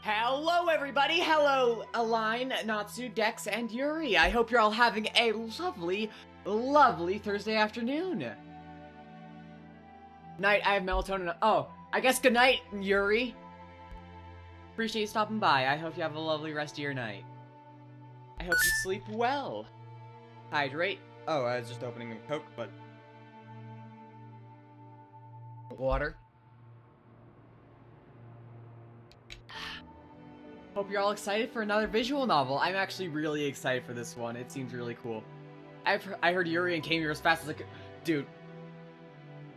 Hello everybody, hello Align, Natsu, Dex, and Yuri. I hope you're all having a lovely, lovely Thursday afternoon. Night, I have melatonin. Oh, I guess good night, Yuri. Appreciate you stopping by. I hope you have a lovely rest of your night. I hope you sleep well. Hydrate. Oh, I was just opening a Coke, but... water. Hope you're all excited for another visual novel. I'm actually really excited for this one. It seems really cool. I heard Yuri and came here as fast as I could. Dude,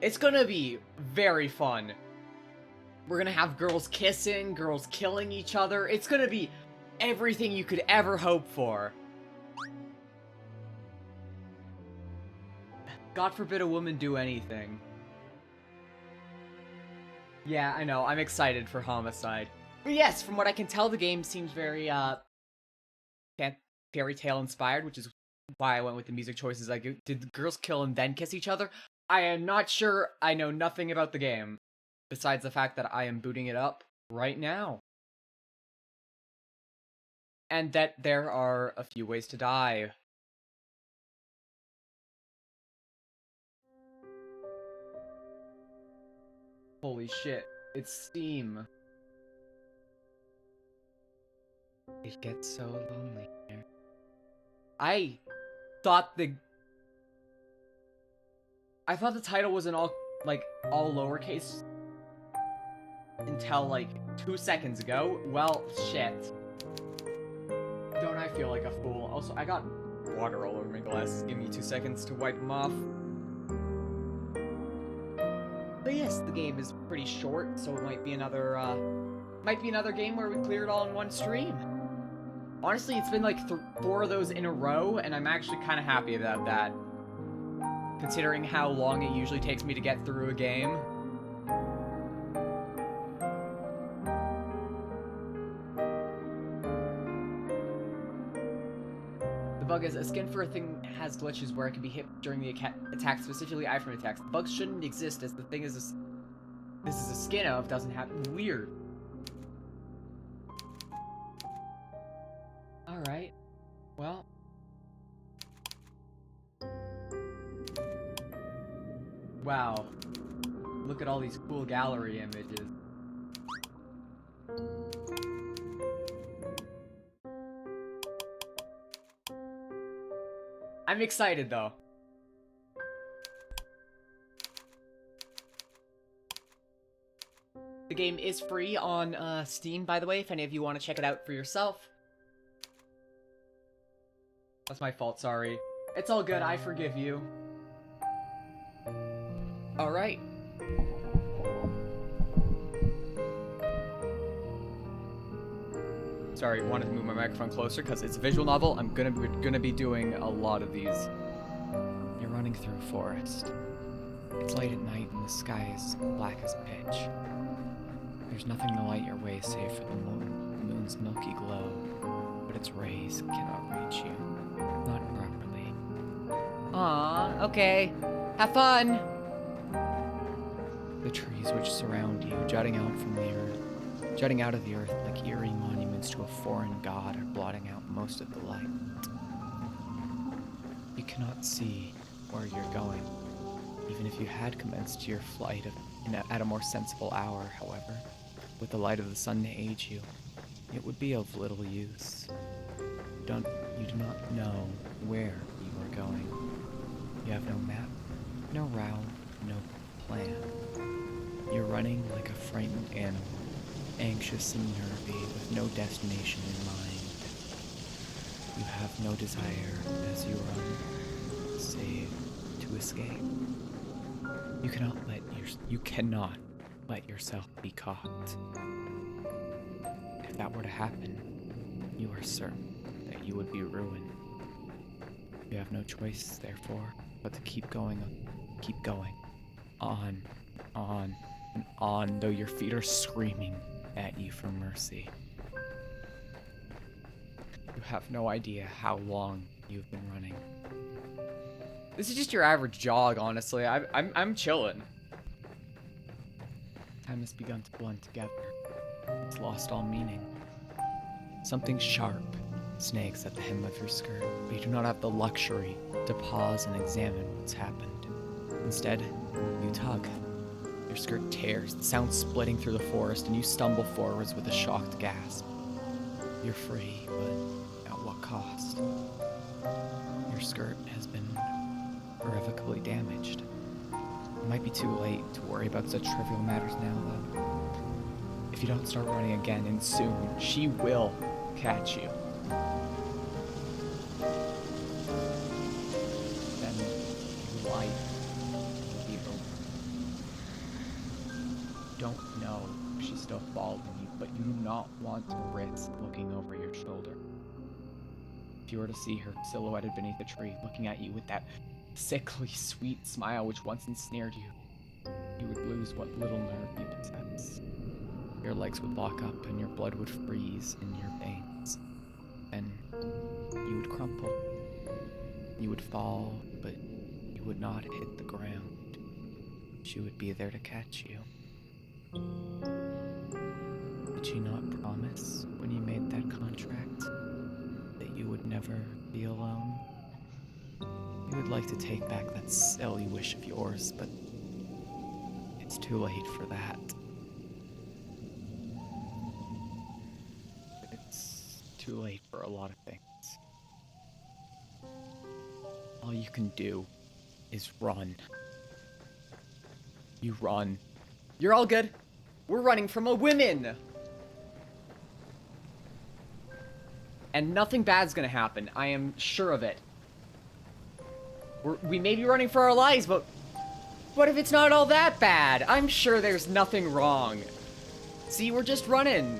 it's gonna be very fun. We're gonna have girls kissing, girls killing each other. It's gonna be everything you could ever hope for. God forbid a woman do anything. Yeah, I know. I'm excited for Homicide. But yes, from what I can tell, the game seems very, fairy tale inspired, which is why I went with the music choices. Like, did the girls kill and then kiss each other? I am not sure. I know nothing about the game, besides the fact that I am booting it up right now. And that there are a few ways to die. Holy shit, it's Steam. It gets so lonely here. I thought the title was in all lowercase until like 2 seconds ago. Well, shit. Don't I feel like a fool? Also, I got water all over my glasses. Give me 2 seconds to wipe them off. But yes, the game is pretty short, so it might be another game where we clear it all in one stream. Honestly, it's been like 4 of those in a row, and I'm actually kind of happy about that. Considering how long it usually takes me to get through a game. The bug is, a skin for a thing has glitches where it can be hit during the attack, specifically iframe attacks. The bugs shouldn't exist, as the thing is this is a skin of doesn't happen. Weird. Alright. Well. Wow. Look at all these cool gallery images. I'm excited though. The game is free on Steam, by the way, if any of you want to check it out for yourself. That's my fault, sorry. It's all good, I forgive you. Alright. Sorry, wanted to move my microphone closer because it's a visual novel. I'm gonna be doing a lot of these. You're running through a forest. It's late at night and the sky is black as pitch. There's nothing to light your way save for the moon, the moon's milky glow, but its rays cannot reach you. Not properly. Aww, okay. Have fun! The trees which surround you, jutting out of the earth like eerie monuments to a foreign god, are blotting out most of the light. You cannot see where you're going, even if you had commenced your flight at a more sensible hour, however. With the light of the sun to aid you, it would be of little use. You do not know where you are going. You have no map, no route, no plan. You're running like a frightened animal, anxious and nervy, with no destination in mind. You have no desire as you run, save to escape. You cannot let yourself be caught. If that were to happen, you are certain that you would be ruined. You have no choice, therefore, but to keep going, on, and on, though your feet are screaming at you for mercy. You have no idea how long you've been running. This is just your average jog, honestly. I'm chilling. Time has begun to blend together. It's lost all meaning. Something sharp snags at the hem of your skirt, but you do not have the luxury to pause and examine what's happened. Instead, you tug. Your skirt tears, the sound splitting through the forest, and you stumble forwards with a shocked gasp. You're free, but at what cost? Your skirt has been irrevocably damaged. It might be too late to worry about such trivial matters now, though. If you don't start running again, and soon, she will catch you. Then your life will be over. You don't know if she's still following you, but you do not want to risk looking over your shoulder. If you were to see her silhouetted beneath a tree, looking at you with that sickly sweet smile which once ensnared you, you would lose what little nerve you possess. Your legs would lock up and your blood would freeze in your veins. Then you would crumple. You would fall, but you would not hit the ground. She would be there to catch you. Did she not promise when you made that contract that you would never be alone? You would like to take back that silly wish of yours, but it's too late for that. It's too late for a lot of things. All you can do is run. You run. You're all good. We're running from a woman! And nothing bad's gonna happen. I am sure of it. We may be running for our lives, but what if it's not all that bad? I'm sure there's nothing wrong. See, we're just running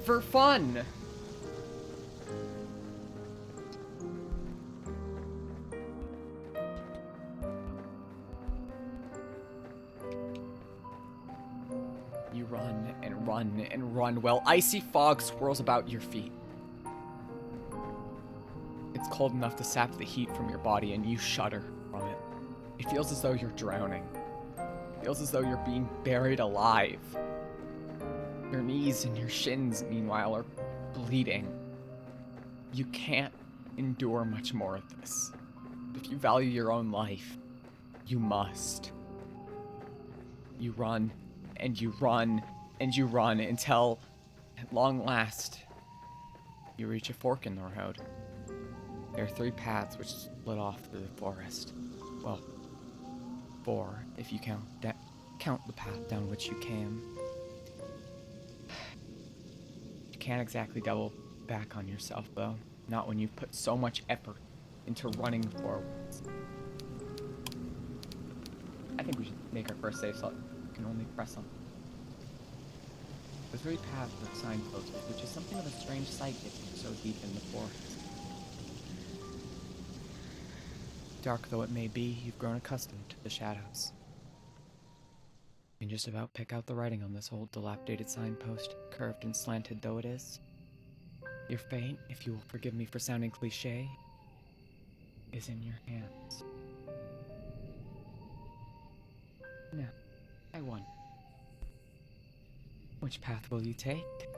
for fun. You run and run and run while icy fog swirls about your feet. It's cold enough to sap the heat from your body and you shudder from it. It feels as though you're drowning. It feels as though you're being buried alive. Your knees and your shins, meanwhile, are bleeding. You can't endure much more of this. If you value your own life, you must. You run, and you run, and you run until, at long last, you reach a fork in the road. There are 3 paths which split off through the forest. Well, 4 if you count the path down which you came. You can't exactly double back on yourself, though. Not when you've put so much effort into running forwards. I think we should make our first save slot. You can only press on. The 3 paths are signposted, which is something of a strange sight getting so deep in the forest. Dark though it may be, you've grown accustomed to the shadows. You can just about pick out the writing on this old dilapidated signpost, curved and slanted though it is. Your fate, if you will forgive me for sounding cliché, is in your hands. Now, I wonder, which path will you take?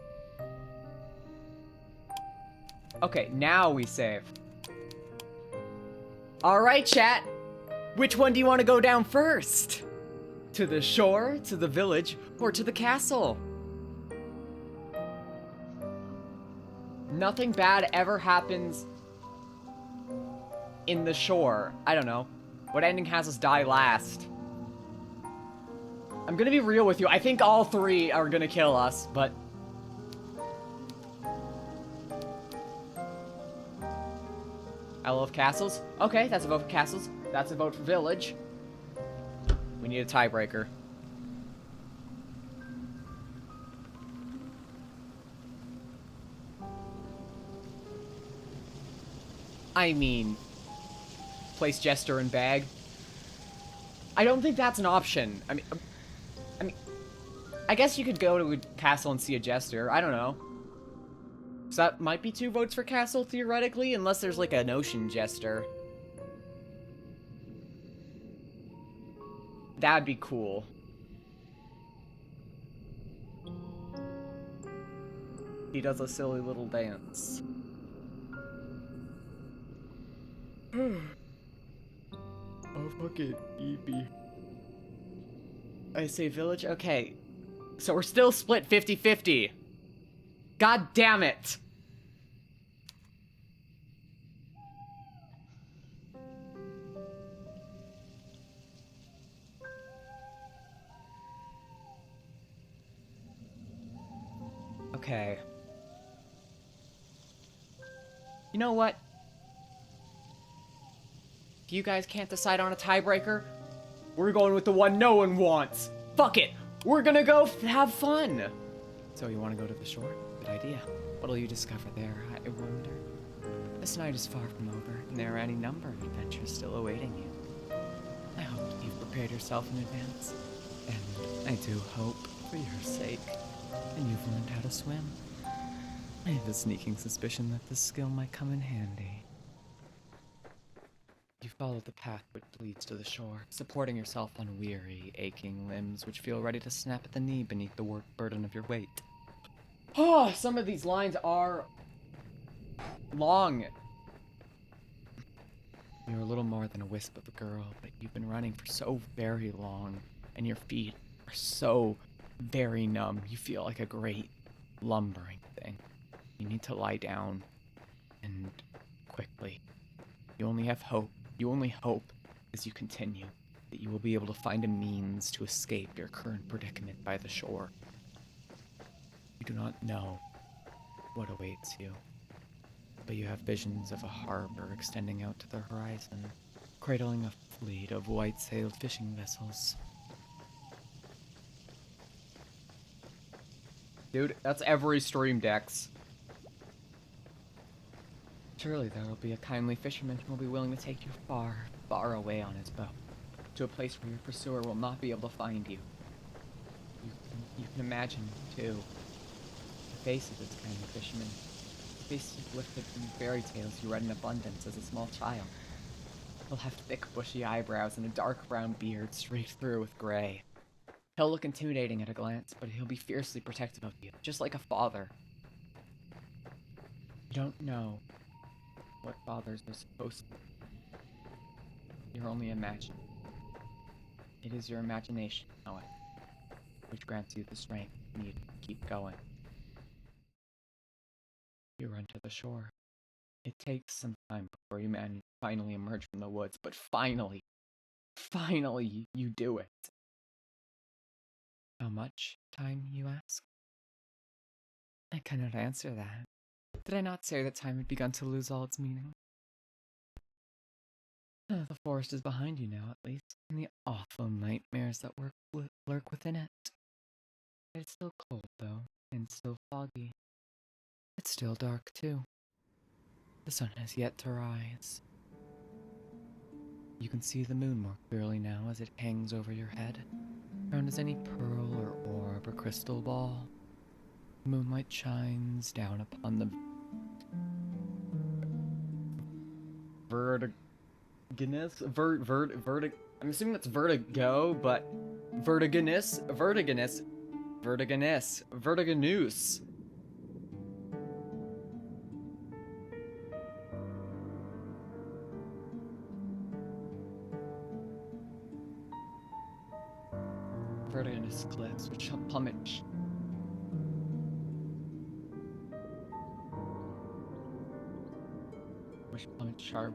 Okay, now we save. Alright, chat. Which one do you want to go down first? To the shore, to the village, or to the castle? Nothing bad ever happens in the shore. I don't know. What ending has us die last? I'm gonna be real with you. I think all 3 are gonna kill us, but... I love castles. Okay, that's a vote for castles. That's a vote for village. We need a tiebreaker. I mean, place jester and bag. I don't think that's an option. I mean, I guess you could go to a castle and see a jester. I don't know. So that might be 2 votes for castle, theoretically, unless there's like an ocean jester. That'd be cool. He does a silly little dance. Oh, fucking eepy. I say village? Okay. So we're still split 50-50. God damn it! Okay. You know what? If you guys can't decide on a tiebreaker, we're going with the one no one wants. Fuck it! We're gonna go have fun! So you want to go to the shore? Good idea. What'll you discover there, I wonder? This night is far from over, and there are any number of adventures still awaiting you. I hope you've prepared yourself in advance. And I do hope, for your sake, that you've learned how to swim. I have a sneaking suspicion that this skill might come in handy. You follow the path which leads to the shore, supporting yourself on weary, aching limbs which feel ready to snap at the knee beneath the burden of your weight. Oh, some of these lines are long. You're a little more than a wisp of a girl, but you've been running for so very long, and your feet are so very numb. You feel like a great lumbering thing. You need to lie down, and quickly. You only have hope. You only hope, as you continue, that you will be able to find a means to escape your current predicament by the shore. You do not know what awaits you, but you have visions of a harbor extending out to the horizon, cradling a fleet of white-sailed fishing vessels. Dude, that's every stream, Dex. Surely there will be a kindly fisherman who will be willing to take you far, far away on his boat, to a place where your pursuer will not be able to find you. You can imagine, too, the face of this kindly fisherman, the face lifted from fairy tales you read in abundance as a small child. He'll have thick, bushy eyebrows and a dark brown beard streaked through with gray. He'll look intimidating at a glance, but he'll be fiercely protective of you, just like a father. You don't know what fathers are supposed to be. You're only imagining. It is your imagination, however, which grants you the strength needed to keep going. You run to the shore. It takes some time before you finally emerge from the woods, but finally you do it. How much time, you ask? I cannot answer that. Did I not say that time had begun to lose all its meaning? The forest is behind you now, at least, and the awful nightmares that lurk within it. It's still cold, though, and still foggy. It's still dark, too. The sun has yet to rise. You can see the moon more clearly now as it hangs over your head, round as any pearl or orb or crystal ball. The moonlight shines down upon the I'm assuming that's vertigo, but vertiginous. Vertiginous. Vertiginous cliffs which plummet. Which plummet sharp.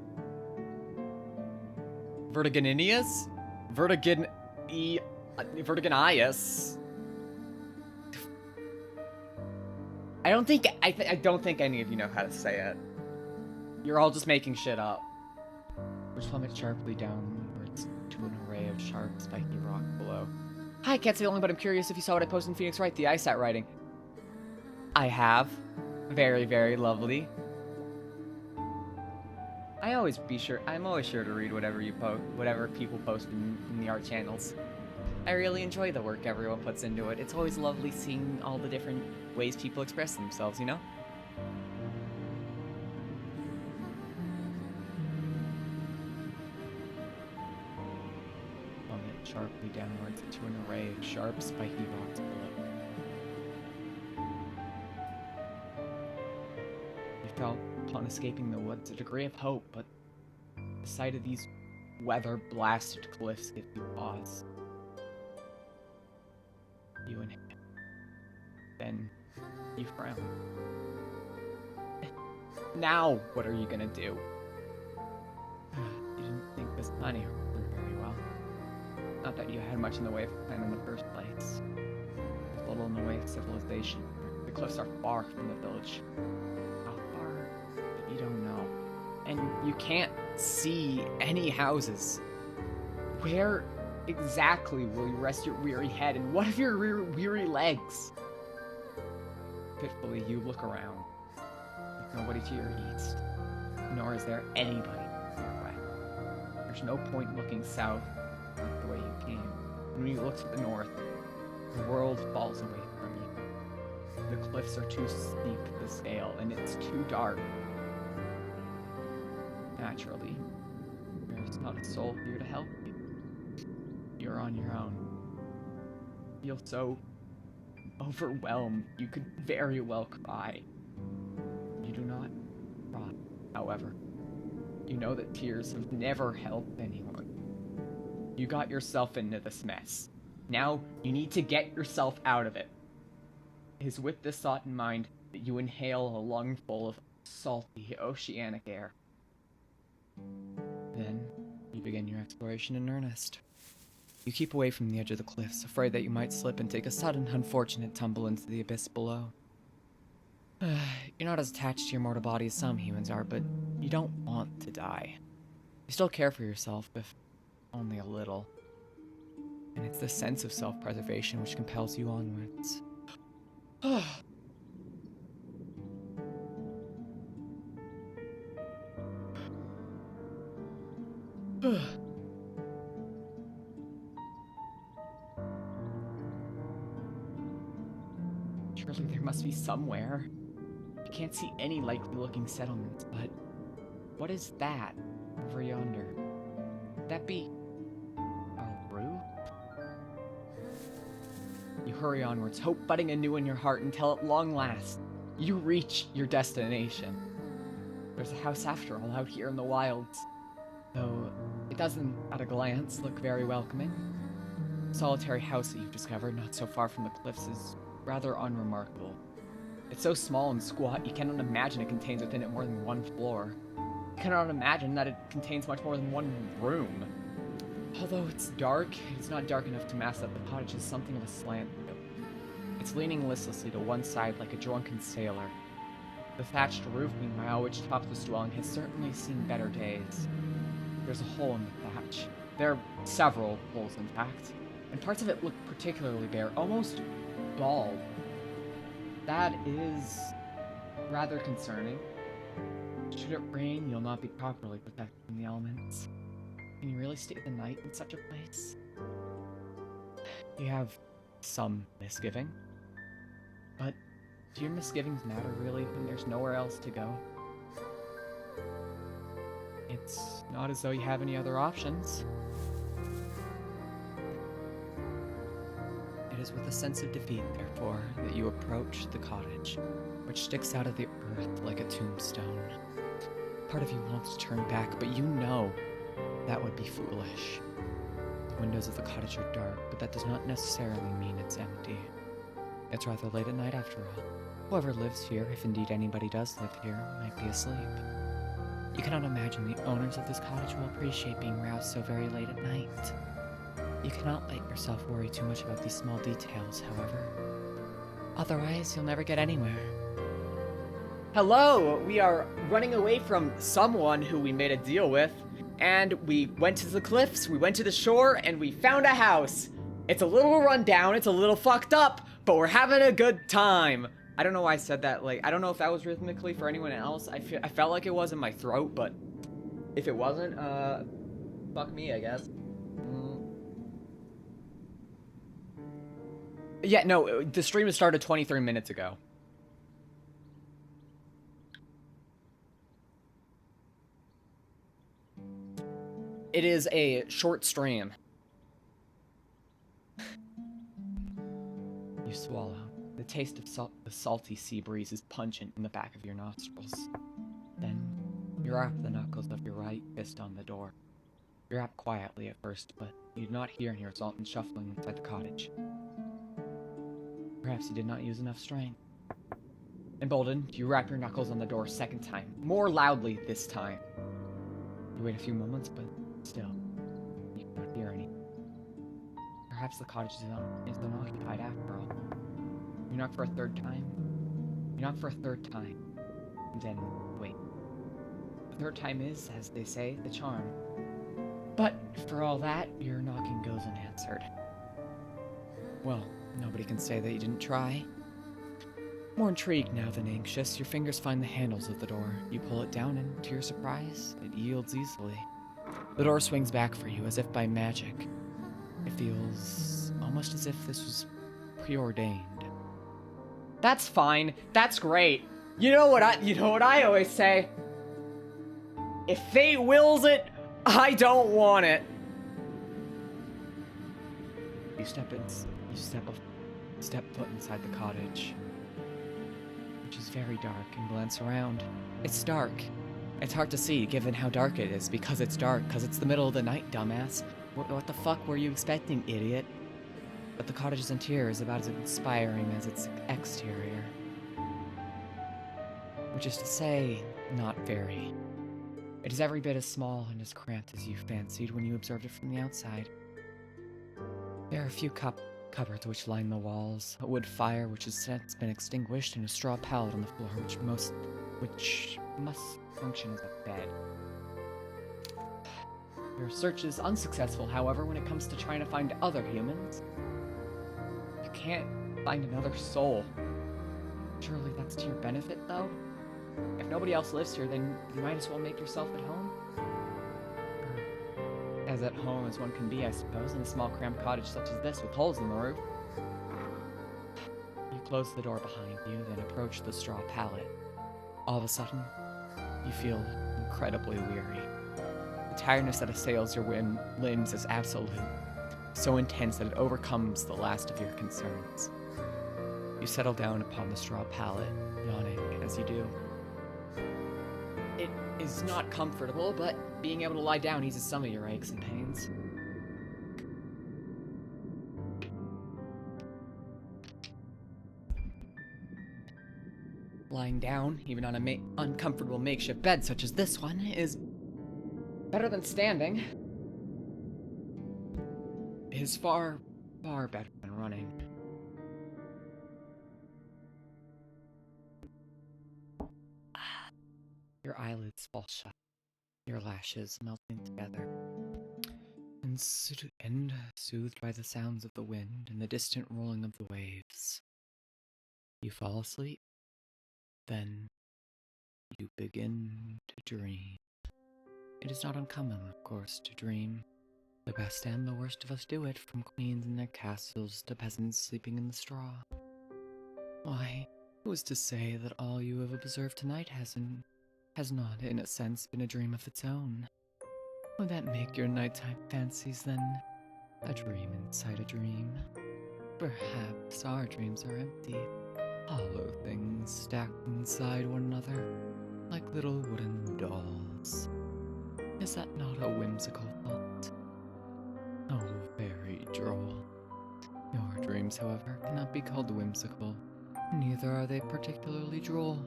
Vertiginous? Vertiginius. I don't think any of you know how to say it. You're all just making shit up. Which plummet sharply downwards to an array of sharp, spiky rock below. Hi, can't say only, but I'm curious if you saw what I posted in Phoenix Wright, the ISAT writing. I have. Very, very lovely. I'm always sure to read whatever people post in the art channels. I really enjoy the work everyone puts into it. It's always lovely seeing all the different ways people express themselves, you know? Plummet sharply downwards into an array of sharp, spiky rocks below. upon escaping the woods a degree of hope, but the sight of these weather-blasted cliffs gives you pause. You inhale. Then you frown. Now, what are you gonna do? You didn't think this planning through very well. Not that you had much in the way of a plan in the first place. There's little in the way of civilization. The cliffs are far from the village. How far? You don't know. And you can't see any houses. Where exactly will you rest your weary head, and what of your weary legs? Fitfully, you look around. There's nobody to your east, nor is there anybody to your west. There's no point looking south, not the way you came. And when you look to the north, the world falls away from you. The cliffs are too steep to scale, and it's too dark. Naturally, there's not a soul here to help you. You're on your own. You feel so overwhelmed, you could very well cry. You do not cry, however. You know that tears have never helped anyone. You got yourself into this mess. Now, you need to get yourself out of it. It is with this thought in mind that you inhale a lungful of salty oceanic air. Then, you begin your exploration in earnest. You keep away from the edge of the cliffs, afraid that you might slip and take a sudden, unfortunate tumble into the abyss below. You're not as attached to your mortal body as some humans are, but you don't want to die. You still care for yourself, if only a little. And it's the sense of self-preservation which compels you onwards. Surely there must be somewhere. You can't see any likely-looking settlements, but what is that over yonder? Could that be a roof? You hurry onwards, hope budding anew in your heart until at long last, you reach your destination. There's a house after all out here in the wilds, though it doesn't, at a glance, look very welcoming. The solitary house that you've discovered not so far from the cliffs is rather unremarkable. It's so small and squat, you cannot imagine it contains within it more than one floor. You cannot imagine that it contains much more than one room. Although it's dark, it's not dark enough to mask that the cottage is something of a slant view. It's leaning listlessly to one side like a drunken sailor. The thatched roof, meanwhile, which tops this dwelling, has certainly seen better days. There's a hole in the thatch. There are several holes, in fact, and parts of it look particularly bare, almost bald. That is rather concerning. Should it rain, you'll not be properly protected from the elements. Can you really stay the night in such a place? You have some misgiving. But do your misgivings matter really when there's nowhere else to go? It's not as though you have any other options. It is with a sense of defeat, therefore, that you approach the cottage, which sticks out of the earth like a tombstone. Part of you wants to turn back, but you know that would be foolish. The windows of the cottage are dark, but that does not necessarily mean it's empty. It's rather late at night after all. Whoever lives here, if indeed anybody does live here, might be asleep. You cannot imagine the owners of this cottage will appreciate being roused so very late at night. You cannot let yourself worry too much about these small details, however. Otherwise, you'll never get anywhere. Hello! We are running away from someone who we made a deal with, and we went to the cliffs, we went to the shore, and we found a house. It's a little run down, it's a little fucked up, but we're having a good time. I don't know why I said that, like, I don't know if that was rhythmically for anyone else. I felt like it was in my throat, but if it wasn't, fuck me, I guess. Yeah, no, the stream has started 23 minutes ago. It is a short stream. You swallow. The taste of the salty sea breeze is pungent in the back of your nostrils. Then You rap the knuckles of your right fist on the door. You rap quietly at first, but you do not hear any result in shuffling inside the cottage. Perhaps you did not use enough strength. Emboldened, you rap your knuckles on the door a second time, more loudly this time. You wait a few moments, but still, you don't hear any. Perhaps the cottage is unoccupied after all. You knock for a third time. You knock for a third time. And then, wait. The third time is, as they say, the charm. But, for all that, your knocking goes unanswered. Well, nobody can say that you didn't try. More intrigued now than anxious, your fingers find the handles of the door. You pull it down, and to your surprise, it yields easily. The door swings back for you, as if by magic. It feels almost as if this was preordained. That's fine. That's great. You know what I always say? If fate wills it, I don't want it. You step foot inside the cottage, which is very dark, and glance around. It's dark. It's hard to see, given how dark it is, because it's dark, because it's the middle of the night, dumbass. What the fuck were you expecting, idiot? But the cottage's interior is about as inspiring as its exterior. Which is to say, not very. It is every bit as small and as cramped as you fancied when you observed it from the outside. There are a few cupboards which line the walls, a wood fire which has since been extinguished, and a straw pallet on the floor which must function as a bed. Your search is unsuccessful, however, when it comes to trying to find other humans. You can't find another soul. Surely that's to your benefit, though? If nobody else lives here, then you might as well make yourself at home. Or as at home as one can be, I suppose, in a small cramped cottage such as this with holes in the roof. You close the door behind you, then approach the straw pallet. All of a sudden, you feel incredibly weary. The tiredness that assails your limbs is absolute, so intense that it overcomes the last of your concerns. You settle down upon the straw pallet, yawning as you do. It is not comfortable, but being able to lie down eases some of your aches and pains. Lying down, even on an uncomfortable makeshift bed such as this one, is better than standing. It is far, far better than running. Your eyelids fall shut, your lashes melting together, and soothed by the sounds of the wind and the distant rolling of the waves. You fall asleep, then you begin to dream. It is not uncommon, of course, to dream. The best and the worst of us do it, from queens in their castles to peasants sleeping in the straw. Why, who is to say that all you have observed tonight has not, in a sense, been a dream of its own? Would that make your nighttime fancies, then, a dream inside a dream? Perhaps our dreams are empty, hollow things stacked inside one another, like little wooden dolls. Is that not a whimsical thought? Oh, very droll. Your dreams, however, cannot be called whimsical, neither are they particularly droll.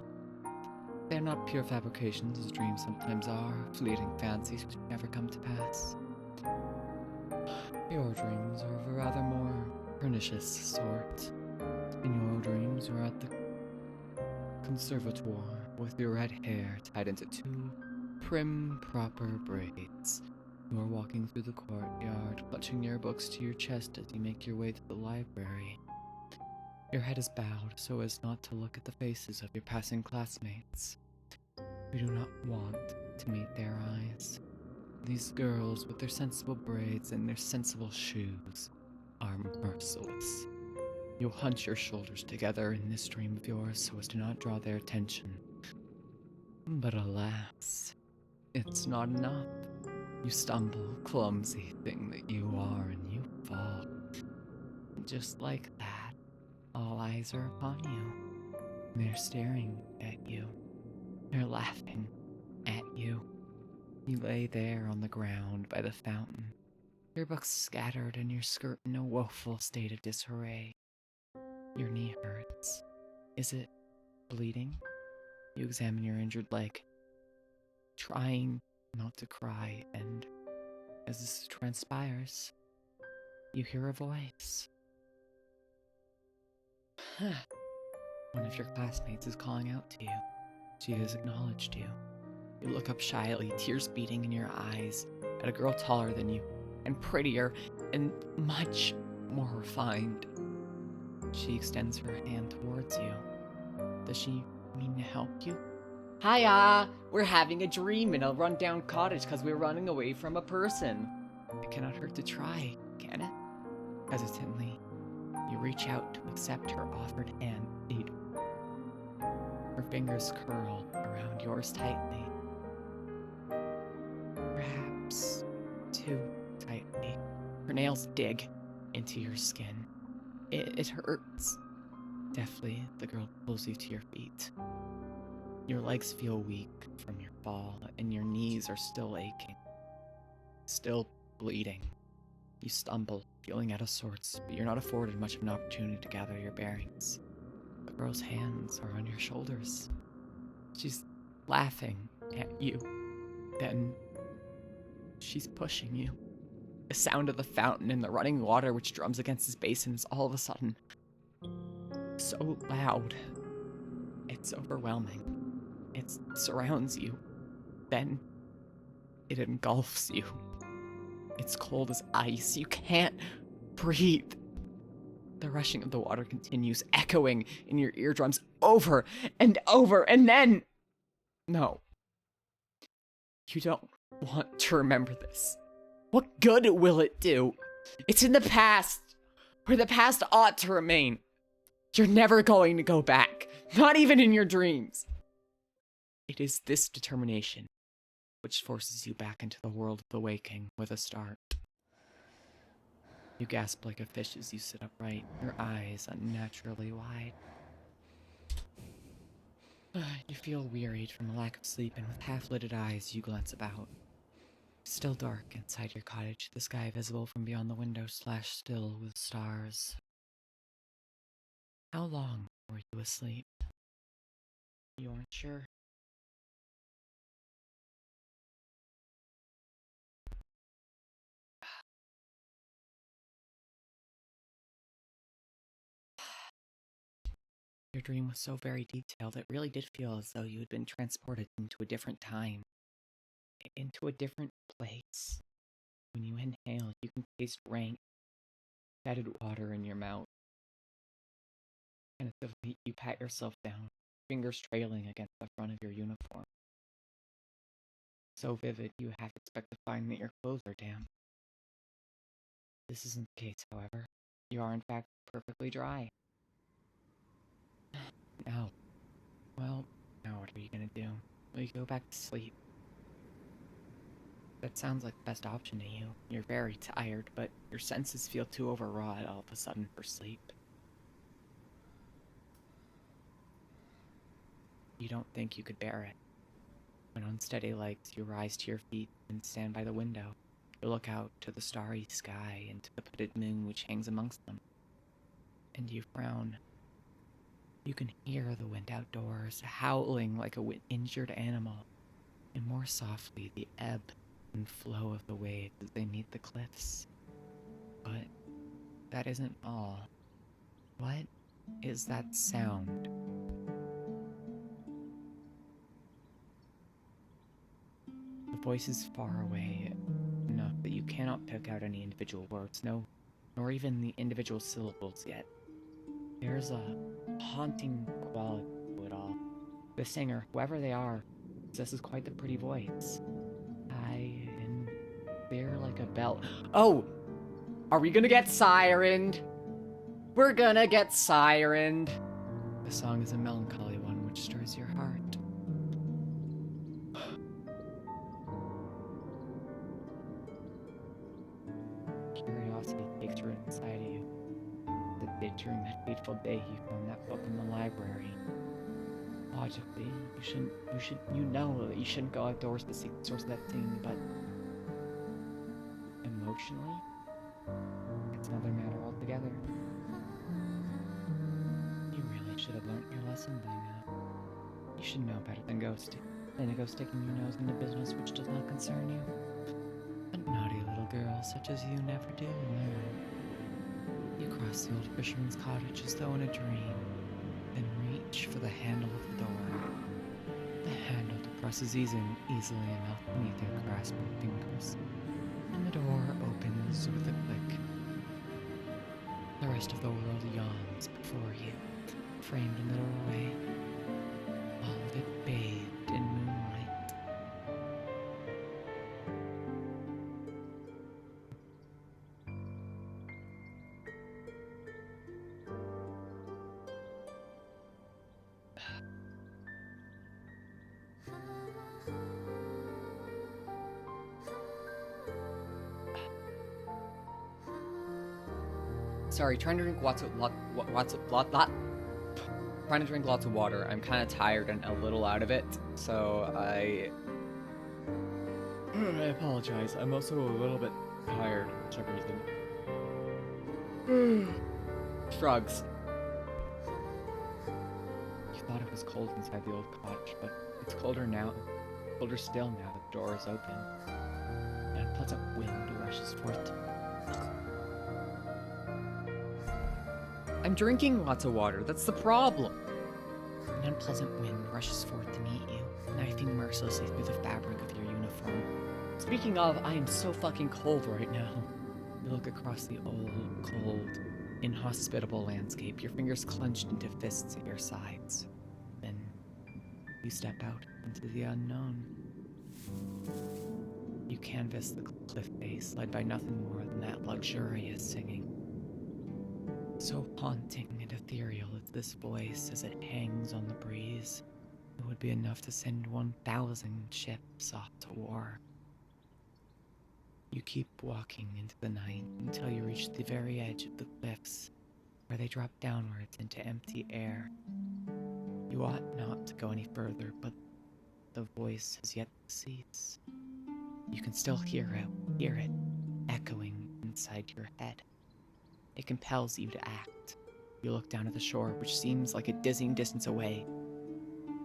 They are not pure fabrications, as dreams sometimes are, fleeting fancies which never come to pass. Your dreams are of a rather more pernicious sort. In your dreams, you are at the conservatoire, with your red hair tied into two prim, proper braids. You are walking through the courtyard, clutching your books to your chest as you make your way to the library. Your head is bowed so as not to look at the faces of your passing classmates. You do not want to meet their eyes. These girls, with their sensible braids and their sensible shoes, are merciless. You hunch your shoulders together in this dream of yours so as to not draw their attention. But alas, it's not enough. You stumble, clumsy thing that you are, and you fall. Just like that, all eyes are upon you. They're staring at you. They're laughing at you. You lay there on the ground by the fountain, your books scattered and your skirt in a woeful state of disarray. Your knee hurts. Is it bleeding? You examine your injured leg, trying not to cry, and as this transpires, you hear a voice. One of your classmates is calling out to you. She has acknowledged you. You look up shyly, tears beating in your eyes, at a girl taller than you, and prettier, and much more refined. She extends her hand towards you. Does she mean to help you? Hiya! We're having a dream in a rundown cottage because we're running away from a person. It cannot hurt to try, can it? Hesitantly, you reach out to accept her offered hand. Her fingers curl around yours tightly. Perhaps too tightly. Her nails dig into your skin. It hurts. Deftly, the girl pulls you to your feet. Your legs feel weak from your fall, and your knees are still aching. Still bleeding. You stumble, feeling out of sorts, but you're not afforded much of an opportunity to gather your bearings. The girl's hands are on your shoulders. She's laughing at you. Then she's pushing you. The sound of the fountain and the running water which drums against his basin is all of a sudden so loud. It's overwhelming. It surrounds you. Then it engulfs you. It's cold as ice. You can't breathe. The rushing of the water continues, echoing in your eardrums over and over, and then... No. You don't want to remember this. What good will it do? It's in the past, where the past ought to remain. You're never going to go back, not even in your dreams. It is this determination which forces you back into the world of the waking with a start. You gasp like a fish as you sit upright, your eyes unnaturally wide. You feel wearied from the lack of sleep, and with half-lidded eyes, you glance about. Still dark inside your cottage, the sky visible from beyond the window still with stars. How long were you asleep? You aren't sure. Your dream was so very detailed, it really did feel as though you had been transported into a different time, into a different place. When you inhale, you can taste rank, fetid water in your mouth. Tentatively, you pat yourself down, fingers trailing against the front of your uniform. So vivid, you half expect to find that your clothes are damp. This isn't the case, however. You are, in fact, perfectly dry. Now, well, now what are you gonna do? Will you go back to sleep? That sounds like the best option to you. You're very tired, but your senses feel too overwrought all of a sudden for sleep. You don't think you could bear it. When on steady legs, you rise to your feet and stand by the window. You look out to the starry sky and to the pitted moon which hangs amongst them. And you frown. You can hear the wind outdoors, howling like a injured animal, and more softly the ebb and flow of the waves as they meet the cliffs. But that isn't all. What is that sound? The voice is far away enough that you cannot pick out any individual words, no, nor even the individual syllables yet. There's a haunting quality to it all. The singer, whoever they are, possesses quite the pretty voice. High and clear like a bell. Oh! Are we gonna get sirened? We're gonna get sirened! The song is a melancholy one which stirs your heart. Curiosity takes root inside of you. During that fateful day he found that book in the library. logically, you know that you shouldn't go outdoors to seek the source of that thing, but emotionally, it's another matter altogether. You really should have learned your lesson by now. You should know better than to go sticking your nose into business which does not concern you. But naughty little girls such as you never do learn. You cross the old fisherman's cottage as though in a dream, then reach for the handle of the door. The handle depresses easily enough beneath your grasping fingers, and the door opens with a click. The rest of the world yawns before you, framed in the doorway, all of it bathed in moonlight. Sorry, trying to drink trying to drink lots of water. I'm kind of tired and a little out of it, so I apologize. I'm also a little bit tired for some reason. Shrugs. You thought it was cold inside the old cottage, but it's colder now. Colder still now that the door is open, and a pleasant wind rushes forth. I'm drinking lots of water, that's the problem! An unpleasant wind rushes forth to meet you, knifing mercilessly through the fabric of your uniform. Speaking of, I am so fucking cold right now. You look across the old, cold, inhospitable landscape, your fingers clenched into fists at your sides. Then, you step out into the unknown. You canvass the cliff face, led by nothing more than that luxurious singing. So haunting and ethereal is this voice as it hangs on the breeze. It would be enough to send 1,000 ships off to war. You keep walking into the night until you reach the very edge of the cliffs, where they drop downwards into empty air. You ought not to go any further, but the voice has yet to cease. You can still hear it, echoing inside your head. It compels you to act. You look down at the shore, which seems like a dizzying distance away,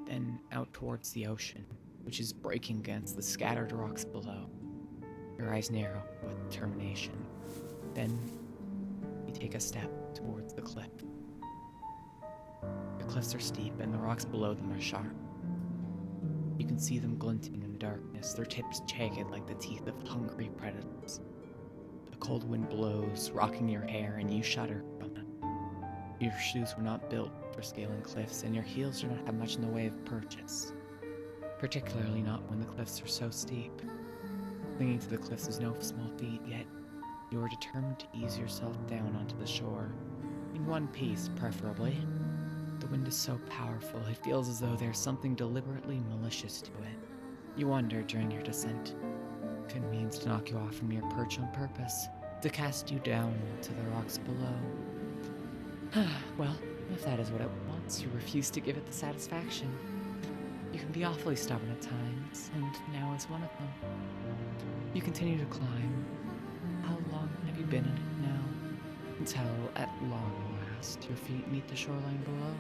then out towards the ocean, which is breaking against the scattered rocks below. Your eyes narrow with determination. Then, you take a step towards the cliff. The cliffs are steep, and the rocks below them are sharp. You can see them glinting in the darkness, their tips jagged like the teeth of hungry predators. The cold wind blows, rocking your hair, and you shudder from it. Your shoes were not built for scaling cliffs, and your heels do not have much in the way of purchase. Particularly not when the cliffs are so steep. Clinging to the cliffs is no small feat, yet you are determined to ease yourself down onto the shore. In one piece, preferably. The wind is so powerful, it feels as though there's something deliberately malicious to it. You wonder during your descent if it means to knock you off from your perch on purpose, to cast you down to the rocks below. Well, if that is what it wants, you refuse to give it the satisfaction. You can be awfully stubborn at times, and now is one of them. You continue to climb. How long have you been in it now? Until, at long last, your feet meet the shoreline below.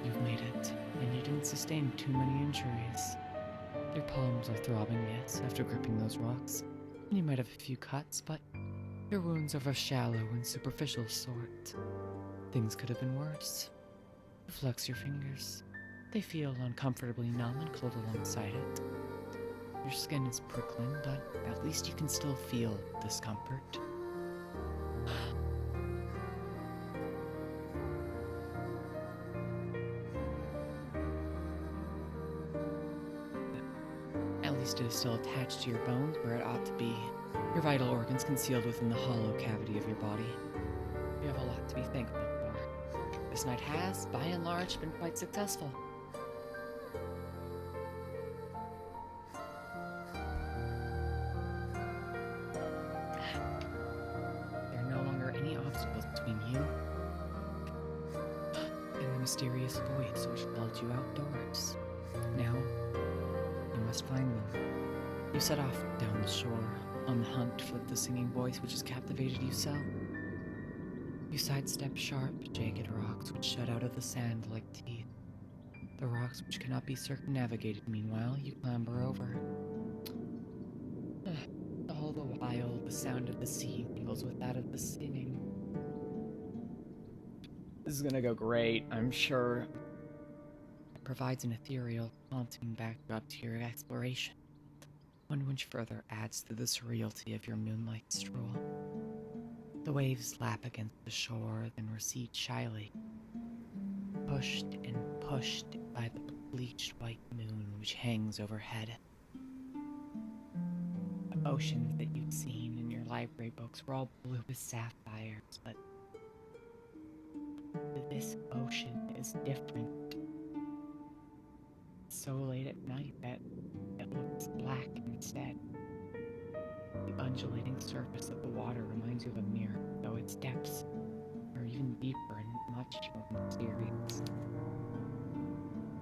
You've made it, and you didn't sustain too many injuries. Your palms are throbbing, yes, after gripping those rocks, and you might have a few cuts, but your wounds are of a shallow and superficial sort. Things could have been worse. You flex your fingers. They feel uncomfortably numb and cold alongside it. Your skin is prickling, but at least you can still feel discomfort. At least it is still attached to your bones where it ought to be. Your vital organs concealed within the hollow cavity of your body. You have a lot to be thankful for. This night has, by and large, been quite successful. There are no longer any obstacles between you and the mysterious voice which called you outdoors. Now, you must find them. You set off down the shore, on the hunt for the singing voice which has captivated you so. You sidestep sharp, jagged rocks which shut out of the sand like teeth. The rocks which cannot be circumnavigated, meanwhile, you clamber over. All the while, the sound of the sea mingles with that of the singing. This is gonna go great, I'm sure. It provides an ethereal, haunting backdrop to your exploration, one which further adds to the surreality of your moonlight stroll. The waves lap against the shore, then recede shyly, pushed and pushed by the bleached white moon which hangs overhead. The oceans that you've seen in your library books were all blue as sapphires, but this ocean is different. It's so late at night that it looks black instead. The undulating surface of the water reminds you of a mirror, though its depths are even deeper and much more mysterious.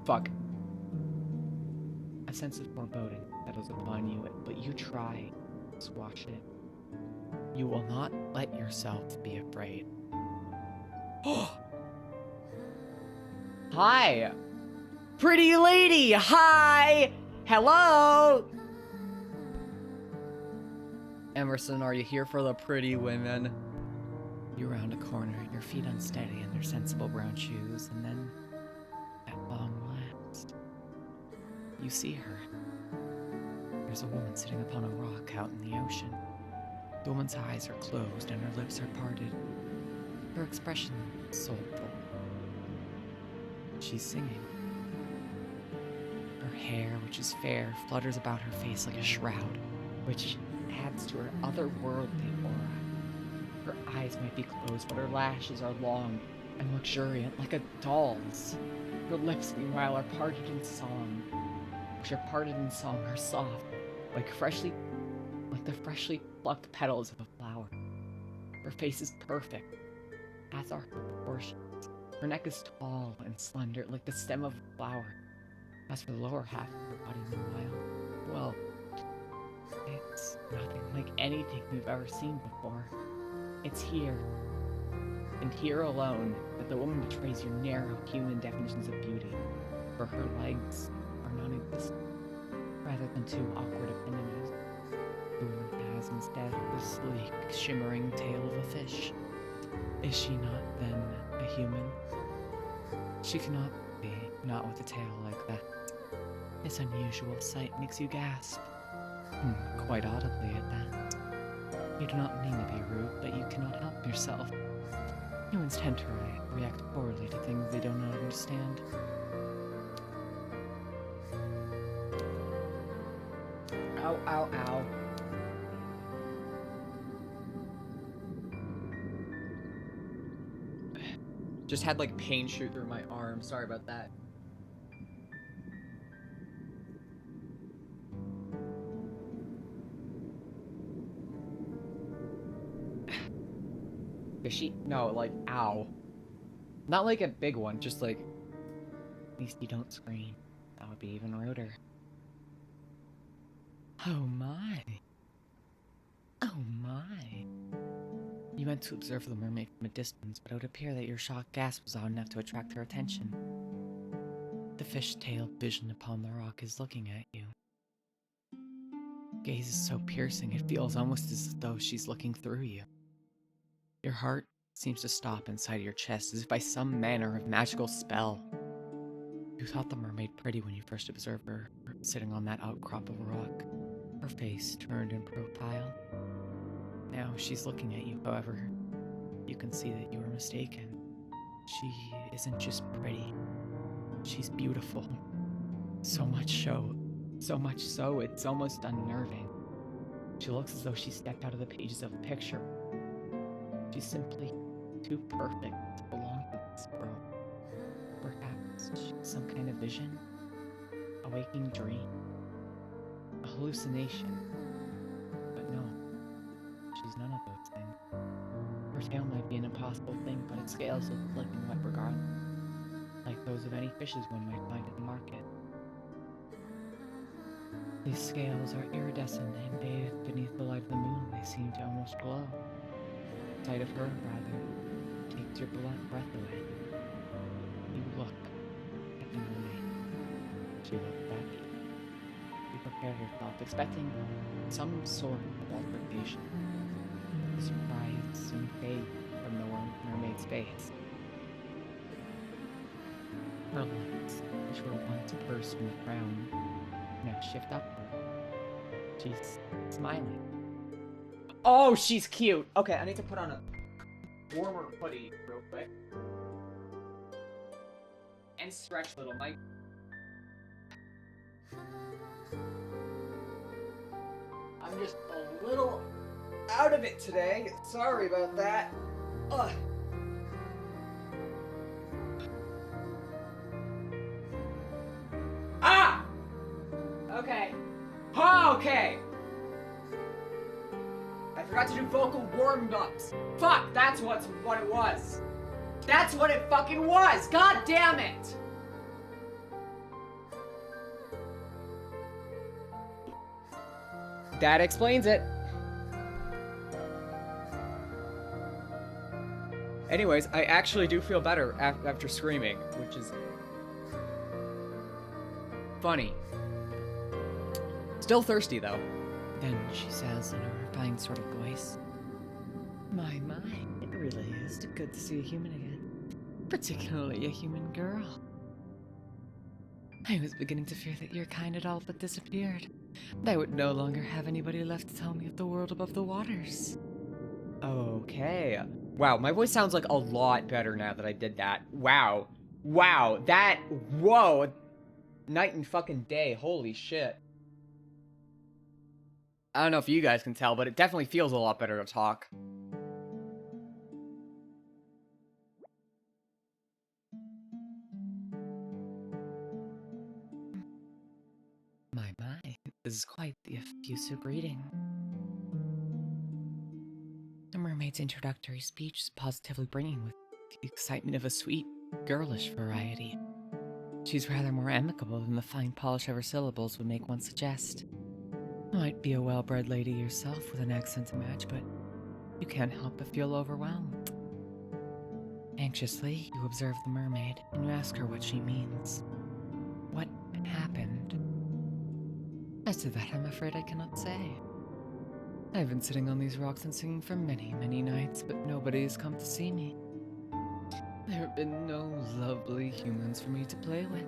Fuck. A sense of foreboding settles upon you, but you try to squash it. You will not let yourself be afraid. Hi! Pretty lady! Hi! Hello! Emerson, are you here for the pretty women? You round a corner, your feet unsteady in their sensible brown shoes, and then, at long last, you see her. There's a woman sitting upon a rock out in the ocean. The woman's eyes are closed and her lips are parted. Her expression is soulful. She's singing. Her hair, which is fair, flutters about her face like a shroud, which adds to her otherworldly aura. Her eyes might be closed, but her lashes are long and luxuriant, like a doll's. Her lips, meanwhile, are parted in song, which are parted in song are soft, like the freshly plucked petals of a flower. Her face is perfect, as are her proportions. Her neck is tall and slender, like the stem of a flower. As for the lower half of her body, meanwhile, well, it's nothing like anything you've ever seen before. It's here, and here alone, that the woman betrays your narrow human definitions of beauty, for her legs are non-existent, rather than two awkward appendages. The woman has instead the sleek, shimmering tail of a fish. Is she not, then, a human? She cannot be, not with a tail like that. This unusual sight makes you gasp. Quite audibly at that. You do not mean to be rude, but you cannot help yourself. Humans tend to react poorly to things they do not understand. Ow, ow, ow. Just had like pain shoot through my arm. Sorry about that. Fishy? No, like, ow. Not like a big one, just like, at least you don't scream. That would be even ruder. Oh my. Oh my. You meant to observe the mermaid from a distance, but it would appear that your shocked gasp was loud enough to attract her attention. The fish-tailed vision upon the rock is looking at you. Gaze is so piercing, it feels almost as though she's looking through you. Your heart seems to stop inside your chest, as if by some manner of magical spell. You thought the mermaid pretty when you first observed her, sitting on that outcrop of rock, her face turned in profile. Now she's looking at you, however, you can see that you were mistaken. She isn't just pretty, she's beautiful. So much so, it's almost unnerving. She looks as though she stepped out of the pages of a picture. She's simply too perfect to belong to this world. Perhaps she's some kind of vision, a waking dream, a hallucination. But no, she's none of those things. Her tail might be an impossible thing, but its scales look like and wet regardless. like those of any fishes one might find in the market. These scales are iridescent and bathed beneath the light of the moon. They seem to almost glow. The sight of her, rather, takes your breath away. You look at the mermaid. She looks back at you. You prepare yourself, expecting some sort of altercation. The surprise soon fades from the mermaid's face. Her lips, which were once pursed from the crown, now shift upward. She's smiling. Oh, she's cute! Okay, I need to put on a warmer hoodie real quick. And stretch a little, Mike. I'm just a little out of it today. Sorry about that. Ugh. Ah! Okay. Okay! I forgot to do vocal warm-ups. Fuck, that's what it was. That's what it fucking was! God damn it! That explains it. Anyways, I actually do feel better after screaming, which is funny. Still thirsty, though. Then she says in a refined sort of voice, My, it really is good to see a human again. Particularly a human girl. I was beginning to fear that your kind had all but disappeared. I would no longer have anybody left to tell me of the world above the waters. Okay. Wow, my voice sounds like a lot better now that I did that. Wow. Wow, whoa. Night and fucking day, holy shit. I don't know if you guys can tell, but it definitely feels a lot better to talk. My, this is quite the effusive greeting. The mermaid's introductory speech is positively bringing with the excitement of a sweet, girlish variety. She's rather more amicable than the fine polish of her syllables would make one suggest. You might be a well-bred lady yourself with an accent to match, but you can't help but feel overwhelmed. Anxiously, you observe the mermaid, and you ask her what she means. What happened? As to that, I'm afraid I cannot say. I've been sitting on these rocks and singing for many, many nights, but nobody has come to see me. There have been no lovely humans for me to play with.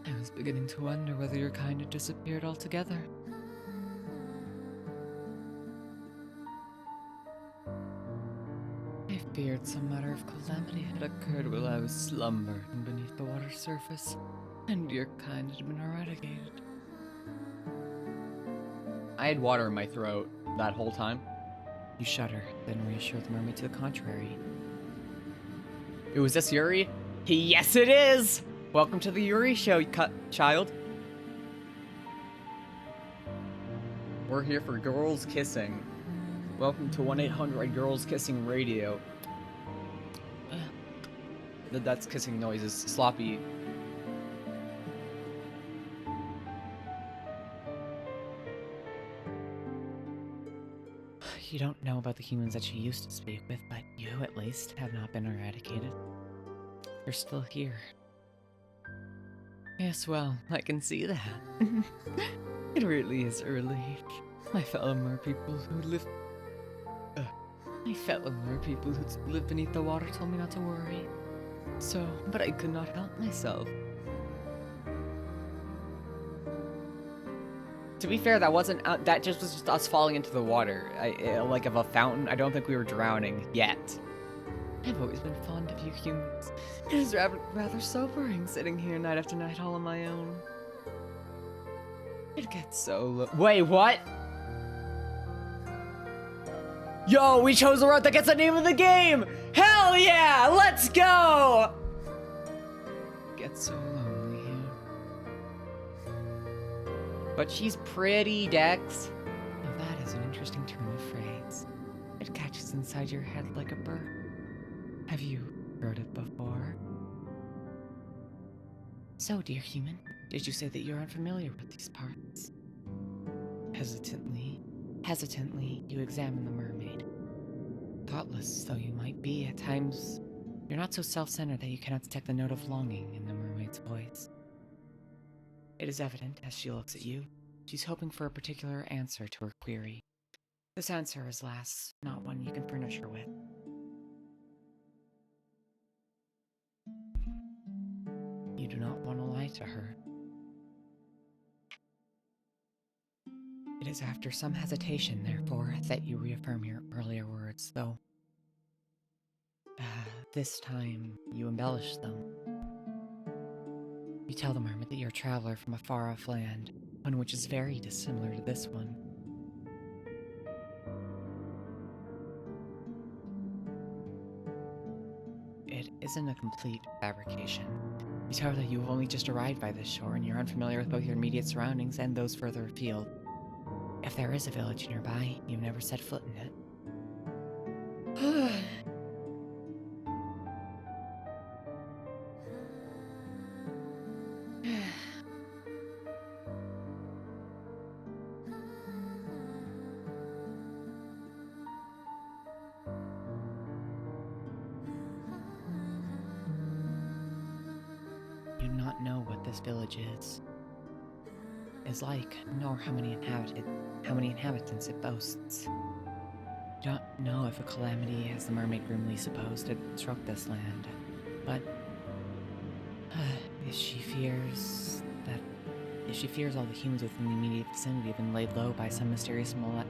I was beginning to wonder whether your kind had disappeared altogether. I feared some matter of calamity had occurred while I was slumbering beneath the water's surface, and your kind had been eradicated. I had water in my throat that whole time. You shudder, then reassure the mermaid to the contrary. Was this Yuri? Yes, it is! Welcome to the Yuri show, child. We're here for girls kissing. Welcome to 1-800 Girls Kissing Radio. That's kissing noises. Sloppy. You don't know about the humans that she used to speak with, but you, at least, have not been eradicated. You're still here. Yes, well, I can see that. It really is a relief. My fellow merpeople who live beneath the water told me not to worry. So, but I could not help myself. To be fair, that wasn't that was just us falling into the water, like of a fountain. I don't think we were drowning yet. I've always been fond of you humans. It is rather sobering sitting here night after night all on my own. It gets so Wait, what? Yo, we chose the route that gets the name of the game! Hell yeah! Let's go! It gets so lonely here. But she's pretty, Dex. Now that is an interesting turn of phrase. It catches inside your head like a bird. Have you heard it before? So, dear human, did you say that you're unfamiliar with these parts? Hesitantly, you examine the mermaid. Thoughtless though you might be, at times, you're not so self-centered that you cannot detect the note of longing in the mermaid's voice. It is evident, as she looks at you, she's hoping for a particular answer to her query. This answer is, alas, not one you can furnish her with. You do not want to lie to her. It is after some hesitation, therefore, that you reaffirm your earlier words, though this time you embellish them. You tell the mermaid that you're a traveler from a far-off land, one which is very dissimilar to this one. It isn't a complete fabrication. You tell her that you have only just arrived by this shore and you're unfamiliar with both your immediate surroundings and those further afield. If there is a village nearby, you've never set foot in it. You do not know what this village is like, nor how many inhabitants it boasts. You don't know if a calamity, as the mermaid grimly supposed, had struck this land, but if she fears all the humans within the immediate vicinity have been laid low by some mysterious malady,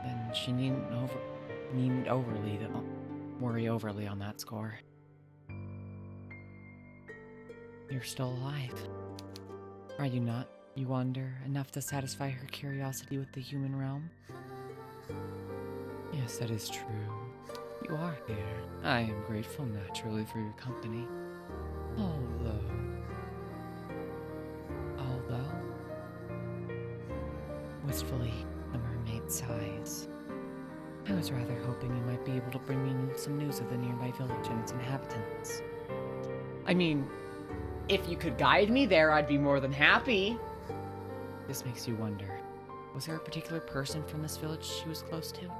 then she needn't worry overly on that score. You're still alive. Are you not, you wonder, enough to satisfy her curiosity with the human realm? Yes, that is true. You are here. I am grateful, naturally, for your company. Although... Wistfully, the mermaid sighs. I was rather hoping you might be able to bring me some news of the nearby village and its inhabitants. I mean, if you could guide me there, I'd be more than happy. This makes you wonder. Was there a particular person from this village she was close to?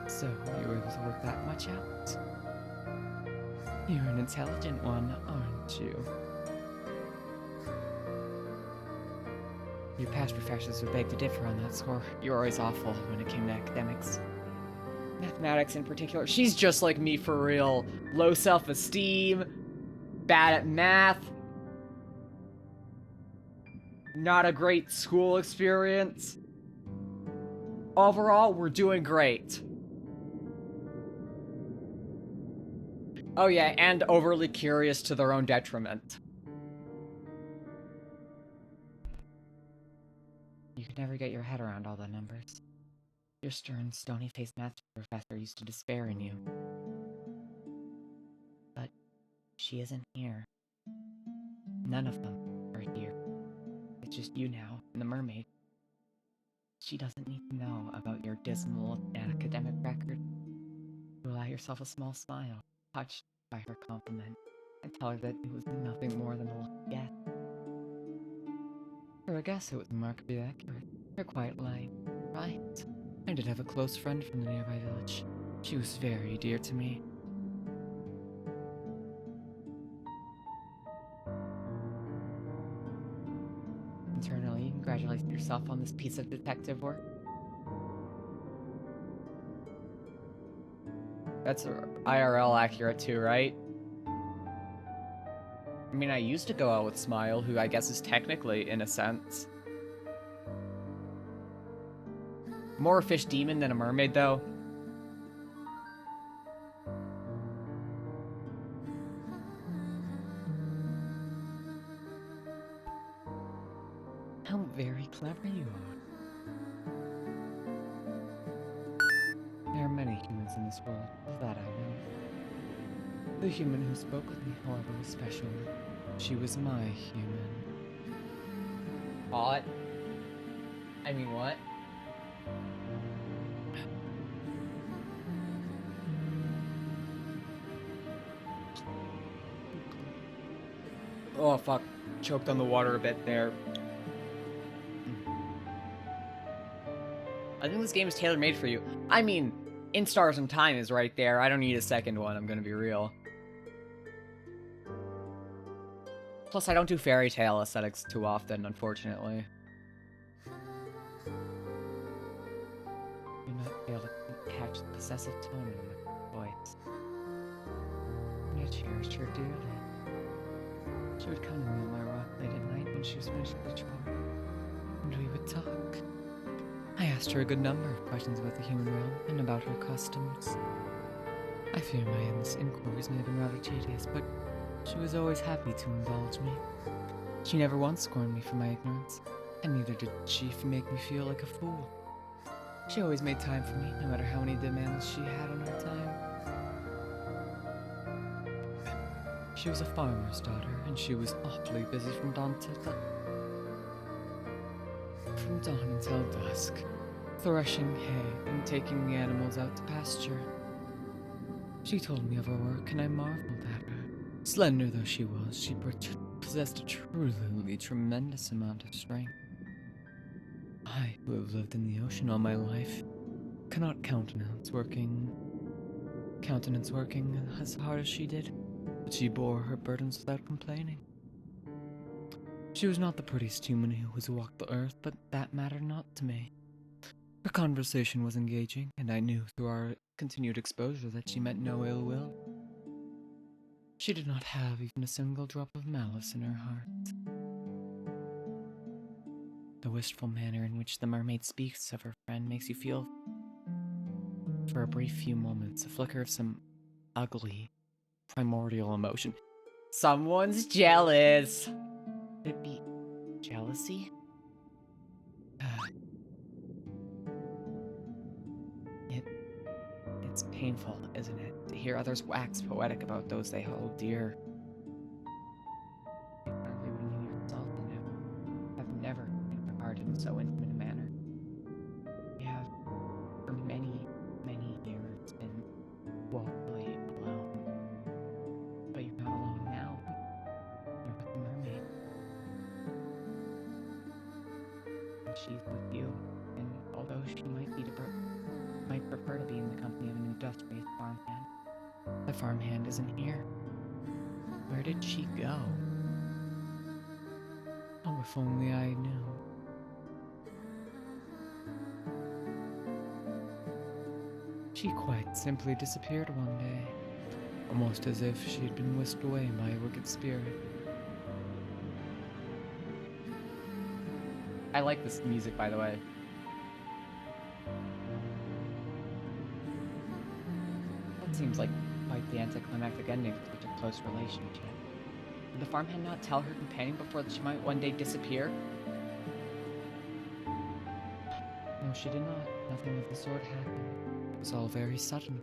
So, you were able to work that much out? You're an intelligent one, aren't you? Your past professors would beg to differ on that score. You were always awful when it came to academics. Mathematics in particular. She's just like me for real. Low self-esteem, bad at math, not a great school experience. Overall, we're doing great. Oh yeah, and overly curious to their own detriment. You could never get your head around all the numbers. Your stern, stony-faced math professor used to despair in you. But she isn't here. None of them are here. It's just you now, and the mermaid. She doesn't need to know about your dismal academic record. You allow yourself a small smile, touched by her compliment, and tell her that it was nothing more than a lucky guess. Or I guess it was remarkably accurate. You're quite lying, right? I did have a close friend from the nearby village. She was very dear to me. Internally, you congratulate yourself on this piece of detective work. That's IRL accurate too, right? I mean, I used to go out with Smile, who I guess is technically, in a sense, more a fish demon than a mermaid, though. How very clever you are. There are many humans in this world, of that I know. The human who spoke with me, however, was special. She was my human. hot. I mean, what? Oh, fuck. Choked on the water a bit there. I think this game is tailor-made for you. I mean, In Stars and Time is right there. I don't need a second one, I'm gonna be real. Plus, I don't do fairy tale aesthetics too often, unfortunately. You're not able to catch the possessive tone in my voice. I cherished her dearly. She would come to me on my rock late at night when she was finished with the chore, and we would talk. I asked her a good number of questions about the human realm and about her customs. I fear my endless inquiries may have been rather tedious, but she was always happy to indulge me. She never once scorned me for my ignorance, and neither did she make me feel like a fool. She always made time for me, no matter how many demands she had on her time. She was a farmer's daughter, and she was awfully busy from dawn until dusk, threshing hay and taking the animals out to pasture. She told me of her work, and I marveled at her. Slender though she was, she possessed a truly tremendous amount of strength. I, who have lived in the ocean all my life, cannot countenance working as hard as she did, but she bore her burdens without complaining. She was not the prettiest human who has walked the earth, but that mattered not to me. Her conversation was engaging, and I knew through our continued exposure that she meant no ill will. She did not have even a single drop of malice in her heart. The wistful manner in which the mermaid speaks of her friend makes you feel, for a brief few moments, a flicker of some ugly, primordial emotion. Someone's jealous! Could it be jealousy? It's painful, isn't it, to hear others wax poetic about those they hold dear. Apparently when you yourself have never regarded in so intimate a manner. You have, for many, many years, been woefully alone. But you're not alone now. You're with the mermaid. And she's with you. And although she might prefer to be in the company of an industrious farmhand, the farmhand isn't here. Where did she go? Oh, if only I knew. She quite simply disappeared one day, almost as if she had been whisked away by a wicked spirit. I like this music, by the way. That seems like quite the anticlimactic ending to such a close relationship. Did the farmhand not tell her companion before that she might one day disappear? No, she did not. Nothing of the sort happened. It was all very sudden.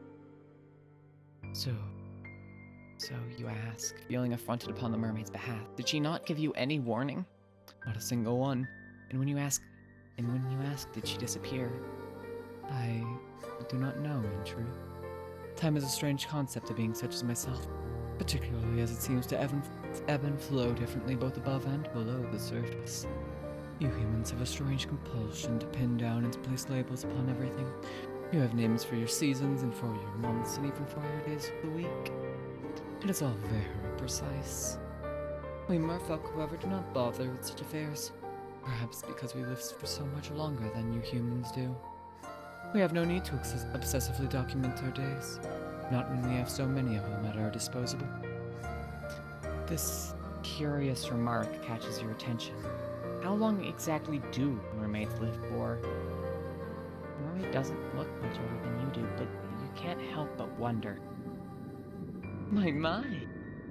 So you ask, feeling affronted upon the mermaid's behalf, did she not give you any warning? Not a single one. And when you ask, did she disappear? I do not know, in truth. Time is a strange concept to beings such as myself, particularly as it seems to ebb and flow differently both above and below the surface. You humans have a strange compulsion to pin down and to place labels upon everything. You have names for your seasons and for your months and even for your days of the week. It is all very precise. We merfolk, however, do not bother with such affairs, perhaps because we live for so much longer than you humans do. We have no need to obsessively document our days, not when we have so many of them at our disposal. This curious remark catches your attention. How long exactly do mermaids live for? A mermaid doesn't look much older than you do, but you can't help but wonder. My,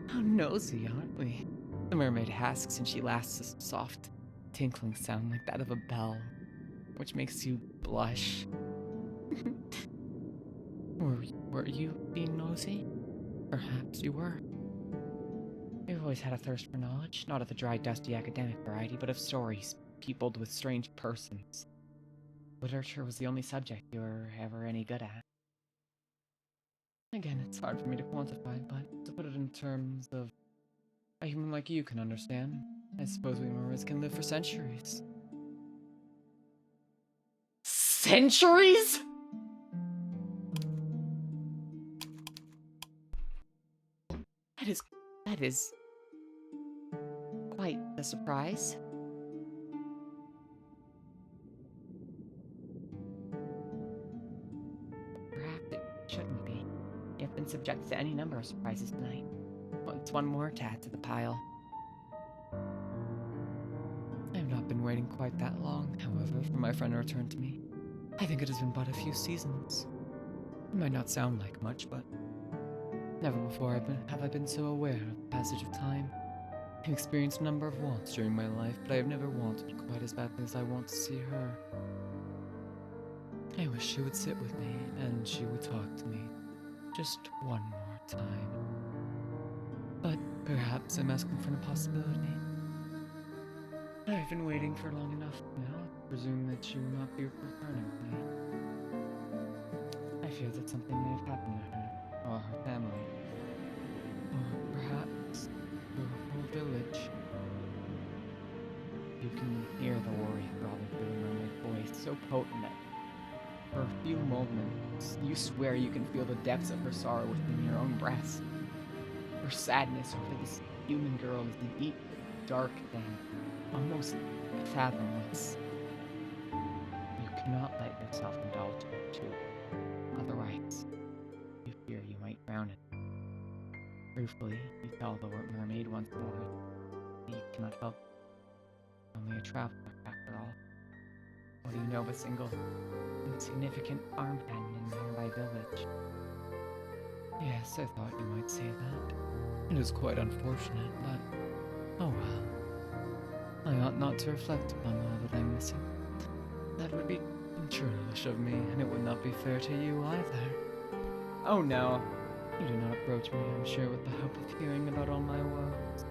how nosy, aren't we? The mermaid asks, and she laughs a soft, tinkling sound like that of a bell, which makes you blush. Were you being nosy? Perhaps you were. We've always had a thirst for knowledge, not of the dry, dusty academic variety, but of stories, peopled with strange persons. Literature was the only subject you were ever any good at. Again, it's hard for me to quantify, but to put it in terms of a human like you can understand, I suppose we mermaids can live for centuries. Centuries?! That is quite a surprise. Perhaps it shouldn't be. You've been subjected to any number of surprises tonight. Well, it's one more to add to the pile. I have not been waiting quite that long, however, for my friend to return to me. I think it has been but a few seasons. It might not sound like much, but never before have I been so aware of the passage of time. I've experienced a number of wants during my life, but I have never wanted quite as badly as I want to see her. I wish she would sit with me, and she would talk to me. Just one more time. But perhaps I'm asking for an impossibility. I've been waiting for long enough now, to presume that she will not be returning to me. I fear that something may have happened to her, or her family. Or perhaps to a whole village. You can hear the worry throbbing through the mermaid voice, so potent that for a few moments, you swear you can feel the depths of her sorrow within your own breast. Her sadness over this human girl is a deep, dark thing, almost fathomless. You cannot let yourself indulge in it too. Otherwise, you fear you might drown it. Ruefully, you tell the mermaid once more that you cannot help. Only a traveler, after all. What do you know of a single insignificant farmhand in a nearby village? Yes, I thought you might say that. It is quite unfortunate, but oh well. I ought not to reflect upon all that I'm missing. That would be churlish of me, and it would not be fair to you either. Oh no. You do not approach me, I'm sure, with the hope of hearing about all my woes.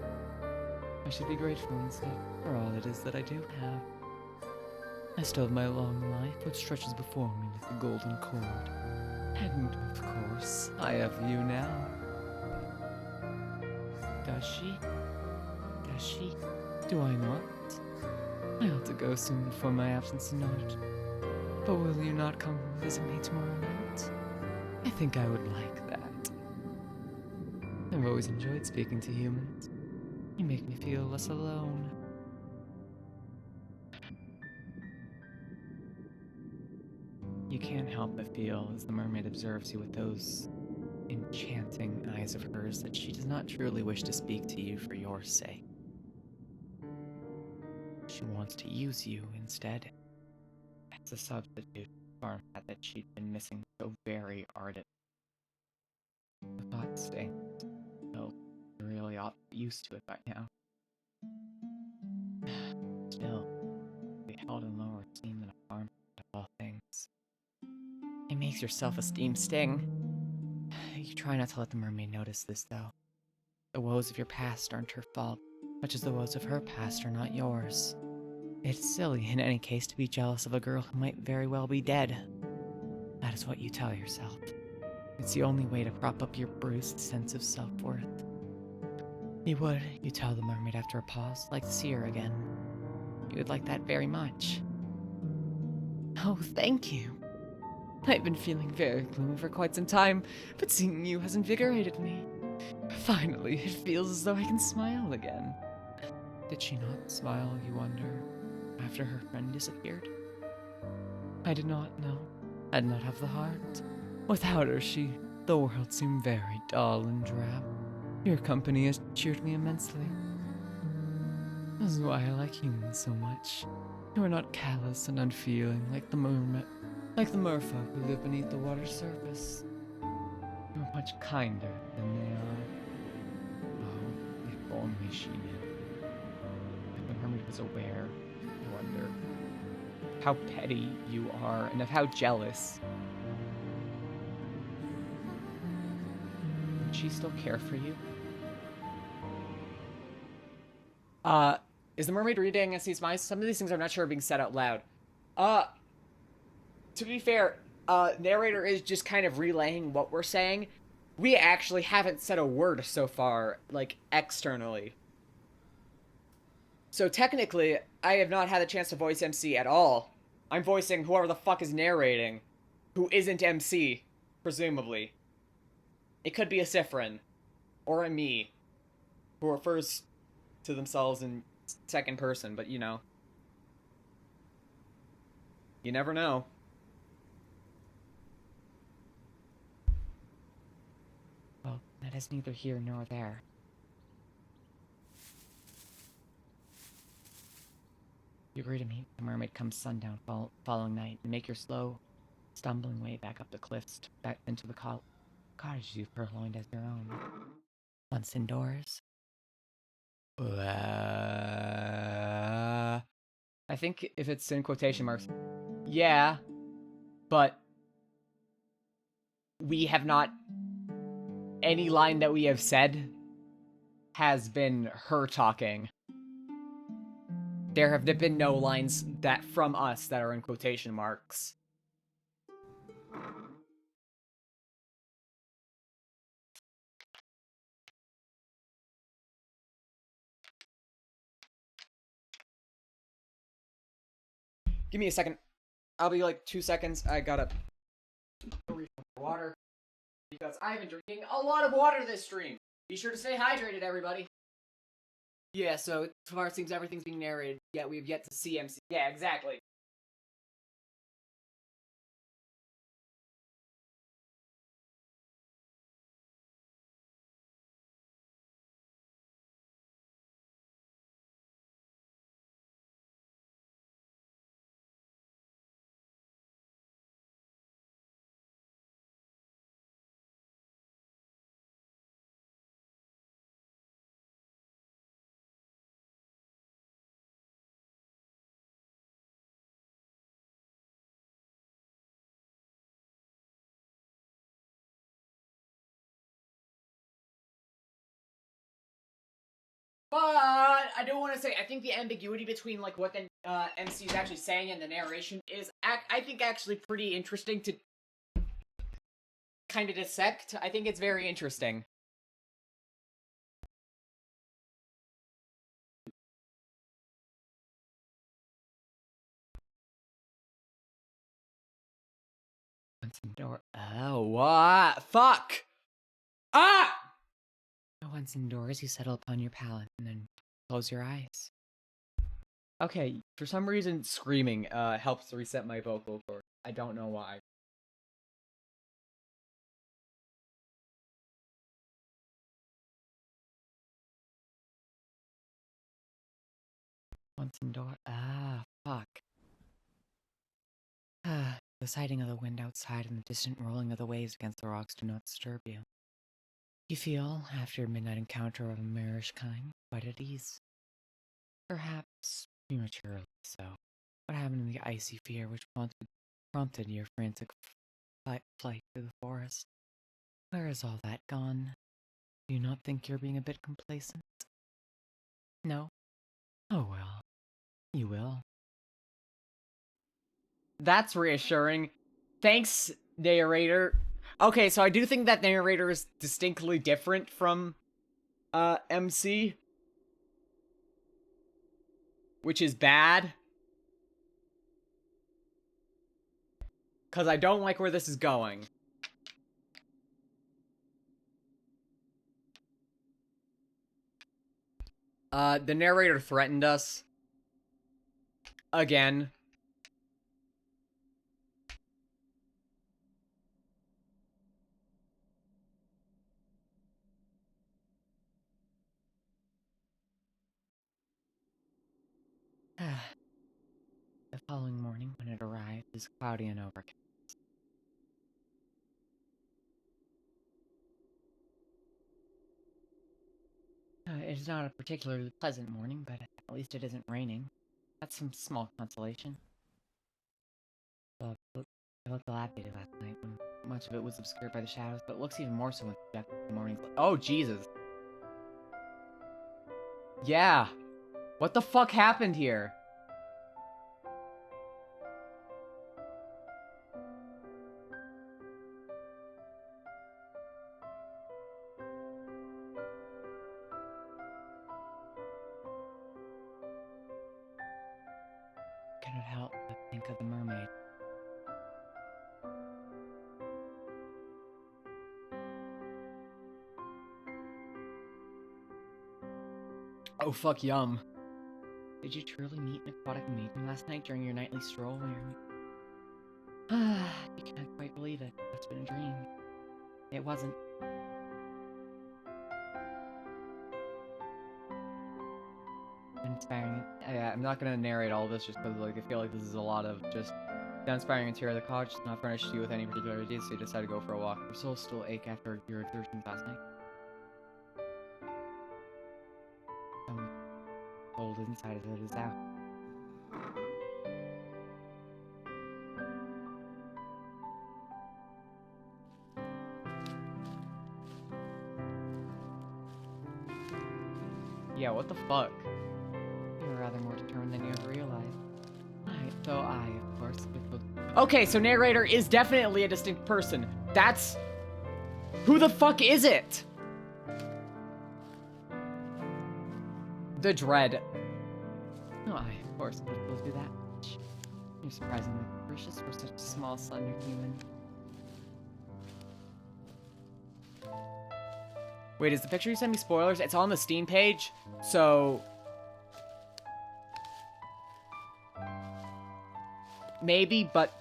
I should be grateful instead for all it is that I do have. I still have my long life, which stretches before me like a golden cord. And, of course, I have you now. Does she? Does she? Do I not? I ought to go soon before my absence is noted. But will you not come visit me tomorrow night? I think I would like that. I've always enjoyed speaking to humans. You make me feel less alone. You can't help but feel as the mermaid observes you with those enchanting eyes of hers that she does not truly wish to speak to you for your sake. She wants to use you instead. That's a substitute for that she'd been missing so very ardent. The thought stings, though you really ought to be used to it by now. Still, be held in lower esteem than a farm of all things. It makes your self-esteem sting. You try not to let the mermaid notice this, though. The woes of your past aren't her fault, much as the woes of her past are not yours. It's silly, in any case, to be jealous of a girl who might very well be dead. That is what you tell yourself. It's the only way to prop up your bruised sense of self-worth. You would, you tell the mermaid after a pause, like to see her again. You would like that very much. Oh, thank you. I've been feeling very gloomy for quite some time, but seeing you has invigorated me. Finally, it feels as though I can smile again. Did she not smile, you wonder, after her friend disappeared? I did not know. I did not have the heart. Without her, the world seemed very dull and drab. Your company has cheered me immensely. This is why I like humans so much. You are not callous and unfeeling like the merfolk who live beneath the water's surface. You are much kinder than they are. Oh, if only she knew. If the mermaid was aware, I wonder how petty you are and of how jealous. Would she still care for you? Is the mermaid reading us these minds? Some of these things I'm not sure are being said out loud. To be fair, narrator is just kind of relaying what we're saying. We actually haven't said a word so far, like, externally. So technically, I have not had a chance to voice MC at all. I'm voicing whoever the fuck is narrating, who isn't MC, presumably. It could be a Sifrin, or a me, who refers to themselves in second person, but you know. You never know. Well, that is neither here nor there. You agree to meet the mermaid come sundown following night and make your slow, stumbling way back up the cliffs back into the cottage you've purloined as your own. Once indoors. I think if it's in quotation marks, yeah, but we have not. Any line that we have said has been her talking. There have been no lines that from us that are in quotation marks. Give me a second. I'll be like 2 seconds. I gotta refill water because I've been drinking a lot of water this stream. Be sure to stay hydrated, everybody. Yeah, so as far as things, everything's being narrated. Yeah, we've yet to see MC. Yeah, exactly. But I do want to say, I think the ambiguity between like what the MC is actually saying and the narration is, I think, actually pretty interesting to kind of dissect. I think it's very interesting. Once indoors. Oh, what? Fuck! Ah! Once indoors, you settle upon your pallet and then close your eyes. Okay, for some reason, screaming helps reset my vocal cord. I don't know why. Once indoors. Fuck. The sighting of the wind outside and the distant rolling of the waves against the rocks do not disturb you. You feel, after your midnight encounter of a marish kind, quite at ease. Perhaps prematurely so. What happened in the icy fear which prompted your frantic flight through the forest? Where is all that gone? Do you not think you're being a bit complacent? No? Oh well. You will. That's reassuring. Thanks, narrator. Okay, so I do think that narrator is distinctly different from MC, which is bad. Because I don't like where this is going. The narrator threatened us. Again. The following morning, when it arrived, is cloudy and overcast. It is not a particularly pleasant morning, but at least it isn't raining. That's some small consolation. I looked dilapidated last night when much of it was obscured by the shadows, but it looks even more so when the morning's light. Oh, Jesus. Yeah. What the fuck happened here? Cannot help but think of the mermaid. Oh fuck, yum. Did you truly meet an aquatic maiden last night during your nightly stroll? You can't quite believe it. It's been a dream. It wasn't. Inspiring. I'm not gonna narrate all this just because like I feel like this is a lot of just the inspiring interior of the cottage does not furnish you with any particular ideas, so you decide to go for a walk. Your soul still ache after your exertions last night. Cold inside of it is out. Yeah, what the fuck? You were rather more determined than you ever realized. Though I, of course, Okay, so narrator is definitely a distinct person. That's... Who the fuck is it? The Dread. No, I, of course, would have told you that much. You're surprisingly capricious for such a small, slender human. Wait, is the picture you sent me spoilers? It's on the Steam page, so... Maybe, but...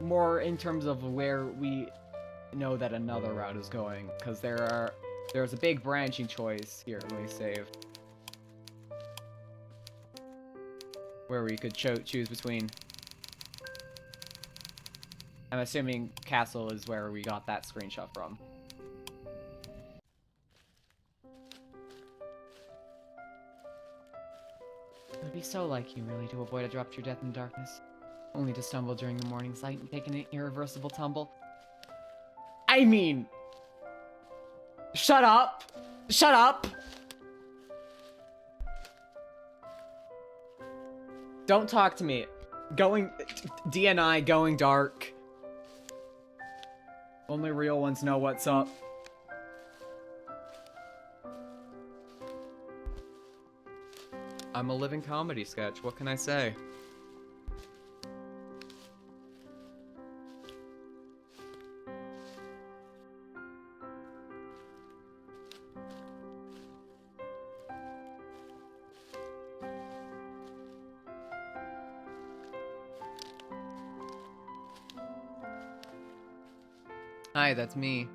More in terms of where we know that another route is going, because there's a big branching choice here. Let me save. Where we could choose between. I'm assuming Castle is where we got that screenshot from. It would be so like you, really, to avoid a drop to your death in darkness. Only to stumble during the morning's light and take an irreversible tumble. I mean... Shut up! Shut up! Don't talk to me. DNI going dark. Only real ones know what's up. I'm a living comedy sketch, what can I say? Hi, that's me.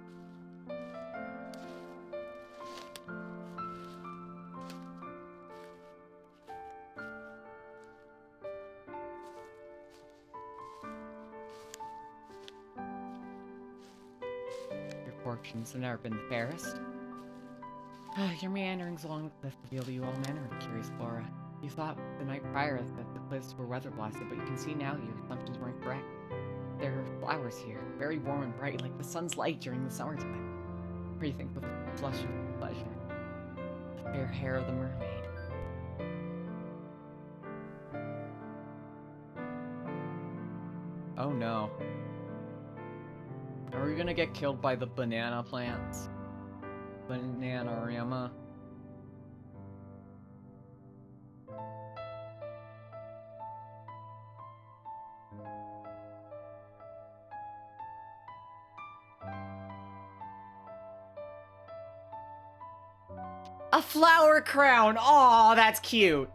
Your fortunes have never been the fairest. Your meanderings along the cliff reveal to you all manner of curious flora. You thought the night prior that the cliffs were weather blasted, but you can see now your assumptions weren't correct. There are flowers here, very warm and bright, like the sun's light during the summertime. Breathing with a flush of pleasure. The fair hair of the mermaid. Oh no. Are we gonna get killed by the banana plants? Bananarama. A flower crown! Aw, that's cute!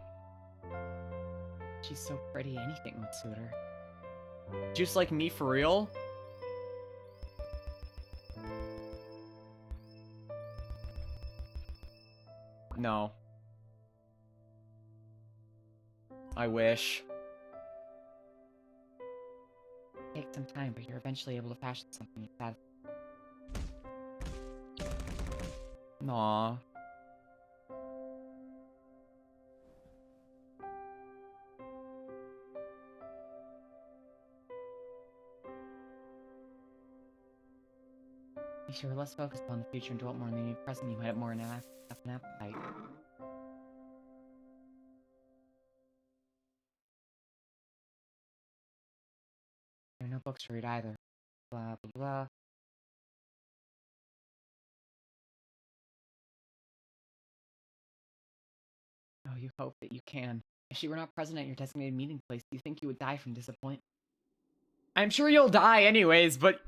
She's so pretty, anything would suit her. Just like me for real? No. I wish. Take some time, but you're eventually able to fashion something that. Aw. If you were less focused on the future and dwelt more on the immediate present, you might have more of an appetite. There are no books to read either. Blah, blah, blah. Oh, you hope that you can. If she were not present at your designated meeting place, do you think you would die from disappointment? I'm sure you'll die anyways, but...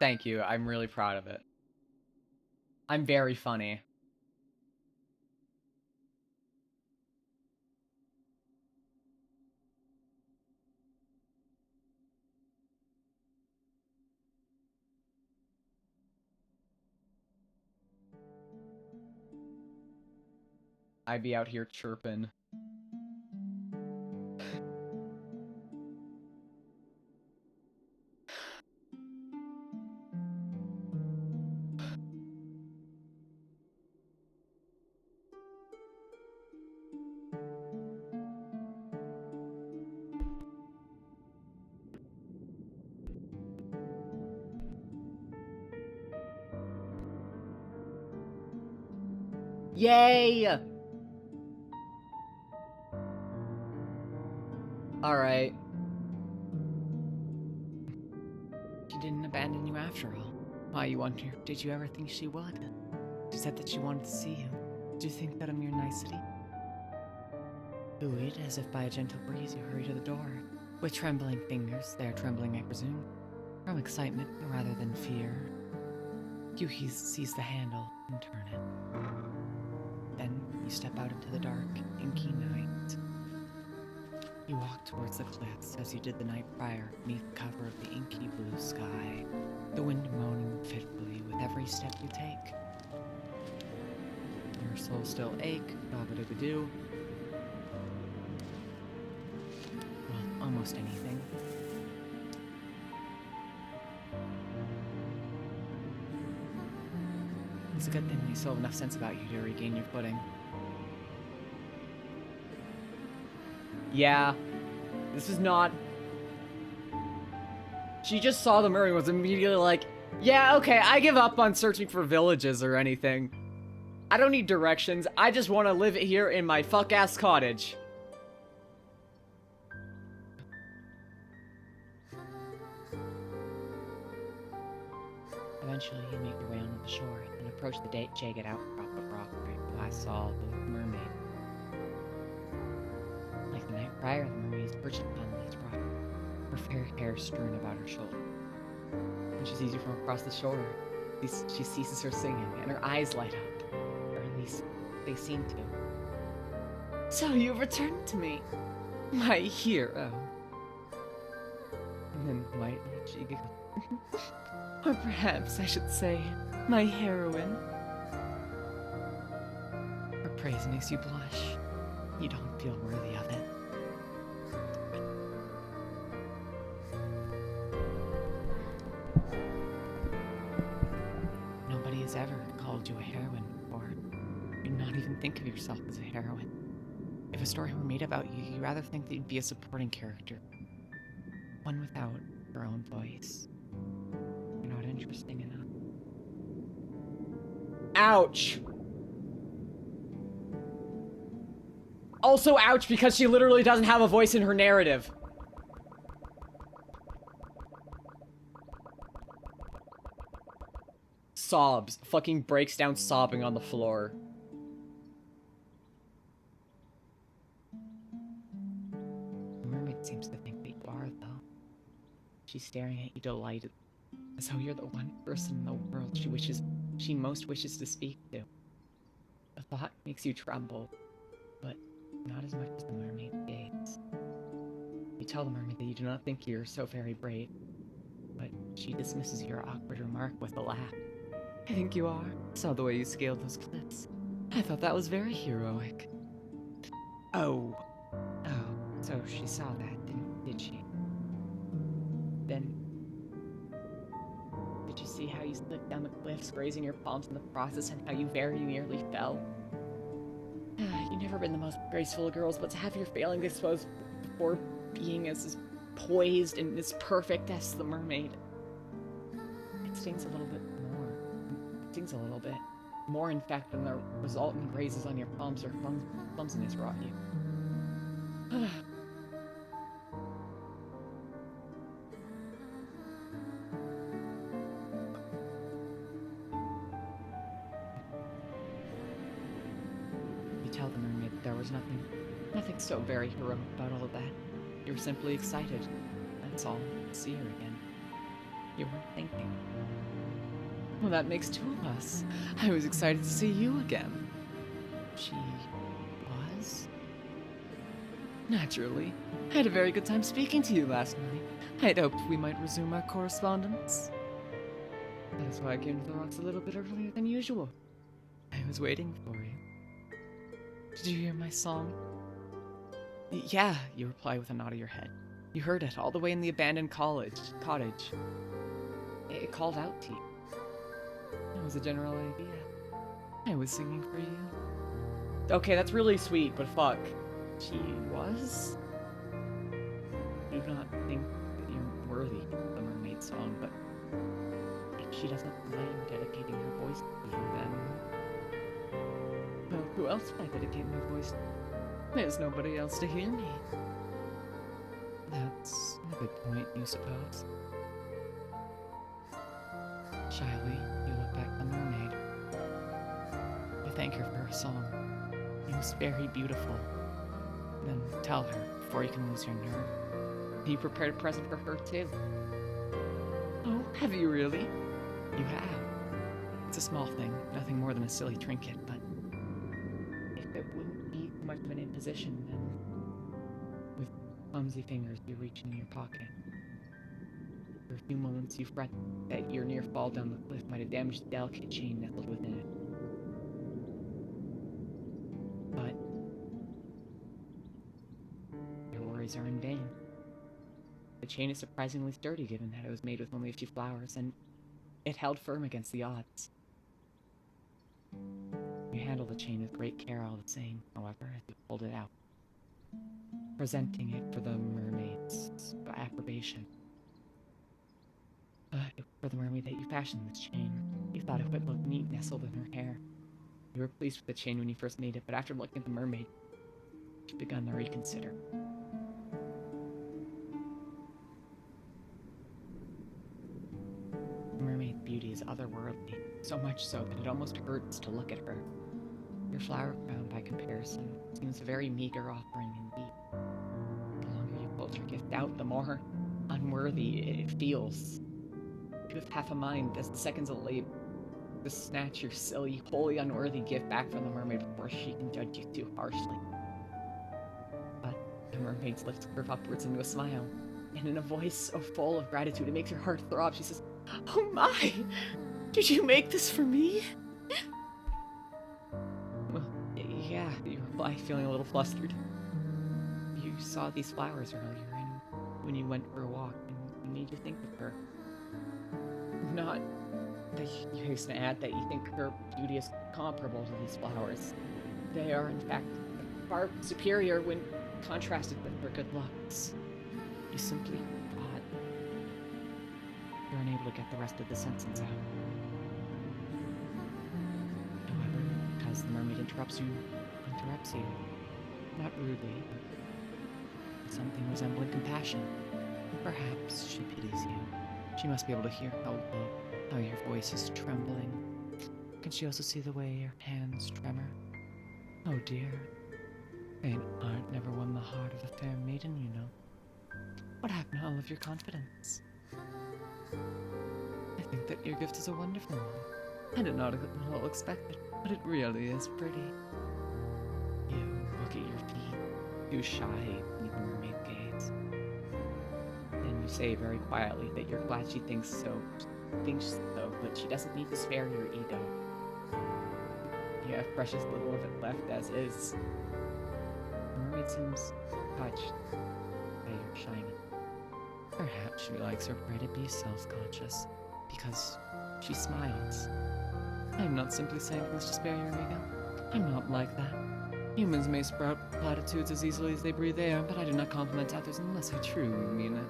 Thank you. I'm really proud of it. I'm very funny. I'd be out here chirping. Yay! Alright. She didn't abandon you after all. Why, you wonder, did you ever think she would? She said that she wanted to see you. Do you think that a mere nicety? Buoyed, as if by a gentle breeze, you hurry to the door. With trembling fingers, they are trembling, I presume, from excitement rather than fear. You seize the handle and turn it. Then you step out into the dark, inky night. You walk towards the cliffs as you did the night prior, beneath the cover of the inky blue sky, the wind moaning fitfully with every step you take. Your soul still ache, dabba-dibba-doo. Well, almost anything. It's a good thing you still have enough sense about you to regain your footing. Yeah, this is not... She just saw the mermaid and was immediately like, yeah, okay, I give up on searching for villages or anything. I don't need directions, I just want to live here in my fuck-ass cottage. Eventually, you make your way onto the shore and approach the jagged outcrop of rock where you last saw the mermaid. Like the night prior, the mermaid is perched upon this rock, her fair hair strewn about her shoulder. When she sees you from across the shore, she ceases her singing, and her eyes light up. Or at least, they seem to. So you've returned to me, my hero. And then lightly she giggles. Or perhaps I should say, my heroine. Her praise makes you blush. You don't feel worthy of it. Nobody has ever called you a heroine before. You do not even think of yourself as a heroine. If a story were made about you, you'd rather think that you'd be a supporting character. One without your own voice. You're not interesting enough. Ouch! Also ouch because she literally doesn't have a voice in her narrative. Sobs. Fucking breaks down sobbing on the floor. The mermaid seems to think that you are, though. She's staring at you delighted, as though you're the one person in the world she most wishes to speak to. The thought makes you tremble, but not as much as the mermaid's gaze. You tell the mermaid that you do not think you're so very brave, but she dismisses your awkward remark with a laugh. I think you are. I saw the way you scaled those cliffs. I thought that was very heroic. Oh. Oh, so she saw that, did she? Then, did you see see how you slipped down the cliffs, grazing your palms in the process, and how you very nearly fell. You've never been the most graceful of girls, but to have your failing exposed before being as poised and as perfect as the mermaid, it stings a little bit more. It stings a little bit more, in fact, than the resultant grazes on your palms or clumsiness brought you. You tell the mermaid that there was nothing so very heroic about all of that. You were simply excited. That's all. To see her again. You weren't thinking. Well, that makes two of us. I was excited to see you again. She was? Naturally. I had a very good time speaking to you last night. I had hoped we might resume our correspondence. That is why I came to the rocks a little bit earlier than usual. I was waiting for you. Did you hear my song? Yeah, you reply with a nod of your head. You heard it all the way in the abandoned cottage. It called out to you. It was a general idea. I was singing for you. Okay, that's really sweet, but fuck. She was? I do not think that you're worthy of the mermaid song, but if she doesn't mind dedicating her voice to you, then... Well, who else would I dedicate my voice to? There's nobody else to hear me. That's a good point, you suppose. Shyly, you look back at the mermaid. You thank her for her song. It was very beautiful. Then tell her, before you can lose your nerve, you prepared a present for her too. Oh, have you really? You have. It's a small thing, nothing more than a silly trinket, but if it wouldn't be too much of an imposition, then with clumsy fingers you reach into your pocket. For a few moments you fret that your near fall down the cliff might have damaged the delicate chain nestled within it. But your worries are in vain. The chain is surprisingly sturdy given that it was made with only a few flowers, and it held firm against the odds. You handle the chain with great care all the same, however, as you hold it out, presenting it for the mermaid's approbation. For the mermaid that you fashioned this chain, you thought it would look neat nestled in her hair. You were pleased with the chain when you first made it, but after looking at the mermaid, you've begun to reconsider. The mermaid's beauty is otherworldly, so much so that it almost hurts to look at her. Your flower crown, by comparison, seems a very meager offering indeed. The longer you hold your gift out, the more unworthy it feels. You have half a mind, as the seconds elapse, to snatch your silly, wholly unworthy gift back from the mermaid before she can judge you too harshly. But the mermaid's lips curve upwards into a smile, and in a voice so full of gratitude it makes your heart throb, she says, "Oh my! Did you make this for me?" Well, yeah, you reply, feeling a little flustered. You saw these flowers earlier, and when you went for a walk, and it made you think of her. Not that you hasten to add that you think her beauty is comparable to these flowers. They are, in fact, far superior when contrasted with her good looks. You simply thought you're unable to get the rest of the sentence out. However, because the mermaid interrupts you, not rudely, but with something resembling compassion. Perhaps she pities you. She must be able to hear how your voice is trembling. Can she also see the way your hands tremor? Oh dear. Faint heart never won the heart of a fair maiden, you know. What happened to all of your confidence? I think that your gift is a wonderful one. I did not at all expect it, but it really is pretty. You look at your feet, too shy to meet the mermaid gaze. Then you say very quietly that you're glad she thinks so, but she doesn't need to spare your ego. You have precious little of it left as is. The mermaid seems touched by your shyness. Perhaps she likes her prey to be self-conscious, because She smiles. I am not simply saying things to spare your ego. I'm not like that. Humans may sprout platitudes as easily as they breathe air, but I do not compliment others unless I truly mean it.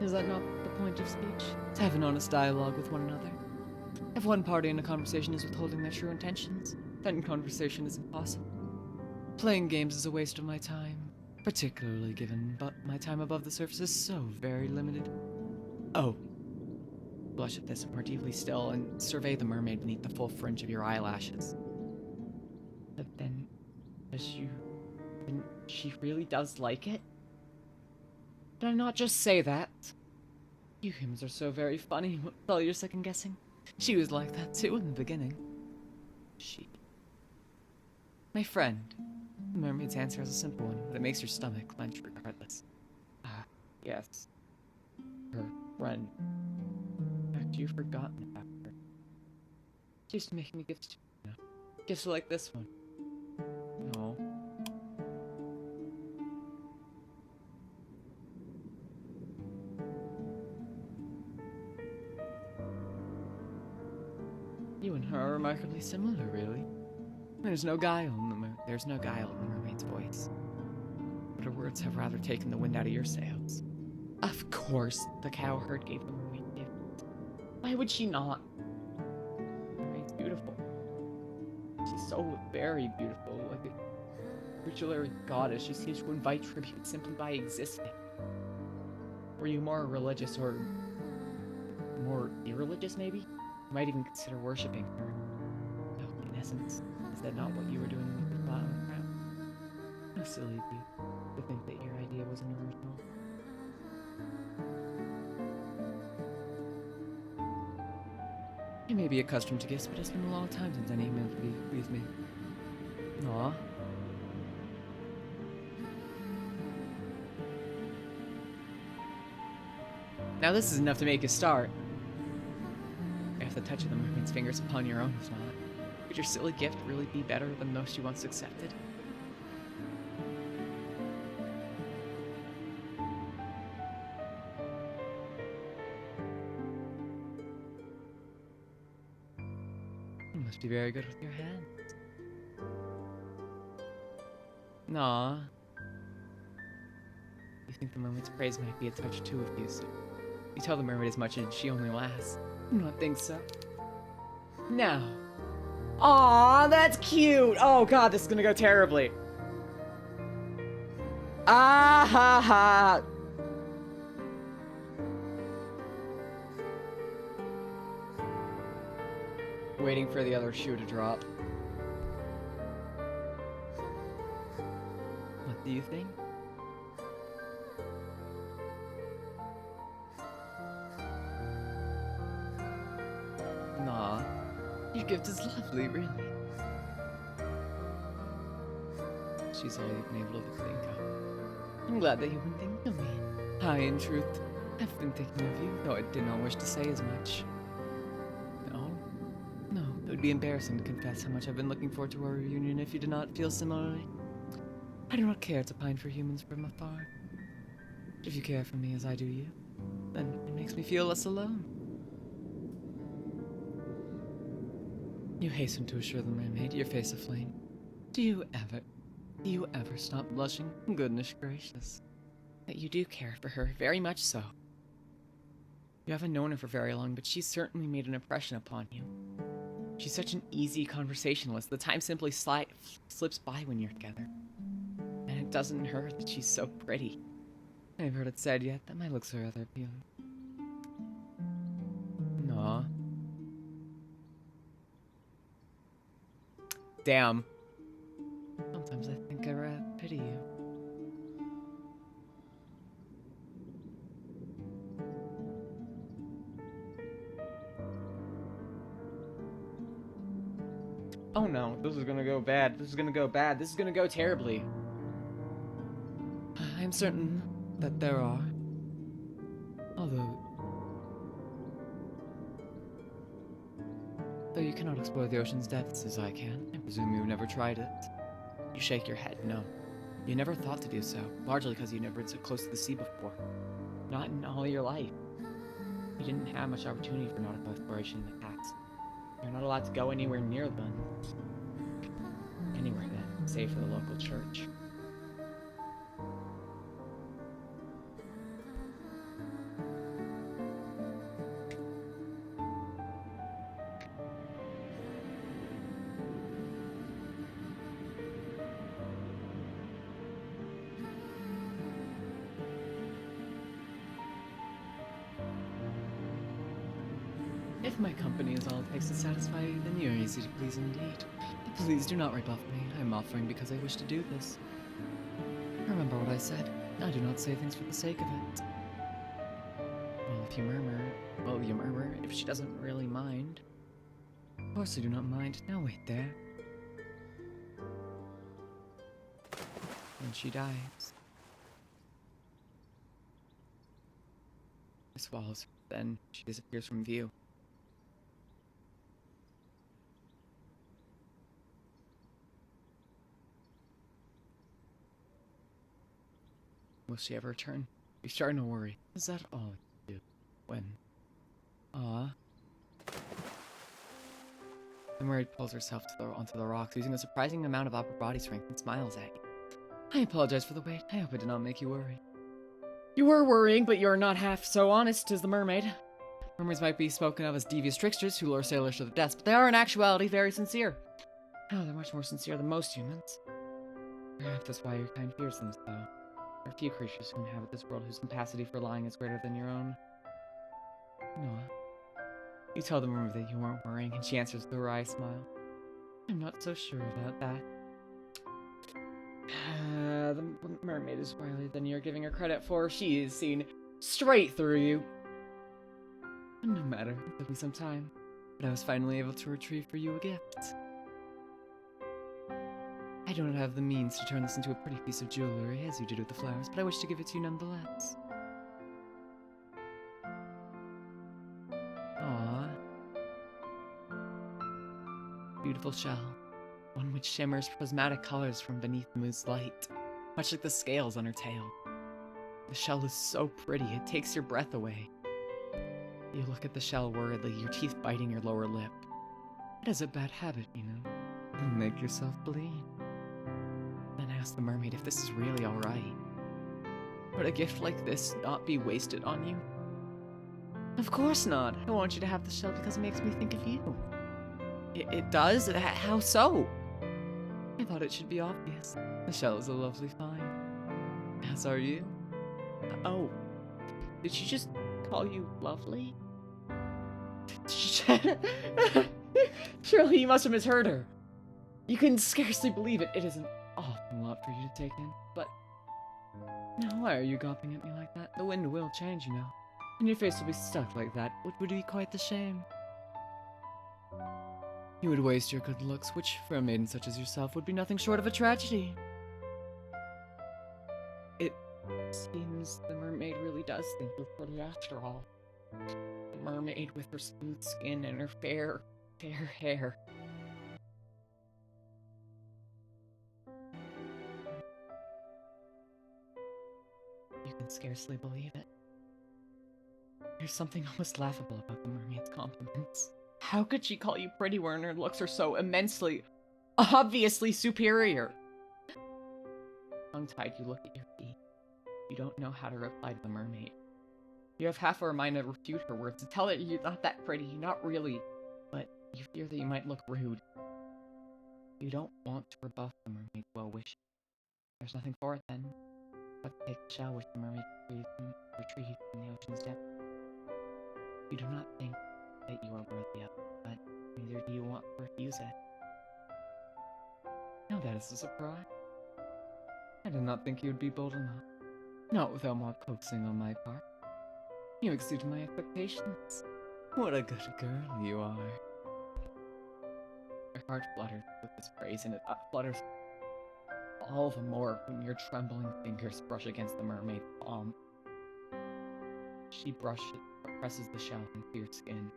Is that not the point of speech? To have an honest dialogue with one another. If one party in a conversation is withholding their true intentions, then conversation is impossible. Playing games is a waste of my time, particularly given but my time above the surface is so very limited. Oh. Blush at this more deeply still and survey the mermaid beneath the full fringe of your eyelashes. But then, she really does like it? Did I not just say that? You humans are so very funny with all your second guessing. She was like that too in the beginning. She. My friend. The mermaid's answer is a simple one, but it makes your stomach clench regardless. Ah, yes. Her friend. In fact, you've forgotten about her. She used to make me gifts too, you know. Gifts like this one. No. You and her are remarkably similar, really. There's no guile in the mermaid's voice. But her words have rather taken the wind out of your sails. Of course, the cowherd gave the mermaid gifts. Why would she not? The mermaid's beautiful. She's so very beautiful, like a tutelary goddess. She seems to invite tribute simply by existing. Were you more religious or more irreligious, maybe? You might even consider worshipping her. No, in essence, is that not what you were doing with the flower crown? How silly of you to think that your idea was an original. You may be accustomed to gifts, but it's been a long time since any human pleased me. Aw. Now this is enough to make you start. If the touch of the mermaid's fingers upon your own is not, could your silly gift really be better than most you once accepted? You must be very good with your hands. Nah. You think the mermaid's praise might be a touch too effusive. You tell the mermaid as much and she only laughs. I do not think so. Now. Aw, that's cute! Oh god, this is gonna go terribly. Ah ha ha! Waiting for the other shoe to drop. What do you think? Nah, your gift is lovely, really. She's all you've been able to think of. I'm glad that you've been thinking of me. I, in truth, have been thinking of you, though I did not wish to say as much. No, it would be embarrassing to confess how much I've been looking forward to our reunion if you did not feel similarly. I do not care to pine for humans from afar. If you care for me as I do you, then it makes me feel less alone. You hasten to assure the mermaid, your face aflame. Do you ever stop blushing? Goodness gracious. That you do care for her, very much so. You haven't known her for very long, but she's certainly made an impression upon you. She's such an easy conversationalist. The time simply slips by when you're together. And it doesn't hurt that she's so pretty. I've heard it said yet that my looks are rather appealing. Aw. Damn. Sometimes I think I rather pity you. Oh no, this is gonna go bad. This is gonna go bad. This is gonna go terribly. I am certain that there are. Although you cannot explore the ocean's depths as I can, I presume you've never tried it. You shake your head, no. You never thought to do so, largely because you've never been so close to the sea before. Not in all your life. You didn't have much opportunity for nautical exploration in the past. You're not allowed to go anywhere near them. Anywhere then, save for the local church. If my company is all it takes to satisfy you, then you're easy to please indeed. But please do not rebuff me. I am offering because I wish to do this. Remember what I said. I do not say things for the sake of it. Well, if you murmur, you murmur if she doesn't really mind. Of course I do not mind. Now wait there. And she dies. I swallows her. Then she disappears from view. Will she ever return? You're starting to worry. Is that all you do? When? The mermaid pulls herself onto the rocks, using a surprising amount of upper body strength, and smiles at you. I apologize for the wait. I hope I did not make you worry. You were worrying, but you're not half so honest as the mermaid. Mermaids might be spoken of as devious tricksters who lure sailors to their deaths, but they are in actuality very sincere. Oh, they're much more sincere than most humans. Perhaps that's why your kind fears them so. There are few creatures who inhabit this world whose capacity for lying is greater than your own. Noah, you tell the mermaid that you weren't worrying, and she answers with a wry smile. I'm not so sure about that. The mermaid is wilier than you're giving her credit for. She is seen straight through you. No matter, it took me some time, but I was finally able to retrieve for you a gift. I do not have the means to turn this into a pretty piece of jewelry, as you did with the flowers, but I wish to give it to you nonetheless. Aww. Beautiful shell, one which shimmers prismatic colors from beneath the moon's light, much like the scales on her tail. The shell is so pretty, it takes your breath away. You look at the shell worriedly, your teeth biting your lower lip. It is a bad habit, you know. And make yourself bleed. Then ask the mermaid if this is really alright. Would a gift like this not be wasted on you? Of course not. I want you to have the shell because it makes me think of you. It does? How so? I thought it should be obvious. The shell is a lovely find. As are you. Oh. Did she just call you lovely? Surely you must have misheard her. You can scarcely believe it. It is an awful lot for you to take in. But now why are you gawping at me like that? The wind will change, you know. And your face will be stuck like that, which would be quite the shame. You would waste your good looks, which for a maiden such as yourself would be nothing short of a tragedy. It seems the mermaid really does think you're pretty after all. The mermaid with her smooth skin and her fair hair. You can scarcely believe it. There's something almost laughable about the mermaid's compliments. How could she call you pretty when her looks are so immensely, obviously superior? Tongue-tied, you look at your feet. You don't know how to reply to the mermaid. You have half a mind to refute her words, to tell her you're not that pretty, not really, but you fear that you might look rude. You don't want to rebuff the mermaid's well-wishing. There's nothing for it then, but to take the shell which the mermaid retrieved from the ocean's depth. You do not think that you are worthy of it, but neither do you want to refuse it. Now that is a surprise. I did not think you would be bold enough. Not without more coaxing on my part. You exceeded my expectations. What a good girl you are. Your heart flutters with this praise, and it flutters all the more when your trembling fingers brush against the mermaid's palm. She presses the shell into your skin,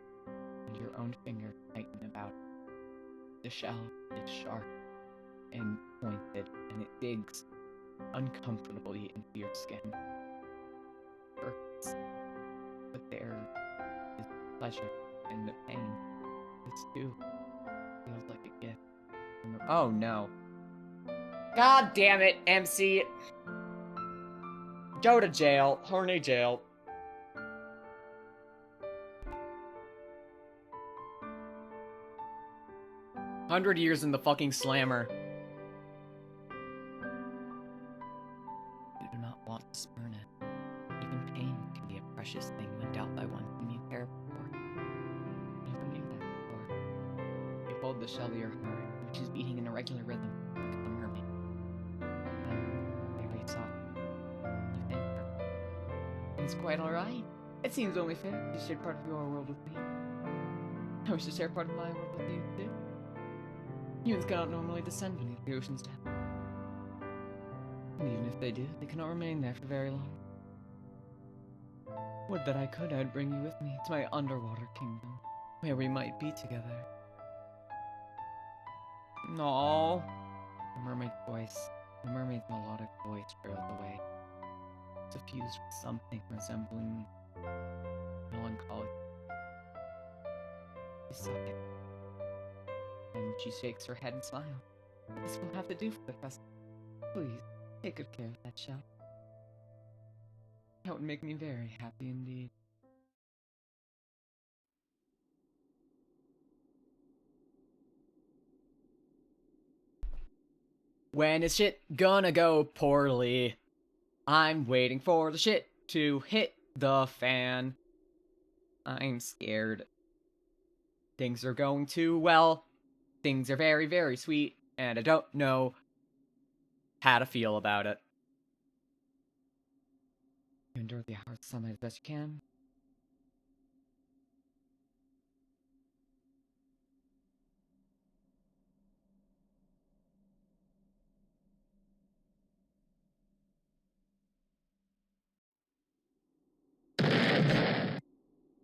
and your own fingers tighten about it. The shell is sharp and pointed, and it digs uncomfortably into your skin. Hurts, but there pleasure and the pain. This too feels like a gift. Oh no. God damn it, MC! Go to jail. Horny jail. "100 years in the fucking slammer." You do not want to spurn it. Even pain can be a precious thing when dealt by one whom you care for. You never knew that before. You hold the shell of your heart, which is beating in a regular rhythm, like a mermaid. And very soft. You thank her. It's quite alright. It seems only fair to share part of your world with me. I wish to share part of my world with you, too. Humans cannot normally descend beneath the ocean's depth. And even if they do, they cannot remain there for very long. Would that I could, I'd bring you with me to my underwater kingdom, where we might be together. No. The mermaid's voice, the mermaid's melodic voice trailed away, suffused with something resembling melancholy. She sighed, and she shakes her head and smiles. This will have to do for the present. Please, take good care of that shell. That would make me very happy indeed. When is shit gonna go poorly? I'm waiting for the shit to hit the fan. I'm scared. Things are going too well. Things are very, very sweet, and I don't know how to feel about it. You endure the hours of sunlight as best you can.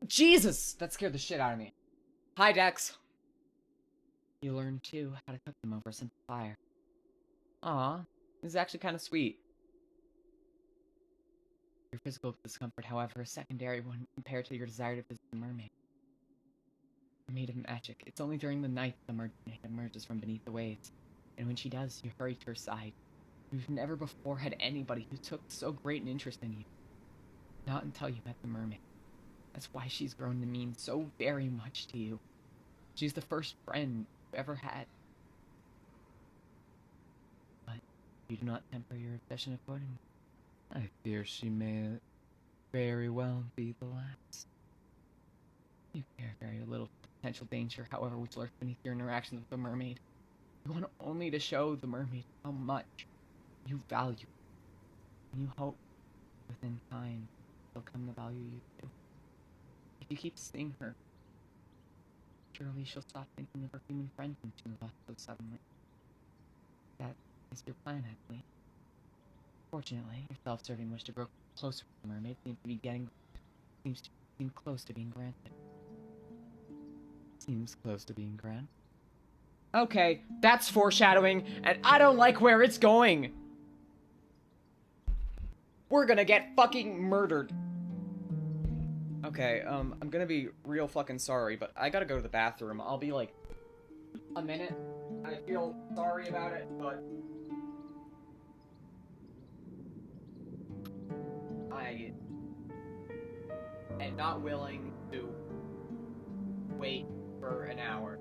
Jesus! That scared the shit out of me. Hi, Dex. You learn, too, how to cook them over a simple fire. Aw, this is actually kind of sweet. Your physical discomfort, however, is secondary when compared to your desire to visit the mermaid. A maid of magic. It's only during the night the mermaid emerges from beneath the waves, and when she does, you hurry to her side. You've never before had anybody who took so great an interest in you. Not until you met the mermaid. That's why she's grown to mean so very much to you. She's the first friend you ever had. But you do not temper your obsession accordingly. I fear she may very well be the last. You care very little for the potential danger, however, which lurks beneath your interactions with the mermaid. You want only to show the mermaid how much you value, and you hope within time she'll come to value you too. If you keep seeing her, surely she'll stop thinking of her human friend whom she lost so suddenly. That is your plan, I believe. Fortunately, your self-serving wish to grow closer to the mermaid seems close to being granted. Seems close to being granted. Okay, that's foreshadowing, and I don't like where it's going. We're gonna get fucking murdered. Okay, I'm gonna be real fucking sorry, but I gotta go to the bathroom. I'll be like a minute. I feel sorry about it, but I am not willing to wait for an hour.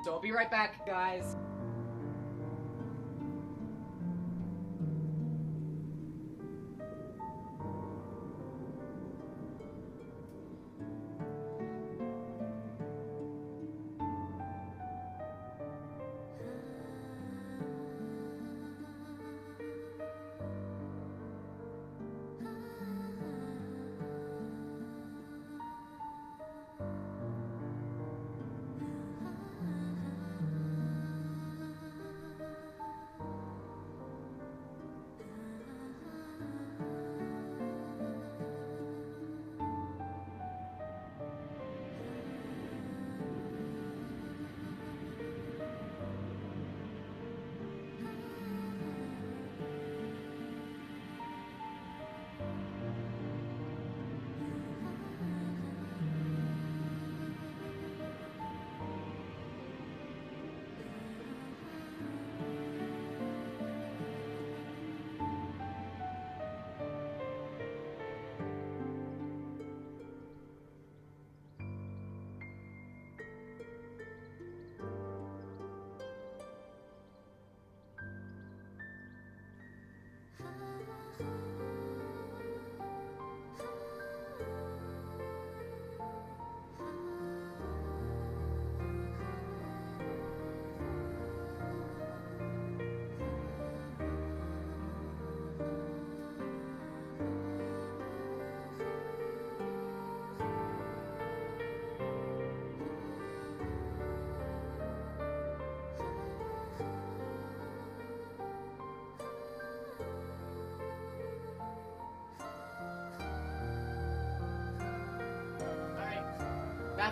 So I'll be right back, guys.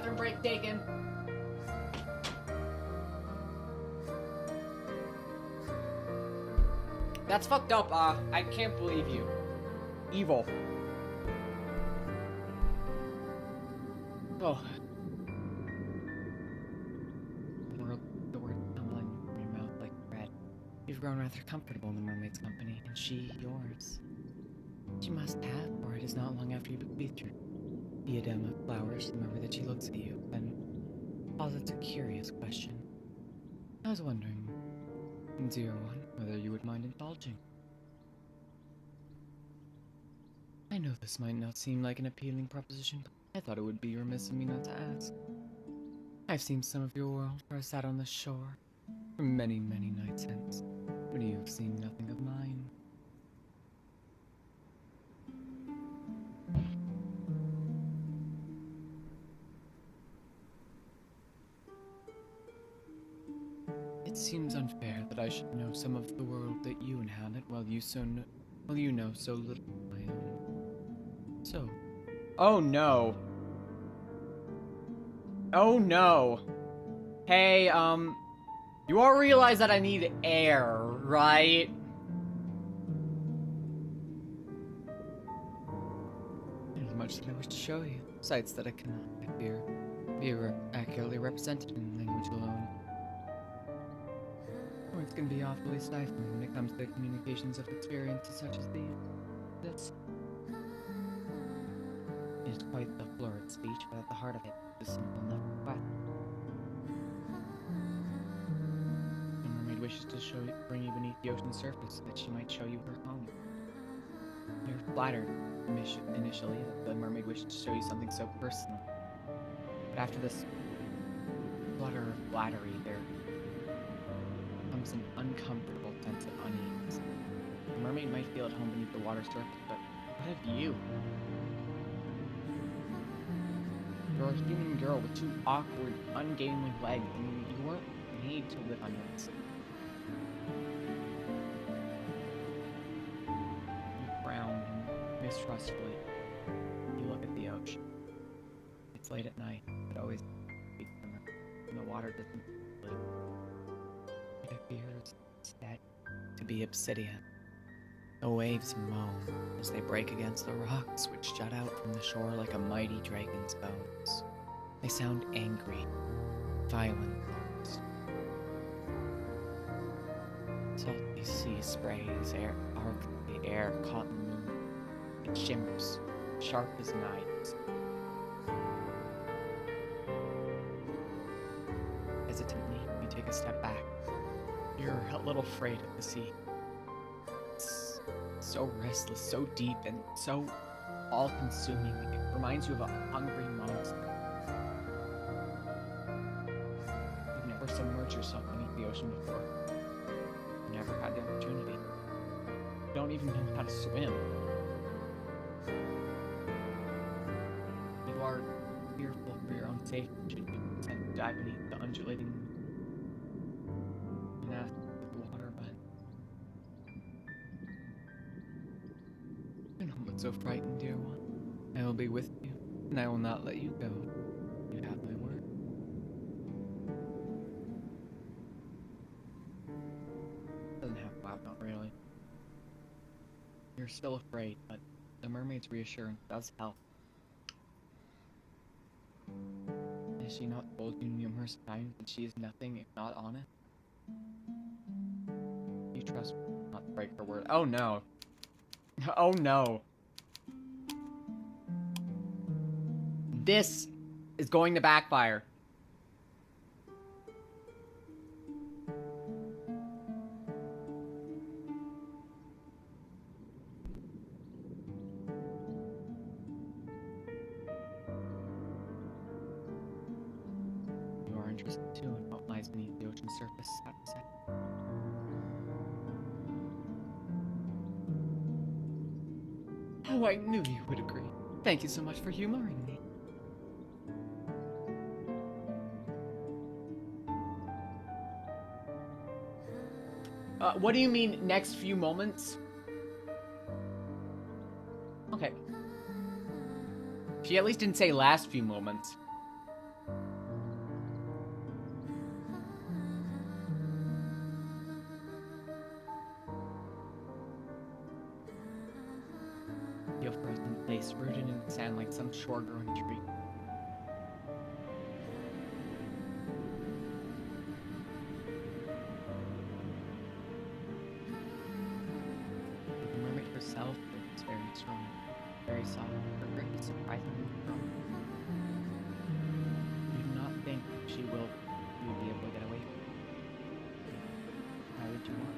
Bathroom break taken. That's fucked up, I can't believe you. Evil. Oh. The word tumbling from your mouth like bread. You've grown rather comfortable in the mermaid's company, and she yours. She must have, for it is not long after you bequeathed her diadem of flowers. Remember that she looks at you, then posits a curious question. I was wondering, dear one, whether you would mind indulging. I know this might not seem like an appealing proposition, but I thought it would be remiss of me not to ask. I've seen some of your world, for I sat on the shore for many, many nights hence, but you have seen nothing of mine. It seems unfair that I should know some of the world that you inhabit, while you know so little of my own. So. Oh no. Oh no. Hey, you all realize that I need air, right? There's much that I wish to show you. Sights that I cannot, I fear, be accurately represented in language alone. Words can be awfully stifling when it comes to communications of experiences such as this. It is quite the florid speech, but at the heart of it is a simple enough request. The mermaid wishes to bring you beneath the ocean's surface so that she might show you her home. You're flattered initially that the mermaid wished to show you something so personal. But after this flutter of flattery, there comes an uncomfortable sense of unease. The mermaid might feel at home beneath the water's surface, but what of you? You're a human girl with two awkward, ungainly legs, and you weren't made to live under the sea. You frown and mistrustfully you look at the ocean. It's late at night, but always and the water doesn't sleep. It appears instead to be obsidian. The waves moan as they break against the rocks which jut out from the shore like a mighty dragon's bones. They sound angry, violent moans. Salty sea sprays arc the air caught in the moon. It shimmers, sharp as knives. Hesitantly, you take a step back. You're a little afraid of the sea. It's so restless, so deep, and so all-consuming. It reminds you of a hungry monster. You've never submerged yourself beneath the ocean before. You've never had the opportunity. You don't even know how to swim. You are fearful for your own safety should you attempt to dive beneath the undulating mass of the water, but do not look so frightened, dear one. I will be with you, and I will not let you go. You have my word. Doesn't have wow, not really. You're still afraid, but the mermaid's reassurance does help. Has she not told you numerous times that she is nothing if not honest? You trust me not to break her word. Oh no. Oh no. This is going to backfire. You are interested too in what lies beneath the ocean's surface, sad to say. Oh, I knew you would agree. Thank you so much for humoring me. What do you mean, next few moments? Okay. She at least didn't say last few moments. feel frozen in place, rooted in the sand like some shore-grown tree. The mermaid herself is very strong, very soft. Her grip is surprisingly strong. You do not think you would be able to get away from it. Why would you want?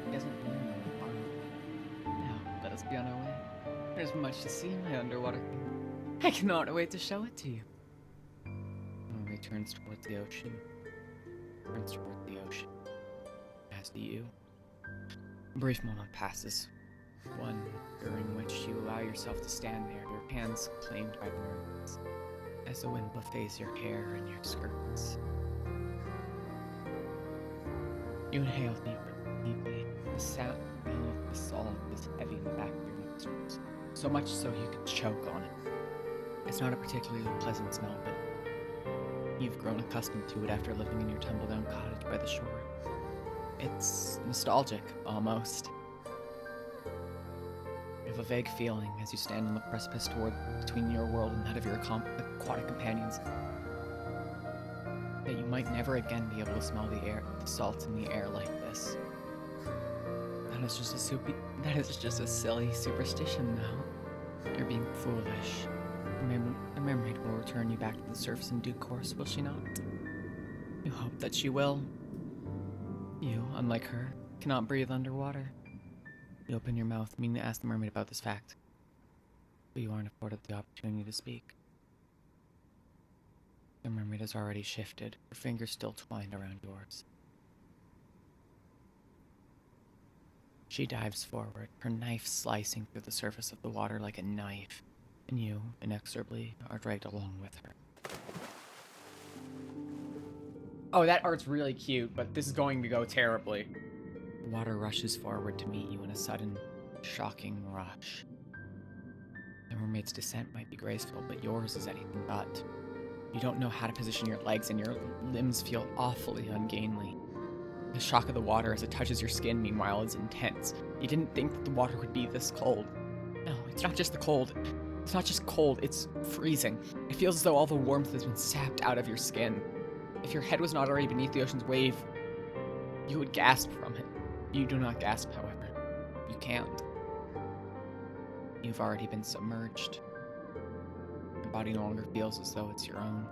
He doesn't mean no harm. Now, let us be on our way. There's much to see, my underwater king. I cannot wait to show it to you. He turns towards the ocean. As do you. A brief moment passes, one during which you allow yourself to stand there, your hands claimed by the mermaids, as the wind buffets your hair and your skirts. You inhale deeply. The sound of the salt is heavy in the back of your nostrils, so much so you could choke on it. It's not a particularly pleasant smell, but you've grown accustomed to it after living in your tumble-down cottage by the shore. It's nostalgic, almost. You have a vague feeling as you stand on the precipice between your world and that of your aquatic companions, that you might never again be able to smell the salt in the air like this. That is just a silly superstition, though. You're being foolish. The mermaid will return you back to the surface in due course, will she not? You hope that she will. You, unlike her, cannot breathe underwater. You open your mouth, meaning to ask the mermaid about this fact, but you aren't afforded the opportunity to speak. The mermaid has already shifted, her fingers still twined around yours. She dives forward, her knife slicing through the surface of the water like a knife, and you, inexorably, are dragged along with her. Oh, that art's really cute, but this is going to go terribly. The water rushes forward to meet you in a sudden, shocking rush. The mermaid's descent might be graceful, but yours is anything but. You don't know how to position your legs, and your limbs feel awfully ungainly. The shock of the water as it touches your skin, meanwhile, is intense. You didn't think that the water would be this cold. No, it's not just the cold. It's not just cold, it's freezing. It feels as though all the warmth has been sapped out of your skin. If your head was not already beneath the ocean's wave, you would gasp from it. You do not gasp, however. You can't. You've already been submerged. Your body no longer feels as though it's your own.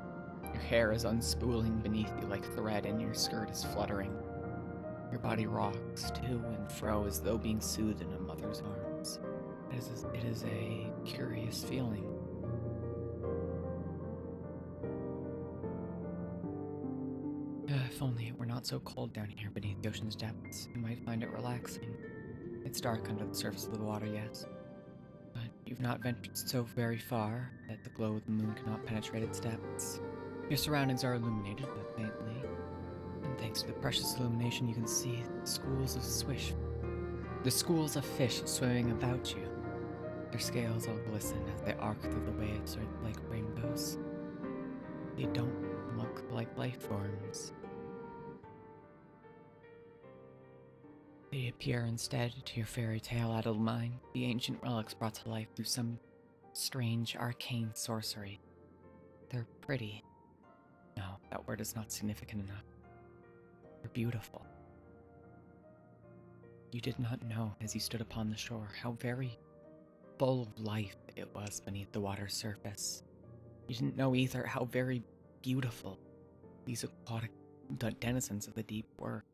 Your hair is unspooling beneath you like thread, and your skirt is fluttering. Your body rocks to and fro as though being soothed in a mother's arms. It is a curious feeling. If only it were not so cold down here beneath the ocean's depths, you might find it relaxing. It's dark under the surface of the water, yes, but you've not ventured so very far that the glow of the moon cannot penetrate its depths. Your surroundings are illuminated, but faintly, and thanks to the precious illumination you can see the schools of fish swimming about you. Their scales all glisten as they arc through the waves like rainbows. They don't look like life forms. They appear instead to your fairy tale-addled mind, the ancient relics brought to life through some strange arcane sorcery. They're pretty. No, that word is not significant enough. They're beautiful. You did not know, as you stood upon the shore, how very full of life it was beneath the water's surface. You didn't know either how very beautiful these aquatic denizens of the deep were.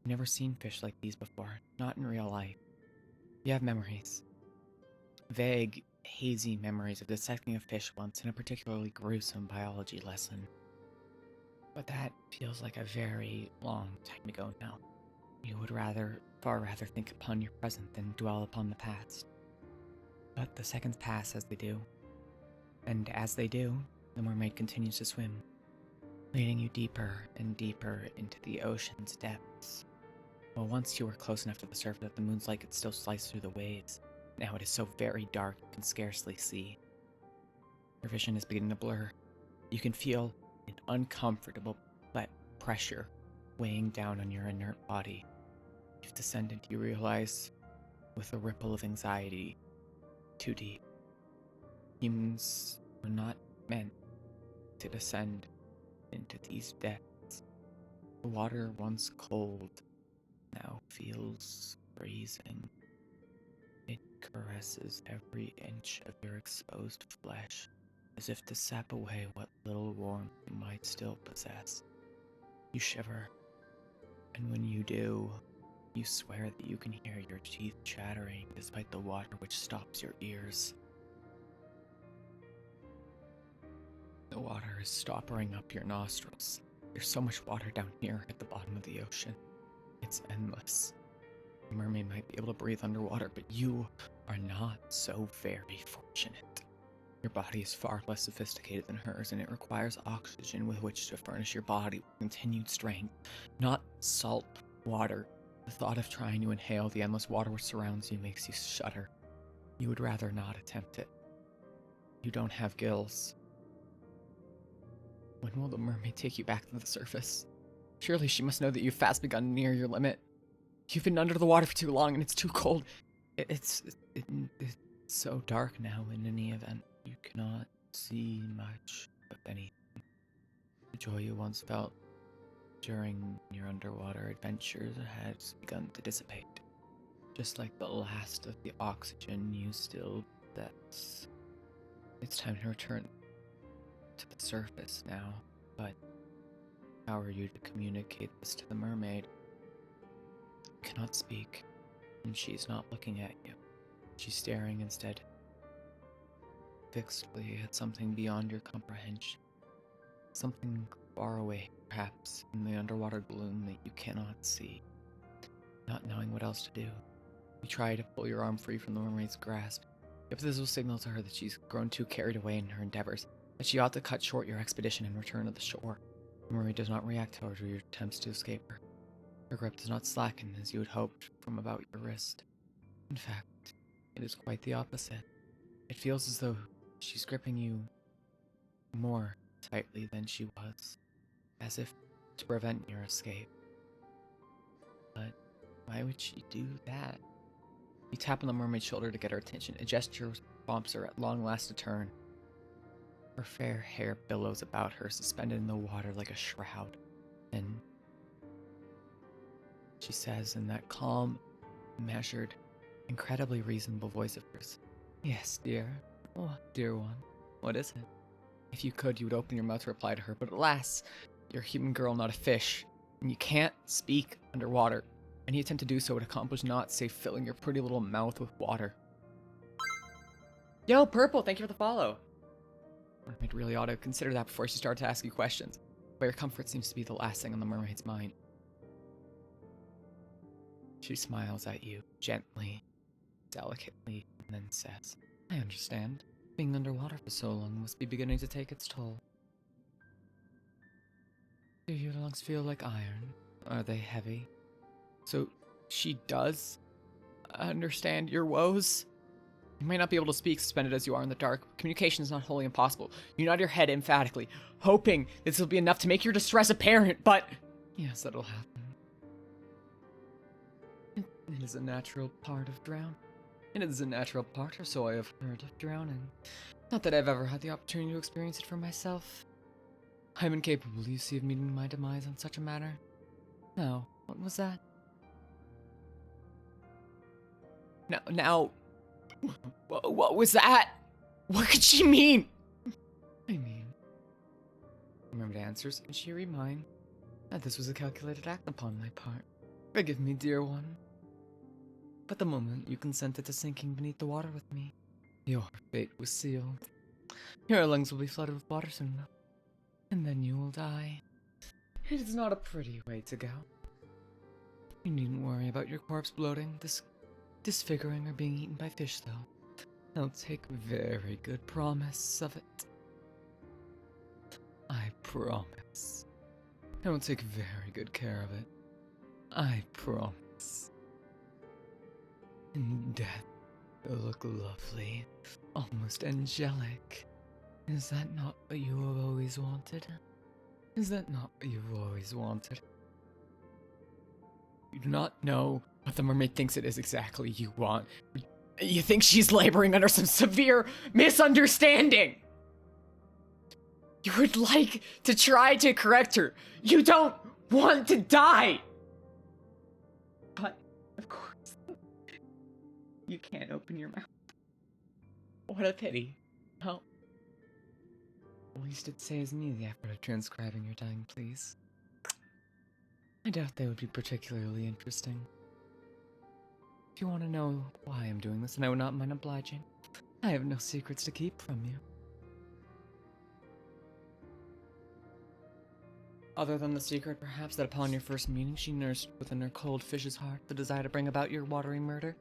You've never seen fish like these before, not in real life. You have memories. Vague, hazy memories of dissecting a fish once in a particularly gruesome biology lesson. But that feels like a very long time ago now. You would far rather think upon your present than dwell upon the past. But the seconds pass as they do. And as they do, the mermaid continues to swim, leading you deeper and deeper into the ocean's depths. Well, once you were close enough to the surface that the moon's light could still slice through the waves, now it is so very dark you can scarcely see. Your vision is beginning to blur. You can feel an uncomfortable pressure weighing down on your inert body. You've descended, you realize, with a ripple of anxiety, too deep. Humans were not meant to descend into these depths. The water, once cold, now feels freezing. It caresses every inch of your exposed flesh, as if to sap away what little warmth you might still possess. You shiver, and when you do, you swear that you can hear your teeth chattering despite the water which stops your ears. The water is stoppering up your nostrils. There's so much water down here at the bottom of the ocean. It's endless. A mermaid might be able to breathe underwater, but you are not so very fortunate. Your body is far less sophisticated than hers, and it requires oxygen with which to furnish your body with continued strength, not salt water. The thought of trying to inhale the endless water which surrounds you makes you shudder. You would rather not attempt it. You don't have gills. When will the mermaid take you back to the surface? Surely she must know that you've fast begun to near your limit. You've been under the water for too long, and it's too cold. It's so dark now in any event. You cannot see much of anything. The joy you once felt during your underwater adventures has begun to dissipate. Just like the last of the oxygen you still possess. It's time to return to the surface now, but how are you to communicate this to the mermaid? You cannot speak, and she's not looking at you. She's staring instead fixedly at something beyond your comprehension. Something far away, perhaps, in the underwater gloom that you cannot see. Not knowing what else to do, you try to pull your arm free from the mermaid's grasp. If this will signal to her that she's grown too carried away in her endeavors, that she ought to cut short your expedition and return to the shore. The mermaid does not react, however, to your attempts to escape her. Her grip does not slacken as you had hoped from about your wrist. In fact, it is quite the opposite. It feels as though she's gripping you more tightly than she was, as if to prevent your escape. But why would she do that? You tap on the mermaid's shoulder to get her attention, a gesture prompts her at long last to turn. Her fair hair billows about her, suspended in the water like a shroud. Then she says in that calm, measured, incredibly reasonable voice of hers, "Yes, dear. Oh, dear one. What is it?" If you could, you would open your mouth to reply to her, but alas, you're a human girl, not a fish, and you can't speak underwater. Any attempt to do so would accomplish naught save filling your pretty little mouth with water. Yo, Purple, thank you for the follow. Mermaid really ought to consider that before she starts to ask you questions, but your comfort seems to be the last thing on the mermaid's mind. She smiles at you, gently, delicately, and then says, "I understand. Being underwater for so long must be beginning to take its toll. Do your lungs feel like iron? Are they heavy?" So, she does understand your woes? You might not be able to speak, suspended as you are in the dark. Communication is not wholly impossible. You nod your head emphatically, hoping this will be enough to make your distress apparent, but... Yes, that'll happen. It is a natural part of drowning. It is a natural part, or so I have heard, of drowning. Not that I've ever had the opportunity to experience it for myself. I am incapable, you see, of meeting my demise on such a matter. Now, what was that? Now, what was that? What could she mean? I mean, remembered answers, and she reminded that this was a calculated act upon my part. Forgive me, dear one. But the moment you consented to sinking beneath the water with me, your fate was sealed. Your lungs will be flooded with water soon enough, and then you will die. It is not a pretty way to go. You needn't worry about your corpse bloating, disfiguring, or being eaten by fish, though. I'll take very good promise of it. I promise. I will take very good care of it. I promise. In death, you'll look lovely, almost angelic. Is that not what you have always wanted? Is that not what you've always wanted? You do not know what the mermaid thinks it is exactly you want. You think she's laboring under some severe misunderstanding? You would like to try to correct her. You don't want to die! But, of course, you can't open your mouth. What a pity. Oh. At least it saves me the effort of transcribing your dying pleas. I doubt they would be particularly interesting. If you want to know why I'm doing this, and I would not mind obliging, I have no secrets to keep from you. Other than the secret, perhaps, that upon your first meeting she nursed within her cold fish's heart the desire to bring about your watery murder?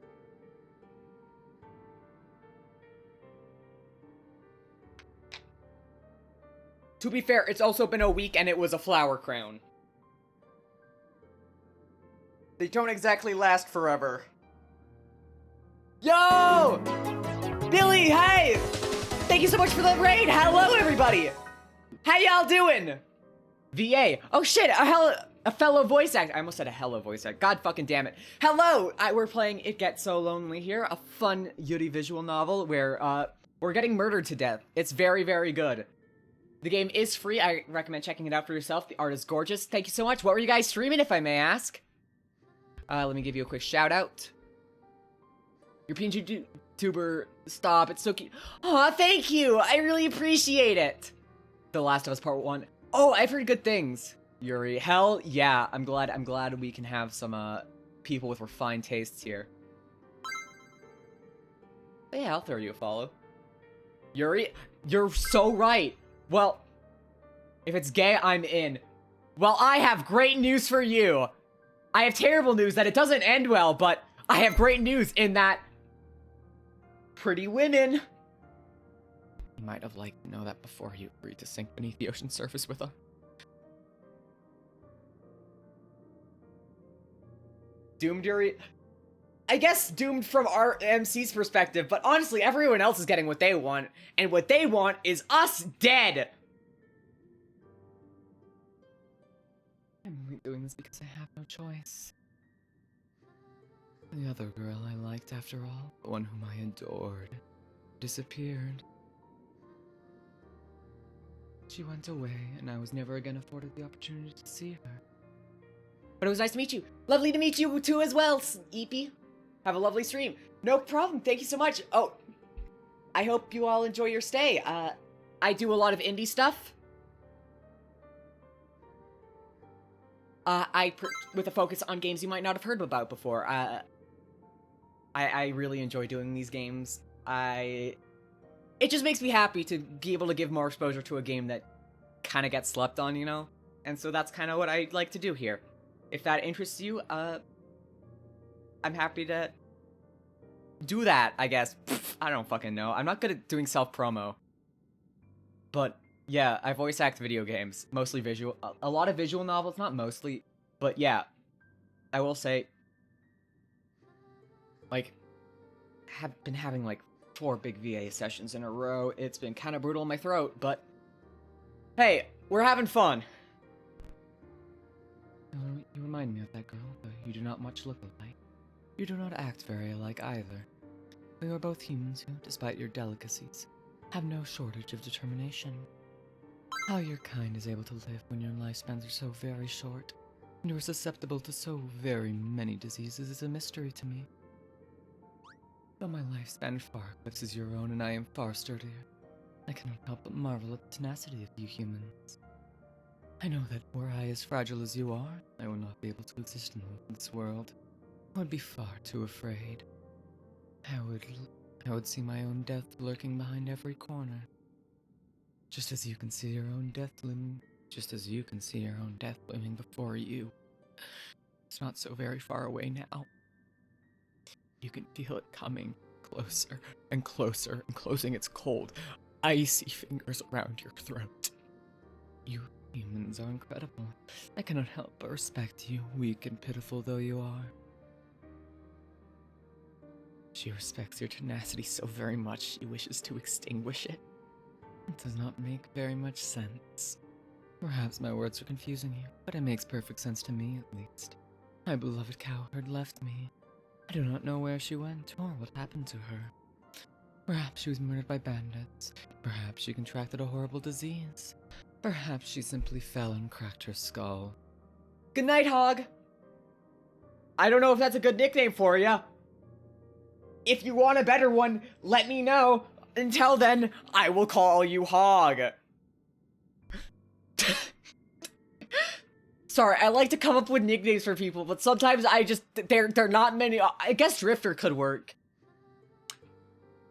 To be fair, it's also been a week and it was a flower crown. They don't exactly last forever. Yo! Billy, hey! Thank you so much for the raid! Hello, everybody! How y'all doing? VA. Oh shit, a fellow voice actor. I almost said a hello voice actor. God fucking damn it. Hello! We're playing It Gets So Lonely here, a fun Yuri visual novel where, we're getting murdered to death. It's very, very good. The game is free. I recommend checking it out for yourself. The art is gorgeous. Thank you so much. What were you guys streaming, if I may ask? Let me give you a quick shout out. Your PNG tuber, stop. It's so cute. Aw, thank you. I really appreciate it. The Last of Us Part 1. Oh, I've heard good things. Yuri, hell yeah. I'm glad we can have some, people with refined tastes here. But yeah, I'll throw you a follow. Yuri, you're so right. Well, if it's gay, I'm in. Well, I have great news for you. I have terrible news that it doesn't end well, but I have great news in that pretty women. You might have liked to know that before you agreed to sink beneath the ocean surface with her. Doomed, Yuri? I guess doomed from our MC's perspective, but honestly, everyone else is getting what they want, and what they want is us dead! I'm only doing this because I have no choice. The other girl I liked, after all, the one whom I adored, disappeared. She went away, and I was never again afforded the opportunity to see her. But it was nice to meet you. Lovely to meet you too as well, Eepy. Have a lovely stream. No problem, thank you so much. Oh, I hope you all enjoy your stay. I do a lot of indie stuff. With a focus on games you might not have heard about before. I really enjoy doing these games. It just makes me happy to be able to give more exposure to a game that kind of gets slept on, you know? And so that's kind of what I like to do here. If that interests you, I'm happy to do that, I guess. I don't fucking know. I'm not good at doing self-promo. But, yeah, I voice act video games. Mostly visual. A lot of visual novels, not mostly. But, yeah. I will say, like, have been having, like, 4 big VA sessions in a row. It's been kind of brutal in my throat, but hey, we're having fun. You remind me of that girl, though you do not much look alike. You do not act very alike either. We are both humans who, despite your delicacies, have no shortage of determination. How your kind is able to live when your lifespans are so very short, and you are susceptible to so very many diseases is a mystery to me. Though my lifespan far eclipses your own and I am far sturdier, I cannot help but marvel at the tenacity of you humans. I know that were I as fragile as you are, I will not be able to exist in this world. I would be far too afraid. I would see my own death lurking behind every corner. Just as you can see your own death looming before you. It's not so very far away now. You can feel it coming closer and closer and closing its cold, icy fingers around your throat. You humans are incredible. I cannot help but respect you, weak and pitiful though you are. She respects your tenacity so very much she wishes to extinguish it. It does not make very much sense. Perhaps my words are confusing you, but it makes perfect sense to me at least. My beloved cowherd left me. I do not know where she went or what happened to her. Perhaps she was murdered by bandits. Perhaps she contracted a horrible disease. Perhaps she simply fell and cracked her skull. Good night, Hog. I don't know if that's a good nickname for you. If you want a better one, let me know. Until then, I will call you Hog. Sorry, I like to come up with nicknames for people, but sometimes they're not many. I guess Drifter could work.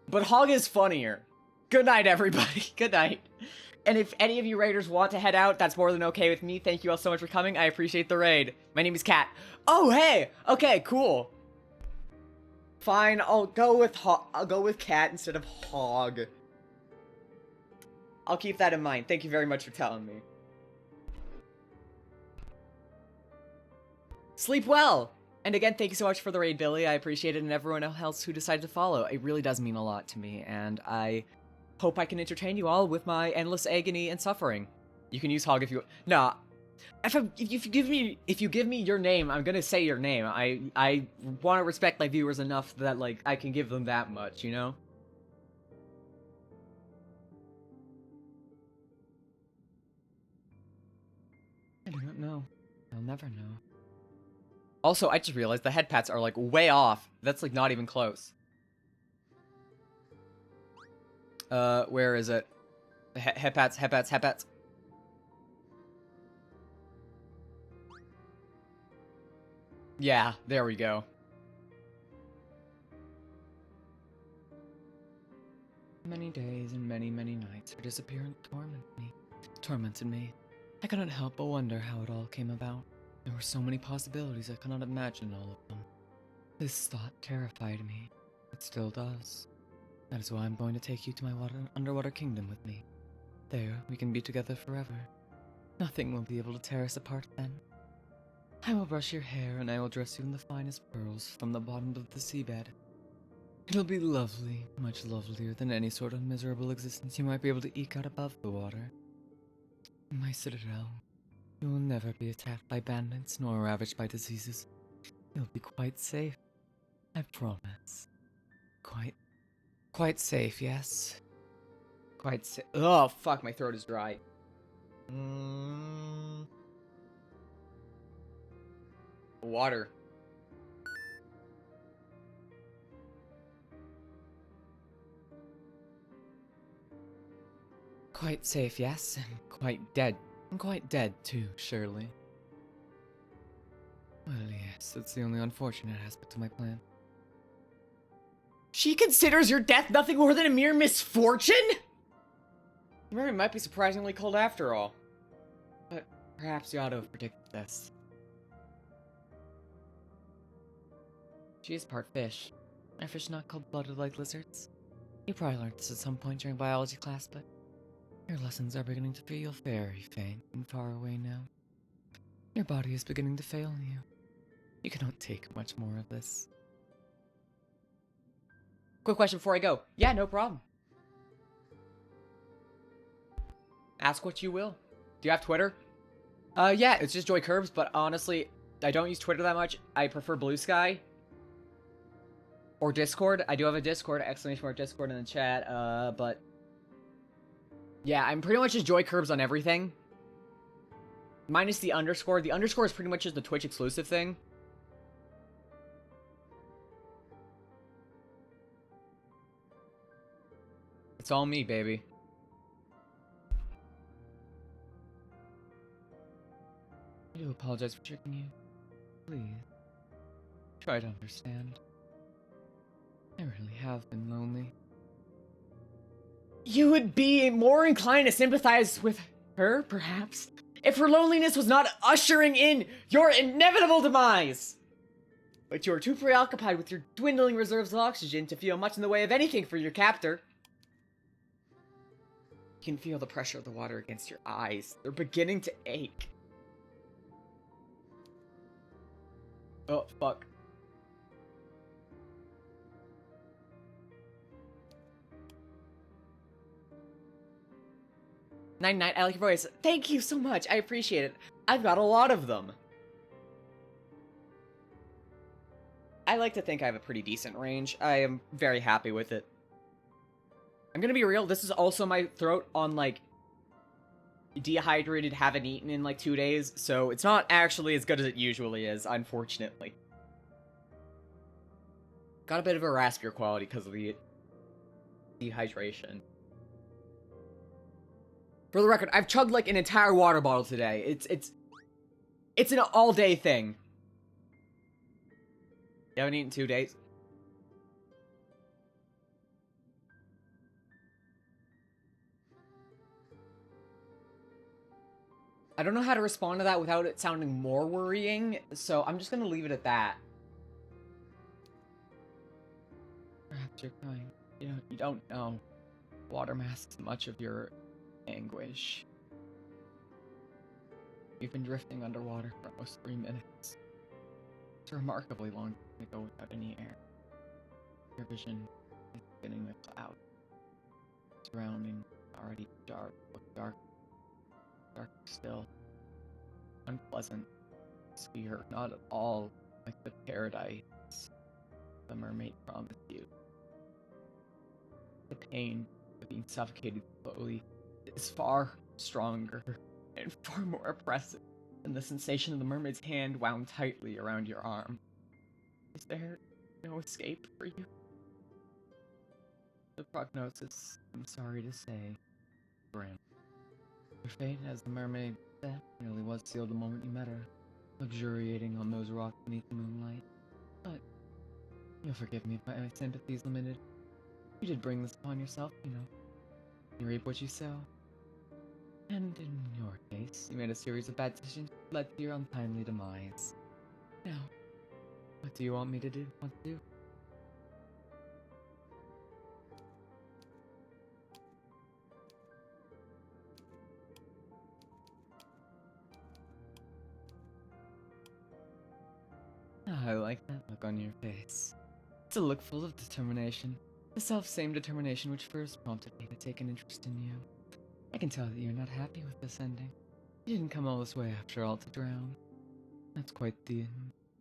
But Hog is funnier. Good night, everybody. Good night. And if any of you raiders want to head out, that's more than okay with me. Thank you all so much for coming. I appreciate the raid. My name is Cat. Oh, hey! Okay, cool. Fine, I'll go with Cat instead of Hog. I'll keep that in mind. Thank you very much for telling me. Sleep well! And again, thank you so much for the raid, Billy. I appreciate it, and everyone else who decided to follow. It really does mean a lot to me, and I hope I can entertain you all with my endless agony and suffering. You can use Hog if you... Nah. If you give me your name, I'm gonna say your name. I want to respect my viewers enough that, like, I can give them that much, you know? I do not know. I'll never know. Also, I just realized the head pats are, like, way off. That's, like, not even close. Where is it? Head pats. Yeah, there we go. Many days and many nights her disappearance tormented me. I could not help but wonder how it all came about. There were so many possibilities I could not imagine all of them. This thought terrified me. It still does. That is why I'm going to take you to my underwater kingdom with me. There, we can be together forever. Nothing will be able to tear us apart then. I will brush your hair and I will dress you in the finest pearls from the bottom of the seabed. It'll be lovely, much lovelier than any sort of miserable existence you might be able to eke out above the water. In my citadel, you will never be attacked by bandits nor ravaged by diseases. You'll be quite safe. I promise. Quite safe, yes. Quite safe. Oh, fuck, my throat is dry. Water. Quite safe, yes, and quite dead. And quite dead, too, surely. Well, yes, that's the only unfortunate aspect of my plan. She considers your death nothing more than a mere misfortune? Mary might be surprisingly cold after all. But perhaps you ought to have predicted this. She is part fish. Are fish not cold-blooded like lizards? You probably learned this at some point during biology class, but your lessons are beginning to feel very faint and far away now. Your body is beginning to fail you. You cannot take much more of this. Quick question before I go. Yeah, no problem. Ask what you will. Do you have Twitter? Yeah, it's just Joy Kirbs, but honestly, I don't use Twitter that much. I prefer Blue Sky. Or Discord. I do have a Discord, ! Discord in the chat, but... Yeah, I'm pretty much just Joy Kirbs on everything. Minus the underscore. The underscore is pretty much just the Twitch exclusive thing. It's all me, baby. I do apologize for tricking you. Please, try to understand. I really have been lonely. You would be more inclined to sympathize with her, perhaps, if her loneliness was not ushering in your inevitable demise. But you are too preoccupied with your dwindling reserves of oxygen to feel much in the way of anything for your captor. You can feel the pressure of the water against your eyes. They're beginning to ache. Oh, fuck. Night, I like your voice. Thank you so much. I appreciate it. I've got a lot of them. I like to think I have a pretty decent range. I am very happy with it. I'm gonna be real, this is also my throat on, like, dehydrated, haven't eaten in, like, 2 days, so it's not actually as good as it usually is, unfortunately. Got a bit of a raspier quality because of the dehydration. For the record, I've chugged, like, an entire water bottle today. It's an all-day thing. You haven't eaten 2 days? I don't know how to respond to that without it sounding more worrying, so I'm just gonna leave it at that. Perhaps you're crying. You don't know. Water masks much of your anguish. You've been drifting underwater for almost 3 minutes. It's a remarkably long time to go without any air. Your vision is spinning the cloud. Surrounding already dark, darker still. Unpleasant. Sphere, not at all like the paradise the mermaid promised you. The pain of being suffocated slowly is far stronger and far more oppressive than the sensation of the mermaid's hand wound tightly around your arm. Is there no escape for you? The prognosis, I'm sorry to say, grim. Your fate as the mermaid death nearly was sealed the moment you met her, luxuriating on those rocks beneath the moonlight. But you'll forgive me if my sympathy's limited. You did bring this upon yourself, you know. You reap what you sow. And in your case, you made a series of bad decisions that led to your untimely demise. Now, what do you want me to do? What to do? I like that look on your face. It's a look full of determination. The self-same determination which first prompted me to take an interest in you. I can tell that you're not happy with this ending. You didn't come all this way after all to drown. That's quite the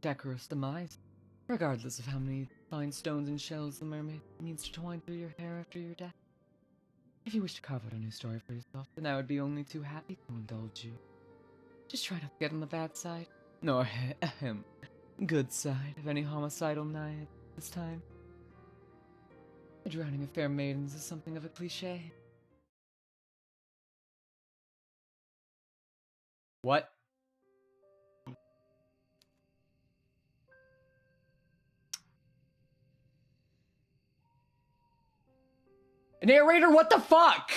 decorous demise, regardless of how many fine stones and shells the mermaid needs to twine through your hair after your death. If you wish to carve out a new story for yourself, then I would be only too happy to indulge you. Just try not to get on the bad side, nor good side of any homicidal naiad this time. The drowning of fair maidens is something of a cliché. What? Narrator, what the fuck?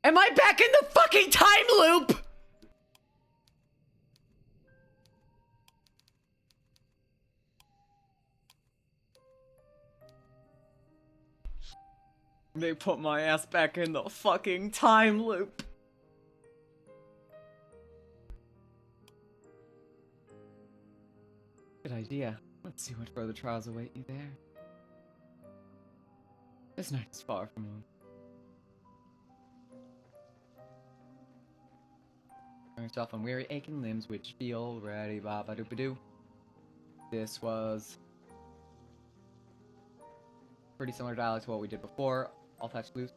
Am I back in the fucking time loop? They put my ass back in the fucking time loop. Good idea. Let's see what further trials await you there. This night is far from home. Yourself on weary, aching limbs which feel ready, ba ba doo ba doo. This was pretty similar dialogue to what we did before. All touch loose.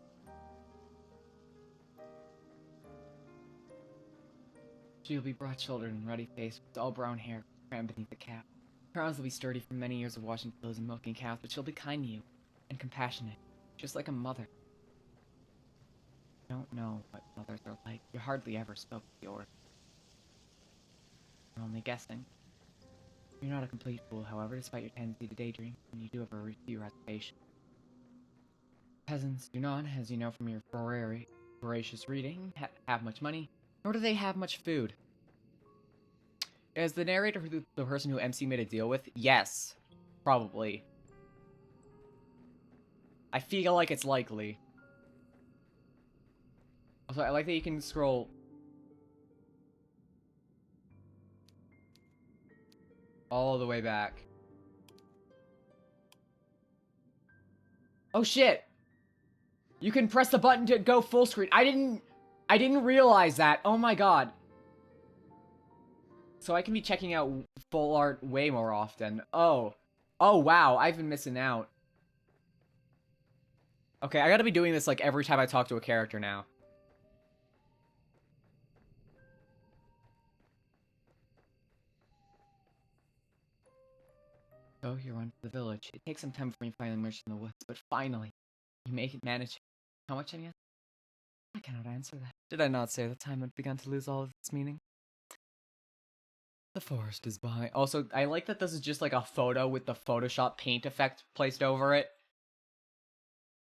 She'll be broad-shouldered and ruddy-faced, with all brown hair crammed beneath the cap. Her arms will be sturdy from many years of washing clothes and milking cows, but she'll be kind to you and compassionate, just like a mother. You don't know what mothers are like. You hardly ever spoke to yours. You're only guessing. You're not a complete fool, however, despite your tendency to daydream, and you do have a few reservations. Peasants do not, as you know from your voracious reading, have much money, nor do they have much food. Is the narrator the person who MC made a deal with? Yes. Probably. I feel like it's likely. Also, I like that you can scroll all the way back. Oh shit! You can press the button to go full screen. I didn't realize that. Oh my god. So I can be checking out full art way more often. Oh. Oh wow, I've been missing out. Okay, I gotta be doing this like every time I talk to a character now. So you run to the village. It takes some time before you finally emerge from the woods, but finally, you manage. How much any? I cannot answer that. Did I not say the time had begun to lose all of its meaning? The forest is behind. Also, I like that this is just like a photo with the Photoshop paint effect placed over it.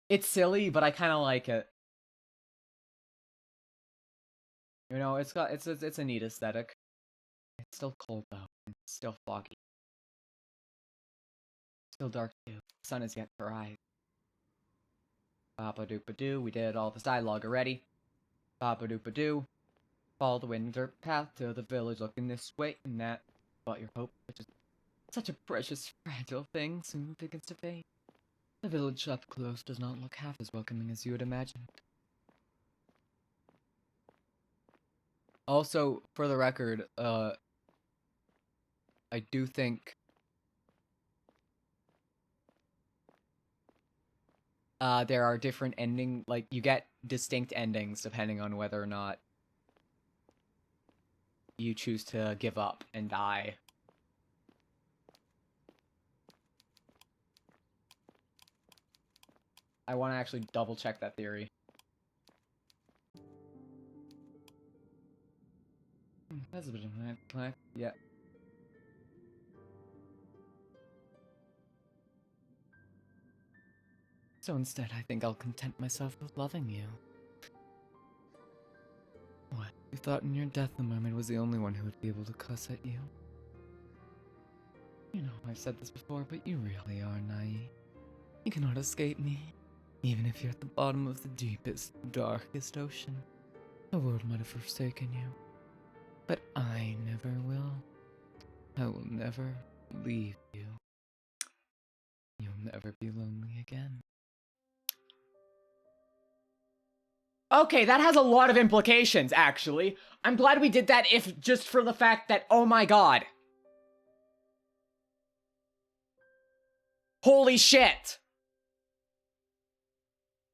It's silly, but I kind of like it. You know, it's a neat aesthetic. It's still cold though, and it's still foggy. Still dark too. The sun is yet to rise. Ba-ba-doop-a-doo, we did all this dialogue already. Ba-ba-doop-a-doo. Follow the winter path to the village, looking this way and that. But your hope, which is such a precious, fragile thing, soon begins to fade. The village up close does not look half as welcoming as you had imagined. Also, for the record, I do think there are different like you get distinct endings depending on whether or not you choose to give up and die. I want to actually double check that theory. That's a bit of an plan. Yeah. So instead, I think I'll content myself with loving you. What? You thought in your death the mermaid was the only one who would be able to cuss at you? You know, I've said this before, but you really are naive. You cannot escape me, even if you're at the bottom of the deepest, darkest ocean. The world might have forsaken you, but I never will. I will never leave you. You'll never be lonely again. Okay, that has a lot of implications, actually. I'm glad we did that if just for the fact that, oh my god. Holy shit!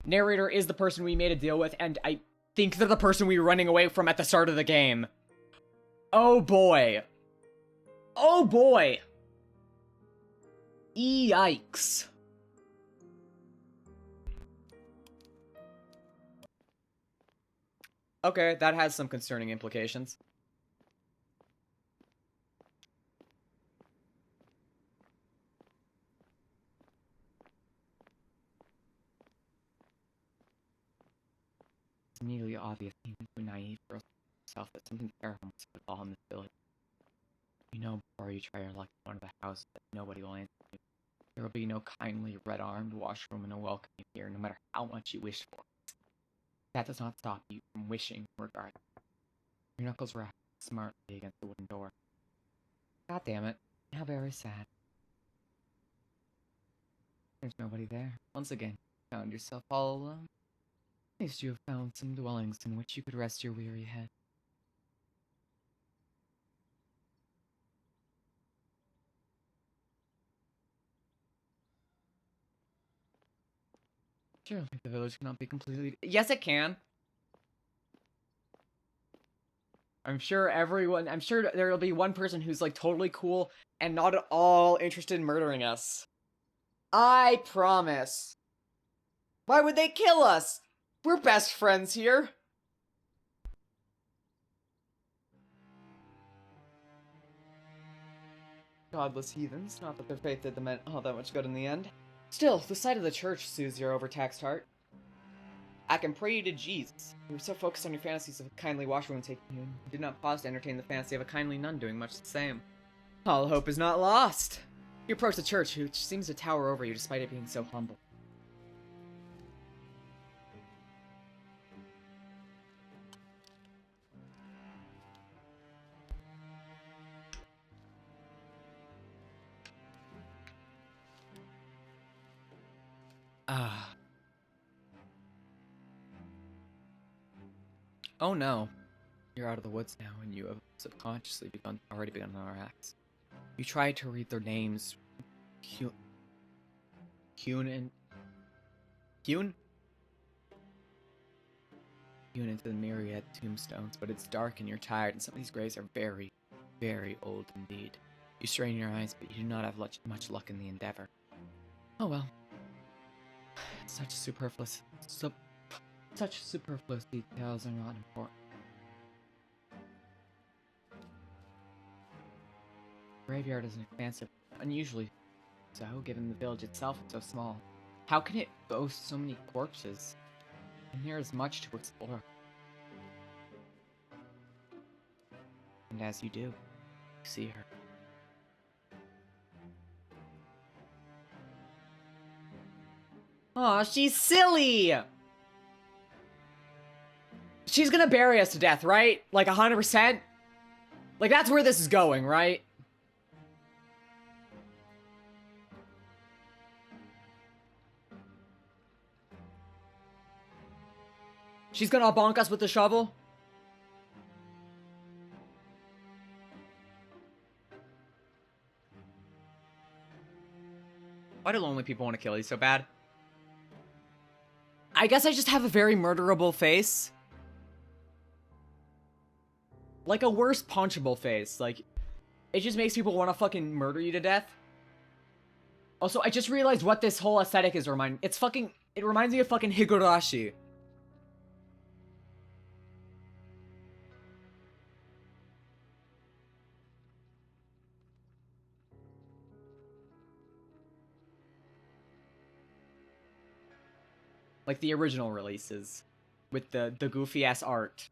Narrator is the person we made a deal with, and I think they're the person we were running away from at the start of the game. Oh boy. Oh boy. Yikes. Okay, that has some concerning implications. It's immediately obvious, even to a naive girl like herself, that something terrible must befall in this village. You know before you try your luck in one of the houses that nobody will answer you. There will be no kindly, red-armed washroom and a welcome you here, no matter how much you wish for it. That does not stop you from wishing regardless. Your knuckles rap smartly against the wooden door. God damn it. How very sad. There's nobody there. Once again, you found yourself all alone. At least you have found some dwellings in which you could rest your weary head. Surely the village cannot be completely... Yes, it can. I'm sure there'll be one person who's like totally cool and not at all interested in murdering us. I promise. Why would they kill us? We're best friends here. Godless heathens, not that their faith did them all that much good in the end. Still, the sight of the church soothes your overtaxed heart. I can pray you to Jesus. You were so focused on your fantasies of a kindly washwoman taking you, you did not pause to entertain the fantasy of a kindly nun doing much the same. All hope is not lost. You approach the church, which seems to tower over you despite it being so humble. Oh no. You're out of the woods now, and you have subconsciously already begun our acts. You tried to read their names. Hyun and... Hyun? Hyun into the myriad tombstones, but it's dark and you're tired, and some of these graves are very, very old indeed. You strain your eyes, but you do not have much luck in the endeavor. Oh well. Such superfluous details are not important. The graveyard is expansive, unusually so, given the village itself is so small. How can it boast so many corpses? And there is much to explore. And as you do, you see her. Aw, she's silly! She's gonna bury us to death, right? Like 100%? Like, that's where this is going, right? She's gonna bonk us with the shovel? Why do lonely people want to kill you so bad? I guess I just have a very murderable face. Like a worse punchable face. Like, it just makes people want to fucking murder you to death. Also, I just realized what this whole aesthetic is reminding. It reminds me of fucking Higurashi. Like the original releases. With the goofy-ass art.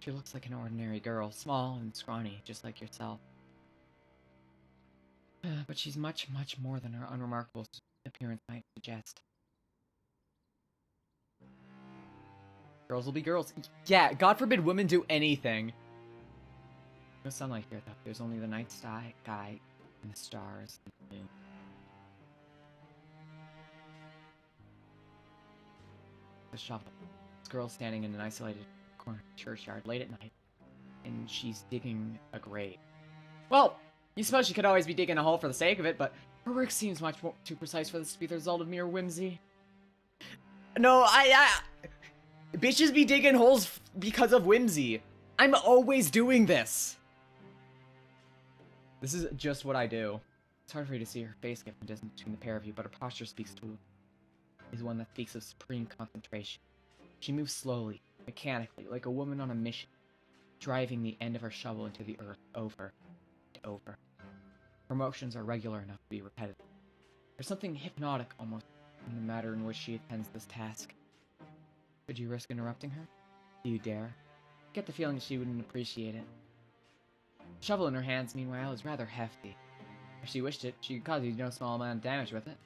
She looks like an ordinary girl, small and scrawny, just like yourself. But she's much, much more than her unremarkable appearance might suggest. Girls will be girls. Yeah, God forbid women do anything. No sunlight here, though. There's only the night sky, and the stars, and the moon. The shovel. This girl's standing in an isolated corner of the churchyard late at night, and she's digging a grave. Well, you suppose she could always be digging a hole for the sake of it, but her work seems much more too precise for this to be the result of mere whimsy. No, bitches be digging holes because of whimsy. I'm always doing this. This is just what I do. It's hard for you to see her face given the distance between the pair of you, but her posture is one that speaks of supreme concentration. She moves slowly, mechanically, like a woman on a mission, driving the end of her shovel into the earth over and over. Her motions are regular enough to be repetitive. There's something hypnotic almost in the manner in which she attends this task. Could you risk interrupting her? Do you dare? I get the feeling she wouldn't appreciate it. The shovel in her hands, meanwhile, is rather hefty. If she wished it, she could cause you no small amount of damage with it.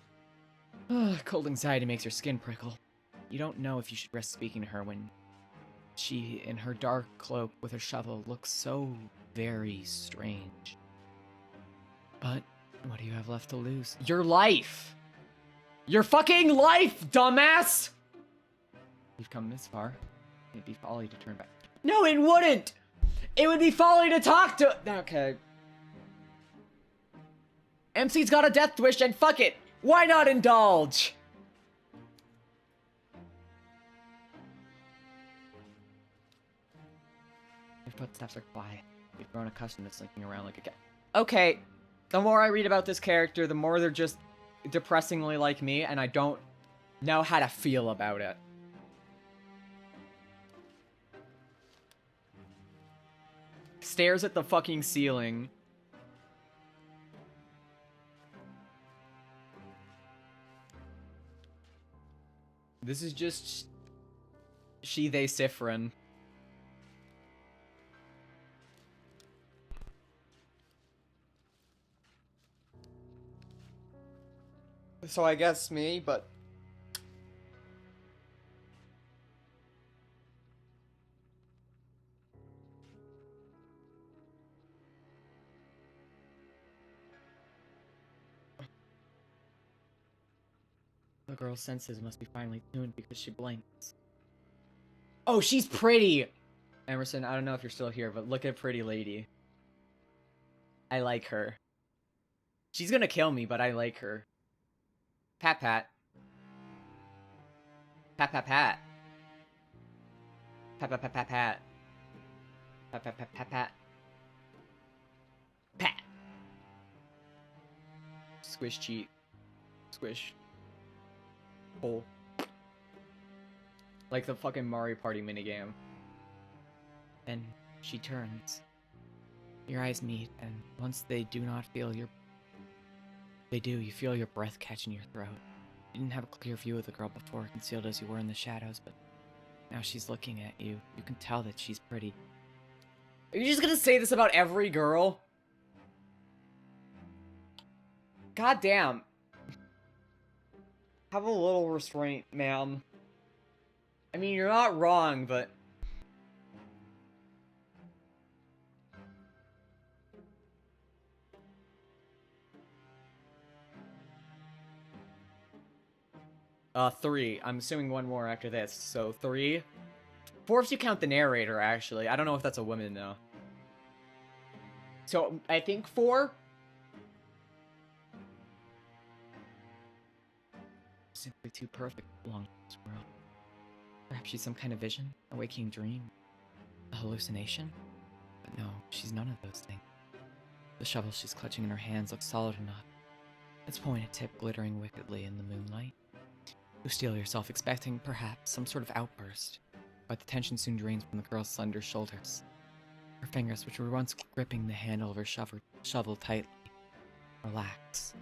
Cold anxiety makes her skin prickle. You don't know if you should risk speaking to her when she, in her dark cloak with her shovel, looks so very strange. But what do you have left to lose? Your life! Your fucking life, dumbass! You've come this far. It'd be folly to turn back. No, it wouldn't! It would be folly to talk to- Okay. MC's got a death wish and fuck it! Why not indulge? Your footsteps are quiet. You've grown accustomed to slinking around like a cat. Okay, the more I read about this character, the more they're just depressingly like me, and I don't know how to feel about it. Stares at the fucking ceiling. This is just she, they, Sifrin. So I guess me, but The girl's senses must be finely tuned because she blinks. Oh, she's pretty! Emerson, I don't know if you're still here, but look at Pretty Lady. I like her. She's gonna kill me, but I like her. Pat pat. Pat pat pat. Pat pat pat pat pat. Pat pat pat pat pat. Pat. Squish cheek. Squish. Hole. Like the fucking Mario Party minigame. Then she turns. Your eyes meet, and once they do not feel your... They do, you feel your breath catch in your throat. You didn't have a clear view of the girl before, concealed as you were in the shadows, but now she's looking at you. You can tell that she's pretty. Are you just gonna say this about every girl? God damn. Have a little restraint, ma'am. I mean, you're not wrong, but... 3. I'm assuming one more after this. So 3. 4 if you count the narrator, actually. I don't know if that's a woman, though. So, I think 4. Simply too perfect to belong to this world. Perhaps she's some kind of vision, a waking dream, a hallucination? But no, she's none of those things. The shovel she's clutching in her hands looks solid enough, its pointed tip glittering wickedly in the moonlight. You steel yourself, expecting, perhaps, some sort of outburst, but the tension soon drains from the girl's slender shoulders. Her fingers, which were once gripping the handle of her shovel tightly, relax.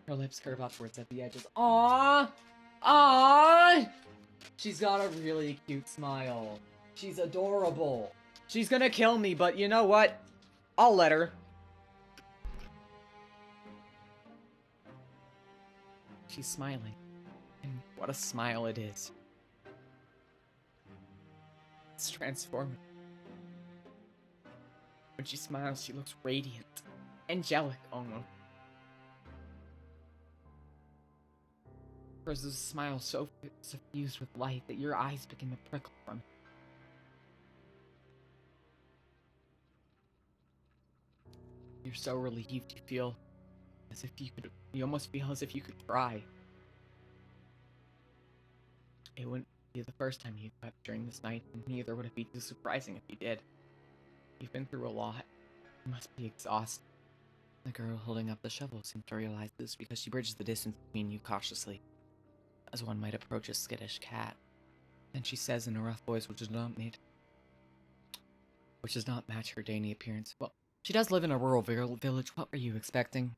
Her lips curve upwards at the edges. Aww! Aww! She's got a really cute smile. She's adorable. She's gonna kill me, but you know what? I'll let her. She's smiling. And what a smile it is. It's transformative. When she smiles, she looks radiant. Angelic, almost. Hers is a smile so suffused with light that your eyes begin to prickle from it. You're so relieved, you feel as if you almost feel as if you could cry. It wouldn't be the first time you wept during this night, and neither would it be too surprising if you did. You've been through a lot. You must be exhausted. The girl holding up the shovel seems to realize this because she bridges the distance between you cautiously, as one might approach a skittish cat. Then she says in a rough voice which does not match her dainty appearance. Well, she does live in a rural village. What were you expecting?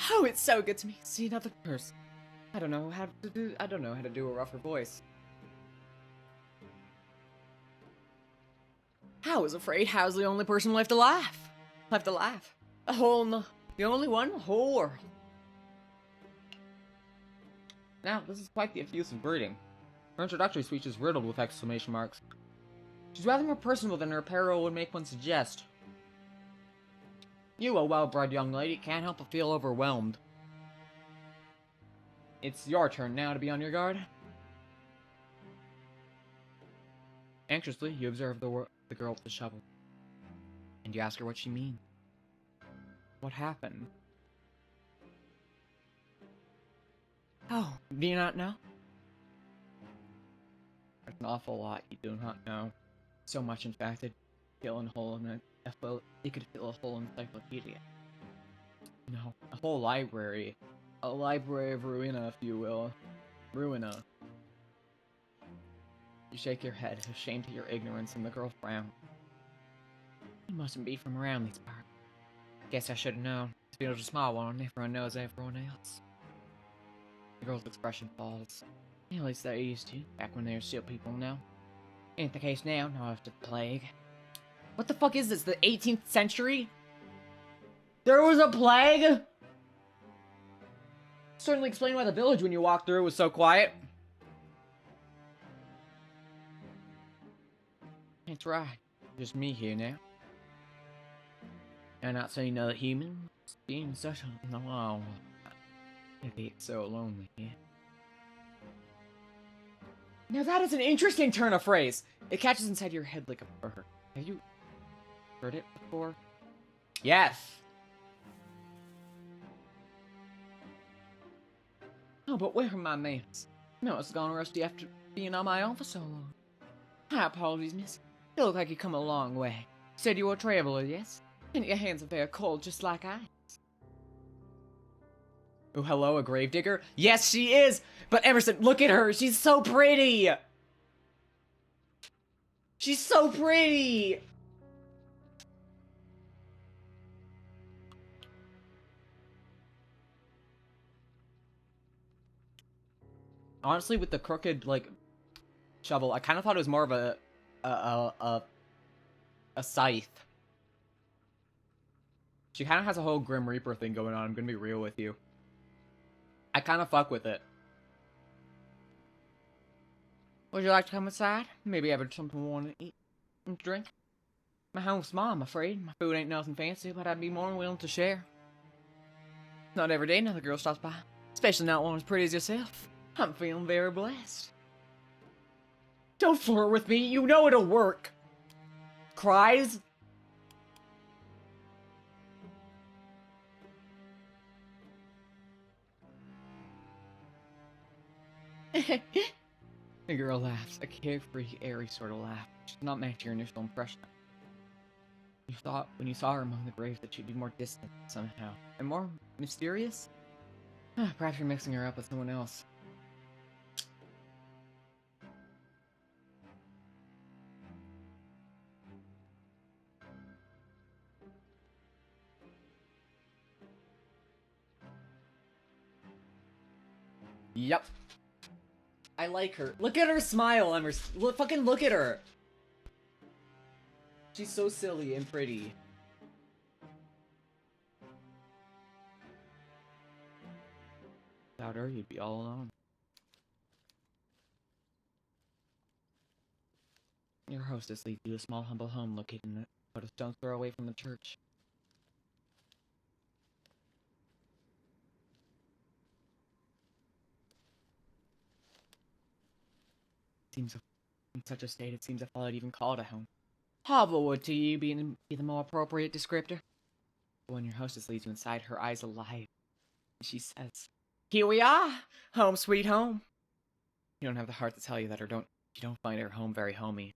Oh, it's so good to me. See another person. I don't know how to do a rougher voice. I was afraid I was the only person left to laugh. The only one in the whole world. Now, this is quite the effusive greeting. Her introductory speech is riddled with exclamation marks. She's rather more personable than her apparel would make one suggest. You, a well-bred young lady, can't help but feel overwhelmed. It's your turn now to be on your guard. Anxiously, you observe the girl with the shovel. And you ask her what she means. What happened? Oh, do you not know? There's an awful lot you do not know. So much, in fact, it could fill a whole encyclopedia. No, a whole library. A library of Ruina, if you will. Ruina. You shake your head, ashamed at your ignorance, and the girl frowns. You mustn't be from around these parts. Guess I should have known. This field's a small one, everyone knows everyone else. The girl's expression falls. At least they used to, back when there were still people now. Ain't the case now, not after the plague. What the fuck is this, the 18th century? There was a plague? Certainly explain why the village when you walked through was so quiet. That's right. Just me here now. I'm not saying another human. Being such a long. Maybe it's so lonely here. Now that is an interesting turn of phrase. It catches inside your head like a bird. Have you heard it before? Yes. Oh, but where are my manners? No, it's gone rusty after being on my own for so long. My apologies, miss. You look like you come a long way. Said you were a traveler, yes? And your hands are very cold, just like ice. Oh, hello, a gravedigger? Yes, she is! But Emerson, look at her! She's so pretty! She's so pretty! Honestly, with the crooked, like, shovel, I kind of thought it was more of a scythe. She kind of has a whole Grim Reaper thing going on, I'm gonna be real with you. I kind of fuck with it. Would you like to come inside? Maybe have something you want to eat and drink? My home's small, I'm afraid. My food ain't nothing fancy, but I'd be more than willing to share. Not every day another girl stops by. Especially not one as pretty as yourself. I'm feeling very blessed. Don't flirt with me, you know it'll work. Cries? The girl laughs, a carefree, airy sort of laugh. She did not match your initial impression. You thought, when you saw her among the graves, that she'd be more distant, somehow. And more mysterious? Perhaps you're mixing her up with someone else. Yep. I like her. Look at her smile, Emerson. Fucking look at her. She's so silly and pretty. Without her, you'd be all alone. Your hostess leads you to a small, humble home located about a stone's throw away from the church. Seems in such a state, it seems if I'd even call it a home. Hovel would to you be the more appropriate descriptor. But when your hostess leads you inside, her eyes alive, she says, "Here we are, home sweet home." You don't have the heart to tell you that, you don't find her home very homey,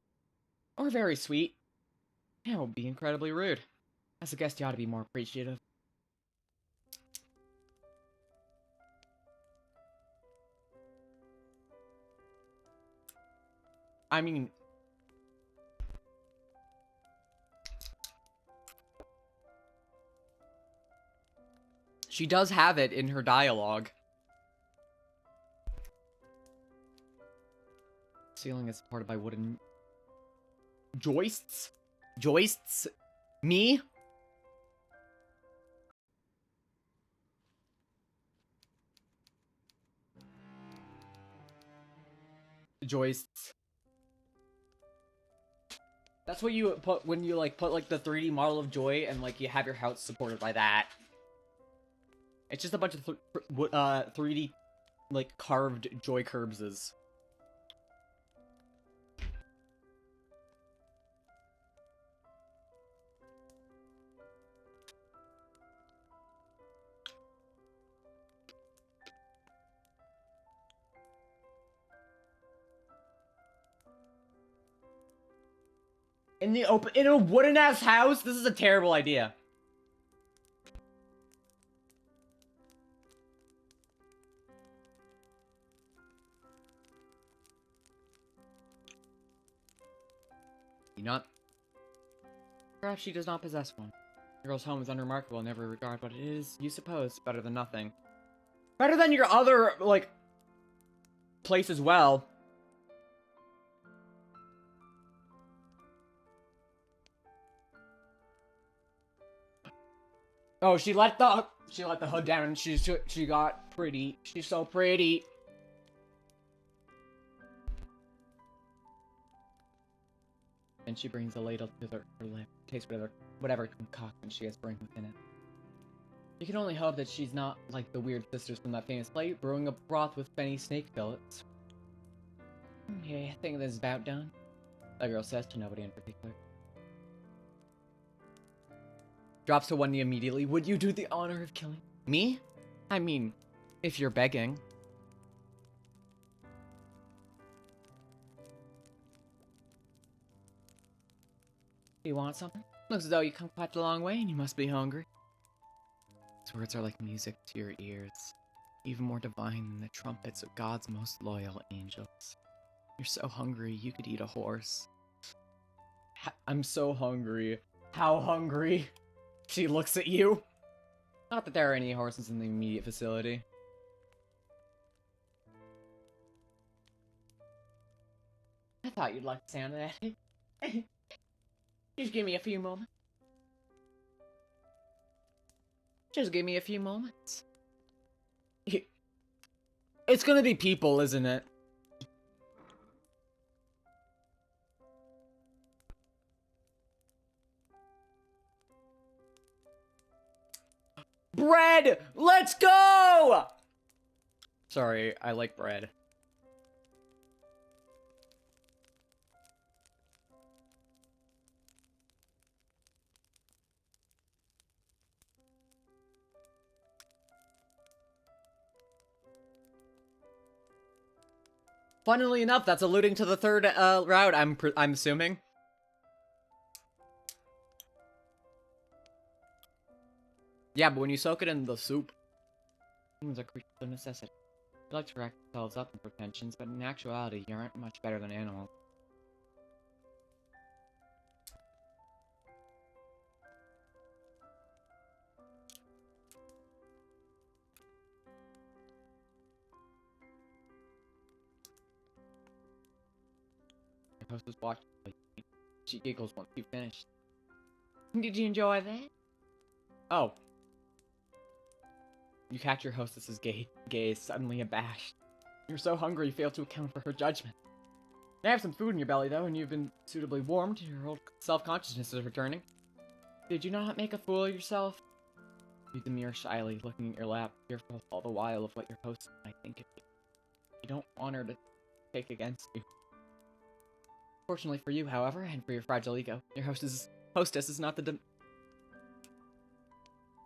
or very sweet. That would be incredibly rude. As a guest, you ought to be more appreciative. I mean, she does have it in her dialogue. Ceiling is supported by wooden joists? Joists? Me? Joists. That's what you put when you put the 3D model of Joy and you have your house supported by that. It's just a bunch of 3D carved Joy Kirbses. In the open, in a wooden ass house? This is a terrible idea. You not? Perhaps she does not possess one. The girl's home is unremarkable in every regard, but it is, you suppose, better than nothing. Better than your other, place as well. Oh, she let the hood down and she got pretty. She's so pretty. And she brings a ladle to her lip, tastes whatever concoction she has brewing within it. You can only hope that she's not like the weird sisters from that famous play, brewing a broth with Benny snake fillets. Okay, I think this is about done. The girl says to nobody in particular. Drops to one knee immediately. Would you do the honor of killing me? I mean, if you're begging. Do you want something? Looks as though you come quite a long way and you must be hungry. His words are like music to your ears, even more divine than the trumpets of God's most loyal angels. You're so hungry, you could eat a horse. I'm so hungry. How hungry? She looks at you. Not that there are any horses in the immediate vicinity. I thought you'd like the sound of that. Just give me a few moments. Just give me a few moments. It's gonna be people, isn't it? Bread! Let's go! Sorry, I like bread. Funnily enough, that's alluding to the third route, I'm assuming. Yeah, but when you soak it in the soup, humans are creatures of necessity. We like to rack ourselves up in pretensions, but in actuality, you aren't much better than animals. Your host is watching. She giggles once you finished. Did you enjoy that? Oh. You catch your hostess's gaze, suddenly abashed. You're so hungry you fail to account for her judgment. You have some food in your belly, though, and you've been suitably warmed. Your old self-consciousness is returning. Did you not make a fool of yourself? You demur shyly, looking at your lap, fearful all the while of what your host might think of you. You don't want her to take against you. Fortunately for you, however, and for your fragile ego, your hostess is not the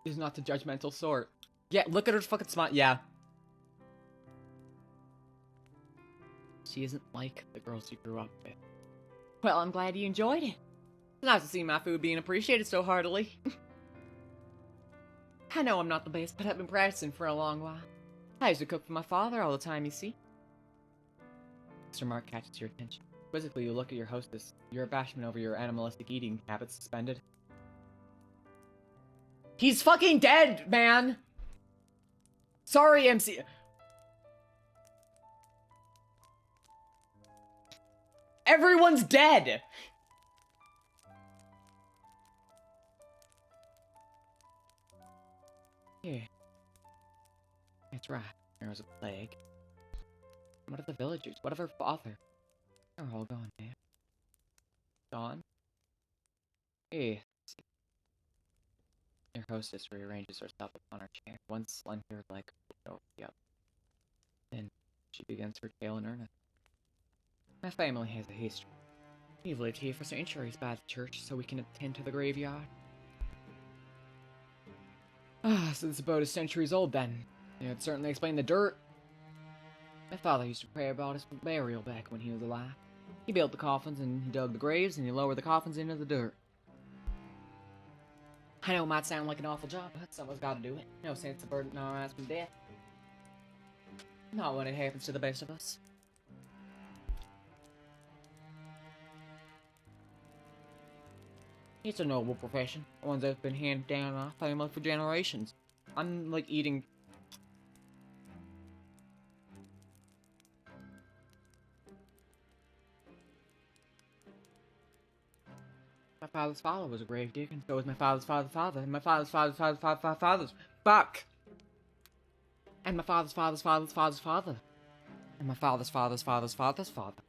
judgmental sort. Yeah, look at her fucking smile. Yeah. She isn't like the girls you grew up with. Well, I'm glad you enjoyed it. It's nice to see my food being appreciated so heartily. I know I'm not the best, but I've been practicing for a long while. I used to cook for my father all the time, you see. Mr. Mark catches your attention. Quizzically, you look at your hostess, your abashment over your animalistic eating habits suspended. He's fucking dead, man! Sorry, MC. Everyone's dead! Yeah. That's right. There was a plague. What of the villagers? What of her father? They're all gone, man. Gone? Yeah. Your hostess rearranges herself upon her chair, one slender leg over the other. Then she begins her tale in earnest. My family has a history. We've lived here for centuries by the church, so we can attend to the graveyard. So it's about centuries old then. Yeah, it'd certainly explain the dirt. My father used to pray about us for burial back when he was alive. He built the coffins and he dug the graves and he lowered the coffins into the dirt. I know it might sound like an awful job, but someone's got to do it. No sense of burden our eyes with death. Not when it happens to the best of us. It's a noble profession, one that's been handed down in our family for generations. I'm like eating. My father's father was a grave digger, and so was my father's father, and my father's father's fuck! And my father's father. And my father's father's father.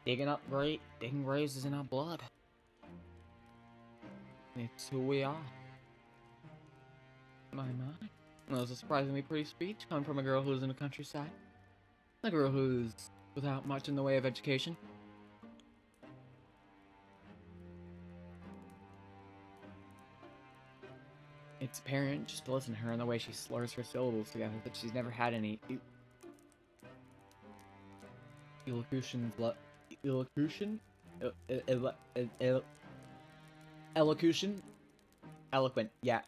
Digging graves is in our blood. It's who we are. My. That was a surprisingly pretty speech coming from a girl who lives in the countryside. A girl who's without much in the way of education. It's apparent just to listen to her and the way she slurs her syllables together that she's never had any elocution. Eloquent. Yeah.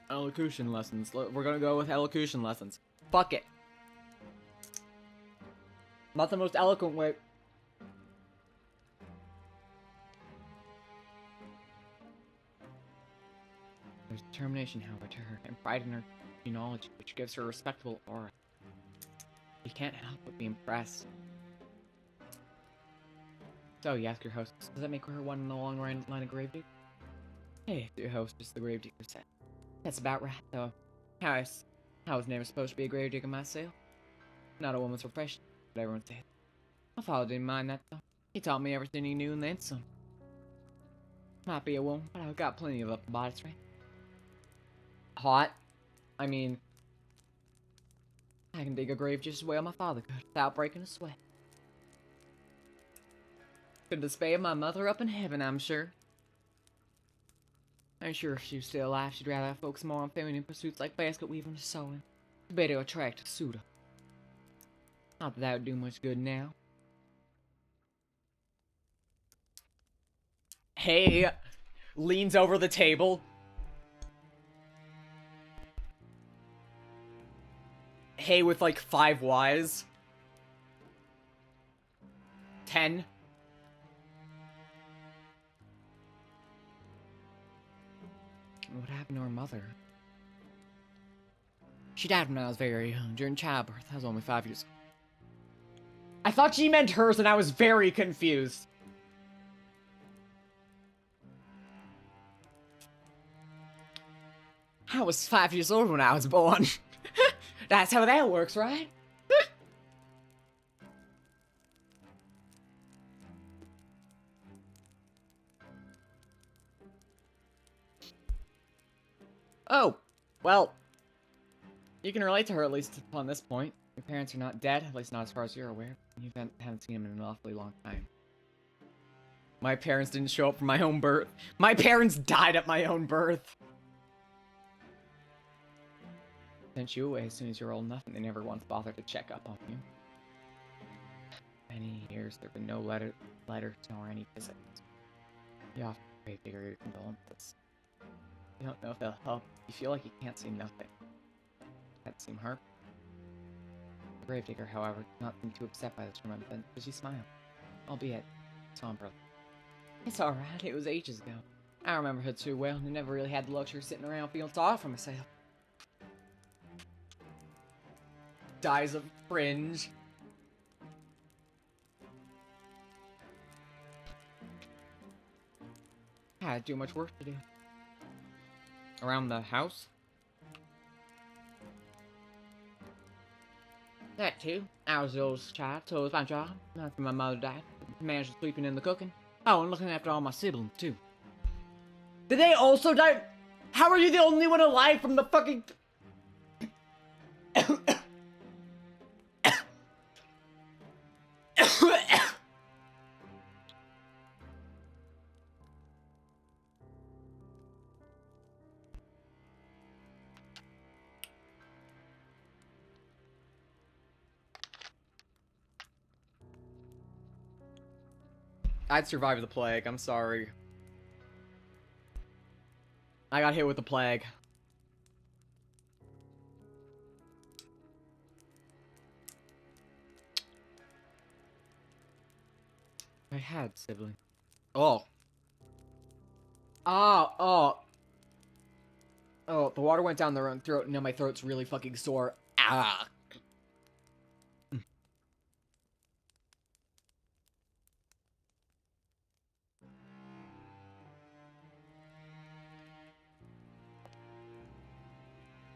Elocution lessons. We're gonna go with elocution lessons. Fuck it. Not the most eloquent way. There's determination, however, to her, and pride in her knowledge, which gives her a respectable aura. You can't help but be impressed. So, you ask your hostess, does that make her one in the long line of gravedigger? Hey, your hostess, the gravedigger said. That's about right, though. I was never supposed to be a gravedigger myself. Not a woman's profession, but everyone said. My father didn't mind that, though. He taught me everything he knew and then some. Might be a woman, but I've got plenty of upper body strength. Hot. I mean, I can dig a grave just as well my father could, without breaking a sweat. Could display my mother up in heaven, I'm sure. I'm sure if she was still alive, she'd rather focus more on feminine pursuits like basket weaving or sewing. To better attract a suitor. Not that that would do much good now. Hey, leans over the table. Hey with like 5 Ys. 10. What happened to her mother? She died when I was very young, during childbirth. I was only 5 years old. I thought she meant hers and I was very confused. I was 5 years old when I was born. That's how that works, right? Oh, well, you can relate to her at least upon this point. Your parents are not dead, at least not as far as you're aware. You haven't seen them in an awfully long time. My parents didn't show up for my own birth. My parents died at my own birth. Sent you away as soon as you were old enough, and they never once bothered to check up on you. Many years there have been no letters nor any visits. You often figure your condolences. You don't know if they'll help. You feel like you can't see nothing. That seem hard. The gravedigger, however, did not seem too upset by this remembrance, but she smiled, albeit somberly. It's alright, it was ages ago. I remember her too well, and I never really had the luxury of sitting around feeling sorry for myself. Dies of fringe. I had too much work to do. Around the house? That too. I was the oldest child, so it was my job. After my mother died, I managed the sweeping and the cooking. Oh, and looking after all my siblings too. Did they also die? How are you the only one alive from the fucking... I'd survive the plague, I'm sorry. I got hit with the plague. I had siblings. Oh. Oh, the water went down the throat, and now my throat's really fucking sore. Ah.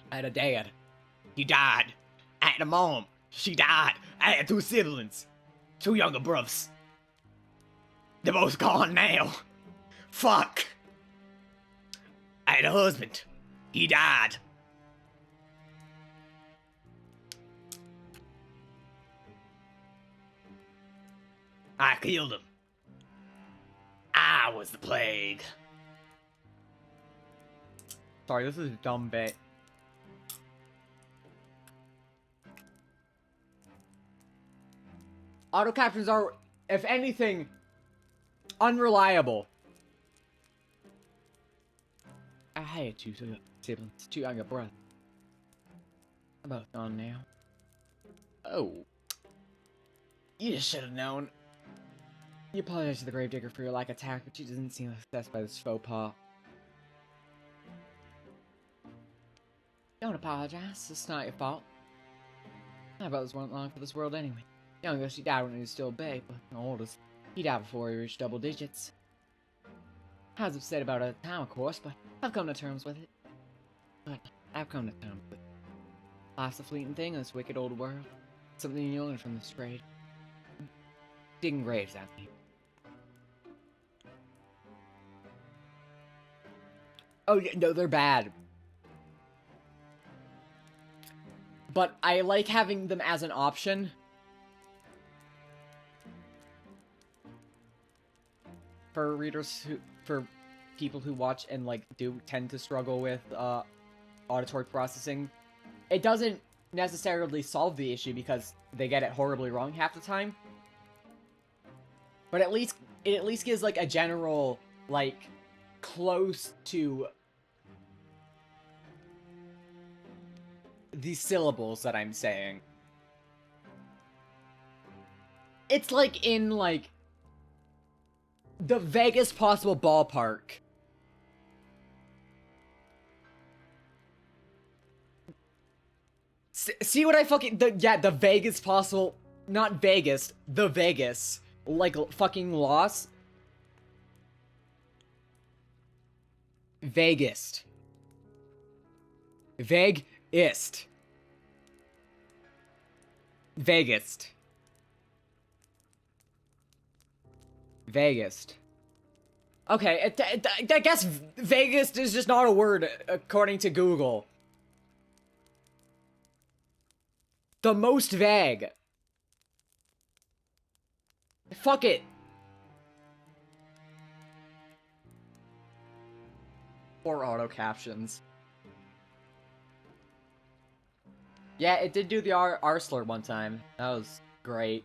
I had a dad. He died. I had a mom. She died. I had 2 siblings. 2 younger brothers. They're both gone now. Fuck. I had a husband. He died. I killed him. I was the plague. Sorry, this is a dumb bit. Auto captions are, if anything, unreliable. I hate you, siblings. Two younger brothers. I'm both gone now. Oh. You just should have known. You apologize to the Gravedigger for your lack of tact, but she doesn't seem obsessed by this faux pas. Don't apologize. It's not your fault. My brothers weren't long for this world anyway. Youngest, he died when he was still a babe, but the oldest, he died before he reached double digits. I was upset about it at the time, of course, but I've come to terms with it. Life's a fleeting thing in this wicked old world. Something you learn from this trade. Digging graves, I mean. Oh, yeah, no, they're bad. But I like having them as an option. For readers for people who watch and, like, do tend to struggle with, auditory processing. It doesn't necessarily solve the issue because they get it horribly wrong half the time. But it at least gives, like, a general, like, close to the syllables that I'm saying. It's like in, like, the vaguest possible ballpark. See what I fucking... the vaguest possible... Not Vegas. The Vegas. Like, fucking loss. Vaguest. Vaguest. Vaguest. Vaguest. Okay, I guess vaguest is just not a word, according to Google. The most vague. Fuck it. Or auto captions. Yeah, it did do the R slur one time. That was great.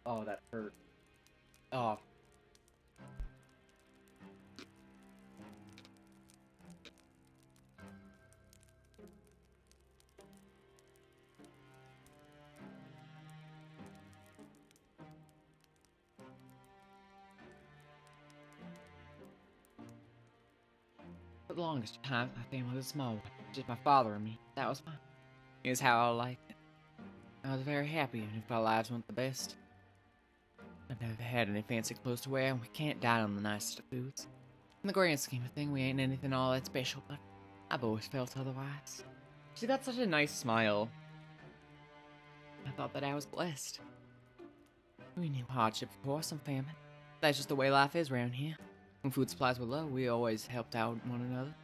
Oh, that hurt. Oh. For the longest time, my family was small, just my father and me. That was fine. It was how I liked it. I was very happy, even if our lives weren't the best. I've never had any fancy clothes to wear, and we can't dine on the nicest of foods. In the grand scheme of things, we ain't anything all that special, but I've always felt otherwise. She got such a nice smile. I thought that I was blessed. We knew hardship, of course, and famine. That's just the way life is around here. When food supplies were low, we always helped out one another.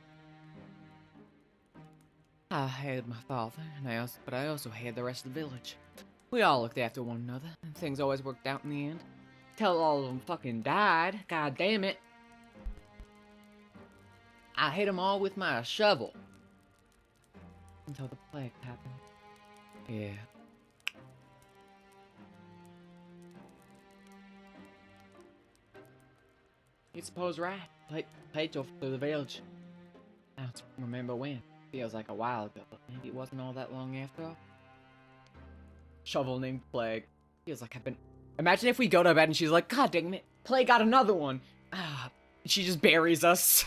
I had my father, but I also had the rest of the village. We all looked after one another, and things always worked out in the end. Till all of them fucking died. God damn it. I hit them all with my shovel. Until the plague happened. Yeah. You suppose right. Plague tore through the village. I don't remember when. Feels like a while ago, but maybe it wasn't all that long after all. Shovel named Plague. Feels like I've been... Imagine if we go to bed and she's like, God dang it, Plague got another one. Ah, she just buries us.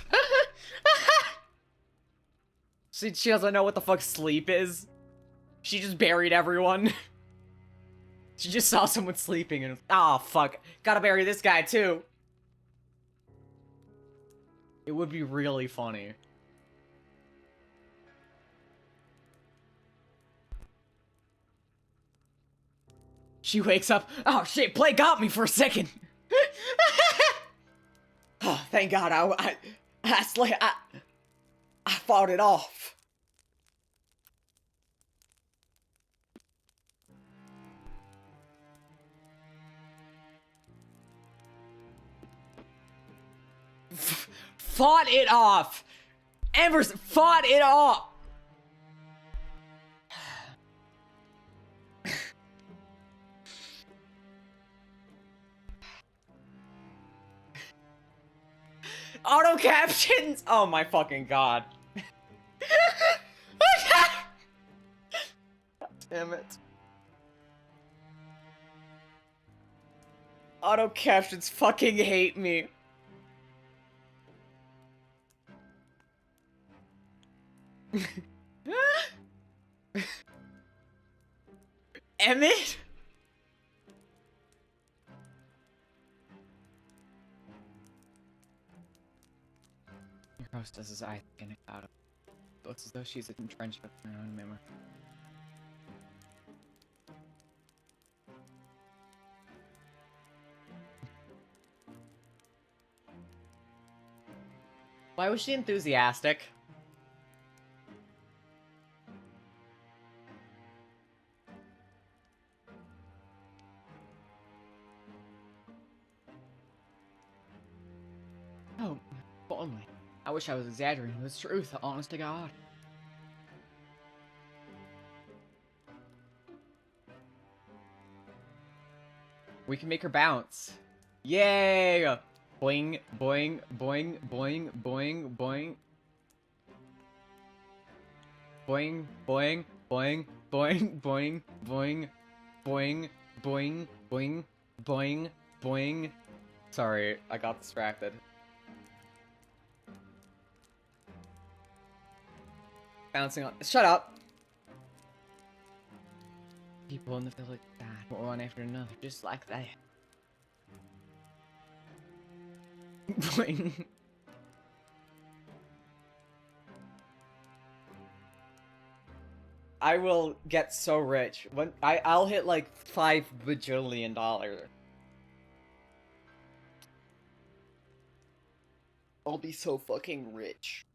She doesn't know what the fuck sleep is. She just buried everyone. She just saw someone sleeping and, oh fuck, gotta bury this guy too. It would be really funny. She wakes up, oh shit, play got me for a second. Oh, thank God, I fought it off. Fought it off. Embers fought it off. Auto captions. Oh my fucking God. Damn it. Auto captions fucking hate me. Emmett? Your hostess is eye thinking about it. Looks as though she's entrenched with her own memory. Why was she enthusiastic? Oh, only. I wish I was exaggerating the truth, honest to God. We can make her bounce. Yay! Boing, boing, boing, boing, boing, boing. Boing, boing, boing, boing, boing, boing, boing, boing, boing, boing, boing. Sorry, I got distracted. Bouncing on. Shut up! People in the village died one after another, just like that. Boing. I will get so rich. When I'll hit like $5 bajillion. I'll be so fucking rich.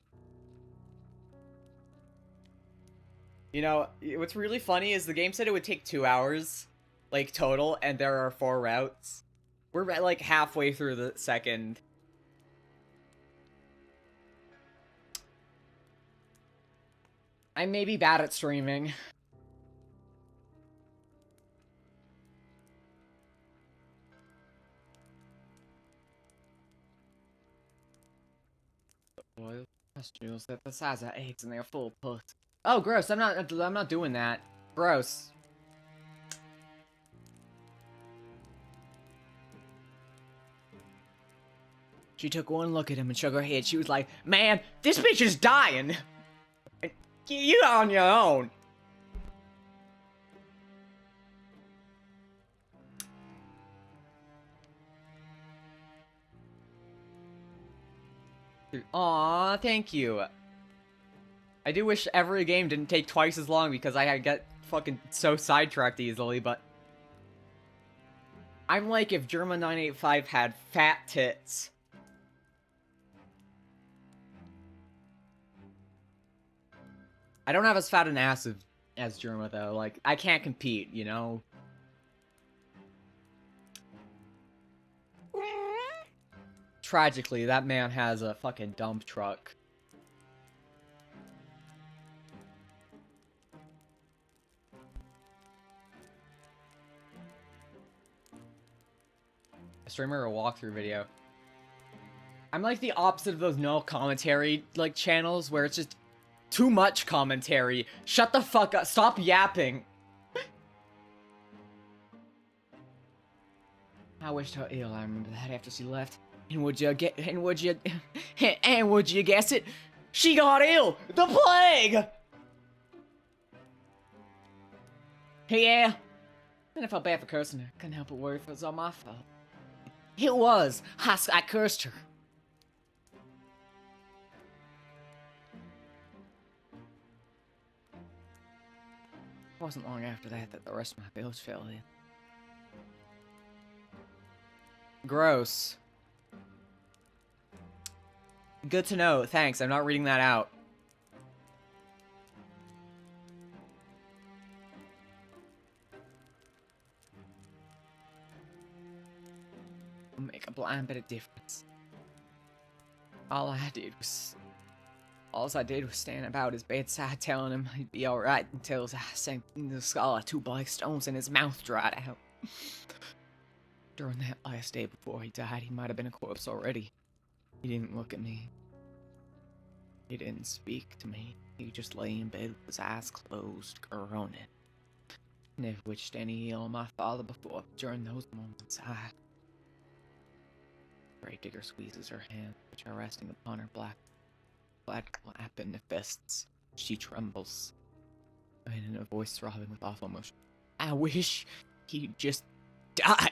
You know, what's really funny is the game said it would take 2 hours, like, total, and there are 4 routes. We're at, like, halfway through the second. I may be bad at streaming. Boiled pustules that the size of eggs and they're full of pus. Oh, gross! I'm not doing that. Gross. She took one look at him and shook her head. She was like, "Man, this bitch is dying. You on your own." Aw, thank you. I do wish every game didn't take twice as long because I get fucking so sidetracked easily, but... I'm like if Germa985 had fat tits. I don't have as fat an ass as Germa, though. Like, I can't compete, you know? Tragically, that man has a fucking dump truck. A streamer or a walkthrough video. I'm like the opposite of those no commentary, like, channels where it's just too much commentary. Shut the fuck up. Stop yapping. I wished her ill, I remember that after she left. And would you guess it? She got ill! The plague! Yeah. Then I felt bad for cursing her. Couldn't help but worry if it was all my fault. It was. I cursed her. It wasn't long after that the rest of my village fell in. Gross. Good to know. Thanks. I'm not reading that out. Make a blind bit of difference. All I did was stand about his bedside telling him he'd be alright until I sank in the skull of 2 black stones and his mouth dried out. During that last day before he died, he might have been a corpse already. He didn't look at me. He didn't speak to me. He just lay in bed with his eyes closed, groaning. Never wished any ill on my father before. During those moments, Gravedigger squeezes her hand, which are resting upon her black lap in the fists. She trembles, and in a voice throbbing with awful emotion, I wish he'd just died.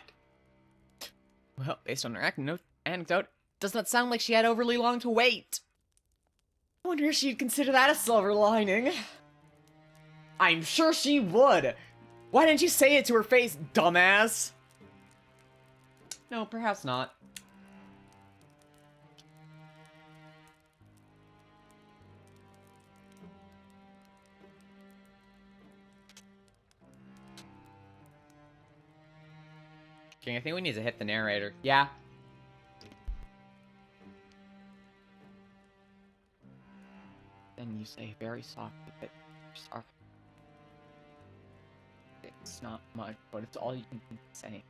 Well, based on her anecdote, does not sound like she had overly long to wait. I wonder if she'd consider that a silver lining. I'm sure she would. Why didn't you say it to her face, dumbass? No, perhaps not. King, I think we need to hit the narrator. Yeah. Then you say very softly that you're sorry. It's not much, but it's all you can think of saying.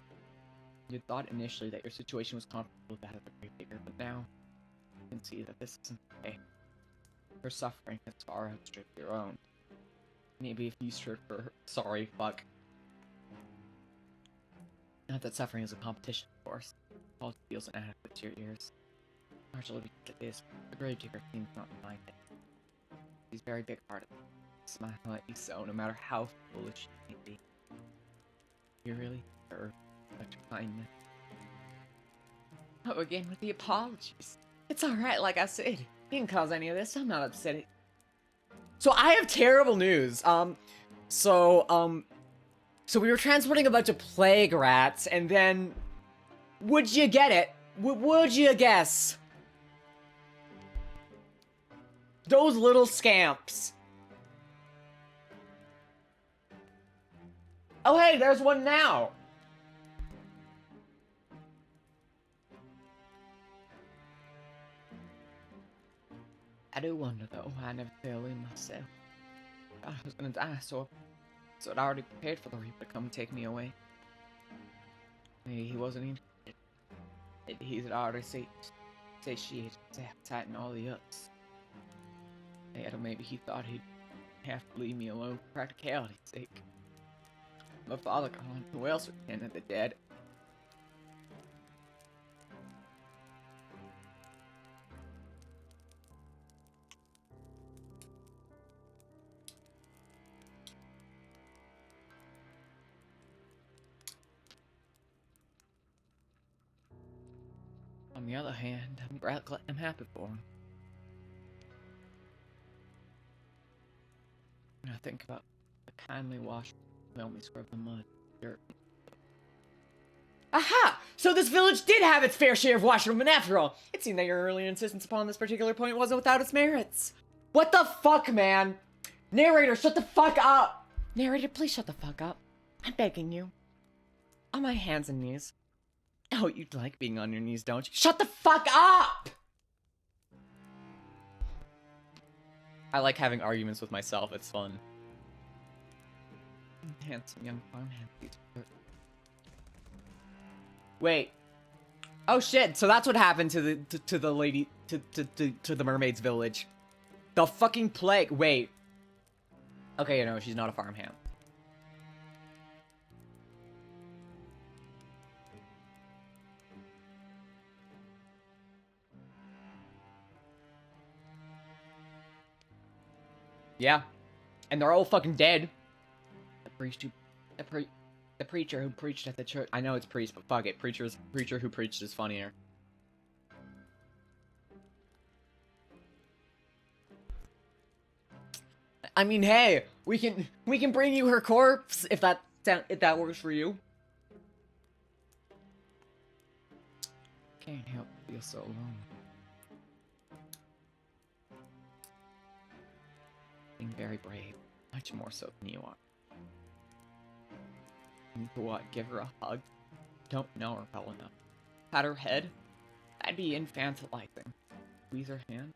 You thought initially that your situation was comparable to that of the Gravedigger, but now you can see that this isn't okay. Her suffering has far outstripped your own. Maybe if you strip for her, sorry, fuck. Not that suffering is a competition, of course. All feels inadequate to your ears. Partially because it is. The Gravedigger seems not to mind it. He's very big-hearted. Smile at you so, no matter how foolish you may be. You really deserve such kindness. Oh, again with the apologies. It's alright, like I said. He didn't cause any of this. I'm not upset. So I have terrible news. So we were transporting a bunch of plague rats, and then... Would you get it? Would you guess? Those little scamps. Oh hey, there's one now! I do wonder though, I never fell in myself. I was gonna die, so I'd already prepared for the Reaper to come take me away. Maybe he wasn't interested. Maybe he had already satiated his appetite and all the others. Or maybe he thought he'd have to leave me alone for practicality's sake. My father gone, who else would tend to the dead? On the other hand, I'm happy for him. When I think about the kindly wash who helped me scrub the mud, dirt. Aha! So this village did have its fair share of washerwomen after all. It seemed that your earlier insistence upon this particular point wasn't without its merits. What the fuck, man? Narrator, shut the fuck up! Narrator, please shut the fuck up. I'm begging you. On my hands and knees. Oh, you'd like being on your knees, don't you? Shut the fuck up! I like having arguments with myself, it's fun. Handsome young farmhand. Wait. Oh shit, so that's what happened to the lady, to the mermaid's village. The fucking plague, wait. Okay, you know, she's not a farmhand. Yeah. And they're all fucking dead. The The preacher who preached at the church. I know it's priest, but fuck it. Preacher who preached is funnier. I mean, hey, we can bring you her corpse if that works for you. Can't help but feel so alone. Being very brave, much more so than you are. And for what? Give her a hug? Don't know her well enough. Pat her head? That'd be infantilizing. Squeeze her hand?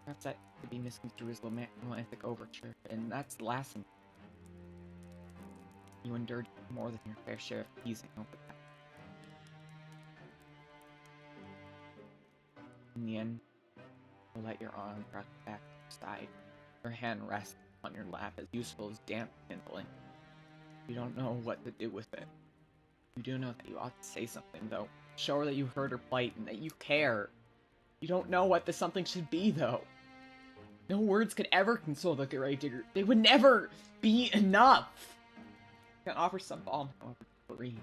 Perhaps that could be misconstrued as romantic overture, and that's the last thing. You endured more than your fair share of teasing over that. In the end, you'll let your arm brush back to your side. Your hand rests on your lap, as useful as damp kindling. You don't know what to do with it. You do know that you ought to say something, though. Show her that you heard her plight and that you care. You don't know what the something should be, though. No words could ever console the gravedigger. They would never be enough. You can offer some balm, however, to breathe.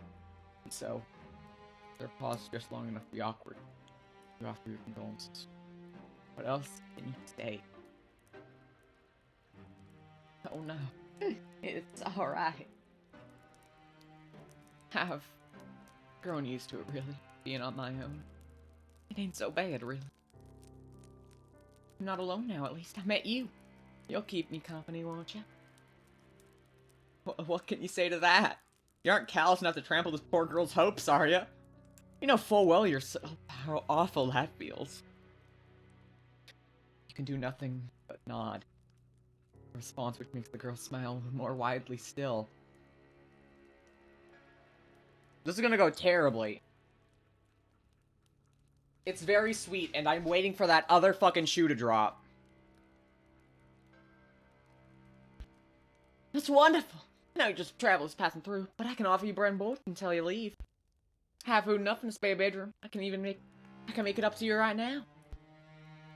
And so, their pause just long enough to be awkward. You offer your condolences. What else can you say? Oh no. It's alright. I've grown used to it, really, being on my own. It ain't so bad, really. I'm not alone now, at least I met you. You'll keep me company, won't you? What can you say to that? You aren't callous enough to trample this poor girl's hopes, are you? You know full well how awful that feels. You can do nothing but nod. A response which makes the girl smile more widely still. This is gonna go terribly. It's very sweet, and I'm waiting for that other fucking shoe to drop. That's wonderful. I know just travelers passing through, but I can offer you bread and board until you leave. Have food enough in a spare bedroom. I can make it up to you right now.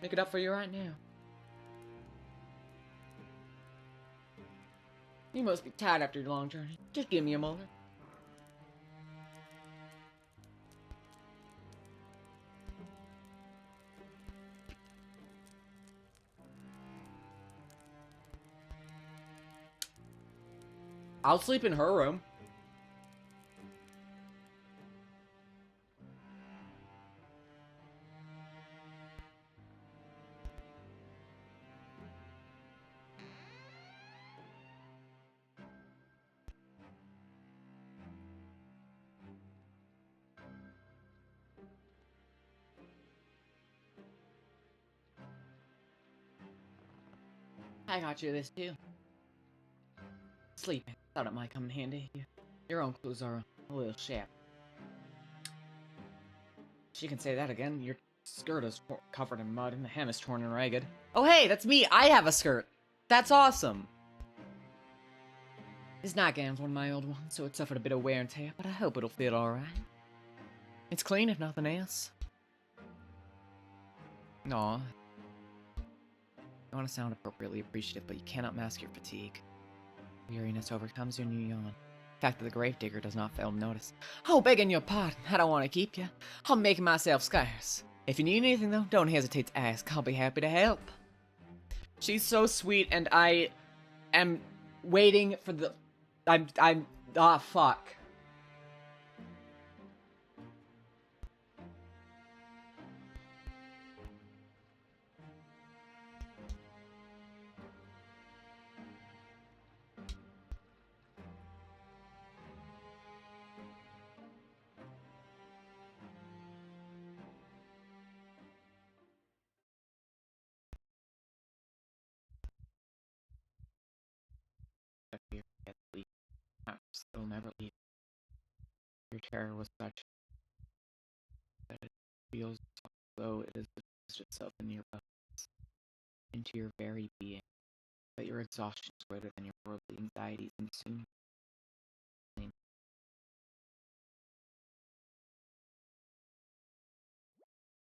Make it up for you right now. You must be tired after your long journey. Just give me a moment. I'll sleep in her room. I got you this too. Sleeping. Thought it might come in handy. Your own clothes are a little shabby. She can say that again. Your skirt is covered in mud and the hem is torn and ragged. Oh hey, that's me! I have a skirt! That's awesome! This nightgown's one of my old ones, so it suffered a bit of wear and tear, but I hope it'll fit alright. It's clean if nothing else. Aw. You want to sound appropriately appreciative, but you cannot mask your fatigue. Weariness overcomes your new yawn. The fact that the gravedigger does not fail to notice. Oh, begging your pardon, I don't want to keep you. I'm making myself scarce. If you need anything, though, don't hesitate to ask. I'll be happy to help. She's so sweet, and I am waiting for the... Ah, fuck. It'll never leave. Your terror was such that it feels as though it has deposited itself in your bones, into your very being. That your exhaustion is greater than your worldly anxieties, and soon.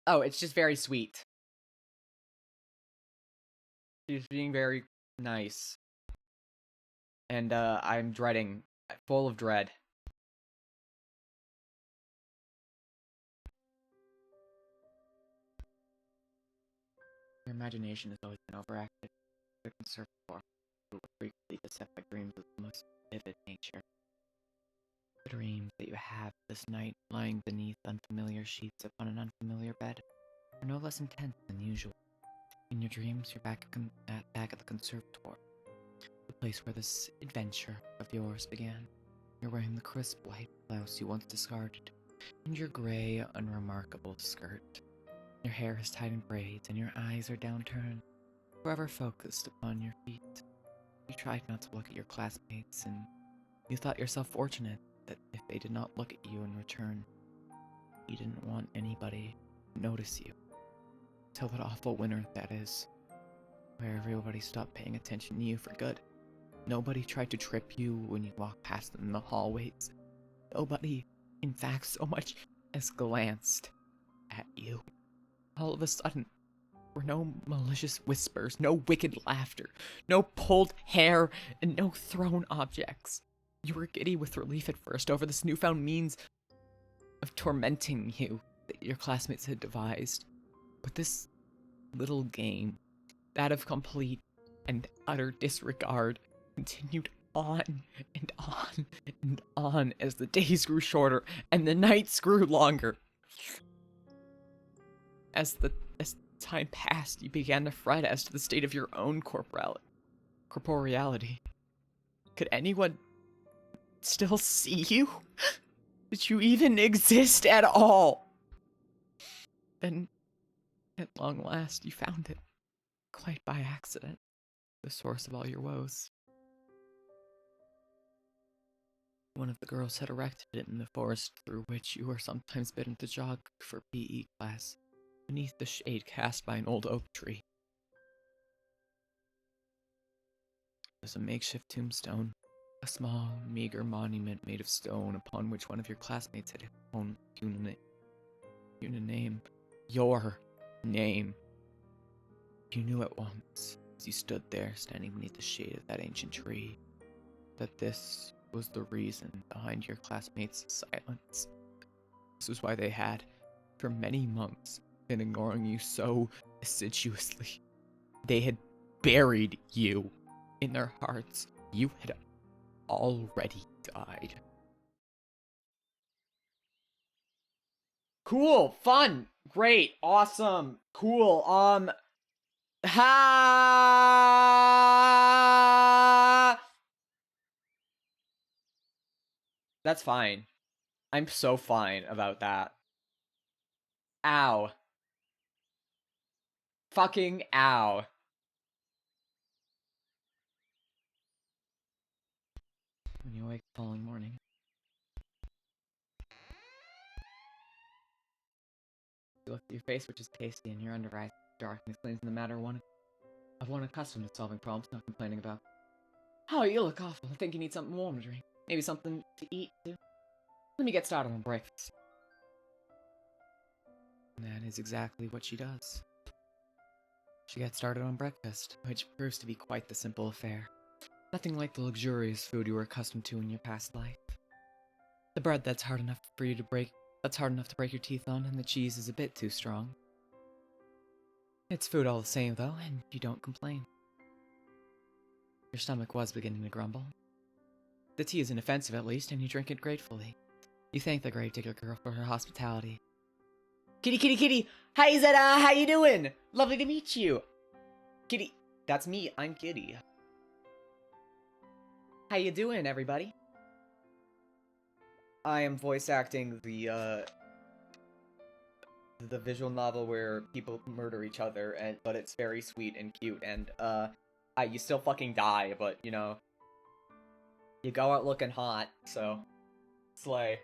Oh, it's just very sweet. She's being very nice. And I'm dreading, full of dread. Your imagination has always been overactive. The conservatoire will frequently beset by dreams of the most vivid nature. The dreams that you have this night lying beneath unfamiliar sheets upon an unfamiliar bed are no less intense than usual. In your dreams, you're back at the conservatoire, the place where this adventure of yours began. You're wearing the crisp white blouse you once discarded, and your gray, unremarkable skirt. Your hair is tied in braids, and your eyes are downturned, forever focused upon your feet. You tried not to look at your classmates, and you thought yourself fortunate that if they did not look at you in return, you didn't want anybody to notice you. Till that awful winter, that is, where everybody stopped paying attention to you for good. Nobody tried to trip you when you walked past them in the hallways. Nobody, in fact, so much as glanced at you. All of a sudden, there were no malicious whispers, no wicked laughter, no pulled hair, and no thrown objects. You were giddy with relief at first over this newfound means of tormenting you that your classmates had devised. But this little game, that of complete and utter disregard, continued on and on and on as the days grew shorter and the nights grew longer. As time passed, you began to fret as to the state of your own corporeality. Could anyone still see you? Did you even exist at all? Then, at long last, you found it, quite by accident, the source of all your woes. One of the girls had erected it in the forest through which you were sometimes bidden to jog for PE class, beneath the shade cast by an old oak tree. It was a makeshift tombstone, a small, meager monument made of stone upon which one of your classmates had hewn a name. Your name. You knew at once, as you stood there standing beneath the shade of that ancient tree, that this was the reason behind your classmates' silence. This was why they had, for many months, been ignoring you so assiduously. They had buried you in their hearts. You had already died. Cool, fun, great, awesome, cool. That's fine. I'm so fine about that. Ow. Fucking ow. When you wake the following morning, you look at your face, which is pasty, and your under eyes dark, and explains in the matter of one accustomed to solving problems, not complaining about. Oh, you look awful. I think you need something warm to drink. Maybe something to eat, too. Let me get started on breakfast. And that is exactly what she does. She gets started on breakfast, which proves to be quite the simple affair. Nothing like the luxurious food you were accustomed to in your past life. The bread that's hard enough to break your teeth on, and the cheese is a bit too strong. It's food all the same, though, and you don't complain. Your stomach was beginning to grumble. The tea is inoffensive, at least, and you drink it gratefully. You thank the grave-digger girl for her hospitality. Kitty, kitty, kitty! Hi, Zeta! How you doing? Lovely to meet you! Kitty. That's me, I'm Kitty. How you doing, everybody? I am voice acting the visual novel where people murder each other, but it's very sweet and cute, and, you still fucking die, but, you know, you go out looking hot, so, slay.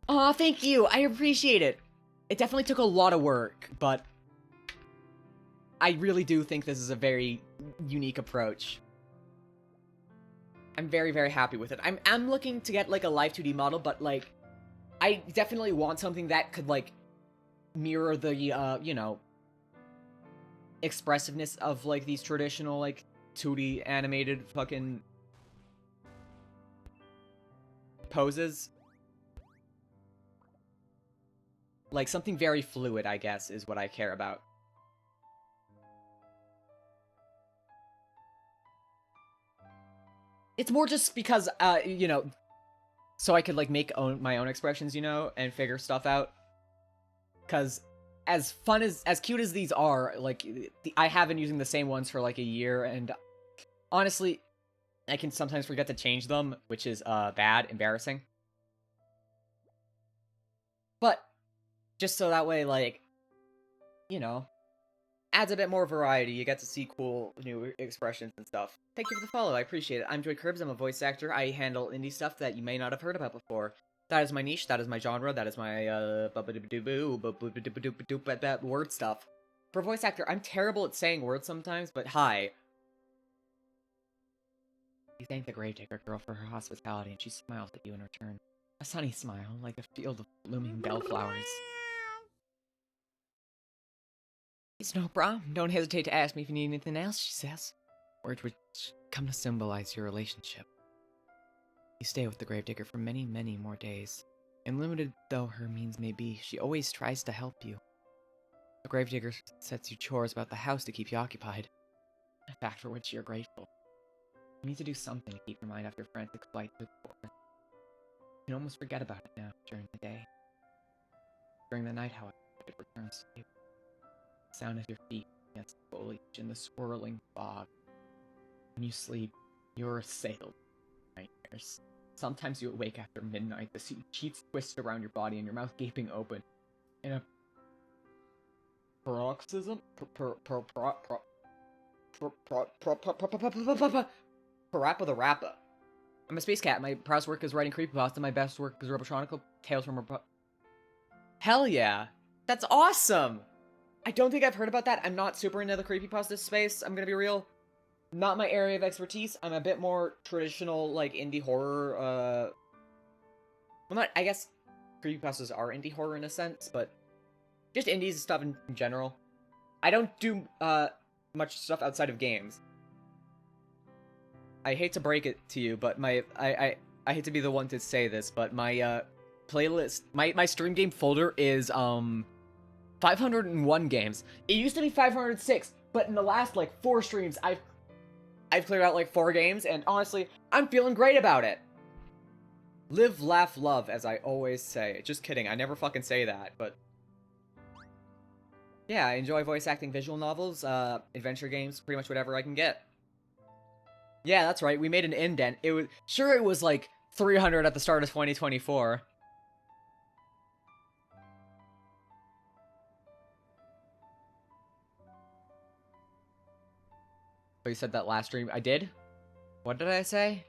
Aw, thank you, I appreciate it. It definitely took a lot of work, but I really do think this is a very unique approach. I'm very, very happy with it. I'm looking to get, like, a live 2D model, but, like, I definitely want something that could, like, mirror the, you know, expressiveness of, like, these traditional, like, 2D animated fucking poses. Like, something very fluid, I guess, is what I care about. It's more just because, you know, so I could, like, make my own expressions, you know, and figure stuff out. Because as cute as these are, like, I have been using the same ones for, like, a year, and honestly, I can sometimes forget to change them, which is, bad, embarrassing. But, just so that way, like, you know, adds a bit more variety. You get to see cool new expressions and stuff. Thank you for the follow. I appreciate it. I'm Joy Kirbs. I'm a voice actor. I handle indie stuff that you may not have heard about before. That is my niche. That is my genre. That is my word stuff. For voice actor, I'm terrible at saying words sometimes, but hi. You thank the Gravedigger girl for her hospitality, and she smiles at you in return. A sunny smile, like a field of blooming bellflowers. It's no problem. Don't hesitate to ask me if you need anything else, she says. Words which come to symbolize your relationship. You stay with the Gravedigger for many, many more days. And limited though her means may be, she always tries to help you. The Gravedigger sets you chores about the house to keep you occupied. A fact for which you're grateful. You need to do something to keep your mind off your frantic flight through the forest. You can almost forget about it now during the day. During the night, however, it returns to you. The sound of your feet against the foliage in the swirling fog. When you sleep, you're assailed by nightmares. Sometimes you awake after midnight, the sheets twist around your body and your mouth gaping open. In a paroxysm? Parappa the Rappa. I'm a space cat. My proudest work is writing creepypasta. My best work is Robotronical Tales from Hell yeah! That's awesome! I don't think I've heard about that. I'm not super into the creepypasta space, I'm gonna be real. Not my area of expertise. I'm a bit more traditional, like, indie horror, well, not, I guess creepypastas are indie horror in a sense, but just indies stuff in general. I don't do, much stuff outside of games. I hate to break it to you, but I hate to be the one to say this, but my, playlist, my stream game folder is, 501 games. It used to be 506, but in the last, like, 4 streams, I've cleared out, like, 4 games, and honestly, I'm feeling great about it. Live, laugh, love, as I always say. Just kidding, I never fucking say that, but... yeah, I enjoy voice acting, visual novels, adventure games, pretty much whatever I can get. Yeah, that's right, we made an indent. It was like 300 at the start of 2024. Oh, you said that last stream? I did? What did I say?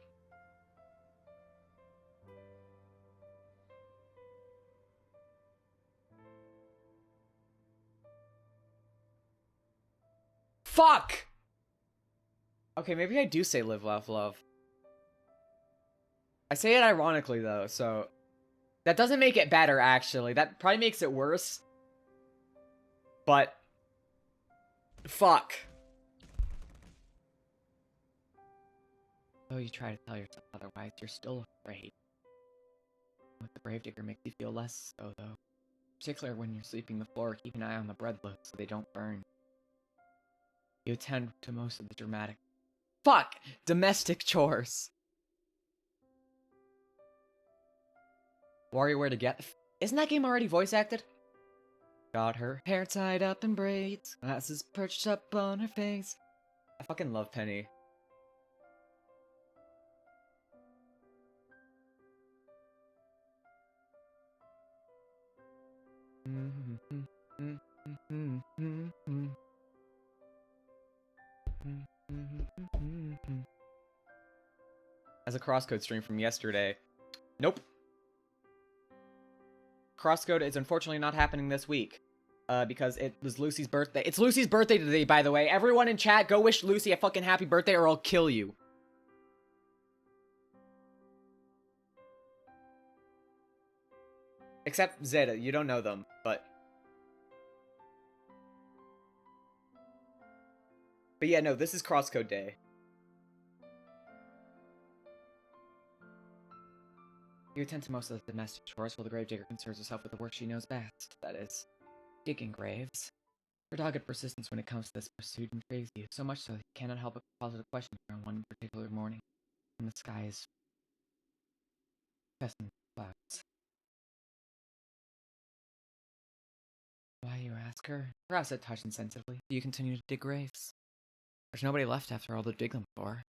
Fuck! Okay, maybe I do say live, laugh, love. I say it ironically, though, so... that doesn't make it better, actually. That probably makes it worse. But... fuck. Though you try to tell yourself otherwise, you're still afraid. With the Gravedigger makes you feel less so, though. Particularly when you're sweeping the floor, keep an eye on the bread loaves so they don't burn. You attend to most of the dramatic... fuck! Domestic chores. WarioWare to get... isn't that game already voice acted? Got her hair tied up in braids, glasses perched up on her face. I fucking love Penny. As a Crosscode stream from yesterday. Nope. Crosscode is unfortunately not happening this week. Because it was Lucy's birthday. It's Lucy's birthday today, by the way. Everyone in chat, go wish Lucy a fucking happy birthday or I'll kill you. Except Zeta, you don't know them, but... but yeah, no, this is Crosscode Day. You attend to most of the domestic chores while the gravedigger concerns herself with the work she knows best. That is, digging graves. Her dogged persistence when it comes to this pursuit intrigues you, so much so that you cannot help but pause a question on one particular morning, when the sky is festooned with clouds. Why, you ask her? Perhaps a touch insensitively. Do you continue to dig graves? There's nobody left after all to dig them for.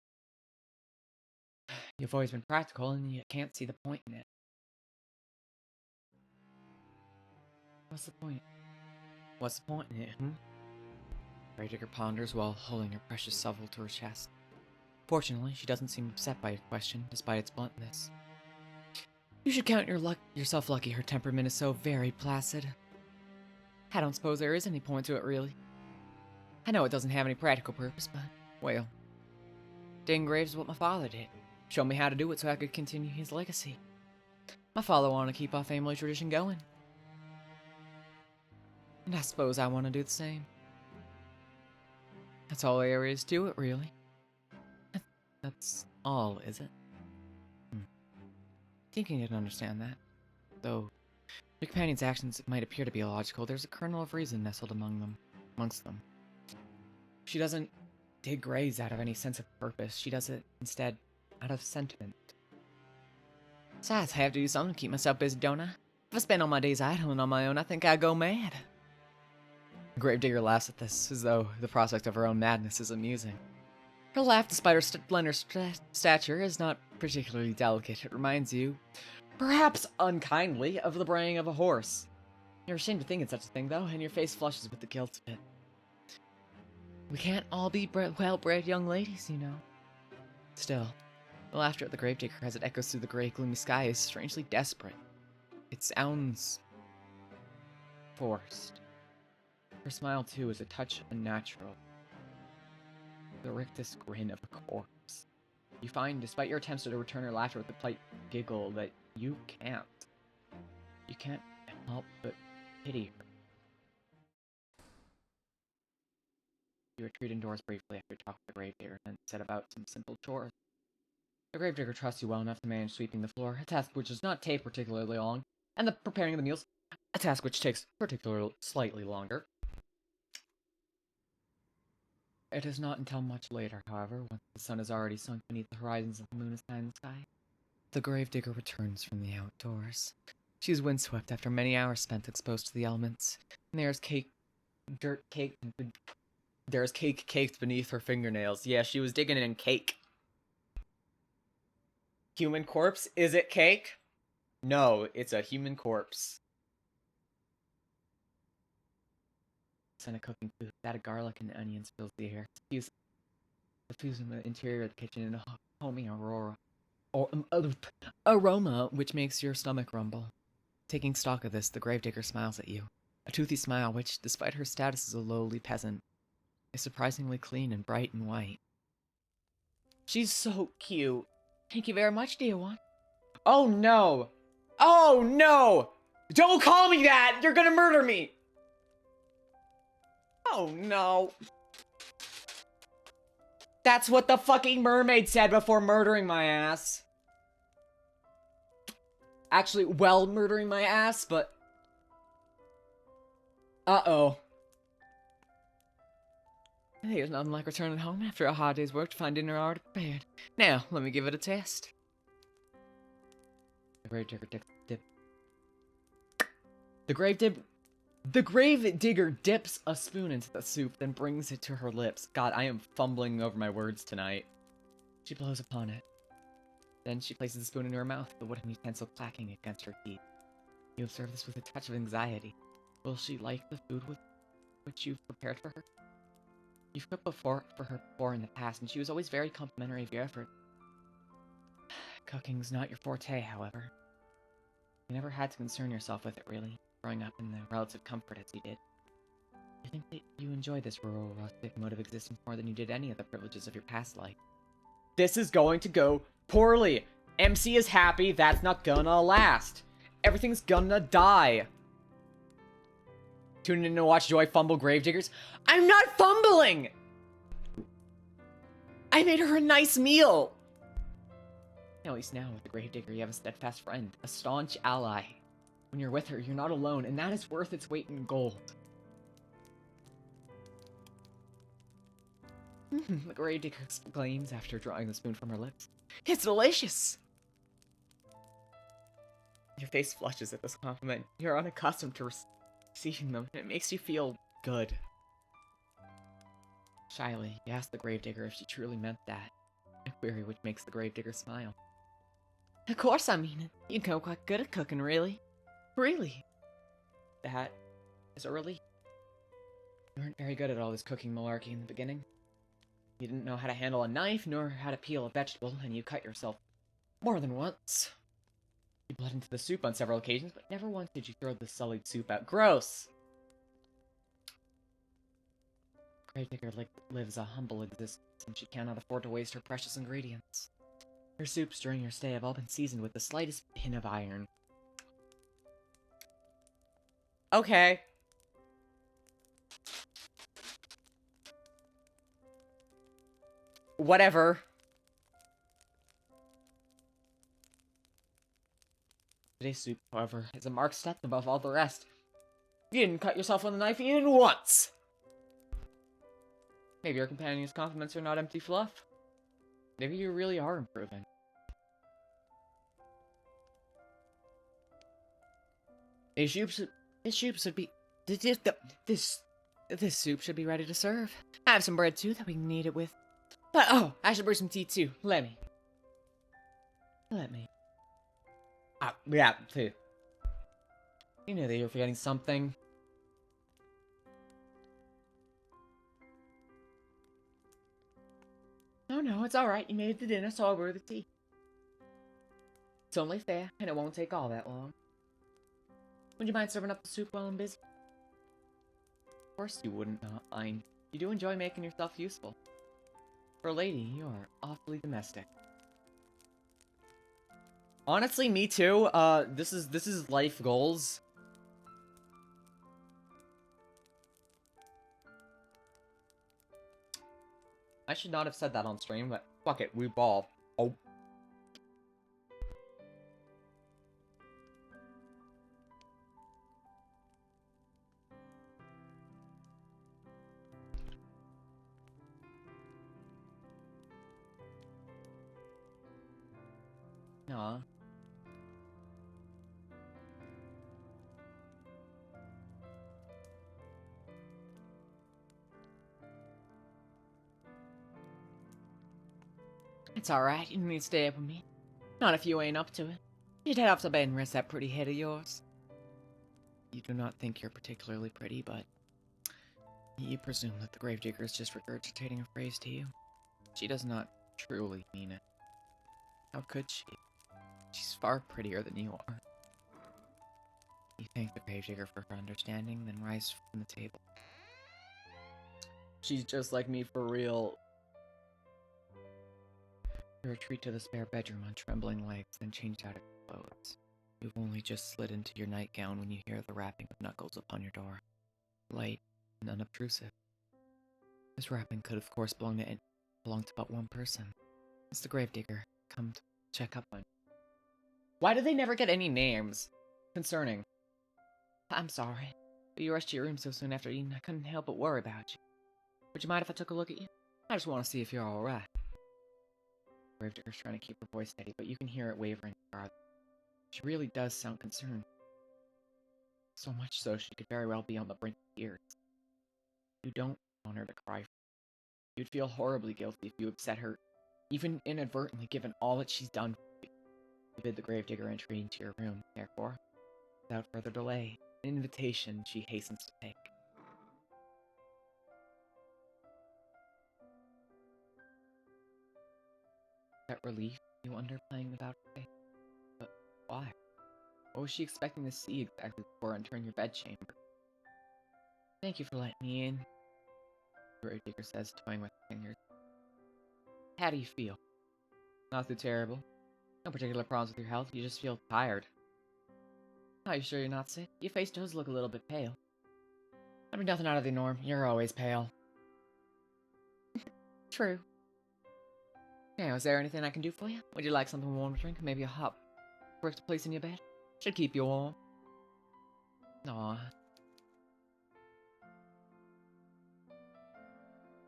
You've always been practical, and you can't see the point in it. What's the point? What's the point in it, Gravedigger ponders while holding her precious shovel to her chest. Fortunately, she doesn't seem upset by your question, despite its bluntness. You should count yourself lucky her temperament is so very placid. I don't suppose there is any point to it, really. I know it doesn't have any practical purpose, but, well, digging graves is what my father did. Showed me how to do it so I could continue his legacy. My father wanted to keep our family tradition going. And I suppose I want to do the same. That's all there is to it, really. That's all, is it? Thinking you can understand that. Though your companion's actions might appear to be illogical, there's a kernel of reason nestled amongst them. She doesn't dig graves out of any sense of purpose. She does it, instead, out of sentiment. Besides, I have to do something to keep myself busy, don't I? If I spend all my days idling on my own, I think I'd go mad. Gravedigger laughs at this, as though the prospect of her own madness is amusing. Her laugh, despite her slender stature, is not particularly delicate. It reminds you, perhaps unkindly, of the braying of a horse. You're ashamed to think of such a thing, though, and your face flushes with the guilt of it. We can't all be well-bred young ladies, you know. Still, the laughter at the gravedigger as it echoes through the gray, gloomy sky is strangely desperate. It sounds forced. Her smile, too, is a touch unnatural. The rictus grin of a corpse. You find, despite your attempts to return her laughter with a polite giggle, that you can't. You can't help but pity her. You retreat indoors briefly after talking to the gravedigger, and set about some simple chores. The gravedigger trusts you well enough to manage sweeping the floor, a task which does not take particularly long, and the preparing of the meals, a task which takes particularly slightly longer. It is not until much later, however, once the sun has already sunk beneath the horizons and the moon is high in the sky, the gravedigger returns from the outdoors. She is windswept after many hours spent exposed to the elements, and there is cake caked beneath her fingernails. Yeah, she was digging in cake. Human corpse? Is it cake? No, it's a human corpse. Scent of cooking food, that of garlic and onions fills the air, diffusing the interior of the kitchen in a homey aroma which makes your stomach rumble. Taking stock of this, the gravedigger smiles at you, a toothy smile which, despite her status as a lowly peasant, is surprisingly clean and bright and white. She's so cute. Thank you very much, dear one. Oh no! Oh no! Don't call me that! You're gonna murder me! Oh no. That's what the fucking mermaid said before murdering my ass. Actually, well, murdering my ass, but... Uh-oh. There's nothing like returning home after a hard day's work to find dinner already prepared. Now, let me give it a test. The gravedigger dips a spoon into the soup, then brings it to her lips. God, I am fumbling over my words tonight. She blows upon it. Then she places the spoon into her mouth, the wooden utensil clacking against her teeth. You observe this with a touch of anxiety. Will she like the food which you've prepared for her? You've cooked for her before in the past, and she was always very complimentary of your effort. Cooking's not your forte, however. You never had to concern yourself with it, really, growing up in the relative comfort as you did. I think that you enjoy this rural, rustic mode of existence more than you did any of the privileges of your past life. This is going to go poorly. MC is happy, that's not gonna last. Everything's gonna die. Tune in to watch Joy fumble gravediggers. I'm not fumbling! I made her a nice meal! At least now, with the Gravedigger, you have a steadfast friend, a staunch ally. When you're with her, you're not alone, and that is worth its weight in gold. The Gravedigger exclaims after drawing the spoon from her lips. It's delicious! Your face flushes at this compliment. You're unaccustomed to receiving them, and it makes you feel good. Shyly, you ask the Gravedigger if she truly meant that, a query which makes the Gravedigger smile. Of course I mean it. You know quite good at cooking, really. Really. That is a relief. You weren't very good at all this cooking malarkey in the beginning. You didn't know how to handle a knife, nor how to peel a vegetable, and you cut yourself more than once. You bled into the soup on several occasions, but never once did you throw the sullied soup out. Gross! Gravedigger lives a humble existence, and she cannot afford to waste her precious ingredients. Her soups during your stay have all been seasoned with the slightest pin of iron. Okay. Whatever. Today's soup, however, is a marked step above all the rest. You didn't cut yourself with a knife even once! Maybe your companion's compliments are not empty fluff. Maybe you really are improving. This soup should be... This soup should be ready to serve. I have some bread too that we can eat it with. But, oh, I should brew some tea too. Let me. Yeah, too. You know that you're forgetting something. No, it's alright. You made it to dinner, so I'll brew the tea. It's only fair, and it won't take all that long. Would you mind serving up the soup while I'm busy? Of course you wouldn't mind. You do enjoy making yourself useful. For a lady, you are awfully domestic. Honestly, me too. This is life goals. I should not have said that on stream, but fuck it, we ball. Oh. Aw. It's alright, you don't need to stay up with me. Not if you ain't up to it. You'd head off to bed and rest that pretty head of yours. You do not think you're particularly pretty, but you presume that the Gravedigger is just regurgitating a phrase to you. She does not truly mean it. How could she? She's far prettier than you are. You thank the Gravedigger for her understanding, then rise from the table. She's just like me for real. You retreat to the spare bedroom on trembling legs, then change out of your clothes. You've only just slid into your nightgown when you hear the rapping of knuckles upon your door. Light and unobtrusive. This rapping could of course belong to but one person. It's the Gravedigger. Come to check up on you. Why do they never get any names? Concerning. I'm sorry, but you rushed to your room so soon after eating I couldn't help but worry about you. Would you mind if I took a look at you? I just want to see if you're alright. Gravedigger's trying to keep her voice steady, but you can hear it wavering farther. She really does sound concerned. So much so she could very well be on the brink of tears. You don't want her to cry. You'd feel horribly guilty if you upset her, even inadvertently, given all that she's done for you. You bid the Gravedigger entry into your room, therefore, without further delay, an invitation she hastens to take. That relief, you wonder, playing without faith. But why? What was she expecting to see exactly before entering your bedchamber? Thank you for letting me in, the Gravedigger says, toying with her fingers. How do you feel? Not too terrible. No particular problems with your health, you just feel tired. Are you sure you're not sick? Your face does look a little bit pale. I mean, nothing out of the norm. You're always pale. True. Now, is there anything I can do for you? Would you like something warm to drink? Maybe a hot brick to place in your bed? Should keep you warm. Aw.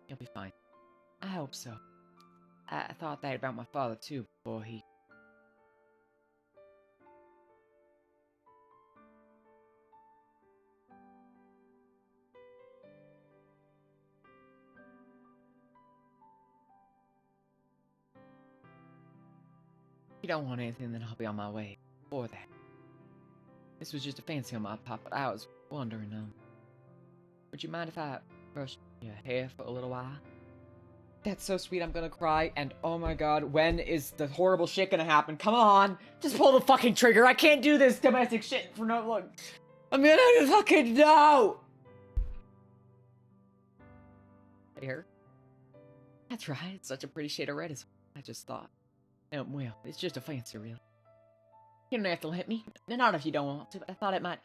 You'll be fine. I hope so. I thought that about my father, too, before he... If you don't want anything, then I'll be on my way. Before that. This was just a fancy on my part, but I was wondering, would you mind if I brush your hair for a little while? That's so sweet, I'm gonna cry, and oh my god, when is the horrible shit gonna happen? Come on! Just pull the fucking trigger, I can't do this domestic shit for no look. I'm gonna fucking know! Hair? That's right, it's such a pretty shade of red as I just thought. Well, it's just a fancy, really. You don't have to let me. Not if you don't want to, but I thought it might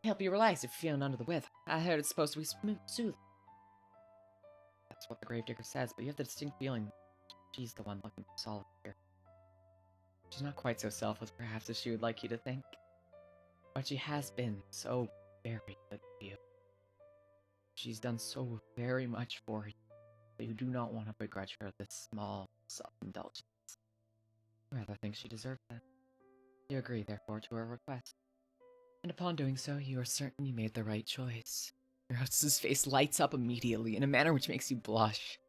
help you relax if you're feeling under the weather. I heard it's supposed to be soothing. That's what the gravedigger says, but you have the distinct feeling she's the one looking for solid here. She's not quite so selfless, perhaps, as she would like you to think. But she has been so very good to you. She's done so very much for you that you do not want to begrudge her this small self-indulgence. I rather think she deserves that. You agree, therefore, to her request. And upon doing so, you are certain you made the right choice. Your hostess's face lights up immediately in a manner which makes you blush.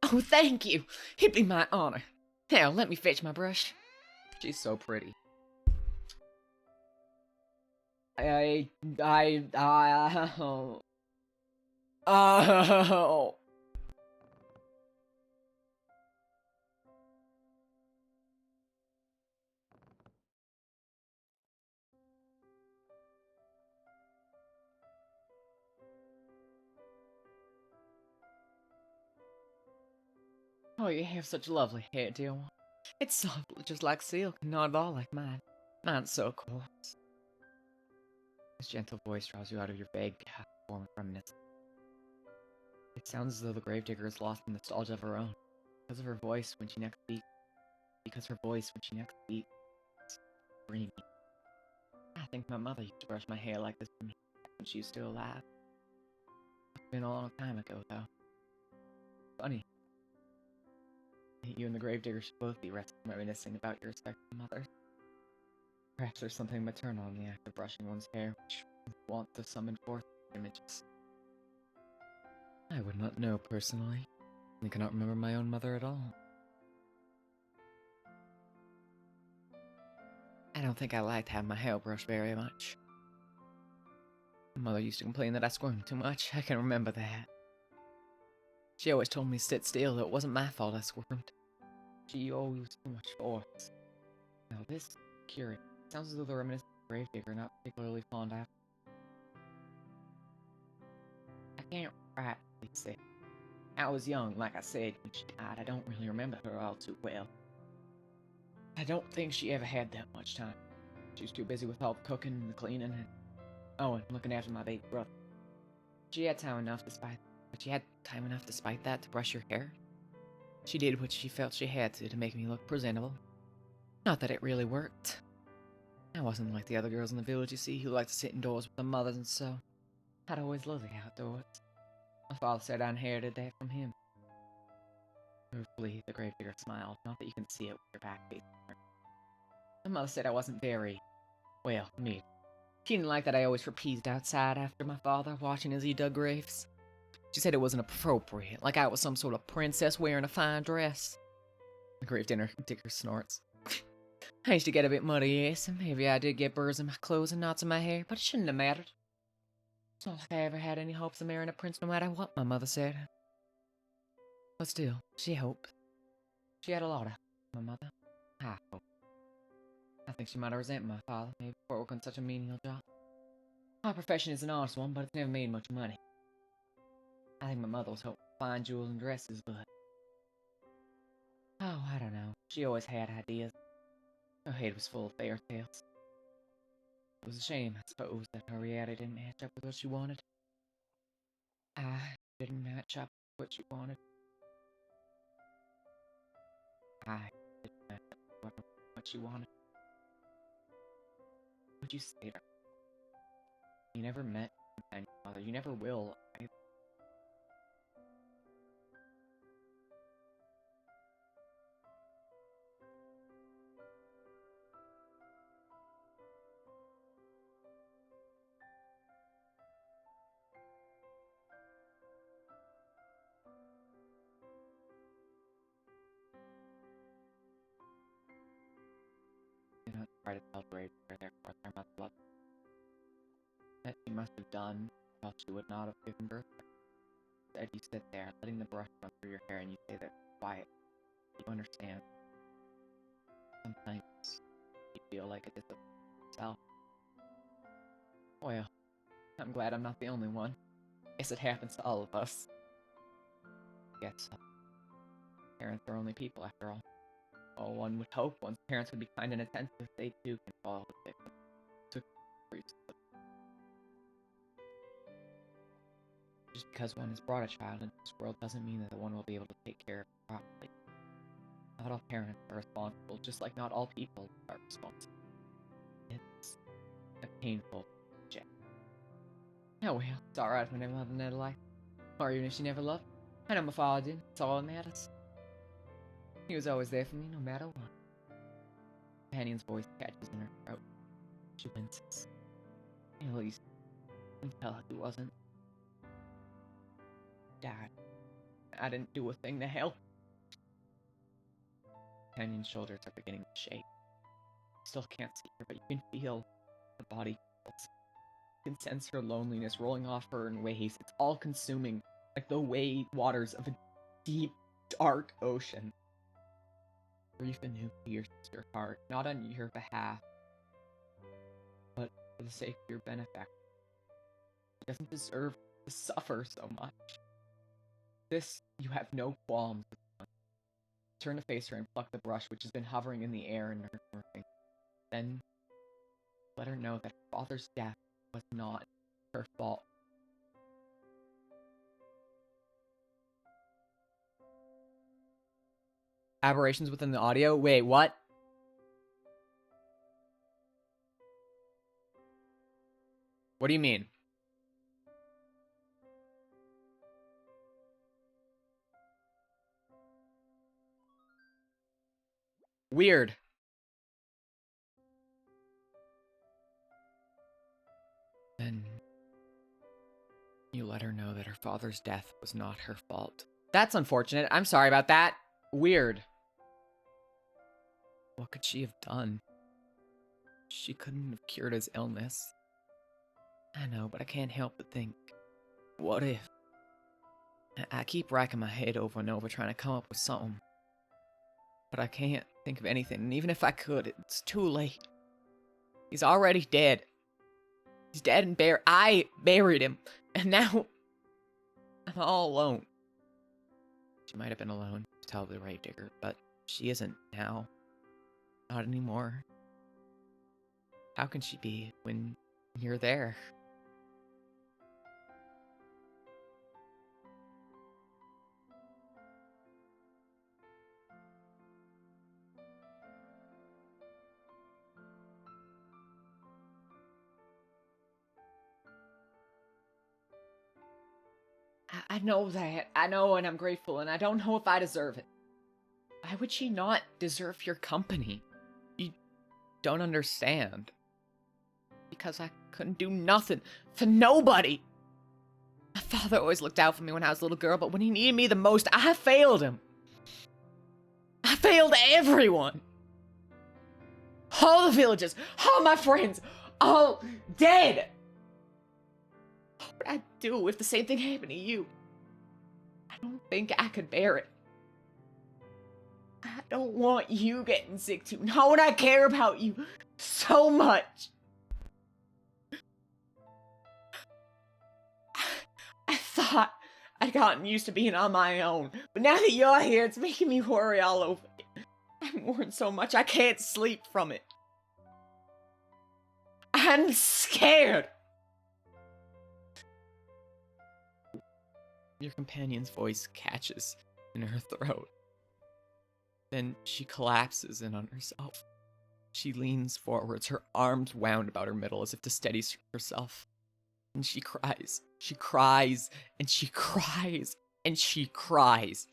Oh, thank you! It'd be my honor. Now, let me fetch my brush. She's so pretty. Oh. Oh, you have such lovely hair, dear one. It's soft, just like silk, not at all like mine. Mine's so coarse. This gentle voice draws you out of your vague form of reminiscence. It sounds as though the gravedigger has lost the nostalgia of her own, because of her voice when she next speaks. Because her voice when she next speaks is dreamy. I think my mother used to brush my hair like this when she was still alive. It's been a long time ago, though. Funny. You and the gravedigger should both be reminiscing about your respective mothers. Perhaps there's something maternal in the act of brushing one's hair, which want to summon forth images. I would not know personally. I cannot remember my own mother at all. I don't think I liked having my hair brushed very much. My mother used to complain that I squirmed too much. I can remember that. She always told me to sit still, that it wasn't my fault I squirmed. She always used too much force. Now this, curious. Sounds as though the reminiscent gravedigger not particularly fond of. I can't rightly say. I was young, like I said, when she died. I don't really remember her all too well. I don't think she ever had that much time. She was too busy with all the cooking and the cleaning and... Oh, and looking after my baby brother. She had time enough despite that to brush her hair. She did what she felt she had to make me look presentable. Not that it really worked. I wasn't like the other girls in the village, you see, who liked to sit indoors with their mothers and so. I'd always loved the outdoors. My father said I inherited that from him. Ruefully, the gravedigger smiled, not that you can see it with your back facing her. My mother said I wasn't very, well, me. She didn't like that I always repeated outside after my father, watching as he dug graves. She said it wasn't appropriate, like I was some sort of princess wearing a fine dress. The gravedigger snorts. I used to get a bit muddy, yes, and maybe I did get burrs in my clothes and knots in my hair, but it shouldn't have mattered. It's not like I ever had any hopes of marrying a prince no matter what, my mother said. But still, she hoped. She had a lot of hope, my mother. I hope. I think she might have resented my father, maybe for working such a menial job. My profession is an honest one, but it's never made much money. I think my mother was hoping for fine jewels and dresses, but... Oh, I don't know. She always had ideas. Her head was full of fairy tales. It was a shame, I suppose, that her reality didn't match up with what she wanted. I didn't match up with what she wanted. I did what you wanted. What'd you say to her? You never met your mother. You never will. Do not try to celebrate her, therefore their mother loved that she must have done, or else she would not have given birth. Instead, you sit there, letting the brush run through your hair, and you say that quiet. You understand. Sometimes you feel like it is yourself. Well, I'm glad I'm not the only one. Guess it happens to all of us. Guess parents are only people after all. Oh, one would hope one's parents would be kind and attentive. They too can fall victim to priests. Just because one has brought a child into this world doesn't mean that one will be able to take care of it properly. Not all parents are responsible, just like not all people are responsible. It's a painful check. Oh well, it's alright if I never loved another life. Or even if she never loved. I know my father did. It's all that matters. He was always there for me, no matter what. Companion's voice catches in her throat. She winces. At least, I can tell he wasn't. Dad, I didn't do a thing to help. Companion's shoulders are beginning to shake. You still can't see her, but you can feel her body pulse. You can sense her loneliness rolling off her in waves. It's all-consuming, like the wave waters of a deep, dark ocean. Grief anew pierces your heart, not on your behalf, but for the sake of your benefactor. She doesn't deserve to suffer so much. This, you have no qualms with. Turn to face her and pluck the brush which has been hovering in the air in her finger. Then, let her know that her father's death was not her fault. Aberrations within the audio? Wait, what? What do you mean? Weird. Then you let her know that her father's death was not her fault. That's unfortunate. I'm sorry about that. Weird. What could she have done? She couldn't have cured his illness. I know, but I can't help but think, what if? I keep racking my head over and over trying to come up with something. But I can't think of anything, and even if I could, it's too late. He's already dead. He's dead and I buried him, and now I'm all alone. She might have been alone, to tell the grave digger, but she isn't now. Not anymore. How can she be when you're there? I know that. I know, and I'm grateful, and I don't know if I deserve it. Why would she not deserve your company? You don't understand. Because I couldn't do nothing for nobody. My father always looked out for me when I was a little girl, but when he needed me the most, I failed him. I failed everyone. All the villagers, all my friends, all dead. What would I do if the same thing happened to you? I don't think I could bear it. I don't want you getting sick too. Not when I care about you so much. I thought I'd gotten used to being on my own, but now that you're here, it's making me worry all over again. I'm worried so much I can't sleep from it. I'm scared. Your companion's voice catches in her throat. Then she collapses in on herself. She leans forwards, her arms wound about her middle as if to steady herself. And she cries. She cries, and she cries, and she cries.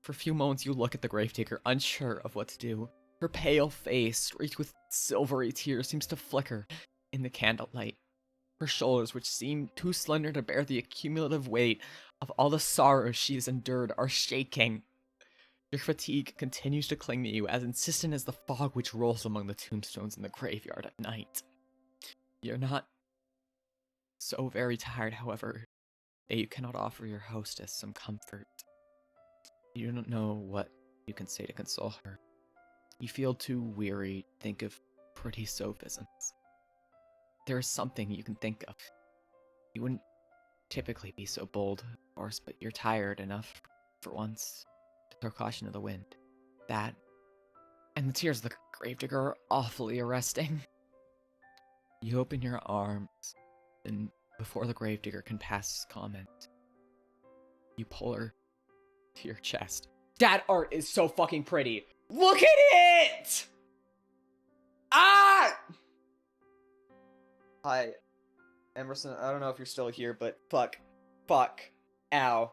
For a few moments, you look at the gravedigger, unsure of what to do. Her pale face, streaked with silvery tears, seems to flicker in the candlelight. Her shoulders, which seem too slender to bear the accumulative weight of all the sorrows she has endured, are shaking. Your fatigue continues to cling to you, as insistent as the fog which rolls among the tombstones in the graveyard at night. You're not so very tired, however, that you cannot offer your hostess some comfort. You don't know what you can say to console her. You feel too weary to think of pretty sophisms. There is something you can think of. You wouldn't typically be so bold, of course, but you're tired enough, for once, to throw caution to the wind. That, and the tears of the gravedigger are awfully arresting. You open your arms, and before the gravedigger can pass comment, you pull her to your chest. That art is so fucking pretty. Look at it! Ah! Hi, Emerson. I don't know if you're still here, but fuck. Fuck. Ow.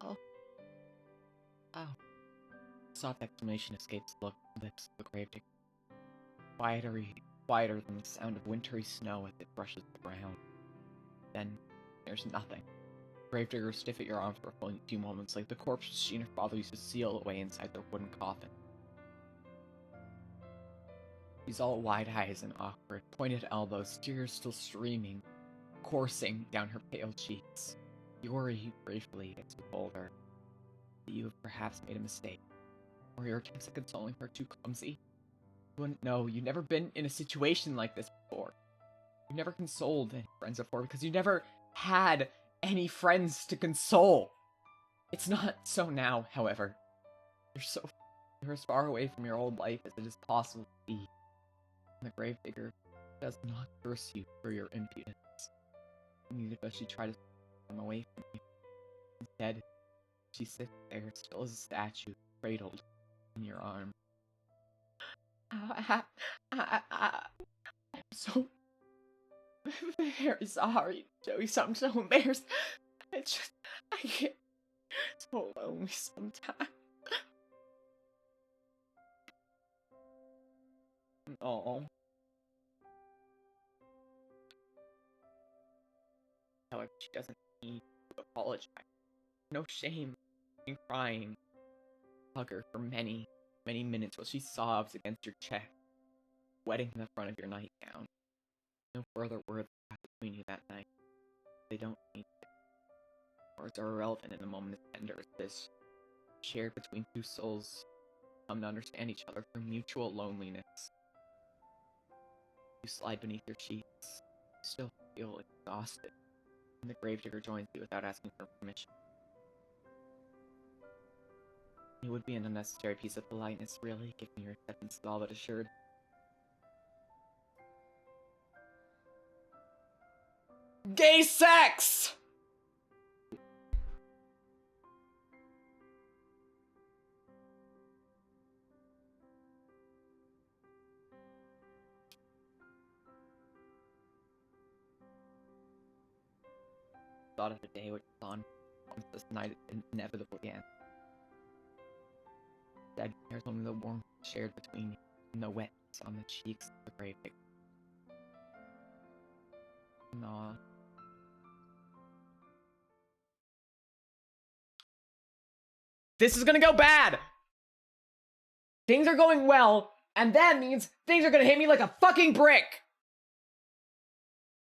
Oh. Soft exclamation escapes the lips of the gravedigger. Quieter than the sound of wintry snow as it brushes the ground. Then, there's nothing. Gravedigger stiff at your arm for a few moments, like the corpse she and her father used to seal away inside their wooden coffin. She's all wide eyes and awkward, pointed elbows, tears still streaming, coursing down her pale cheeks. Yuri briefly gets to hold her. You have perhaps made a mistake. Or your attempts at consoling her too clumsy? You wouldn't know. You've never been in a situation like this before. You've never consoled any friends before because you never had any friends to console. It's not so now, however. You're as far away from your old life as it is possible to be. And the gravedigger does not curse you for your impudence. Neither does she try to take them away from you. Instead, she sits there, still as a statue, cradled in your arm. I'm so very sorry, Joey. I'm so embarrassed. I get so lonely sometimes. Oh. However, she doesn't need to apologize. No shame in crying. Hug her for many, many minutes while she sobs against your chest, wetting the front of your nightgown. No further words between you that night. They don't need to. Words are irrelevant in a moment as tender as this, shared between two souls, come to understand each other through mutual loneliness. You slide beneath your sheets. You still feel exhausted, and the gravedigger joins you without asking for permission. It would be an unnecessary piece of politeness, really, given your acceptance is all but assured. Gay sex! Thought of the day which was on once this night inevitably ends. Instead, there's only the warmth shared between you and the wetness on the cheeks of the gravedigger. Aw. This is gonna go bad! Things are going well, and that means things are gonna hit me like a fucking brick!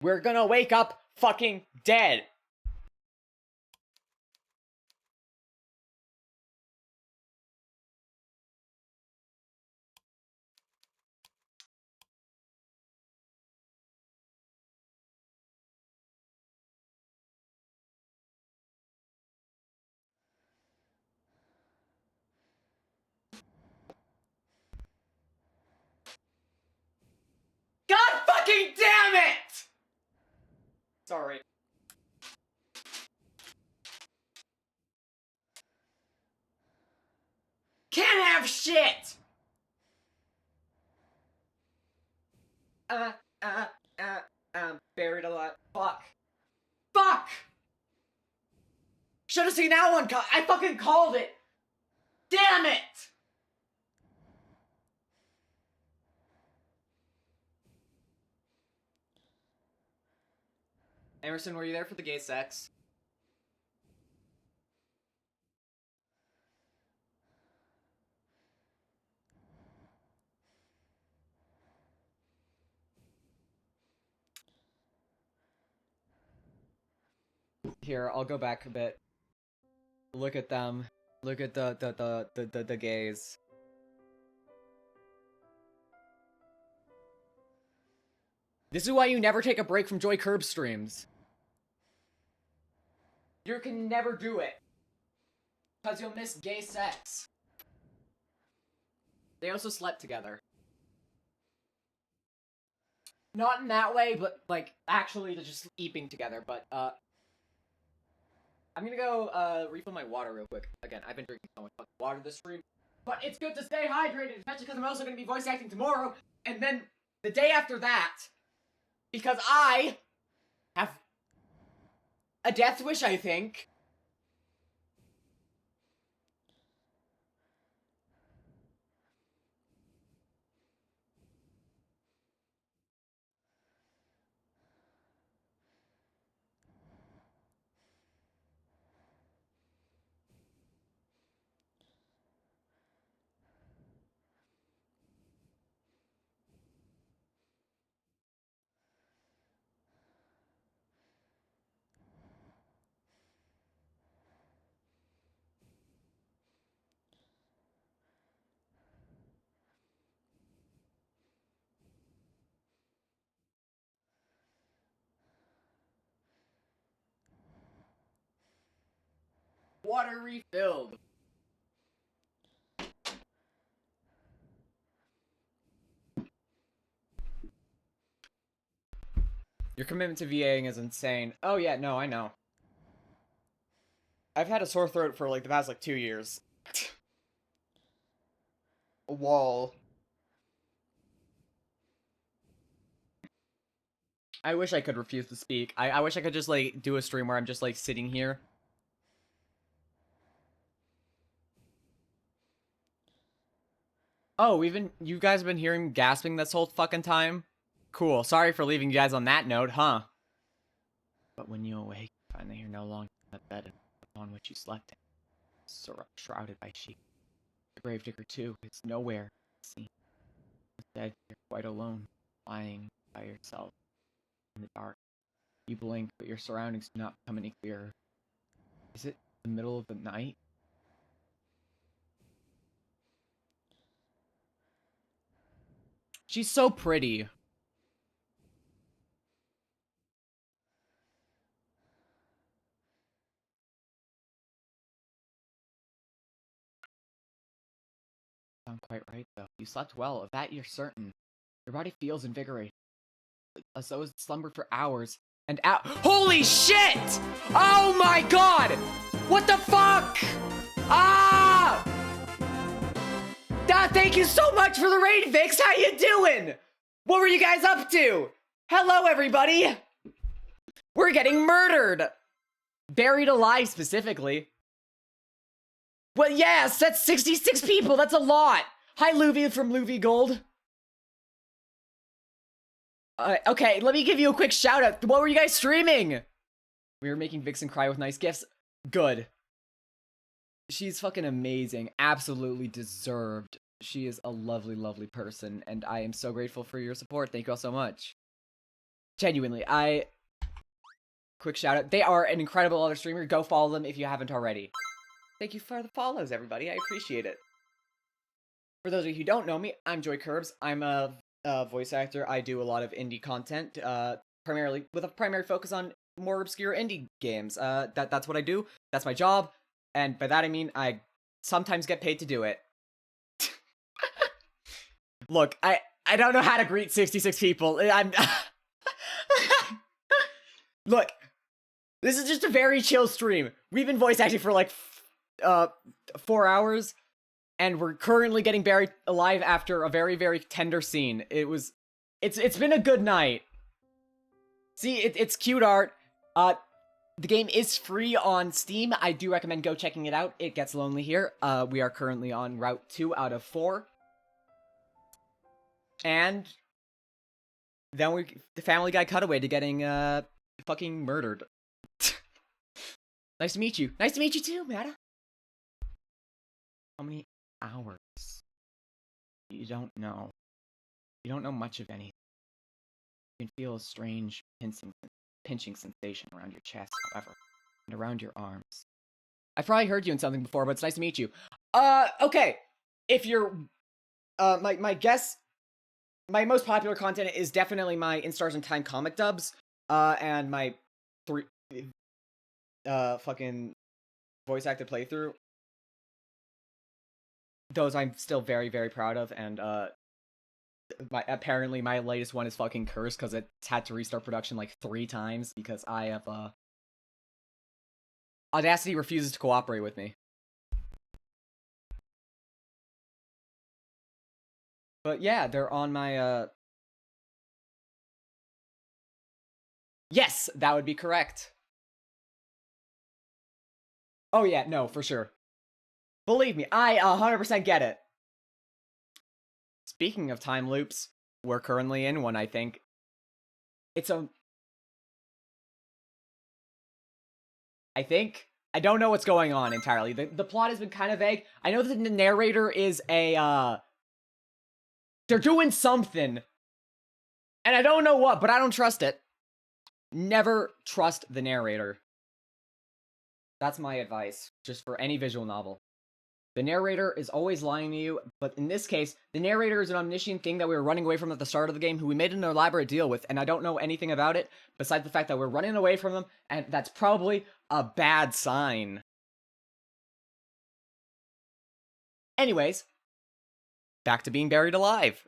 We're gonna wake up fucking dead! Sorry. Can't have shit! Buried alive. Fuck. Fuck! Should've seen that one I fucking called it! Damn it! Emerson, were you there for the gay sex? Here, I'll go back a bit. Look at them. Look at the gays. This is why you never take a break from Joy Kirbs streams. You can never do it. Because you'll miss gay sex. They also slept together. Not in that way, but, like, actually they're just sleeping together, but, I'm gonna go, refill my water real quick. Again, I've been drinking so much fucking water this stream. But it's good to stay hydrated, especially because I'm also gonna be voice acting tomorrow, and then the day after that, because I have a death wish, I think. Water refilled. Your commitment to VAing is insane. Oh yeah, no, I know. I've had a sore throat for like the past 2 years. Wall. I wish I could refuse to speak. I wish I could just do a stream where I'm just sitting here. Oh, you guys have been hearing gasping this whole fucking time? Cool. Sorry for leaving you guys on that note, huh? But when you awake, you find that you're no longer in the bed upon which you slept in, shrouded by sheep. The gravedigger, too, is nowhere to be seen. Instead, you're quite alone, lying by yourself in the dark. You blink, but your surroundings do not become any clearer. Is it the middle of the night? She's so pretty. Sound quite right, though. You slept well, of that you're certain. Your body feels invigorated. So has slumbered for hours and Holy shit! Oh my god! What the fuck? Ah! Thank you so much for the raid, Vix! How you doing? What were you guys up to? Hello, everybody! We're getting murdered! Buried alive, specifically. Well, yes, that's 66 people. That's a lot. Hi, Luvi from Luvi Gold. Okay, let me give you a quick shout out. What were you guys streaming? We were making Vixen cry with nice gifts. Good. She's fucking amazing. Absolutely deserved. She is a lovely, lovely person, and I am so grateful for your support. Thank you all so much. Genuinely, quick shout out. They are an incredible other streamer. Go follow them if you haven't already. Thank you for the follows, everybody. I appreciate it. For those of you who don't know me, I'm Joy Kirbs. I'm a voice actor. I do a lot of indie content, primarily with a primary focus on more obscure indie games. That's what I do. That's my job, and by that I mean I sometimes get paid to do it. Look, I don't know how to greet 66 people. Look, this is just a very chill stream. We've been voice acting for like 4 hours, and we're currently getting buried alive after a very, very tender scene. It's been a good night. See, it's cute art. The game is free on Steam. I do recommend go checking it out. It gets lonely here. We are currently on Route 2 out of 4. And then the Family Guy cutaway to getting, fucking murdered. Nice to meet you. Nice to meet you too, Mata. How many hours? You don't know. You don't know much of anything. You can feel a strange pinching sensation around your chest, however, and around your arms. I've probably heard you in something before, but it's nice to meet you. Okay. If you're, my guess, my most popular content is definitely my In Stars and Time comic dubs, and my fucking voice acted playthrough. Those I'm still very, very proud of, and, apparently my latest one is fucking cursed because it's had to restart production like 3 times because I have, Audacity refuses to cooperate with me. But yeah, they're on my, Yes, that would be correct. Oh yeah, no, for sure. Believe me, I 100% get it. Speaking of time loops, we're currently in one, I think. It's a... I don't know what's going on entirely. The plot has been kind of vague. I know that the narrator is a, they're doing something. And I don't know what, but I don't trust it. Never trust the narrator. That's my advice, just for any visual novel. The narrator is always lying to you, but in this case, the narrator is an omniscient thing that we were running away from at the start of the game, who we made an elaborate deal with, and I don't know anything about it, besides the fact that we're running away from them, and that's probably a bad sign. Anyways, back to being buried alive.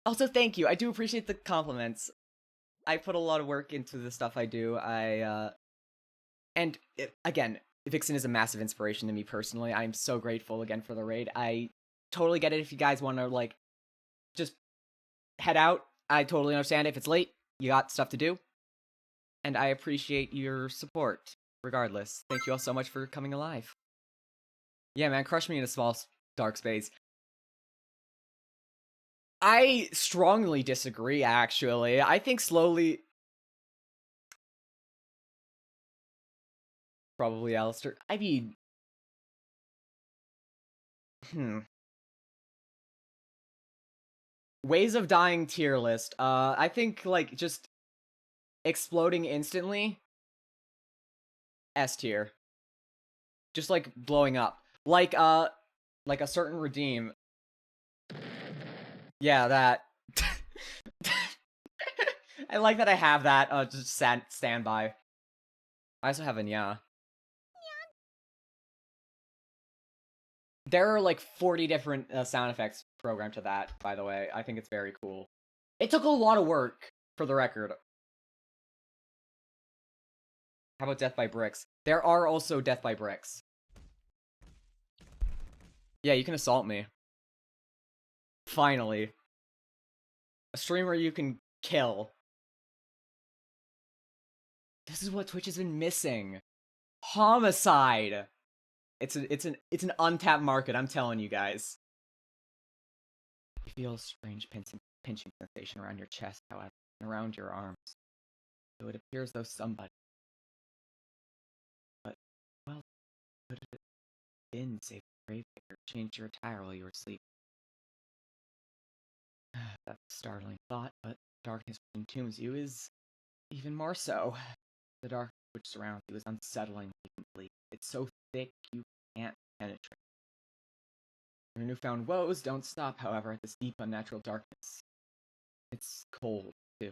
Also, thank you. I do appreciate the compliments. I put a lot of work into the stuff I do. Again, Vixen is a massive inspiration to me personally. I'm so grateful again for the raid. I totally get it if you guys want to, like, just head out. I totally understand if it's late. You got stuff to do. And I appreciate your support, regardless. Thank you all so much for coming alive. Yeah, man, crush me in a small, dark space. I strongly disagree, actually. I think slowly... Probably Alistair. I mean... Ways of dying tier list. I think, like, just... exploding instantly? S tier. Just, like, blowing up. Like a certain redeem. Yeah, that. I like that I have that, just stand by. I also have a yeah. There are like 40 different sound effects programmed to that, by the way. I think it's very cool. It took a lot of work, for the record. How about Death by Bricks? There are also Death by Bricks. Yeah, you can assault me. Finally. A streamer you can kill. This is what Twitch has been missing. Homicide. It's an untapped market, I'm telling you guys. You feel a strange pinching sensation around your chest, however, and around your arms. So it appears as though somebody... But, well, could it have been, save the gravedigger, changed your attire while you were asleep? That's a startling thought, but darkness which entombs you is even more so. The darkness which surrounds you is unsettlingly complete. It's so thick you can't penetrate. Your newfound woes don't stop, however, at this deep unnatural darkness. It's cold, too,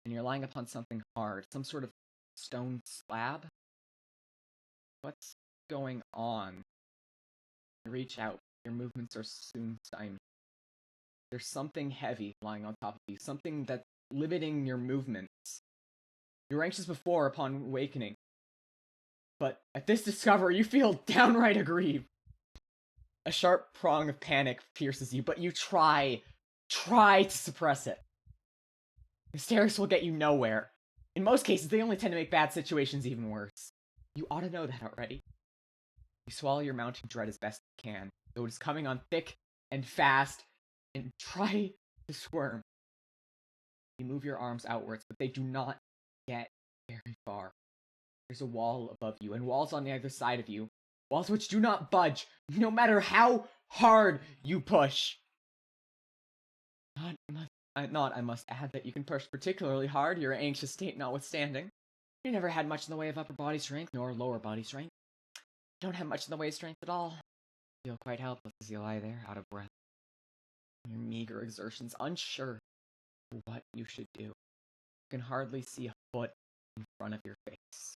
and you're lying upon something hard, some sort of stone slab? What's going on? You reach out, your movements are soon stymied. There's something heavy lying on top of you, something that's limiting your movements. You were anxious before upon awakening, but at this discovery, you feel downright aggrieved. A sharp prong of panic pierces you, but you try to suppress it. Hysterics will get you nowhere. In most cases, they only tend to make bad situations even worse. You ought to know that already. You swallow your mounting dread as best you can, though it is coming on thick and fast, and try to squirm. You move your arms outwards, but they do not get very far. There's a wall above you, and walls on either side of you. Walls which do not budge, no matter how hard you push. I must add that you can push particularly hard, your anxious state notwithstanding. You never had much in the way of upper body strength, nor lower body strength. You don't have much in the way of strength at all. You feel quite helpless as you lie there, out of breath. Your meager exertions, unsure what you should do. You can hardly see a foot in front of your face.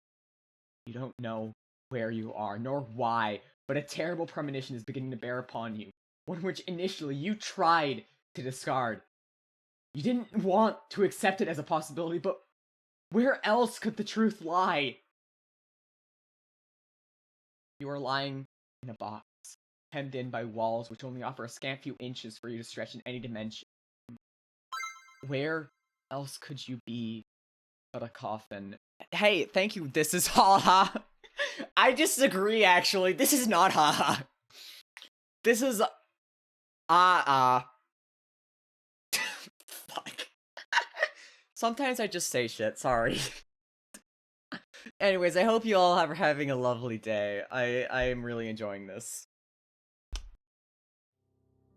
You don't know where you are, nor why, but a terrible premonition is beginning to bear upon you, one which initially you tried to discard. You didn't want to accept it as a possibility, but where else could the truth lie? You are lying in a box, hemmed in by walls which only offer a scant few inches for you to stretch in any dimension. Where else could you be but a coffin? Hey, thank you, this is haha. I disagree, actually. This is not haha. This is Fuck. Sometimes I just say shit, sorry. Anyways, I hope you all are having a lovely day. I am really enjoying this.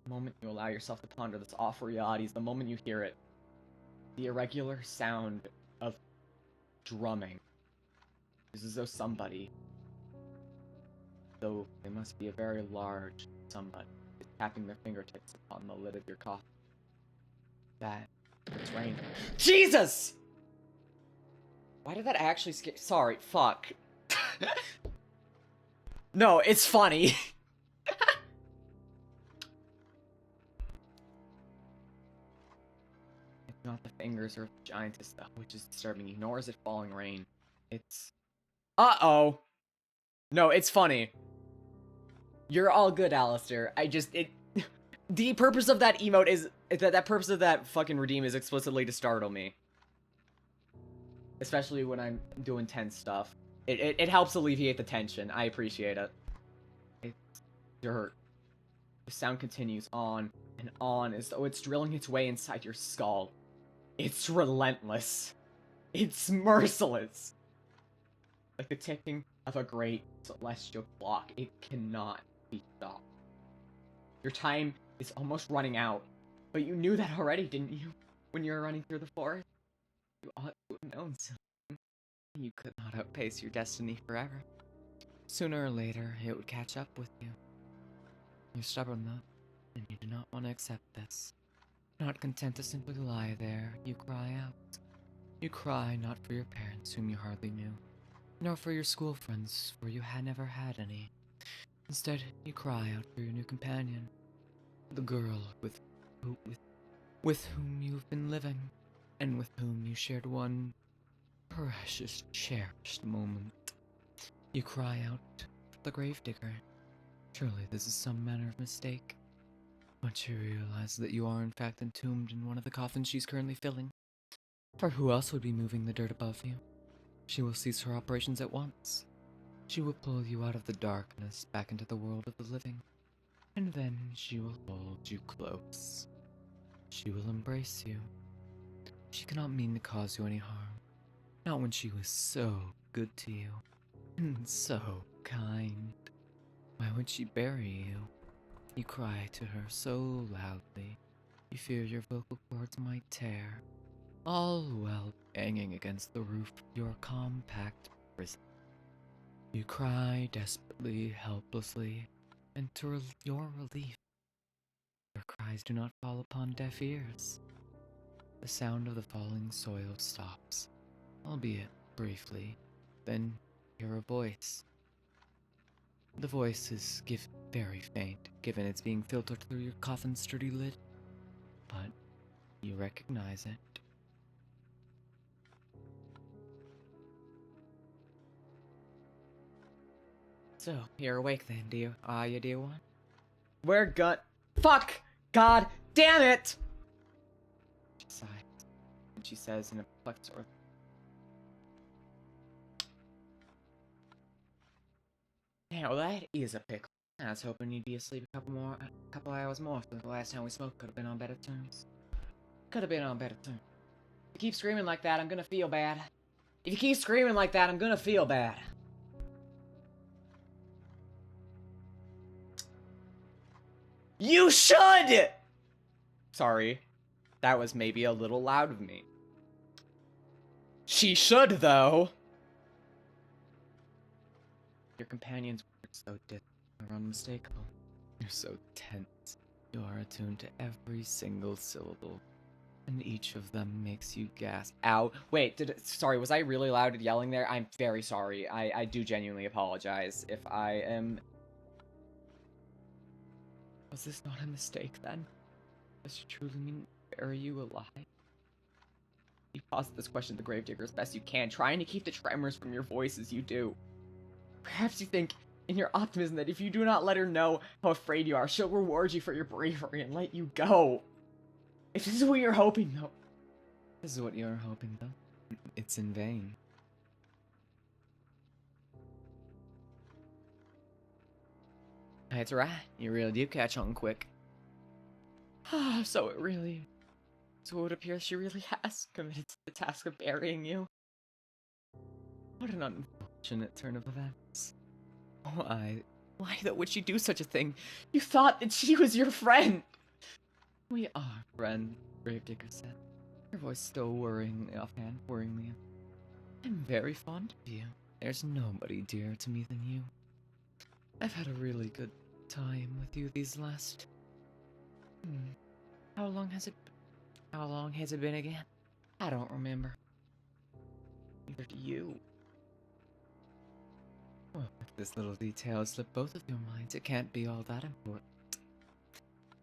The moment you allow yourself to ponder this awful reality is the moment you hear it. The irregular sound of drumming. It's as though somebody, though they must be a very large somebody, is tapping their fingertips upon the lid of your coffin. It's raining. Jesus! Why did that actually scare? Sorry, fuck. No, it's funny. It's not the fingers or the giantess stuff which is disturbing you, nor is it falling rain. It's... Uh-oh. No, it's funny. You're all good, Alistair. The purpose of that emote is... That purpose of that fucking redeem is explicitly to startle me. Especially when I'm doing tense stuff. It helps alleviate the tension. I appreciate it. It's dirt. The sound continues on and on as though it's drilling its way inside your skull. It's relentless. It's merciless. Like the ticking of a great celestial clock. It cannot be stopped. Your time is almost running out. But you knew that already, didn't you? When you were running through the forest? You ought to have known something. You could not outpace your destiny forever. Sooner or later, it would catch up with you. You're stubborn, though, and you do not want to accept this. Not content to simply lie there, you cry out. You cry not for your parents, whom you hardly knew, nor for your school friends, for you had never had any. Instead, you cry out for your new companion, the girl with whom you've been living, and with whom you shared one precious, cherished moment. You cry out for the gravedigger. Surely this is some manner of mistake. But you realize that you are in fact entombed in one of the coffins she's currently filling. For who else would be moving the dirt above you? She will cease her operations at once. She will pull you out of the darkness back into the world of the living. And then she will hold you close. She will embrace you. She cannot mean to cause you any harm. Not when she was so good to you. And so kind. Why would she bury you? You cry to her so loudly, you fear your vocal cords might tear, all while banging against the roof of your compact prison. You cry desperately, helplessly, and to your relief, your cries do not fall upon deaf ears. The sound of the falling soil stops, albeit briefly, then you hear a voice. The voice is very faint, given it's being filtered through your coffin's sturdy lid. but you recognize it. So, you're awake then, do you? You dear one? We're Fuck! God damn it! She sighs, and she says in a perplexed sort of... Now that is a pickle. I was hoping you'd be asleep a couple hours more, so the last time we smoked could have been on better terms. Could have been on better terms. If you keep screaming like that, I'm gonna feel bad. If you keep screaming like that, I'm gonna feel bad. You should! Sorry. That was maybe a little loud of me. She should, though. Your companion's words, so distant, are unmistakable. You're so tense. You are attuned to every single syllable, and each of them makes you gasp. Ow. Wait, sorry, was I really loud at yelling there? I'm very sorry. I do genuinely apologize if I am... Was this not a mistake, then? Does she truly mean to bury you alive? You posit this question to the gravedigger as best you can, trying to keep the tremors from your voice as you do. Perhaps you think, in your optimism, that if you do not let her know how afraid you are, she'll reward you for your bravery and let you go. If this is what you're hoping, though... This is what you're hoping, though. It's in vain. That's right. You really do catch on quick. So it appears she really has committed to the task of burying you. What an unfortunate turn of events. Why though would she do such a thing? You thought that she was your friend! We are friends, Gravedigger said, her voice still worryingly offhand, worryingly. I'm very fond of you. There's nobody dearer to me than you. I've had a really good time with you these last... How long has it been again? I don't remember. Neither do you. Well, if this little detail has slipped both of your minds, it can't be all that important.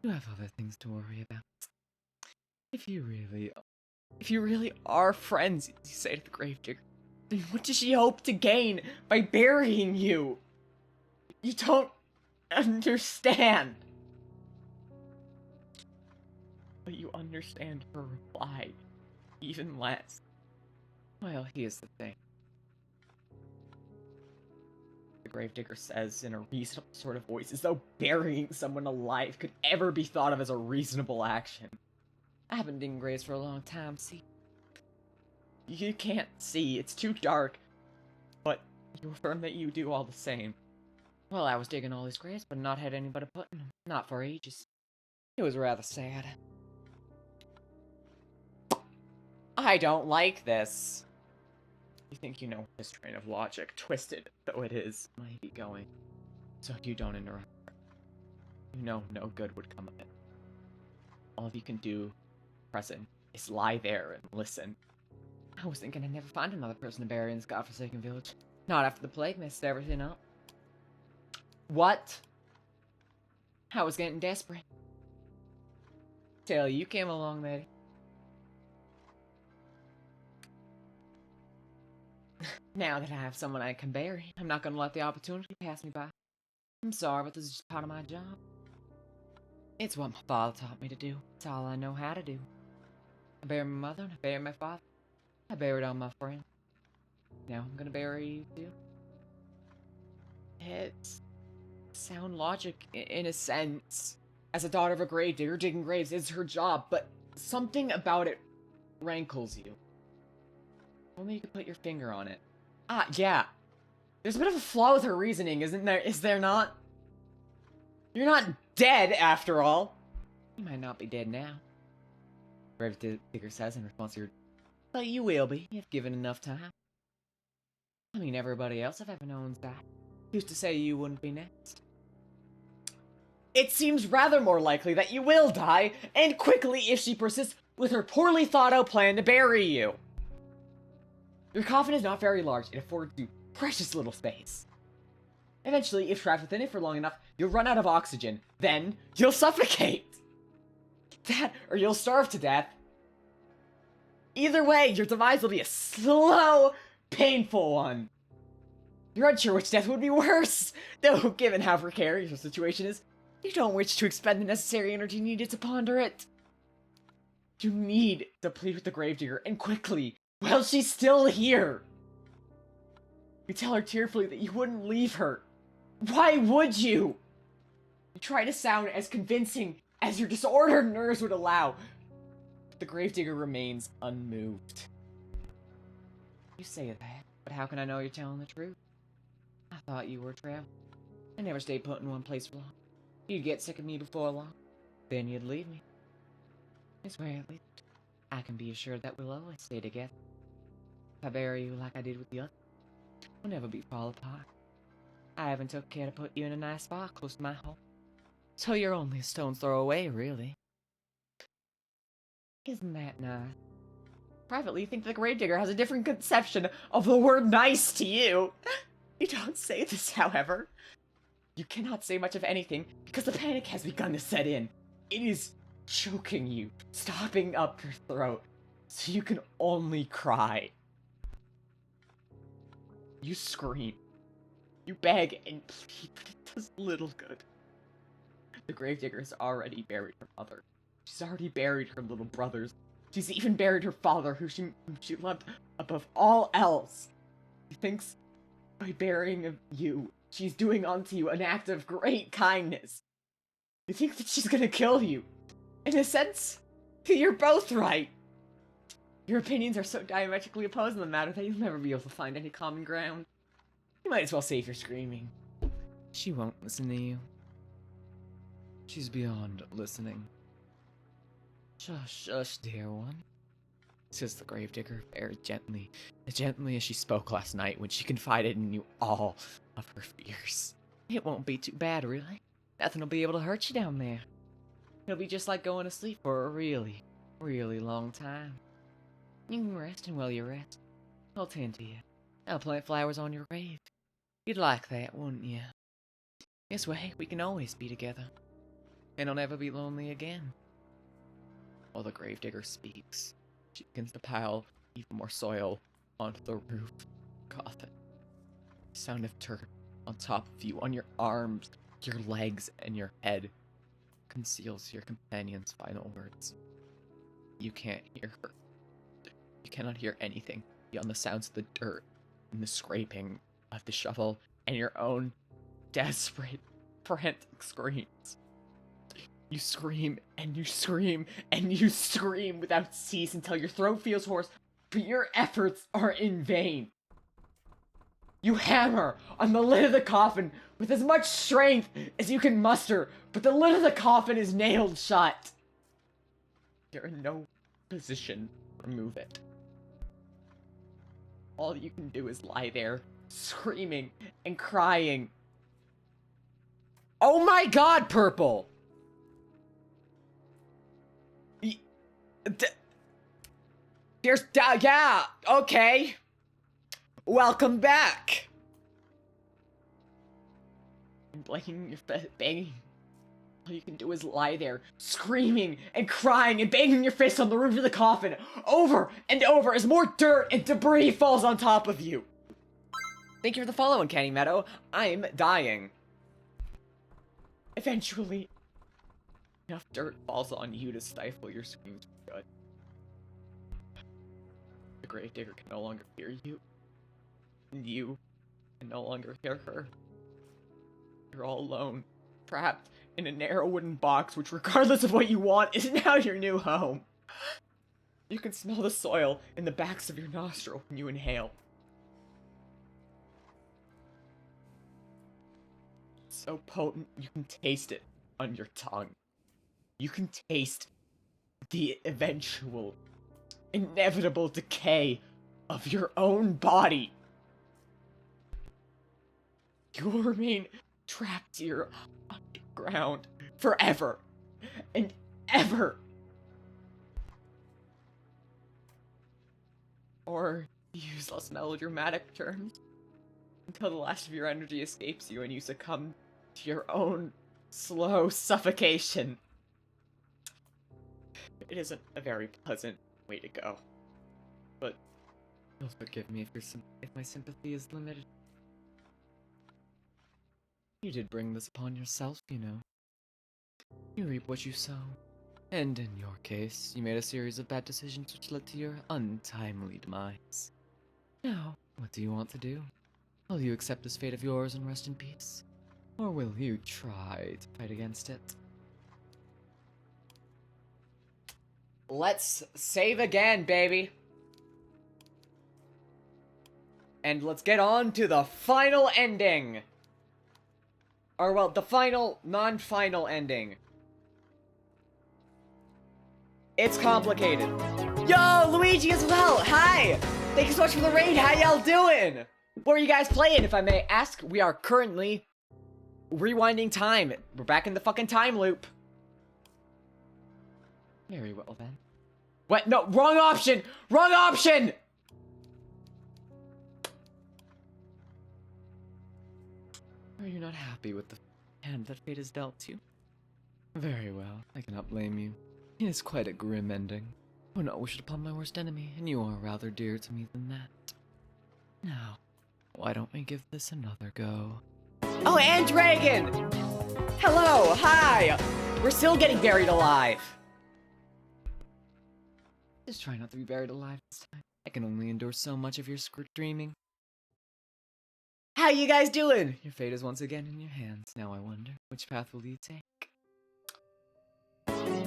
You have other things to worry about. If you really are friends, you say to the gravedigger, then what does she hope to gain by burying you? You don't understand. But you understand her reply, even less. Well, here's the thing. The gravedigger says in a reasonable sort of voice, as though burying someone alive could ever be thought of as a reasonable action. I haven't been graves for a long time, see? You can't see, it's too dark. But you affirm that you do all the same. Well, I was digging all these graves, but not had anybody putting them. Not for ages. It was rather sad. I don't like this. You think you know this train of logic, twisted though it is, might be going. So you don't interrupt her. You know no good would come of it. All you can do, present, is lie there and listen. I was thinking I'd never find another person to bury in this godforsaken village. Not after the plague messed everything up. What? I was getting desperate. Till you came along, Maddie. Now that I have someone I can bury, I'm not gonna let the opportunity pass me by. I'm sorry, but this is just part of my job. It's what my father taught me to do. It's all I know how to do. I buried my mother and I buried my father. I buried all my friends. Now I'm gonna bury you too. It's sound logic in a sense. As a daughter of a gravedigger, digging graves is her job, but something about it rankles you. Only you could put your finger on it. Ah, yeah. There's a bit of a flaw with her reasoning, isn't there? Is there not? You're not dead, after all. You might not be dead now. Gravedigger says in response to your... But you will be, if given enough time. I mean, everybody else I've ever known's died. Who's to say you wouldn't be next? It seems rather more likely that you will die, and quickly if she persists with her poorly thought out plan to bury you. Your coffin is not very large, it affords you precious little space. Eventually, if trapped within it for long enough, you'll run out of oxygen. Then, you'll suffocate! That, or you'll starve to death. Either way, your demise will be a slow, painful one. You're unsure which death would be worse, though given how precarious your situation is, you don't wish to expend the necessary energy needed to ponder it. You need to plead with the Gravedigger, and quickly, while she's still here. You tell her tearfully that you wouldn't leave her. Why would you? You try to sound as convincing as your disordered nerves would allow, but the Gravedigger remains unmoved. You say that, but how can I know you're telling the truth? I thought you were traveling. I never stayed put in one place for long. You'd get sick of me before long, then you'd leave me. This way, at least, I can be assured that we'll always stay together. If I bury you like I did with the others, we'll never be fall apart. I haven't took care to put you in a nice spot close to my home, so you're only a stone's throw away, really. Isn't that nice? Privately, you think the Gravedigger has a different conception of the word nice to you. You don't say this, however. You cannot say much of anything because the panic has begun to set in. It is choking you, stopping up your throat, so you can only cry. You scream. You beg and plead, but it does little good. The Gravedigger has already buried her mother. She's already buried her little brothers. She's even buried her father, whom she loved above all else. She thinks by burying you, she's doing unto you an act of great kindness. You think that she's gonna kill you. In a sense, you're both right. Your opinions are so diametrically opposed in the matter that you'll never be able to find any common ground. You might as well save your screaming. She won't listen to you. She's beyond listening. Shush, shush, dear one, says the Gravedigger very gently, as gently as she spoke last night when she confided in you all of her fears. It won't be too bad, really. Nothing will be able to hurt you down there. It'll be just like going to sleep for a really, really long time. You can rest, and while you rest, I'll tend to you. I'll plant flowers on your grave. You'd like that, wouldn't you? This way, we can always be together. And I'll never be lonely again. While the Gravedigger speaks, she begins to pile even more soil onto the roof of the coffin. The sound of dirt on top of you, on your arms, your legs, and your head conceals your companion's final words. You can't hear her. You cannot hear anything beyond the sounds of the dirt and the scraping of the shovel and your own desperate, frantic screams. You scream and you scream and you scream without cease until your throat feels hoarse, but your efforts are in vain. You hammer on the lid of the coffin with as much strength as you can muster, but the lid of the coffin is nailed shut. You're in no position to remove it. All you can do is lie there, screaming and crying. Oh my god, Purple! Yeah, okay. Welcome back. And banging. All you can do is lie there, screaming and crying and banging your fist on the roof of the coffin over and over as more dirt and debris falls on top of you. Thank you for the follow, Uncanny Meadow. I'm dying. Eventually, enough dirt falls on you to stifle your screams for good. The Gravedigger can no longer hear you. And you can no longer hear her. You're all alone, trapped in a narrow wooden box which, regardless of what you want, is now your new home. You can smell the soil in the backs of your nostril when you inhale. It's so potent, you can taste it on your tongue. You can taste the eventual, inevitable decay of your own body. You will remain trapped here underground forever and ever. Or use less melodramatic terms until the last of your energy escapes you and you succumb to your own slow suffocation. It isn't a very pleasant way to go. But You'll forgive me if my sympathy is limited. You did bring this upon yourself, you know. You reap what you sow. And in your case, you made a series of bad decisions which led to your untimely demise. Now, what do you want to do? Will you accept this fate of yours and rest in peace? Or will you try to fight against it? let's save again, baby. And let's get on to the final ending. Or, well, the final, non-final ending. It's complicated. Yo, Luigi as well! Hi! Thank you so much for the raid, how y'all doing? What are you guys playing, if I may ask? We are currently rewinding time. We're back in the fucking time loop. Very well then. What? No, wrong option! Wrong option! Are you not happy with the hand that fate has dealt you? Very well, I cannot blame you. It is quite a grim ending. I would not wish it upon my worst enemy, and you are rather dear to me than that. Now, why don't we give this another go? Oh, and Dragon! Hello, hi! We're still getting buried alive. Just try not to be buried alive this time. I can only endure so much of your dreaming. How you guys doing? Your fate is once again in your hands. Now I wonder, which path will you take?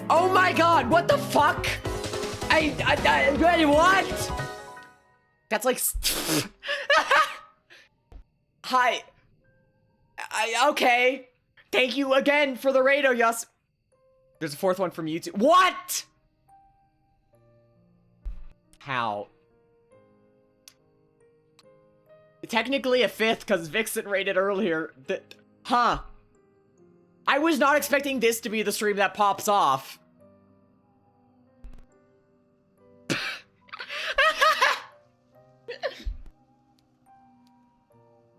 Oh my god, what the fuck? What? That's like... Hi. Okay. Thank you again for the raid, yes. There's a fourth one from YouTube. What? How? Technically a fifth, because Vixen raided earlier. Huh. I was not expecting this to be the stream that pops off.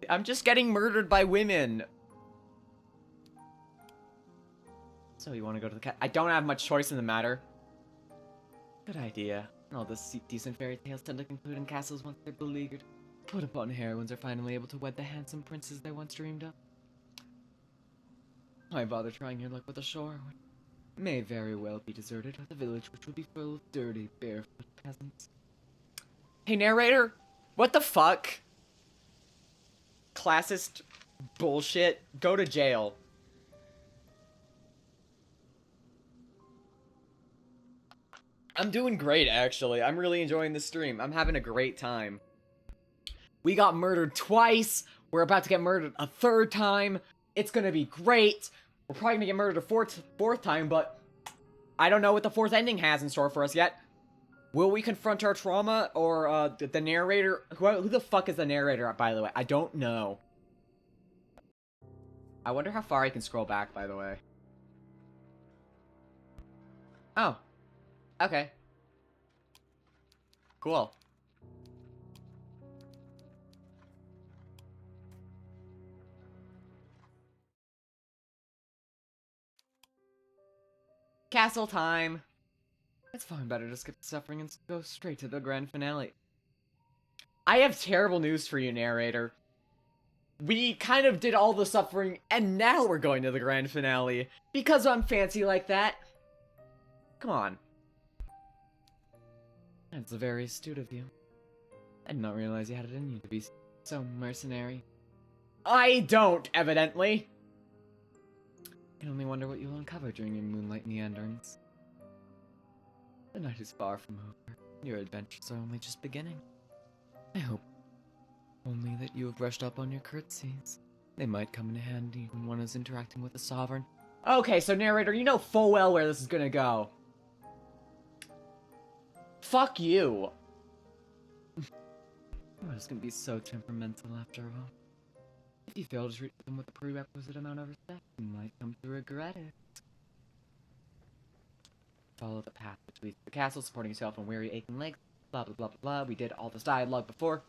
I'm just getting murdered by women. So you want to go to the cat? I don't have much choice in the matter. Good idea. All the decent fairy tales tend to conclude in castles once they're beleaguered. Put upon heroines are finally able to wed the handsome princes they once dreamed of. Why bother trying your luck with a shore? It may very well be deserted, with a village which will be full of dirty, barefoot peasants. Hey, narrator, what the fuck? Classist bullshit. Go to jail. I'm doing great, actually. I'm really enjoying this stream. I'm having a great time. We got murdered twice. We're about to get murdered a third time. It's gonna be great. We're probably gonna get murdered a fourth time, but I don't know what the fourth ending has in store for us yet. Will we confront our trauma, or the narrator? Who the fuck is the narrator, by the way? I don't know. I wonder how far I can scroll back, by the way. Oh. Okay. Cool. Castle time. It's far better to skip the suffering and go straight to the grand finale. I have terrible news for you, narrator. We kind of did all the suffering, and now we're going to the grand finale. Because I'm fancy like that. Come on. That's very astute of you. I did not realize you had it in you to be so mercenary. I don't, evidently. I can only wonder what you'll uncover during your moonlight meanderings. The night is far from over. Your adventures are only just beginning. I hope only that you have brushed up on your curtsies. They might come in handy when one is interacting with a sovereign. Okay, so narrator, you know full well where this is gonna go. Fuck you. Oh, it's gonna be so temperamental after all. If you fail to treat them with the prerequisite amount of respect, you might come to regret it. Follow the path between the castle, supporting yourself on weary, aching legs. Blah, blah, blah, blah, blah. We did all this dialogue before.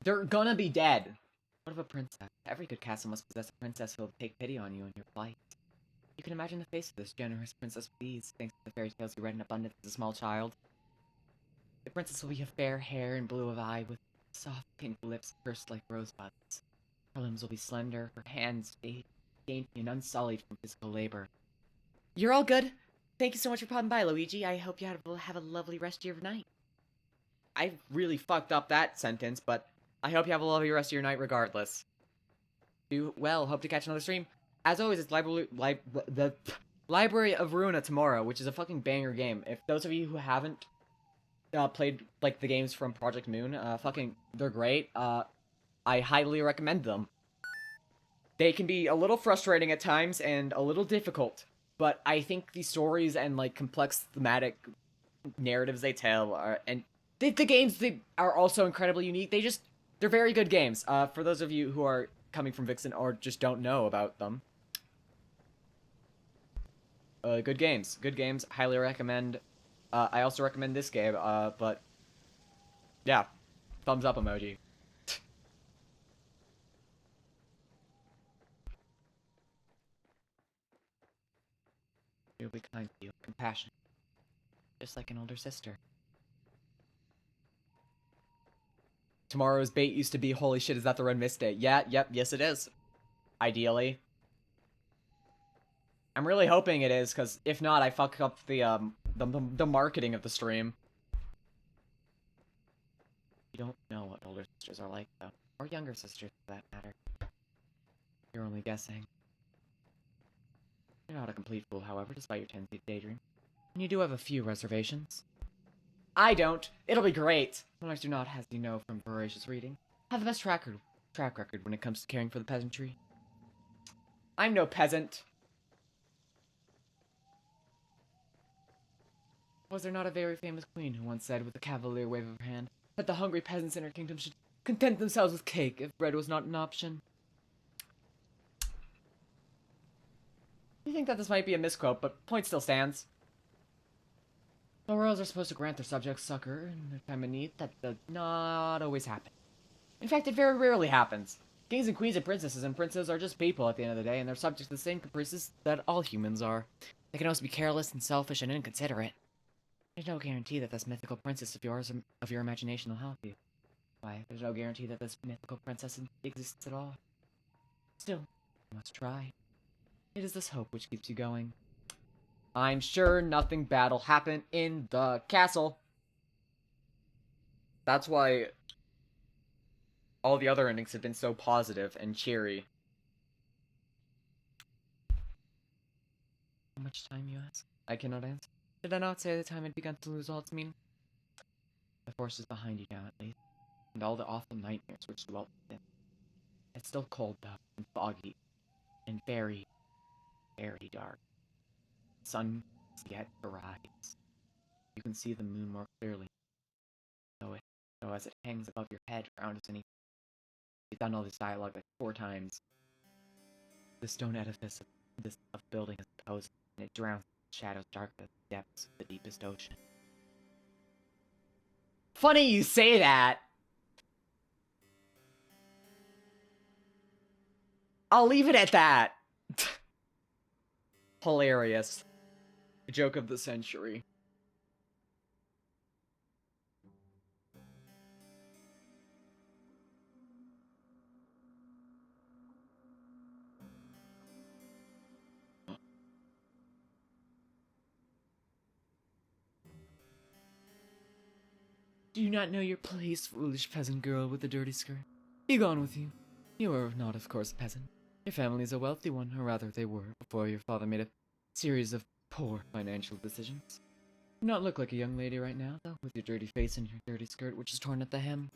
They're gonna be dead. What of a princess? Every good castle must possess a princess who will take pity on you in your plight. You can imagine the face of this generous princess with ease, thanks to the fairy tales you read in abundance as a small child. The princess will be of fair hair and blue of eye, with soft pink lips pursed like rosebuds. Her limbs will be slender, her hands dainty and unsullied from physical labor. You're all good. Thank you so much for popping by, Luigi. I hope you have a lovely rest of your night. I really fucked up that sentence, but I hope you have a lovely rest of your night regardless. Do well. Hope to catch another stream. As always, it's the Library of Ruina tomorrow, which is a fucking banger game. If those of you who haven't played like the games from Project Moon, they're great. I highly recommend them. They can be a little frustrating at times and a little difficult, but I think the stories and like complex thematic narratives they tell and the games they are also incredibly unique. They're very good games. For those of you who are coming from Vixen or just don't know about them. Good games. Good games. Highly recommend. I also recommend this game, but yeah. Thumbs up emoji. You'll be kind to you. Compassionate. Just like an older sister. Tomorrow's bait used to be, holy shit, is that the Red Mist Day? Yeah, yep, yes it is. Ideally. I'm really hoping it is, because if not, I fuck up the marketing of the stream. You don't know what older sisters are like, though. Or younger sisters, for that matter. You're only guessing. You're not a complete fool, however, despite your tendency to daydream. And you do have a few reservations. I don't. It'll be great. Monarchs do not, as you know from voracious reading, have the best track record when it comes to caring for the peasantry. I'm no peasant. Was there not a very famous queen who once said with a cavalier wave of her hand that the hungry peasants in her kingdom should content themselves with cake if bread was not an option? You think that this might be a misquote, but point still stands. The royals are supposed to grant their subjects succor in their time of need. That does not always happen. In fact, it very rarely happens. Kings and queens and princes are just people at the end of the day, and they're subject to the same caprices that all humans are. They can also be careless and selfish and inconsiderate. There's no guarantee that this mythical princess of yours, of your imagination, will help you. Why, there's no guarantee that this mythical princess exists at all. Still, you must try. It is this hope which keeps you going. I'm sure nothing bad will happen in the castle. That's why all the other endings have been so positive and cheery. How much time, you ask? I cannot answer. Did I not say the time had begun to lose all its meaning? The force is behind you now, at least, and all the awful nightmares which dwelt within. It's still cold, though, and foggy, and very, very dark. The sun is yet to rise. You can see the moon more clearly, though as it hangs above your head, round as any. You've done all this dialogue like 4 times. The stone edifice of this building is imposing, and it drowns in shadows dark as the depths of the deepest ocean. Funny you say that! I'll leave it at that! Hilarious. Joke of the century. Do you not know your place, foolish peasant girl with the dirty skirt? Be gone with you. You are not, of course, a peasant. Your family is a wealthy one, or rather they were, before your father made a series of poor financial decisions. You do not look like a young lady right now, though, with your dirty face and your dirty skirt, which is torn at the hem.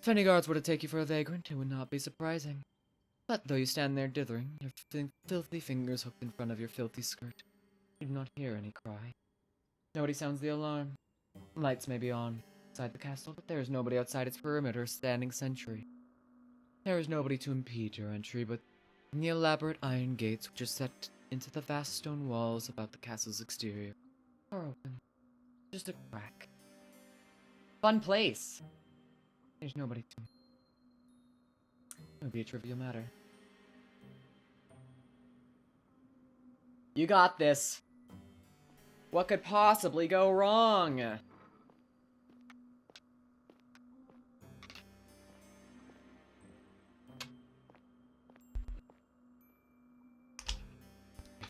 If any guards were to take you for a vagrant, it would not be surprising. But though you stand there dithering, your filthy fingers hooked in front of your filthy skirt, you do not hear any cry. Nobody sounds the alarm. Lights may be on inside the castle, but there is nobody outside its perimeter standing sentry. There is nobody to impede your entry, but the elaborate iron gates which are set into the vast stone walls about the castle's exterior are open. Just a crack. Fun place. There's nobody to would be a trivial matter. You got this. What could possibly go wrong? If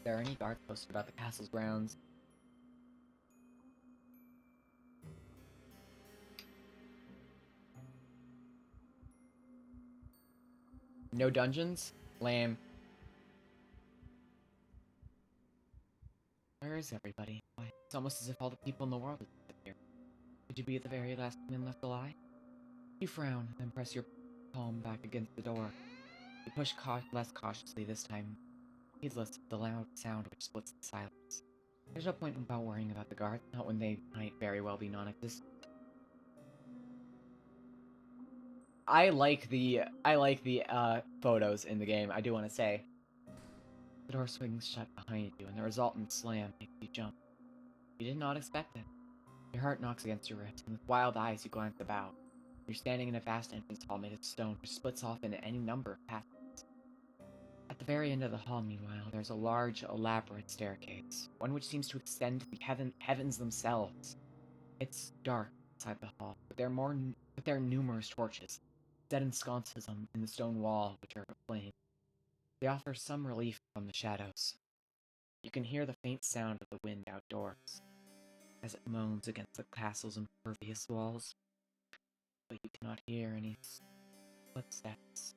there are any guards posted about the castle's grounds. No dungeons? Lame. Where is everybody? Why, it's almost as if all the people in the world are here. Could you be the very last man left alive? You frown, then press your palm back against the door. You push less cautiously this time, heedless of the loud sound which splits the silence. There's no point about worrying about the guards, not when they might very well be non-existent. I like the photos in the game, I do want to say. The door swings shut behind you, and the resultant slam makes you jump. You did not expect it. Your heart knocks against your ribs, and with wild eyes you glance about. You're standing in a vast entrance hall made of stone, which splits off into any number of passages. At the very end of the hall, meanwhile, there's a large, elaborate staircase, one which seems to extend to the heavens themselves. It's dark inside the hall, but there are numerous torches, set in sconces in the stone wall, which are aflame. They offer some relief from the shadows. You can hear the faint sound of the wind outdoors, as it moans against the castle's impervious walls. But you cannot hear any footsteps.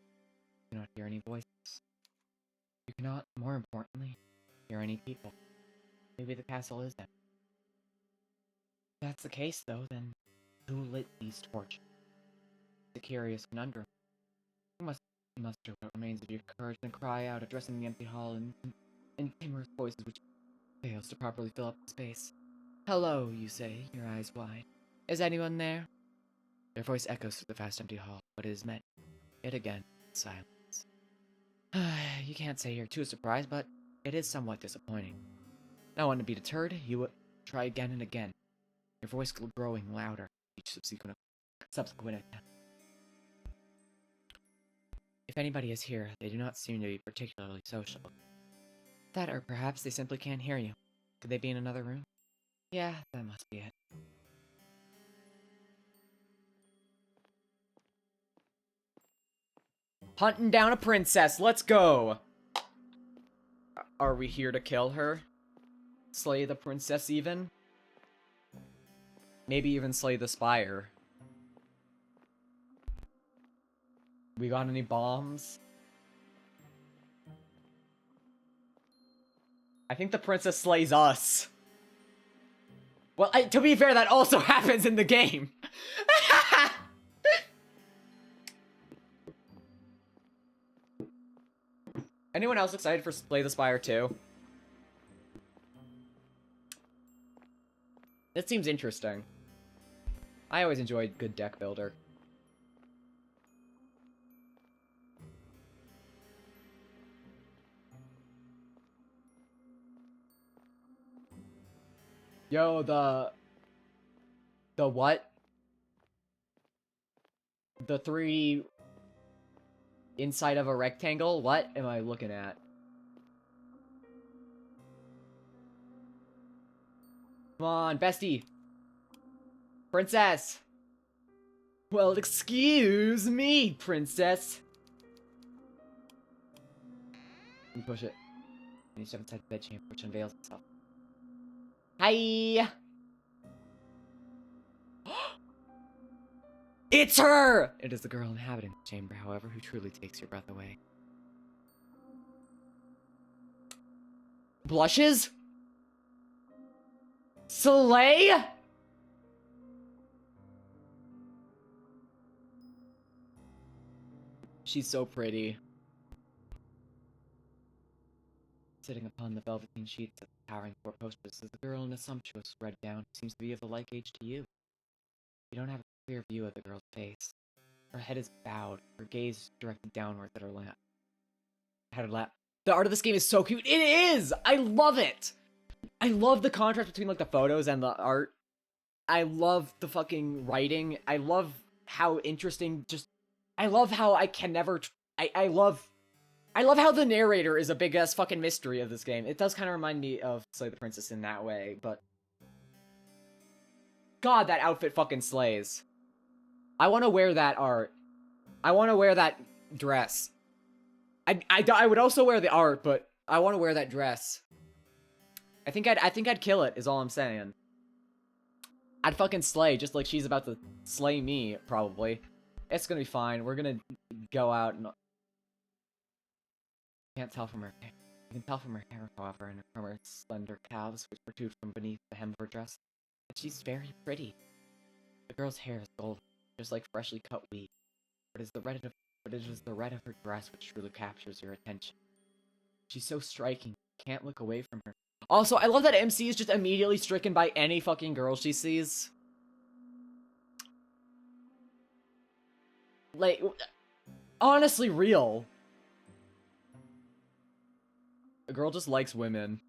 You cannot hear any voices. You cannot, more importantly, hear any people. Maybe the castle is empty. If that's the case, though, then who lit these torches? It's a curious conundrum. You must muster what remains of your courage and cry out, addressing the empty hall in timorous voices which fails to properly fill up the space. Hello, you say, your eyes wide. Is anyone there? Their voice echoes through the vast empty hall, but it is met, yet again, in silence. You can't say you're too surprised, but it is somewhat disappointing. Not wanting to be deterred, you try again and again, your voice growing louder each subsequent attempt. If anybody is here, they do not seem to be particularly social. That, or perhaps they simply can't hear you. Could they be in another room? Yeah, that must be it. Hunting down a princess, let's go! Are we here to kill her? Slay the princess even? Maybe even slay the spire. We got any bombs? I think the princess slays us. Well, to be fair, that also happens in the game. Anyone else excited for Slay the Spire 2? It seems interesting. I always enjoyed good deck builder. Yo, the what? The three inside of a rectangle? What am I looking at? Come on, bestie. Princess. Well, excuse me, princess. You push it. You step inside the bedchamber, which unveils itself. Hi! It's her! It is the girl inhabiting the chamber, however, who truly takes your breath away. Blushes? Slay? She's so pretty. Sitting upon the velveteen sheets of the towering four posters is the girl in a sumptuous red gown who seems to be of a like age to you. You don't have a clear view of the girl's face. Her head is bowed, her gaze directed downwards at her lap. The art of this game is so cute. It is! I love it! I love the contrast between, like, the photos and the art. I love the fucking writing. I love how interesting I love how I can never I love how the narrator is a big ass fucking mystery of this game. It does kind of remind me of Slay the Princess in that way, but God, that outfit fucking slays. I want to wear that art. I want to wear that dress. I would also wear the art, but I want to wear that dress. I think I'd kill it, is all I'm saying. I'd fucking slay, just like she's about to slay me, probably. It's gonna be fine. We're gonna go out and... Can't tell from her hair. You can tell from her hair, however, and from her slender calves, which protrude from beneath the hem of her dress, that she's very pretty. The girl's hair is golden, just like freshly cut wheat. But it is the red of her dress which truly captures your attention. She's so striking, you can't look away from her. Also, I love that MC is just immediately stricken by any fucking girl she sees. Like, honestly real. A girl just likes women.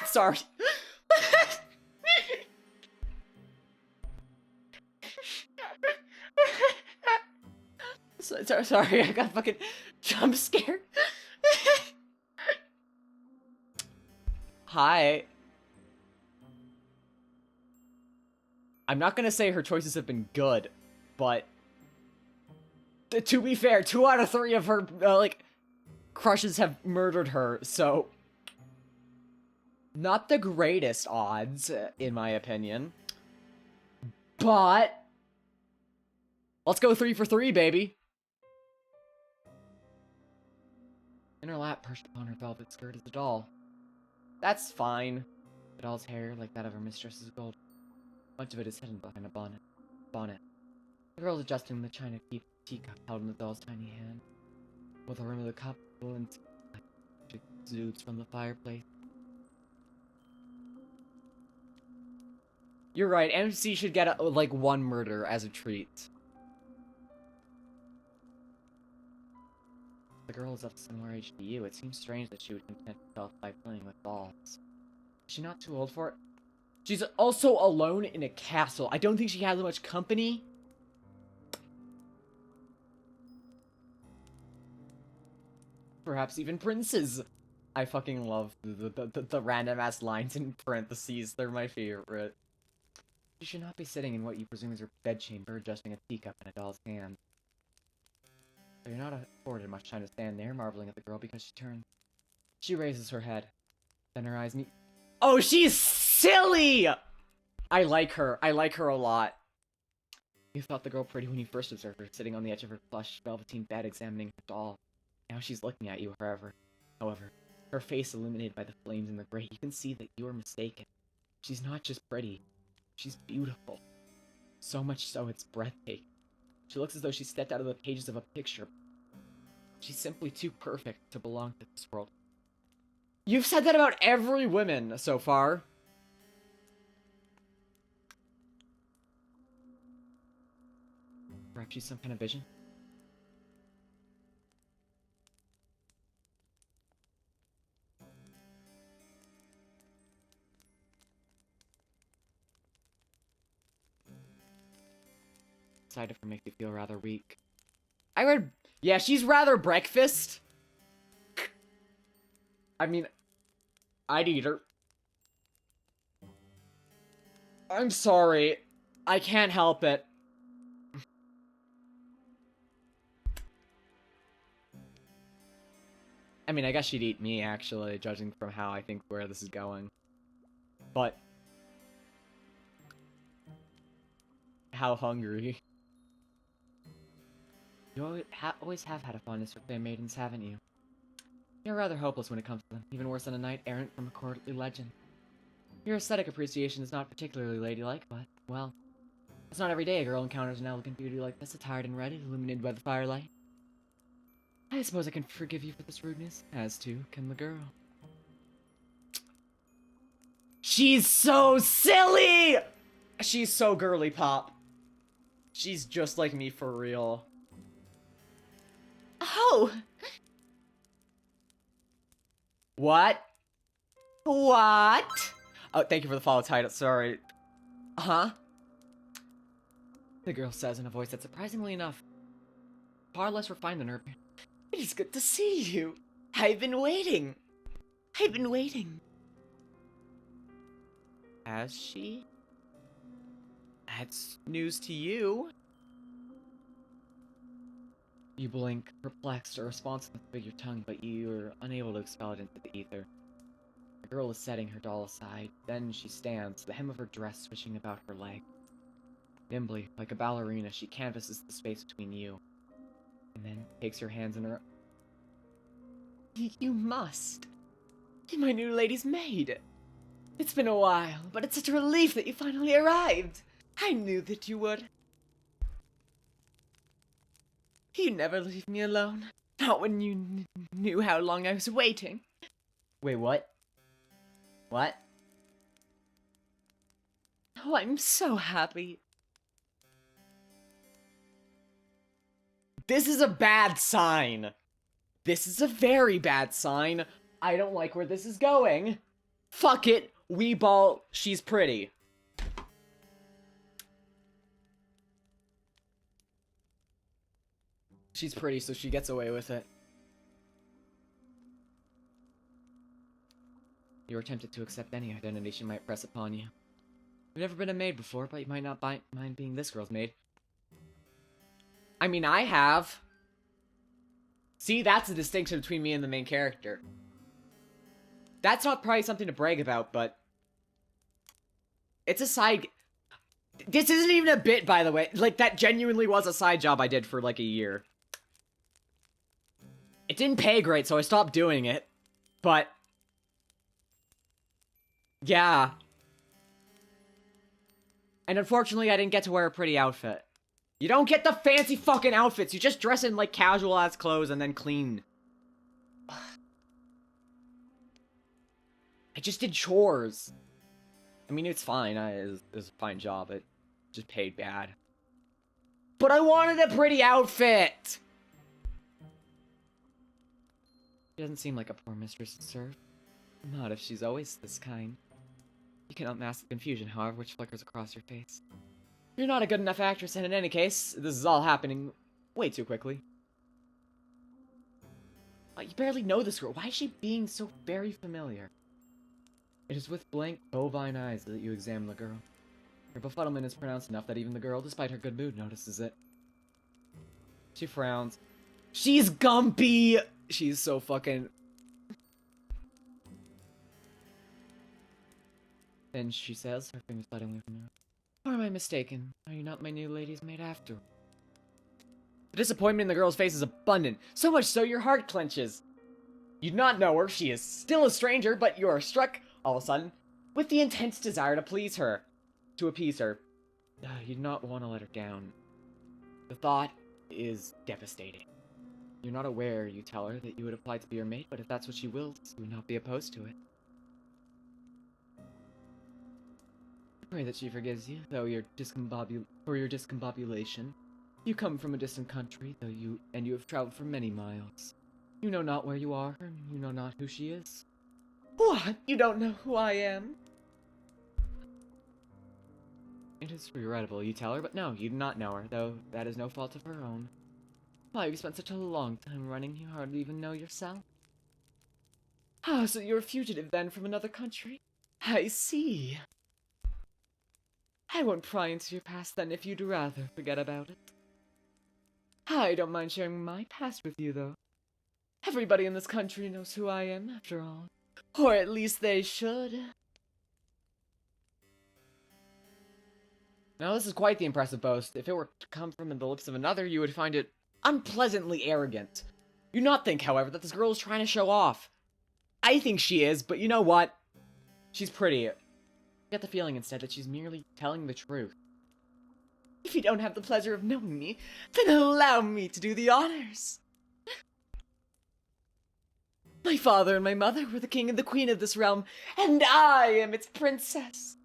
Sorry. Sorry, I got fucking jump scared. Hi. I'm not gonna say her choices have been good, but to be fair, 2 out of 3 of her, like, crushes have murdered her, so... Not the greatest odds, in my opinion. But... Let's go 3 for 3, baby! In her lap, perched upon her velvet skirt, is a doll. That's fine. The doll's hair, like that of her mistress, is gold. Much of it is hidden behind a bonnet. The girl's adjusting the china teacup held in the doll's tiny hand. With the rim of the cup, and exudes from the fireplace. You're right, MC should get, like, 1 murder as a treat. The girl is of a similar age to you. It seems strange that she would content herself by playing with dolls. Is she not too old for it? She's also alone in a castle. I don't think she has much company. Perhaps even princes. I fucking love the random ass lines in parentheses. They're my favorite. You should not be sitting in what you presume is your bedchamber, adjusting a teacup in a doll's hand. But you're not afforded much time to stand there, marveling at the girl, because she turns. She raises her head. Then her eyes meet. Oh, she's silly! I like her. I like her a lot. You thought the girl pretty when you first observed her, sitting on the edge of her plush velveteen bed examining her doll. Now she's looking at you, however, her face illuminated by the flames in the grate, you can see that you are mistaken. She's not just pretty. She's beautiful. So much so, it's breathtaking. She looks as though she stepped out of the pages of a picture. She's simply too perfect to belong to this world. You've said that about every woman so far. Perhaps she's some kind of vision? Side of her makes you feel rather weak. I read... Yeah, she's rather breakfast. I mean, I'd eat her. I'm sorry. I can't help it. I mean, I guess she'd eat me, actually, judging from how I think where this is going. But... How hungry. You always have had a fondness for fair maidens, haven't you? You're rather hopeless when it comes to them, even worse than a knight errant from a courtly legend. Your aesthetic appreciation is not particularly ladylike, but, well, it's not every day a girl encounters an elegant beauty like this, attired and ready, illuminated by the firelight. I suppose I can forgive you for this rudeness, as too can the girl. She's so silly! She's so girly pop. She's just like me for real. Oh! What? What? Oh, thank you for the follow title, sorry. Huh? the girl says in a voice that's surprisingly enough far less refined than her. It is good to see you. I've been waiting. I've been waiting. Has she? That's news to you. You blink, perplexed, a response with your tongue, but you're unable to expel it into the ether. The girl is setting her doll aside. Then she stands, the hem of her dress swishing about her leg. Nimbly, like a ballerina, she canvasses the space between you, and then takes your hands in her. You must. Be my new lady's maid. It's been a while, but it's such a relief that you finally arrived. I knew that you would. You never leave me alone. Not when you knew how long I was waiting. Wait, what? What? Oh, I'm so happy. This is a bad sign. This is a very bad sign. I don't like where this is going. Fuck it. We ball. She's pretty. She's pretty, so she gets away with it. You are tempted to accept any identity she might press upon you. You've never been a maid before, but you might not mind being this girl's maid. I mean, I have. See, that's the distinction between me and the main character. That's not probably something to brag about, but... It's a side... This isn't even a bit, by the way. Like, that genuinely was a side job I did for, like, a year. It didn't pay great, so I stopped doing it. But... yeah. And unfortunately, I didn't get to wear a pretty outfit. You don't get the fancy fucking outfits. You just dress in, like, casual-ass clothes and then clean. I just did chores. I mean, it's fine. It was a fine job. It just paid bad. But I wanted a pretty outfit! She doesn't seem like a poor mistress to serve. Not if she's always this kind. You cannot mask the confusion, however, which flickers across your face. You're not a good enough actress, and in any case, this is all happening way too quickly. You barely know this girl. Why is she being so very familiar? It is with blank, bovine eyes that you examine the girl. Her befuddlement is pronounced enough that even the girl, despite her good mood, notices it. She frowns. She's gumpy! She's so fucking... Then she says, her fingers sliding away from her. Or am I mistaken? Are you not my new lady's maid after? The disappointment in the girl's face is abundant, so much so your heart clenches. You do not know her, she is still a stranger, but you are struck, all of a sudden, with the intense desire to please her. To appease her. You do not want to let her down. The thought is devastating. You're not aware, you tell her, that you would apply to be her mate, but if that's what she wills, you would not be opposed to it. Pray that she forgives you, though for your discombobulation. You come from a distant country, and you have traveled for many miles. You know not where you are, and you know not who she is. What? You don't know who I am? It is regrettable, you tell her, but no, you do not know her, though that is no fault of her own. Why, you spent such a long time running, you hardly even know yourself. Ah, so you're a fugitive, then, from another country? I see. I won't pry into your past, then, if you'd rather forget about it. I don't mind sharing my past with you, though. Everybody in this country knows who I am, after all. Or at least they should. Now, this is quite the impressive boast. If it were to come from the lips of another, you would find it unpleasantly arrogant. You do not think, however, that this girl is trying to show off. I think she is, but you know what? She's pretty. I get the feeling instead that she's merely telling the truth. If you don't have the pleasure of knowing me, then allow me to do the honors. My father and my mother were the king and the queen of this realm, and I am its princess.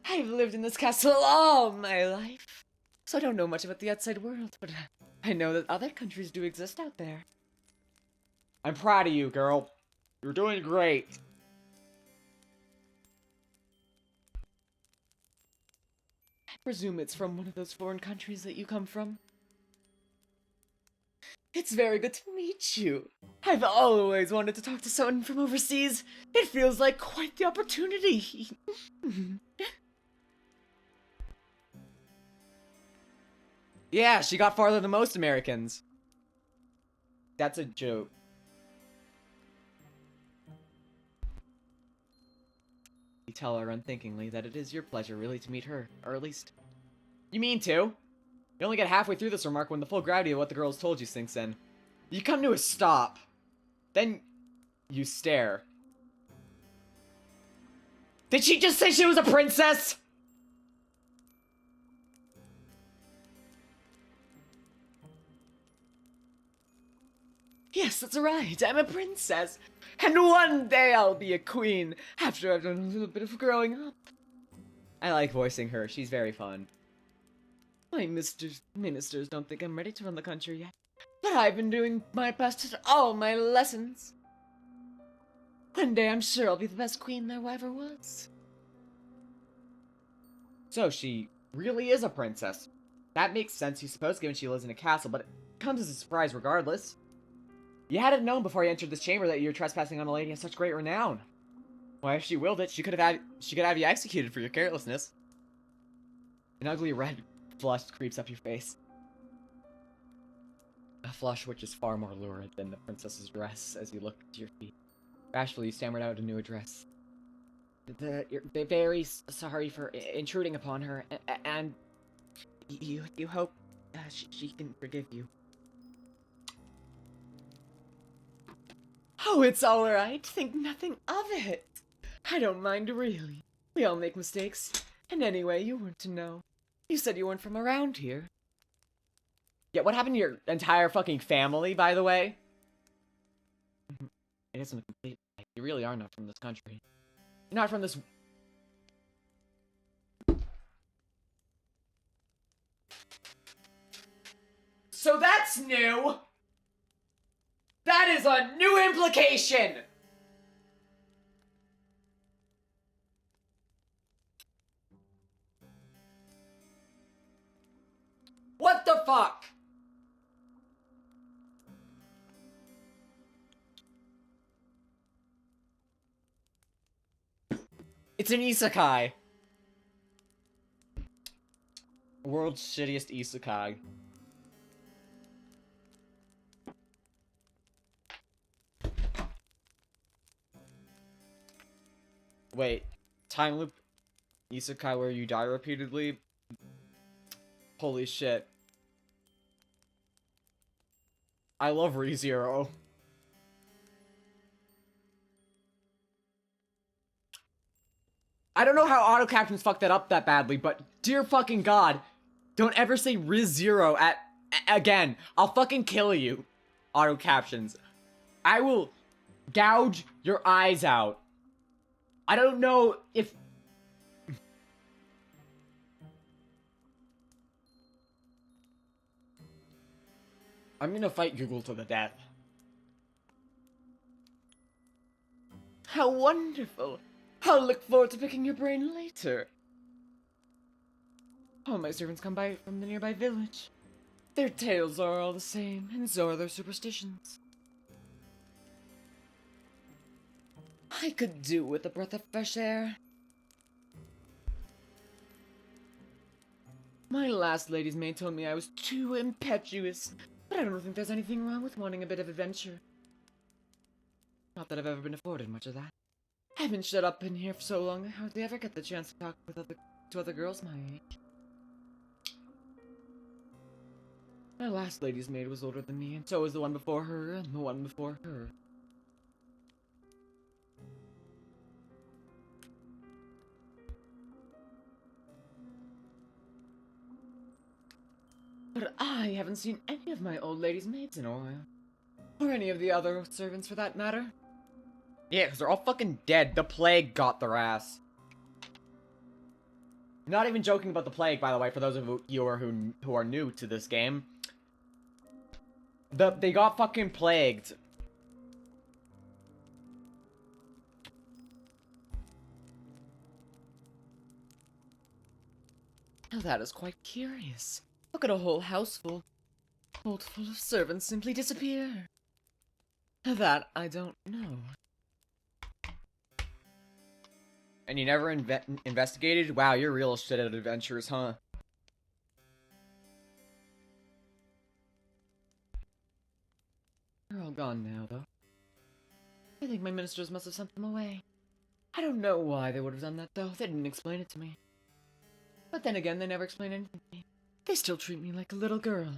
I've lived in this castle all my life, so I don't know much about the outside world, but I know that other countries do exist out there. I'm proud of you, girl. You're doing great. Presume it's from one of those foreign countries that you come from. It's very good to meet you. I've always wanted to talk to someone from overseas. It feels like quite the opportunity. Yeah, she got farther than most Americans. That's a joke. You tell her unthinkingly that it is your pleasure really to meet her, or at least... You mean to? You only get halfway through this remark when the full gravity of what the girl has told you sinks in. You come to a stop. Then you stare. Did she just say she was a princess? Yes, that's right. I'm a princess. And one day I'll be a queen after I've done a little bit of growing up. I like voicing her. She's very fun. My ministers don't think I'm ready to run the country yet. But I've been doing my best at all my lessons. One day I'm sure I'll be the best queen there ever was. So she really is a princess. That makes sense, you suppose, given she lives in a castle, but it comes as a surprise regardless. You hadn't known before you entered this chamber that you were trespassing on a lady of such great renown. Why, if she willed it, she could have you executed for your carelessness. An ugly red flush creeps up your face. A flush which is far more lurid than the princess's dress as you look to your feet. Bashfully, you stammered out a new address. They're very sorry for intruding upon her, and you hope she can forgive you. Oh, it's alright. Think nothing of it. I don't mind, really. We all make mistakes. And anyway, you weren't to know. You said you weren't from around here. Yeah, what happened to your entire fucking family, by the way? It isn't a complete lie. You really are not from this country. You're not from this... So that's new! That is a new implication! What the fuck? It's an isekai. World's shittiest isekai. Wait, time loop isekai where you die repeatedly? Holy shit. I love ReZero. I don't know how auto captions fucked that up that badly, but dear fucking god, don't ever say ReZero again. I'll fucking kill you. Auto captions. I will gouge your eyes out. I don't know if... I'm gonna fight Google to the death. How wonderful. I'll look forward to picking your brain later. All my servants come by from the nearby village. Their tales are all the same, and so are their superstitions. I could do with a breath of fresh air. My last lady's maid told me I was too impetuous, but I don't think there's anything wrong with wanting a bit of adventure. Not that I've ever been afforded much of that. I've been shut up in here for so long, I hardly ever get the chance to talk with other girls my age. My last lady's maid was older than me, and so was the one before her, and the one before her. But I haven't seen any of my old lady's maids in a while. Or any of the other servants for that matter. Yeah, because they're all fucking dead. The plague got their ass. Not even joking about the plague, by the way, for those of you who are new to this game. They got fucking plagued. Now that is quite curious. Look at a whole house full of servants simply disappear. That I don't know. And you never investigated? Wow, you're real shit at adventures, huh? They're all gone now, though. I think my ministers must have sent them away. I don't know why they would have done that, though. They didn't explain it to me. But then again, they never explain anything to me. They still treat me like a little girl.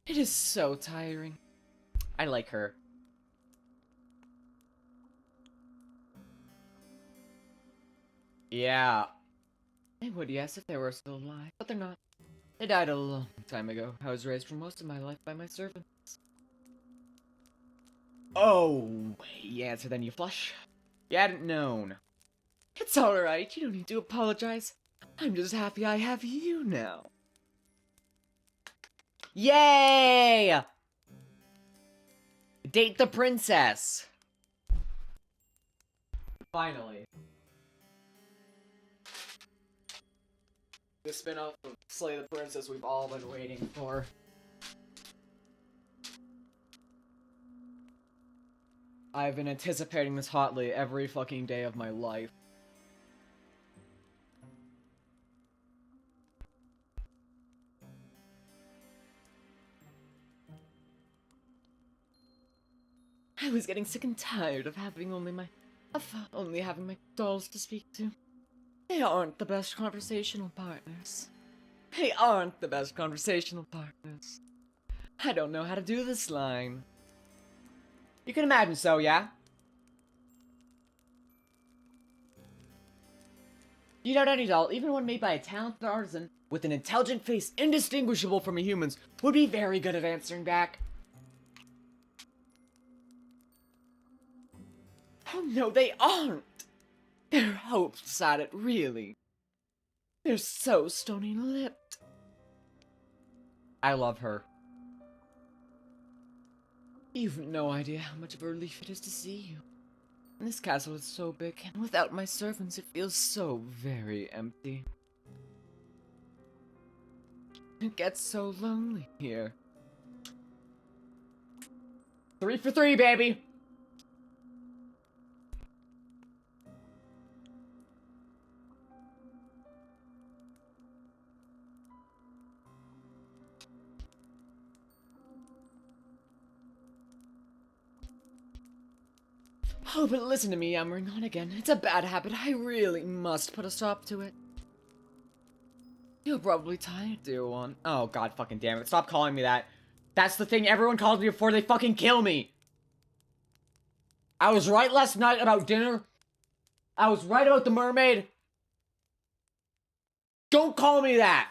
It is so tiring. I like her. Yeah. I would, yes, if they were still alive, but they're not. They died a long time ago. I was raised for most of my life by my servants. Oh, yeah, so then you flush? You hadn't known. It's alright, you don't need to apologize. I'm just happy I have you now. Yay! Date the princess. Finally. The spin-off of Slay the Princess we've all been waiting for. I've been anticipating this hotly every fucking day of my life. I was getting sick and tired of having only having my dolls to speak to. They aren't the best conversational partners. They aren't the best conversational partners. I don't know how to do this line. You can imagine so, yeah? You doubt any doll, even one made by a talented artisan, with an intelligent face indistinguishable from a human's, would be very good at answering back. Oh no, they aren't! They're hopeless at it, really. They're so stony-lipped. I love her. You've no idea how much of a relief it is to see you. This castle is so big, and without my servants it feels so very empty. It gets so lonely here. 3 for 3, baby! Oh, but listen to me yammering on again. It's a bad habit. I really must put a stop to it. You're probably tired, dear one. Oh, god fucking damn it. Stop calling me that. That's the thing everyone calls me before they fucking kill me. I was right last night about dinner. I was right about the mermaid. Don't call me that.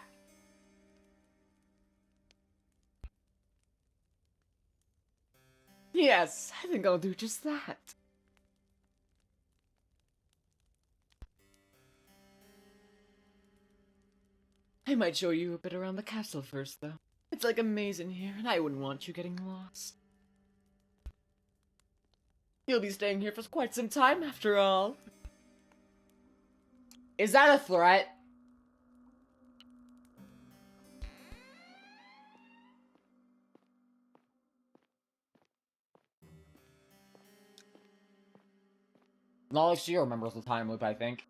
Yes, I think I'll do just that. I might show you a bit around the castle first, though. It's like a maze in here, and I wouldn't want you getting lost. You'll be staying here for quite some time, after all. Is that a threat? Not like she remembers the time loop, I think.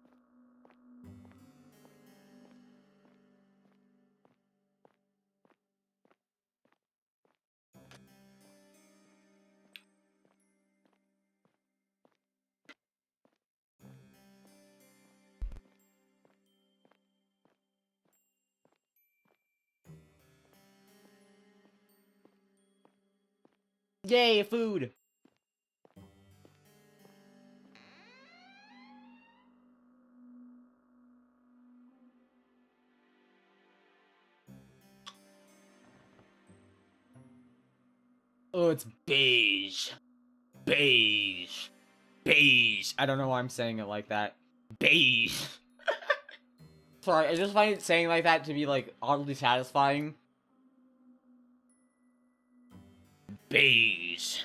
Yay, food! Oh, it's beige. Beige. Beige. I don't know why I'm saying it like that. Beige. Sorry, I just find it saying like that to be, like, oddly satisfying. Beige.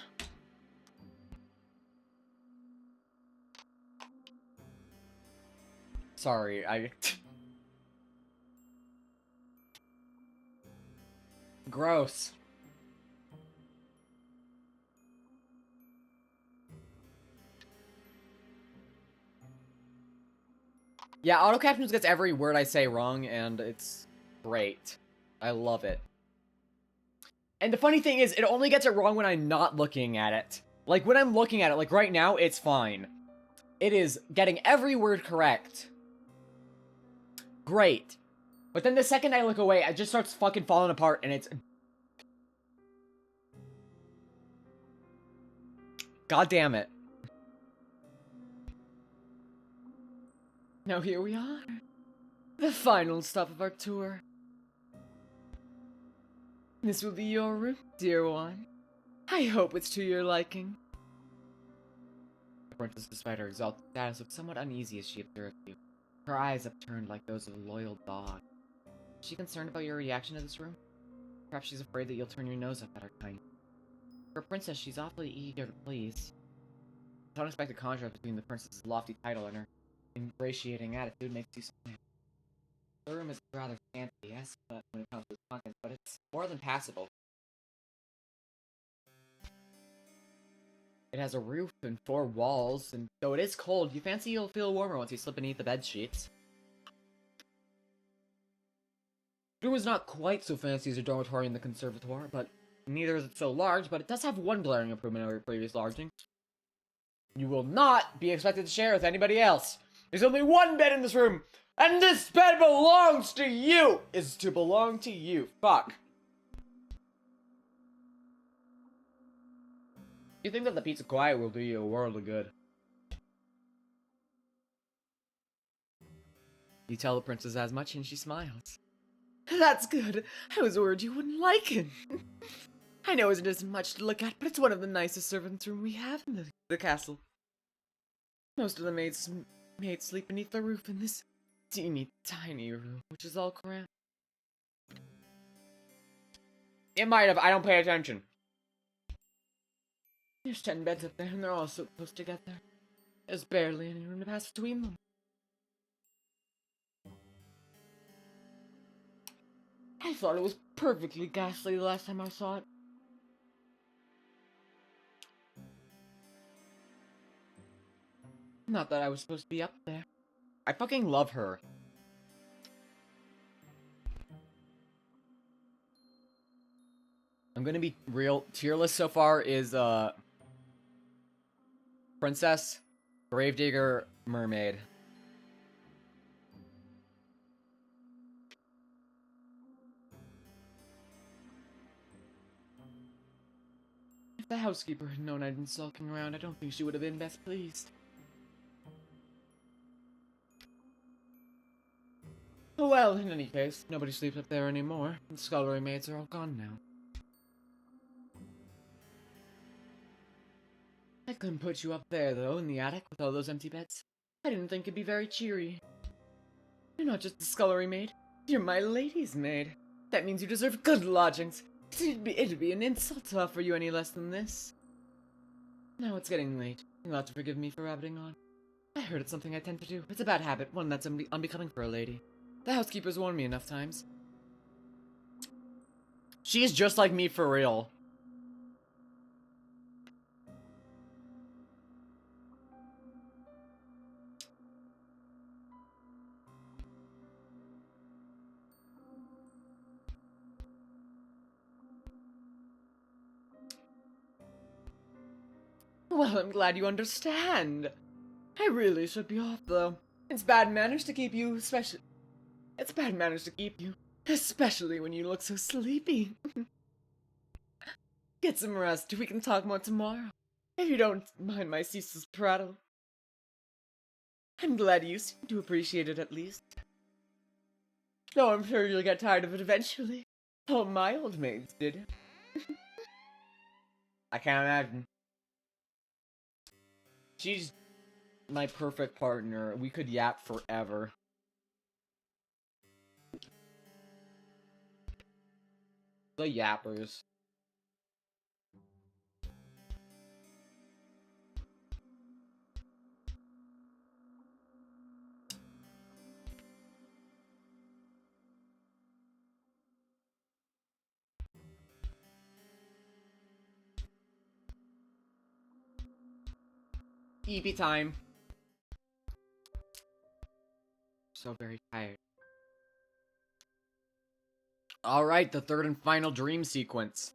Sorry, Gross. Yeah, auto captions gets every word I say wrong, and it's great. I love it. And the funny thing is, it only gets it wrong when I'm not looking at it. Like, when I'm looking at it, like right now, it's fine. It is getting every word correct. Great. But then the second I look away, it just starts fucking falling apart, and it's... God damn it. Now here we are. The final stop of our tour. This will be your room, dear one. I hope it's to your liking. The princess, despite her exalted status, looked somewhat uneasy as she observed you. Her eyes upturned like those of a loyal dog. Is she concerned about your reaction to this room? Perhaps she's afraid that you'll turn your nose up at her kind. For a princess, she's awfully eager to please. This unexpected contrast between the princess's lofty title and her ingratiating attitude makes you smile. The room is rather scanty, yes, but when it comes to its content, but it's more than passable. It has a roof and 4 walls, and though it is cold, you fancy you'll feel warmer once you slip beneath the bed sheets. The room is not quite so fancy as your dormitory in the conservatoire, but neither is it so large, but it does have one glaring improvement over your previous lodging. You will not be expected to share with anybody else. There's only one bed in this room, and this bed belongs to you! Is to belong to you. Fuck. You think that the peace of quiet will do you a world of good. You tell the princess as much, and she smiles. That's good. I was worried you wouldn't like it. I know it isn't much to look at, but it's one of the nicest servants' rooms we have in the castle. Most of the maids sleep beneath the roof in this teeny tiny room, which is all cramped. It might have. I don't pay attention. There's 10 beds up there, and they're all so close together. There's barely any room to pass between them. I thought it was perfectly ghastly the last time I saw it. Not that I was supposed to be up there. I fucking love her. I'm gonna be real. Tier list so far is, Princess, Gravedigger, Mermaid. If the housekeeper had known I'd been sulking around, I don't think she would have been best pleased. Oh well, in any case, nobody sleeps up there anymore. The scullery maids are all gone now. I couldn't put you up there, though, in the attic with all those empty beds. I didn't think it'd be very cheery. You're not just the scullery maid. You're my lady's maid. That means you deserve good lodgings. It'd be an insult to offer you any less than this. Now it's getting late. You'll have to forgive me for rabbiting on. I heard it's something I tend to do. It's a bad habit, one that's unbecoming for a lady. The housekeeper's warned me enough times. She's just like me for real. Well, I'm glad you understand. I really should be off, though. It's bad manners to keep you, especially when you look so sleepy. Get some rest. We can talk more tomorrow, if you don't mind my ceaseless prattle. I'm glad you seem to appreciate it, at least. Though I'm sure you'll get tired of it eventually. Oh, my old maids did. I can't imagine. She's my perfect partner. We could yap forever. The yappers. EP time. So very tired. Alright, the third and final dream sequence.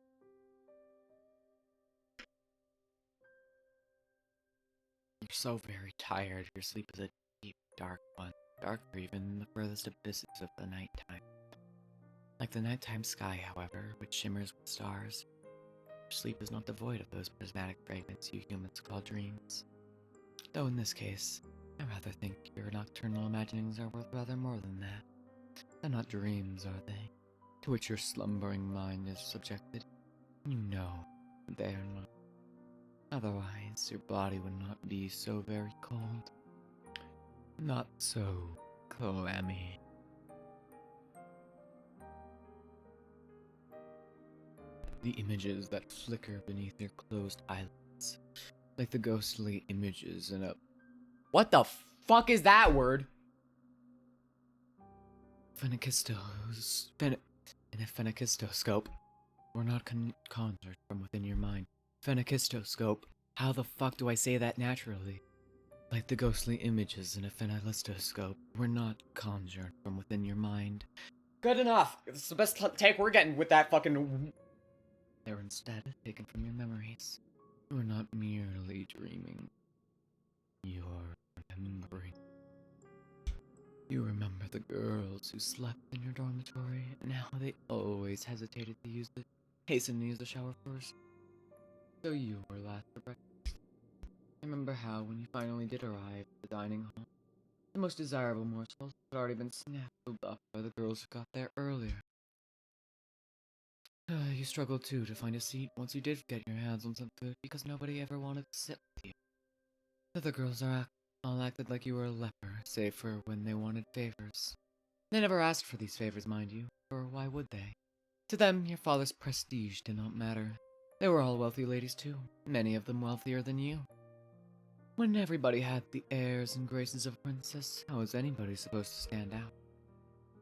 You're so very tired. Your sleep is a deep, dark one. Darker even than the furthest abysses of the nighttime. Like the nighttime sky, however, which shimmers with stars, your sleep is not devoid of those prismatic fragments you humans call dreams. Though in this case, I rather think your nocturnal imaginings are worth rather more than that. They're not dreams, are they? To which your slumbering mind is subjected. You know they are not. Otherwise, your body would not be so very cold. Not so clammy. The images that flicker beneath your closed eyelids, like the ghostly images in a What the fuck is that word? in a phenakistoscope, were not conjured from within your mind. Phenakistoscope. How the fuck do I say that naturally? Like the ghostly images in a phenakistoscope were not conjured from within your mind. Good enough. It's the best take we're getting with that fucking... They were instead taken from your memories. You are not merely dreaming. You are remembering. You remember the girls who slept in your dormitory and how they always hesitated to hasten to use the shower first. So you were last for breakfast. Remember how, when you finally did arrive at the dining hall, the most desirable morsels had already been snatched up by the girls who got there earlier. You struggled too to find a seat once you did get your hands on some food because nobody ever wanted to sit with you. The other girls all acted like you were a leper, save for when they wanted favors. They never asked for these favors, mind you, for why would they? To them, your father's prestige did not matter. They were all wealthy ladies too, many of them wealthier than you. When everybody had the airs and graces of a princess, how was anybody supposed to stand out?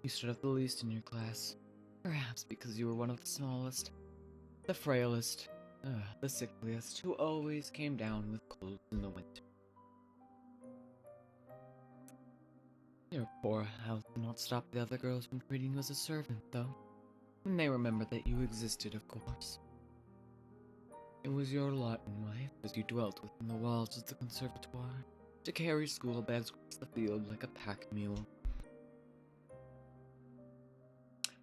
You stood out the least in your class, perhaps because you were one of the smallest, the frailest, the sickliest, who always came down with colds in the winter. Your poor health did not stop the other girls from treating you as a servant, though, and they remembered that you existed, of course. It was your lot in life, as you dwelt within the walls of the conservatoire, to carry school bags across the field like a pack mule.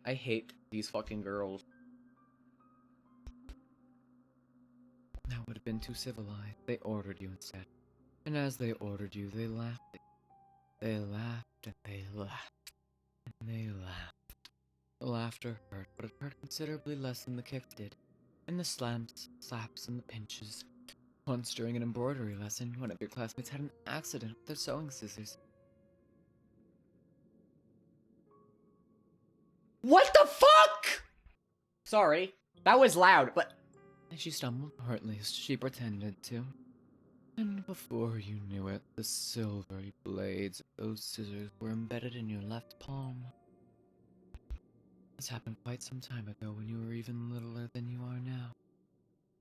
I hate these fucking girls. That would have been too civilized. They ordered you instead. And as they ordered you, they laughed. They laughed and they laughed and they laughed. The laughter hurt, but it hurt considerably less than the kicks did. And the slaps, and the pinches. Once during an embroidery lesson, one of your classmates had an accident with their sewing scissors. What the fuck?! Sorry, that was loud, but... And she stumbled, or at least she pretended to. And before you knew it, the silvery blades of those scissors were embedded in your left palm. This happened quite some time ago when you were even littler than you are now.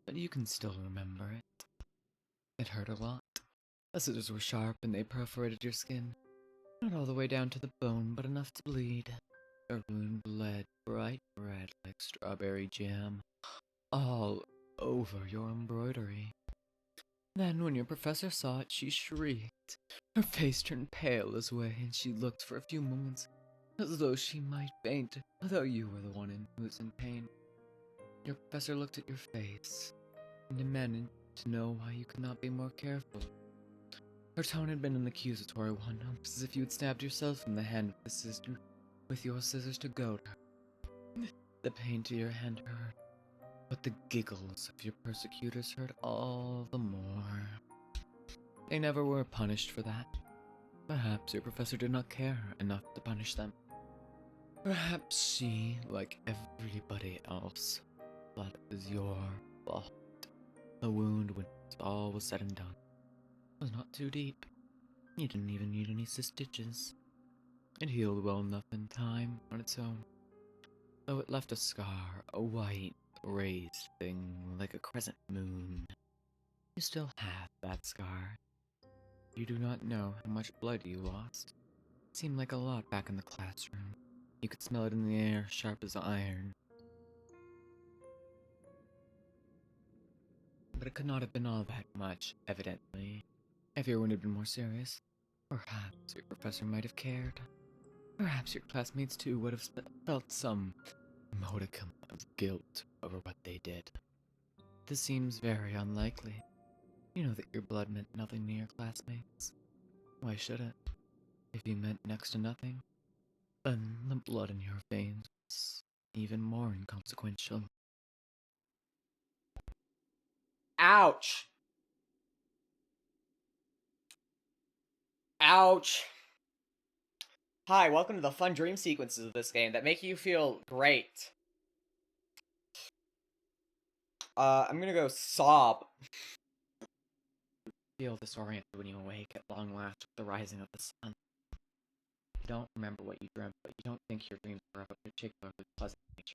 But you can still remember it. It hurt a lot. The scissors were sharp and they perforated your skin. Not all the way down to the bone, but enough to bleed. Your wound bled bright red like strawberry jam, all over your embroidery. Then, when your professor saw it, she shrieked. Her face turned pale as way, and she looked for a few moments as though she might faint, though you were the one who was in pain. Your professor looked at your face and demanded to know why you could not be more careful. Her tone had been an accusatory one, almost as if you had stabbed yourself in the hand with your scissors to goad her. The pain to your hand hurt, but the giggles of your persecutors hurt all the more. They never were punished for that. Perhaps your professor did not care enough to punish them. Perhaps she, like everybody else, thought it was your fault. The wound, when all was said and done, was not too deep. You didn't even need any stitches. It healed well enough in time on its own, though it left a scar, a white, raised thing like a crescent moon. You still have that scar, You do not know how much blood you lost. It seemed like a lot back in the classroom. You could smell it in the air, sharp as iron. But it could not have been all that much, evidently. If your wound had been more serious, perhaps your professor might have cared. Perhaps your classmates too would have felt some modicum of guilt over what they did. This seems very unlikely. You know that your blood meant nothing to your classmates. Why should it? If you meant next to nothing, then the blood in your veins was even more inconsequential. Ouch. Ouch. Hi, welcome to the fun dream sequences of this game that make you feel great. I'm gonna go sob. Feel disoriented when you awake at long last with the rising of the sun. You don't remember what you dreamt, but you don't think your dreams were of a particularly pleasant nature.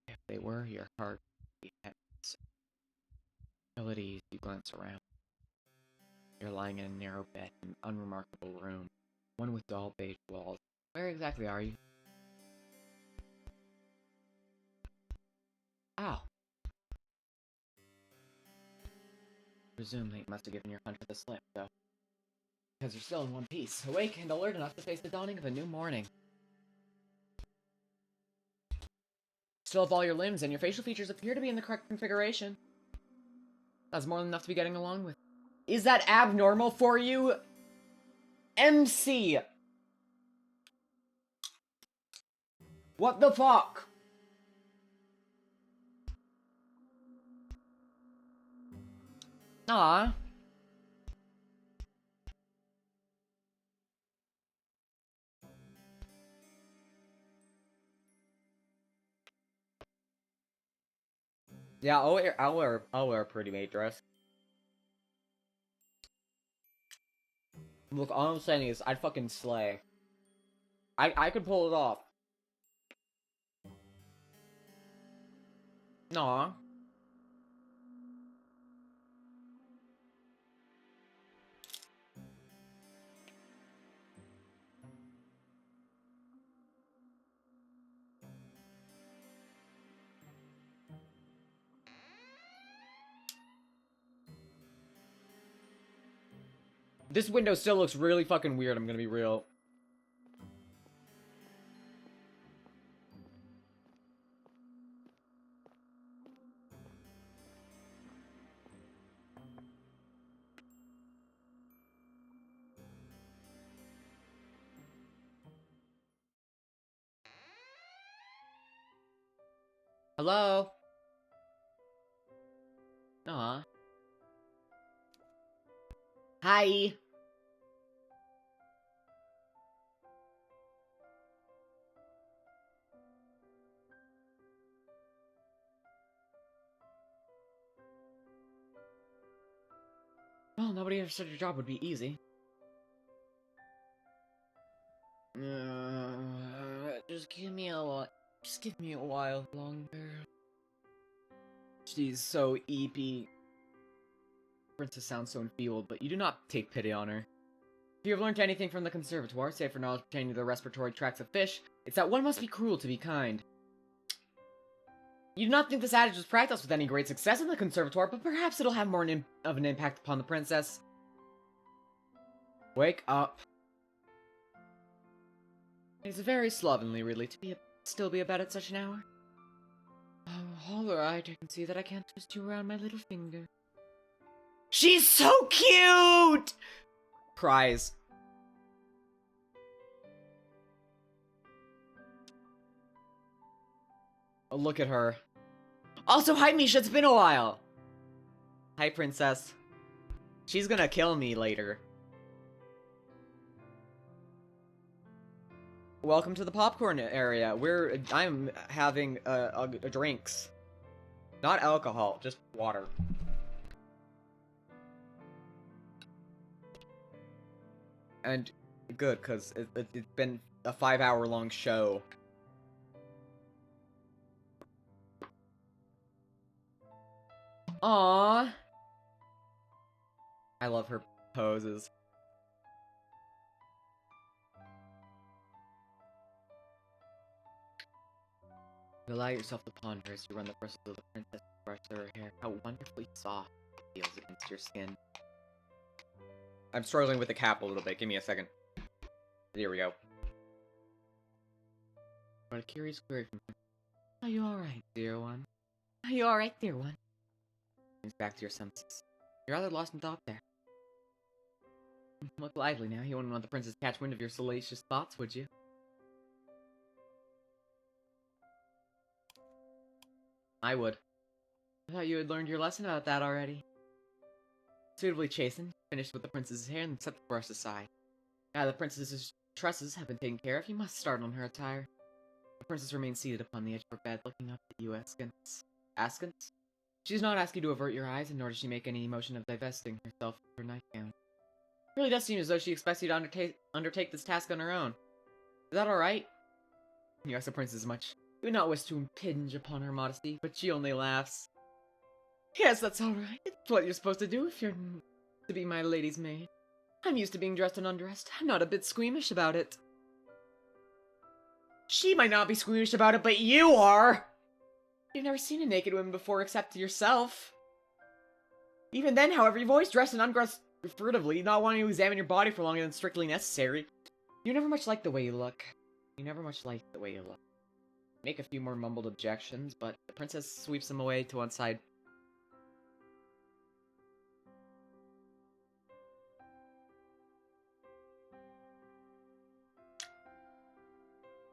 If they were, your heart would be tense. Ill at ease, you glance around. You're lying in a narrow bed in an unremarkable room, one with dull beige walls. Where exactly are you? Ow! Presume that you must have given your hunter the slip, though. Because you're still in one piece, awake and alert enough to face the dawning of a new morning. Still have all your limbs, and your facial features appear to be in the correct configuration. That's more than enough to be getting along with. Is that abnormal for you? MC! What the fuck? Aw. Yeah, I'll wear a pretty maid dress. Look, all I'm saying is I'd fucking slay. I could pull it off. Aw. This window still looks really fucking weird, I'm gonna be real. Hello? Aw. Hi. Well, nobody ever said your job would be easy. Just give me a while. Just give me a while longer. She's so EP. Princess sounds so enfeebled, but you do not take pity on her. If you have learned anything from the conservatoire, save for knowledge pertaining to the respiratory tracts of fish, it's that one must be cruel to be kind. You do not think this adage was practiced with any great success in the conservatoire, but perhaps it'll have more of an impact upon the princess. Wake up. It's very slovenly, really, to still be abed at such an hour. Oh, alright, I can see that I can't twist you around my little finger. She's so cute! Cries. Oh, look at her. Also, hi Misha, it's been a while! Hi, princess. She's gonna kill me later. Welcome to the popcorn area. I'm having drinks. Not alcohol, just water. And good, because it's been a 5-hour-long show. Aww. I love her poses. You allow yourself to ponder as you run the bristles of the princess brush through her hair. How wonderfully soft it feels against your skin. I'm struggling with the cap a little bit. Give me a second. Here we go. But a curious query from her. Are you alright, dear one? Are you alright, dear one? Brings back to your senses. You're rather lost in thought there. Look lively now. You wouldn't want the princess to catch wind of your salacious thoughts, would you? I would. I thought you had learned your lesson about that already. Suitably chastened, finished with the princess's hair and set the brush aside. Now the princess's tresses have been taken care of, you must start on her attire. The princess remains seated upon the edge of her bed, looking up at you askance. Askance? She does not ask you to avert your eyes, and nor does she make any motion of divesting herself of her nightgown. It really does seem as though she expects you to undertake this task on her own. Is that alright? You ask the princess much. You would not wish to impinge upon her modesty, but she only laughs. Yes, that's alright. It's what you're supposed to do if you're to be my lady's maid. I'm used to being dressed and undressed. I'm not a bit squeamish about it. She might not be squeamish about it, but you are! You've never seen a naked woman before except yourself. Even then, however, you've always dressed and undressed furtively, not wanting to examine your body for longer than strictly necessary. You never much liked the way you look. Make a few more mumbled objections, but the princess sweeps them away to one side.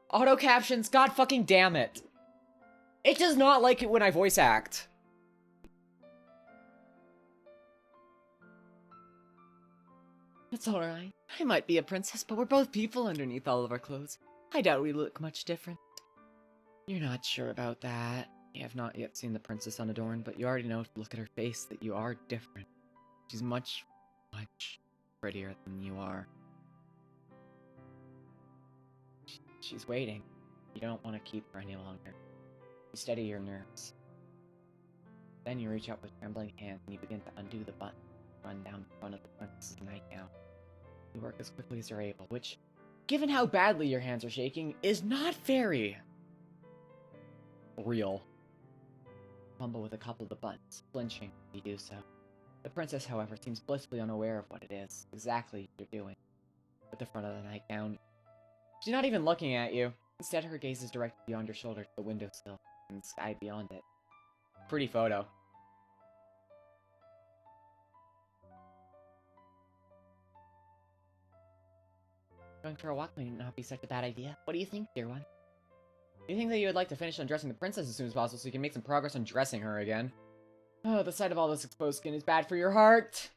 Auto captions, god fucking damn it. It does not like it when I voice act. It's alright. I might be a princess, but we're both people underneath all of our clothes. I doubt we look much different. You're not sure about that. You have not yet seen the princess unadorned, but you already know to look at her face that you are different. She's much, much prettier than you are. She's waiting. You don't want to keep her any longer. You steady your nerves. Then you reach out with trembling hands and you begin to undo the button, run down the front of the princess's nightgown. You work as quickly as you're able, which, given how badly your hands are shaking, is not very real. Fumble with a couple of the buttons, flinching as you do so. The princess, however, seems blissfully unaware of what it is exactly you're doing. With the front of the nightgown, she's not even looking at you. Instead, her gaze is directed beyond your shoulder to the windowsill and the sky beyond it. Pretty photo. Going for a walk may not be such a bad idea. What do you think, dear one? Do you think that you would like to finish undressing the princess as soon as possible so you can make some progress on dressing her again? Oh, the sight of all this exposed skin is bad for your heart.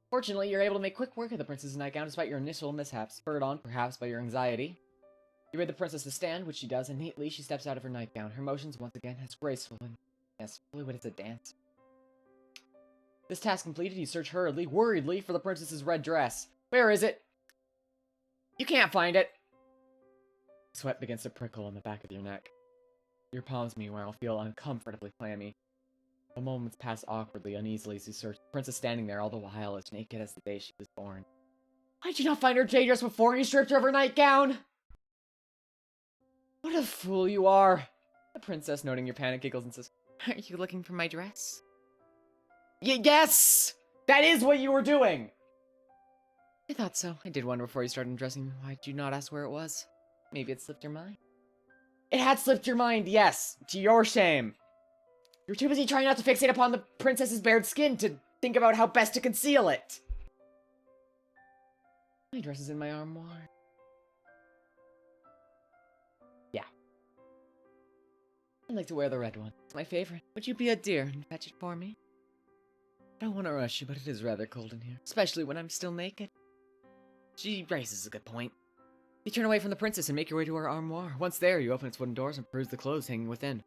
Fortunately, you're able to make quick work of the princess's nightgown despite your initial mishaps, spurred on, perhaps, by your anxiety. You bid the princess to stand, which she does, and neatly she steps out of her nightgown, her motions once again as graceful and, yes, fluid as a dance. This task completed, you search hurriedly, worriedly, for the princess's red dress. Where is it? You can't find it! Sweat begins to prickle on the back of your neck. Your palms, meanwhile, feel uncomfortably clammy. The moments pass awkwardly, uneasily as you search, the princess standing there all the while as naked as the day she was born. Why did you not find her day dress before you stripped her of her nightgown? What a fool you are! The princess, noting your panic, giggles and says, Are you looking for my dress? Yes! That is what you were doing! I thought so. I did wonder before you started undressing why did you not ask where it was? Maybe it slipped your mind. It had slipped your mind, yes! To your shame! You're too busy trying not to fixate upon the princess's bared skin to think about how best to conceal it! My dress is in my armoire. Yeah. I'd like to wear the red one. It's my favorite. Would you be a dear and fetch it for me? I don't want to rush you, but it is rather cold in here. Especially when I'm still naked. She raises a good point. You turn away from the princess and make your way to her armoire. Once there, you open its wooden doors and peruse the clothes hanging within.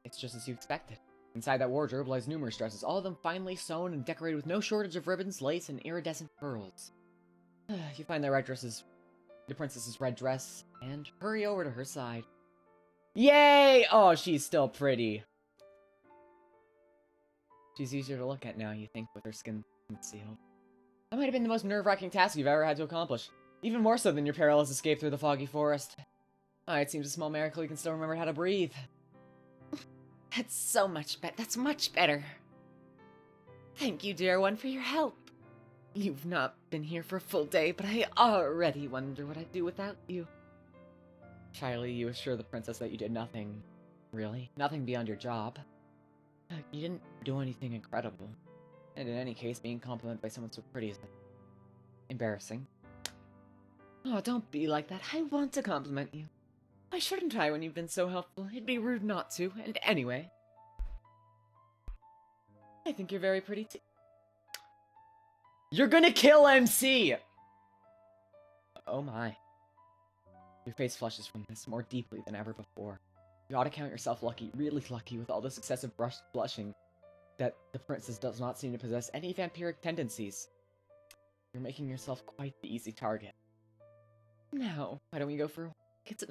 It's just as you expected. Inside that wardrobe lies numerous dresses, all of them finely sewn and decorated with no shortage of ribbons, lace, and iridescent pearls. You find the princess's red dress, and hurry over to her side. Yay! Oh, she's still pretty. She's easier to look at now, you think, with her skin concealed. That might have been the most nerve-wracking task you've ever had to accomplish. Even more so than your perilous escape through the foggy forest. It seems a small miracle you can still remember how to breathe. That's so much better. That's much better. Thank you, dear one, for your help. You've not been here for a full day, but I already wonder what I'd do without you. Shyly, you assure the princess that you did nothing, really. Nothing beyond your job. You didn't do anything incredible. And in any case, being complimented by someone so pretty is embarrassing. Oh, don't be like that. I want to compliment you. Why shouldn't I when you've been so helpful? It'd be rude not to, and anyway. I think you're very pretty too. You're gonna kill MC! Oh my. Your face flushes from this more deeply than ever before. You ought to count yourself lucky, really lucky, with all this excessive blushing, that the princess does not seem to possess any vampiric tendencies. You're making yourself quite the easy target. Now, why don't we go for a walk? It's a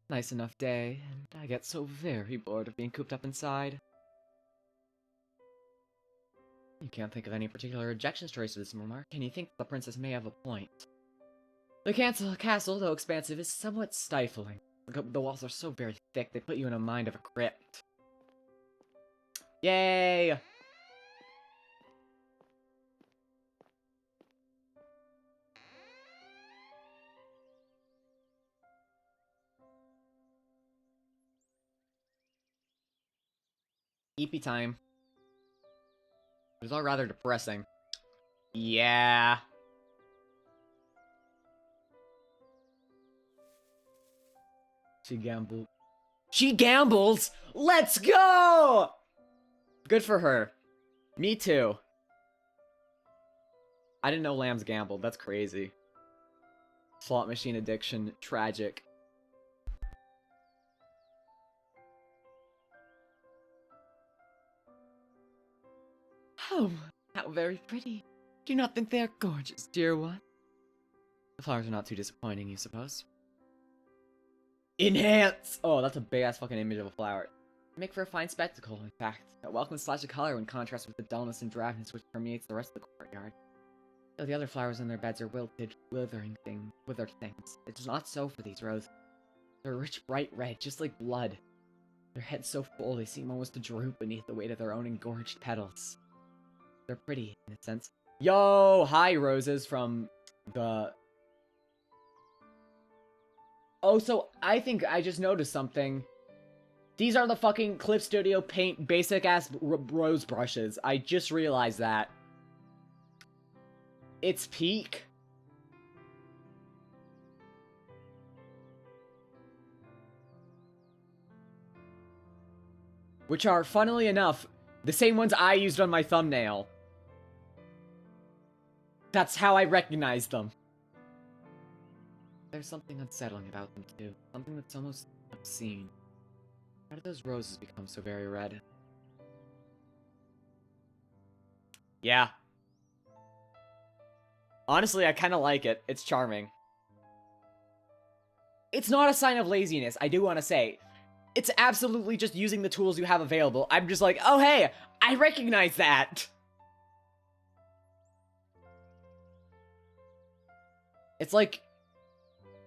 nice enough day, and I get so very bored of being cooped up inside. You can't think of any particular objections to raise to this remark, and you think the princess may have a point. The castle, though expansive, is somewhat stifling. The walls are so very thick, they put you in a mind of a crypt. Yay! EP time. It was all rather depressing. Yeah. She gambled. She gambles? Let's go! Good for her. Me too. I didn't know lambs gambled. That's crazy. Slot machine addiction. Tragic. Oh, how very pretty. Do you not think they are gorgeous, dear one? The flowers are not too disappointing, you suppose? Enhance! Oh, that's a big-ass fucking image of a flower. Make for a fine spectacle, in fact. A welcome slash of color in contrast with the dullness and drabness which permeates the rest of the courtyard. Though the other flowers in their beds are wilted, withered things. It's not so for these roses. They're rich, bright red, just like blood. Their heads so full they seem almost to droop beneath the weight of their own engorged petals. They're pretty, in a sense. Yo! Hi, roses from the... Oh, so I think I just noticed something. These are the fucking Clip Studio Paint basic-ass rose brushes. I just realized that. It's peak. Which are, funnily enough, the same ones I used on my thumbnail. That's how I recognize them. There's something unsettling about them, too. Something that's almost obscene. How did those roses become so very red? Yeah. Honestly, I kind of like it. It's charming. It's not a sign of laziness, I do want to say. It's absolutely just using the tools you have available. I'm just like, oh hey, I recognize that! It's like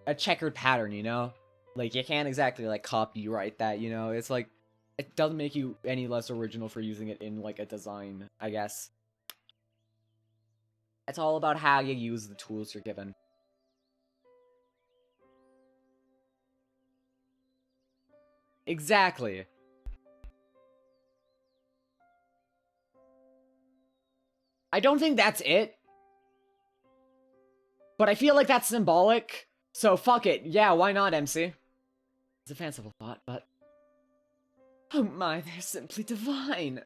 a checkered pattern, you know? Like, you can't exactly, like, copyright that, you know? It's like, it doesn't make you any less original for using it in, like, a design, I guess. It's all about how you use the tools you're given. Exactly. I don't think that's it. But I feel like that's symbolic. So fuck it. Yeah, why not, MC? It's a fanciful thought, but... Oh my, they're simply divine.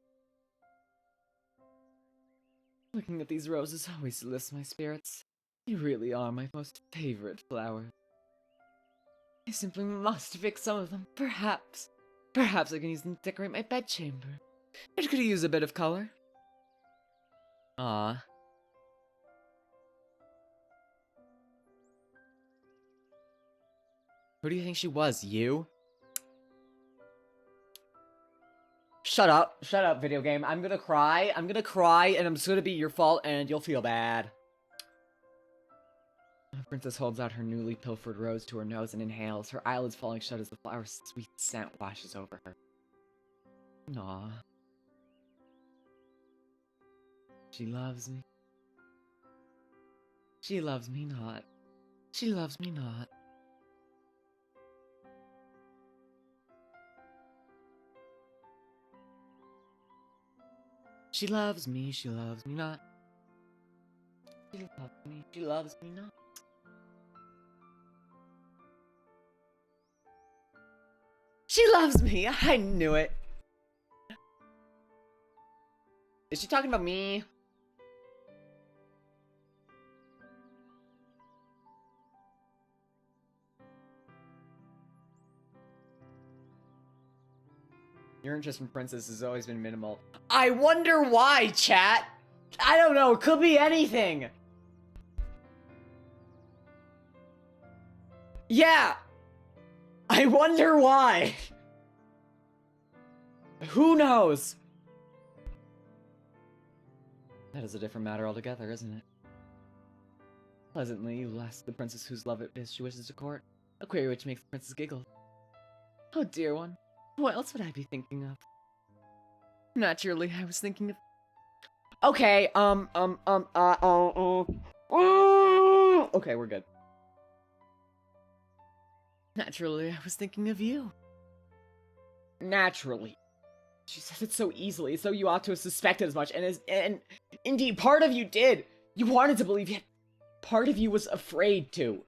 Looking at these roses always lifts my spirits. They really are my most favorite flowers. I simply must pick some of them. Perhaps I can use them to decorate my bedchamber. It could use a bit of color. Ah. Who do you think she was, you? Shut up, video game. I'm gonna cry, and it's gonna be your fault, and you'll feel bad. The princess holds out her newly pilfered rose to her nose and inhales, her eyelids falling shut as the flower's sweet scent washes over her. Aw. She loves me. She loves me not. She loves me not. She loves me not. She loves me, she loves me not. She loves me, I knew it. Is she talking about me? Your interest in Princess has always been minimal. I wonder why, chat! I don't know, it could be anything! Yeah! I wonder why! Who knows? That is a different matter altogether, isn't it? Pleasantly, you ask the princess whose love it is she wishes to court, a query which makes the princess giggle. Oh, dear one. What else would I be thinking of? Naturally, I was thinking of... Okay, okay, we're good. Naturally, I was thinking of you. Naturally. She says it so easily, as though you ought to have suspected as much, and indeed, part of you did. You wanted to believe, yet part of you was afraid to.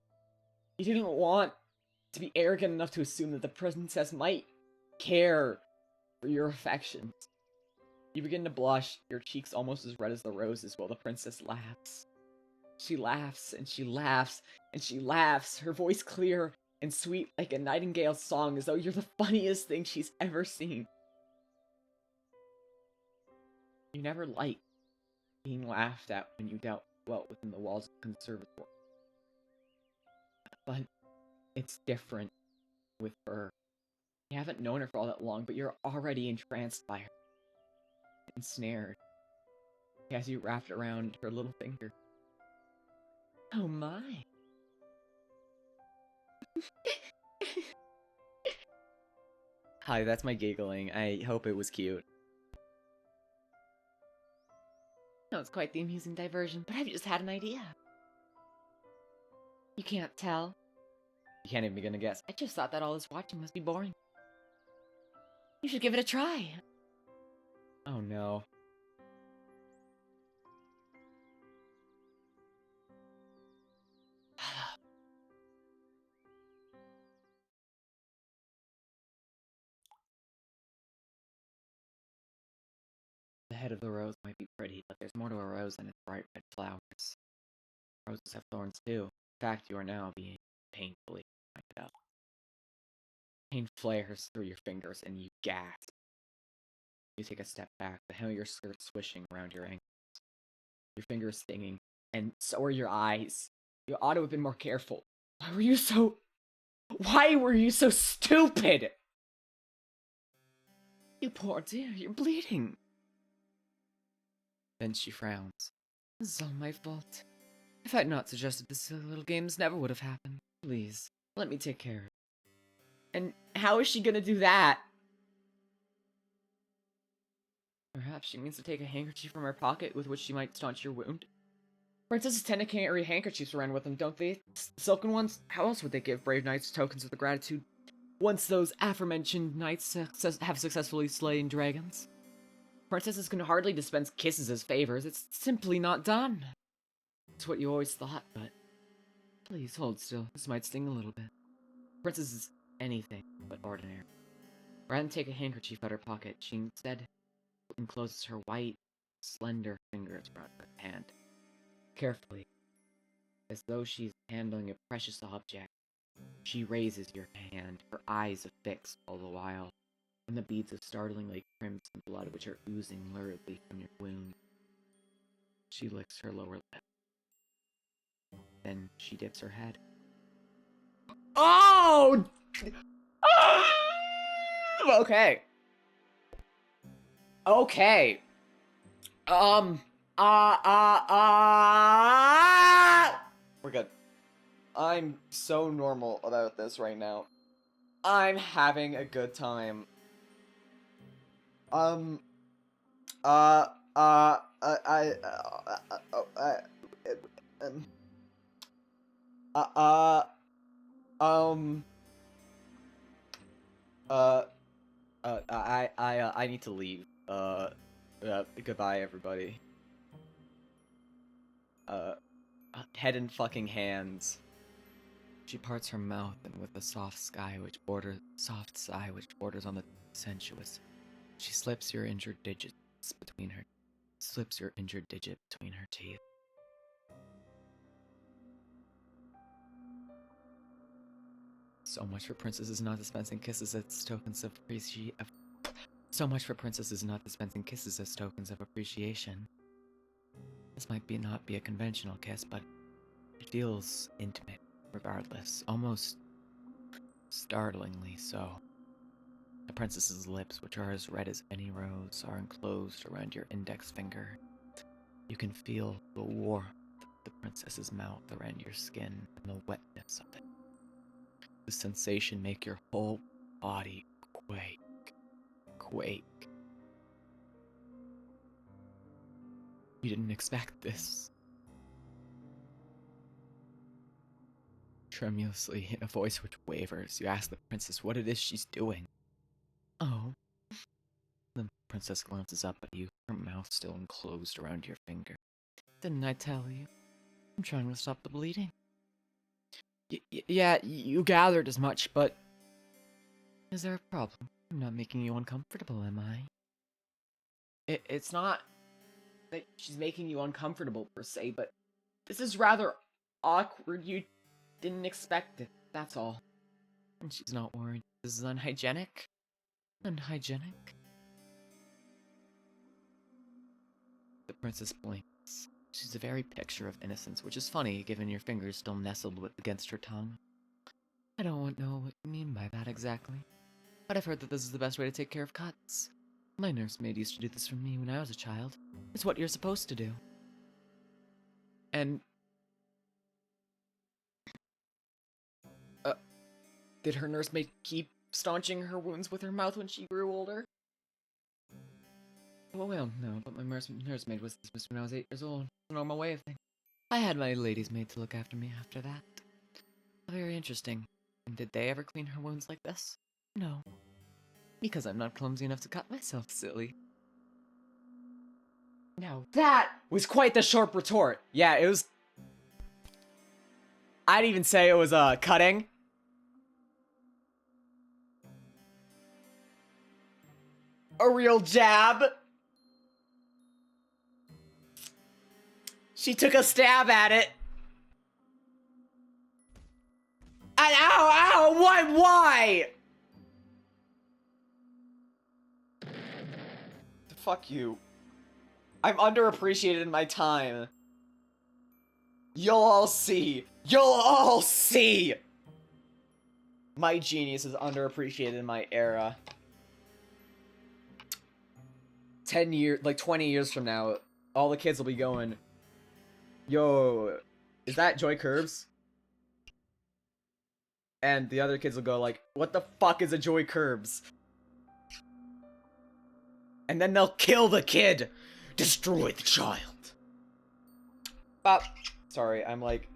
You didn't want to be arrogant enough to assume that the princess might care for your affections. You begin to blush, your cheeks almost as red as the roses, while the princess laughs. She laughs, and she laughs, and she laughs, her voice clear and sweet like a nightingale's song, as though you're the funniest thing she's ever seen. You never liked being laughed at when you dwelt within the walls of the conservatory. But it's different with her. You haven't known her for all that long, but you're already entranced by her. Ensnared. She has you wrapped around her little finger. Oh my. Hi, that's my giggling. I hope it was cute. No, it's quite the amusing diversion, but I've just had an idea. You can't tell. You can't even begin to guess. I just thought that all this watching must be boring. You should give it a try. Oh no. The head of the rose might be pretty, but there's more to a rose than its bright red flowers. Roses have thorns too. In fact, you are now being painfully pointed out. Pain flares through your fingers and you gasp. You take a step back, the hem of your skirt swishing around your ankles. Your fingers stinging, and so are your eyes. You ought to have been more careful. Why were you so stupid? You poor dear, you're bleeding. Then she frowns. This is all my fault. If I'd not suggested this silly little game, this never would have happened. Please, let me take care of it. And how is she gonna do that? Perhaps she means to take a handkerchief from her pocket with which she might staunch your wound. Princesses tend to carry handkerchiefs around with them, don't they? Silken ones? How else would they give brave knights tokens of the gratitude once those aforementioned knights have successfully slain dragons? Princesses can hardly dispense kisses as favors. It's simply not done. It's what you always thought, but... Please, hold still. This might sting a little bit. Princess is anything but ordinary. Rather than take a handkerchief out of her pocket, she instead encloses her white, slender fingers around her hand. Carefully, as though she's handling a precious object, she raises your hand, her eyes affixed all the while, on the beads of startlingly crimson blood which are oozing luridly from your wound. She licks her lower lip. Then she dips her head. Oh! Okay. Okay. We're good. I'm so normal about this right now. I'm having a good time. I, um, I need to leave. Goodbye, everybody. Head in fucking hands. She parts her mouth, and with a soft sigh which borders on the sensuous, she slips your injured digit between her teeth. So much for princesses not dispensing kisses as tokens of appreciation. This might not be a conventional kiss, but it feels intimate, regardless, almost startlingly so. The princess's lips, which are as red as any rose, are enclosed around your index finger. You can feel the warmth of the princess's mouth around your skin and the wetness of it. The sensation make your whole body quake. You didn't expect this. Tremulously, in a voice which wavers, you ask the princess what it is she's doing. Oh. The princess glances up at you, her mouth still enclosed around your finger. Didn't I tell you? I'm trying to stop the bleeding. Yeah, you gathered as much, but... Is there a problem? I'm not making you uncomfortable, am I? It's not that she's making you uncomfortable, per se, but this is rather awkward. You didn't expect it, that's all. And she's not worried. This is unhygienic? Unhygienic? The princess blinks. She's the very picture of innocence, which is funny, given your fingers still nestled against her tongue. I don't know what you mean by that exactly, but I've heard that this is the best way to take care of cuts. My nursemaid used to do this for me when I was a child. It's what you're supposed to do. And... did her nursemaid keep staunching her wounds with her mouth when she grew older? Well, no, but my nursemaid was dismissed when I was 8 years old. It's a normal way of things. I had my lady's maid to look after me after that. Very interesting. And did they ever clean her wounds like this? No. Because I'm not clumsy enough to cut myself, silly. Now that was quite the sharp retort. Yeah, it was... I'd even say it was, cutting. A real jab. She took a stab at it. And ow, why? Fuck you. I'm underappreciated in my time. You'll all see. My genius is underappreciated in my era. 10 years, like 20 years from now, all the kids will be going, yo, is that Joy Kirbs? And the other kids will go like, what the fuck is a Joy Kirbs? And then they'll kill the kid! Destroy the child! But, sorry, I'm like...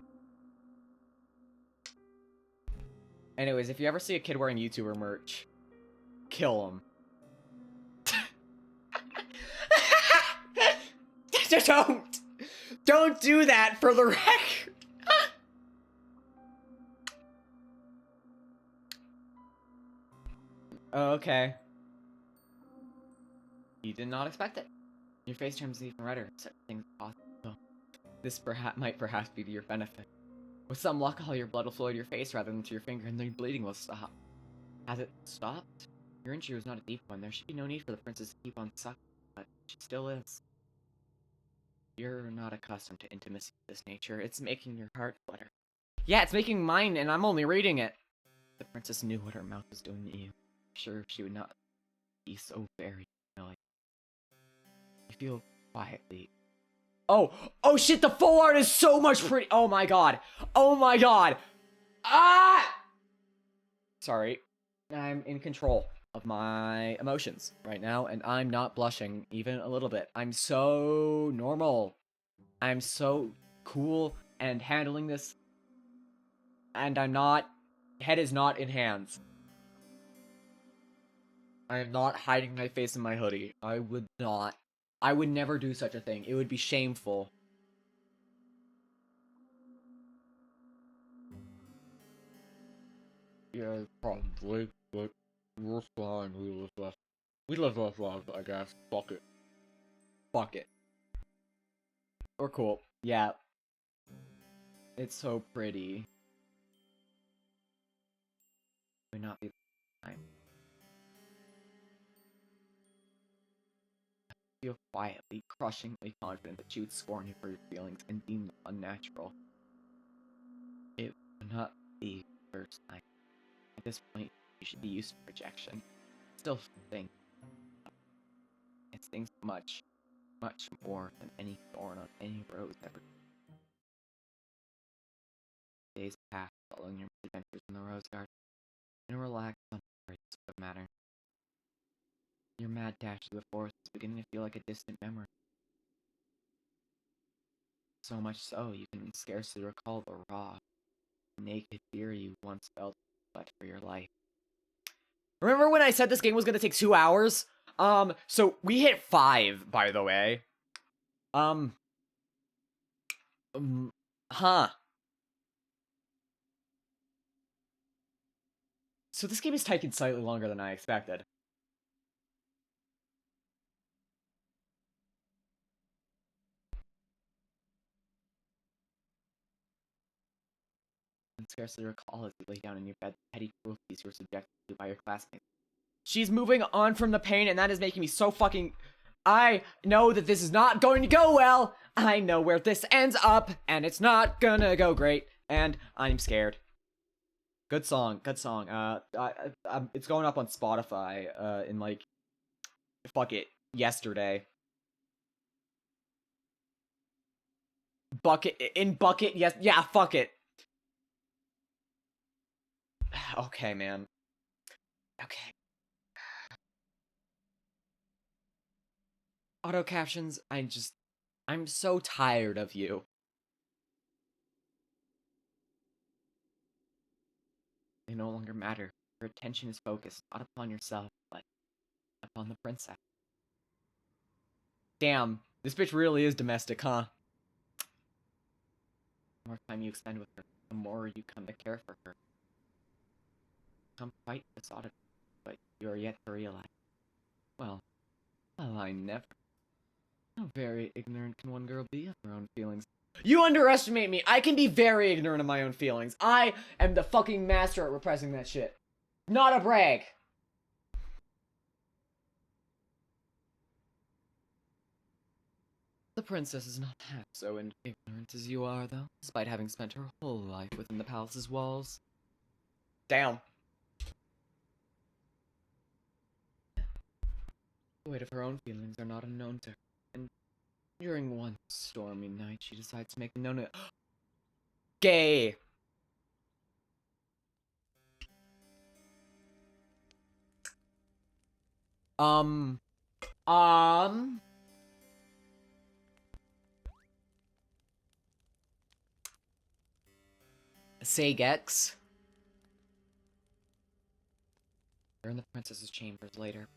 Anyways, if you ever see a kid wearing YouTuber merch, kill him. Don't do that for the record. Okay. You did not expect it. Your face turns even redder. Such things are possible. This might perhaps be to your benefit. With some luck, all your blood will flow to your face rather than to your finger, and the bleeding will stop. Has it stopped? Your injury was not a deep one. There should be no need for the princess to keep on sucking, but she still is. You're not accustomed to intimacy of this nature. It's making your heart flutter. Yeah, it's making mine, and I'm only reading it. The princess knew what her mouth was doing to you. Sure, she would not be so very annoying. You feel quietly. Oh shit, the full art is so much pretty. Oh my god. Oh my god. Ah! Sorry. I'm in control of my emotions right now, and I'm not blushing even a little bit. I'm so normal. I'm so cool and handling this, and I'm not. Head is not in hands. I am not hiding my face in my hoodie. I would not. I would never do such a thing. It would be shameful. Yeah, probably, but we're fine. We live less lives, I guess. Fuck it. Fuck it. Or cool. Yeah. It's so pretty. Would not be the time. Feel quietly, crushingly confident that she would scorn you for your feelings and deem them unnatural. It would not be the first time. At this point, you should be used to rejection. Still think. It stings much, much more than any thorn on any rose ever. Days pass following your adventures in the rose garden, and relax on the sort of matter. Your mad dash through the forest is beginning to feel like a distant memory. So much so, you can scarcely recall the raw, naked fear you once felt, but for your life. Remember when I said this game was gonna take 2 hours? So we hit 5, by the way. Um, huh. So this game is taking slightly longer than I expected. You can scarcely recall as you lay down in your bed the petty cruelties you were subjected to by your classmates. She's moving on from the pain, and that is making me so fucking... I know that this is not going to go well. I know where this ends up, and it's not gonna go great, and I'm scared. Good song, good song. It's going up on Spotify, in like, fuck it, yesterday. Bucket, yes, yeah, fuck it. Okay, man. Okay. Auto captions, I'm so tired of you. They no longer matter. Your attention is focused not upon yourself, but upon the princess. Damn, this bitch really is domestic, huh? The more time you spend with her, the more you come to care for her. Come quite besotted, but you are yet to realize. Well, I never. How very ignorant can one girl be of her own feelings? You underestimate me. I can be very ignorant of my own feelings. I am the fucking master at repressing that shit. Not a brag. The princess is not half so ignorant as you are, though, despite having spent her whole life within the palace's walls. Damn. The weight of her own feelings are not unknown to her, and during one stormy night, she decides to make them known to... Gay! Um... Sagex. They're in the princess's chambers later.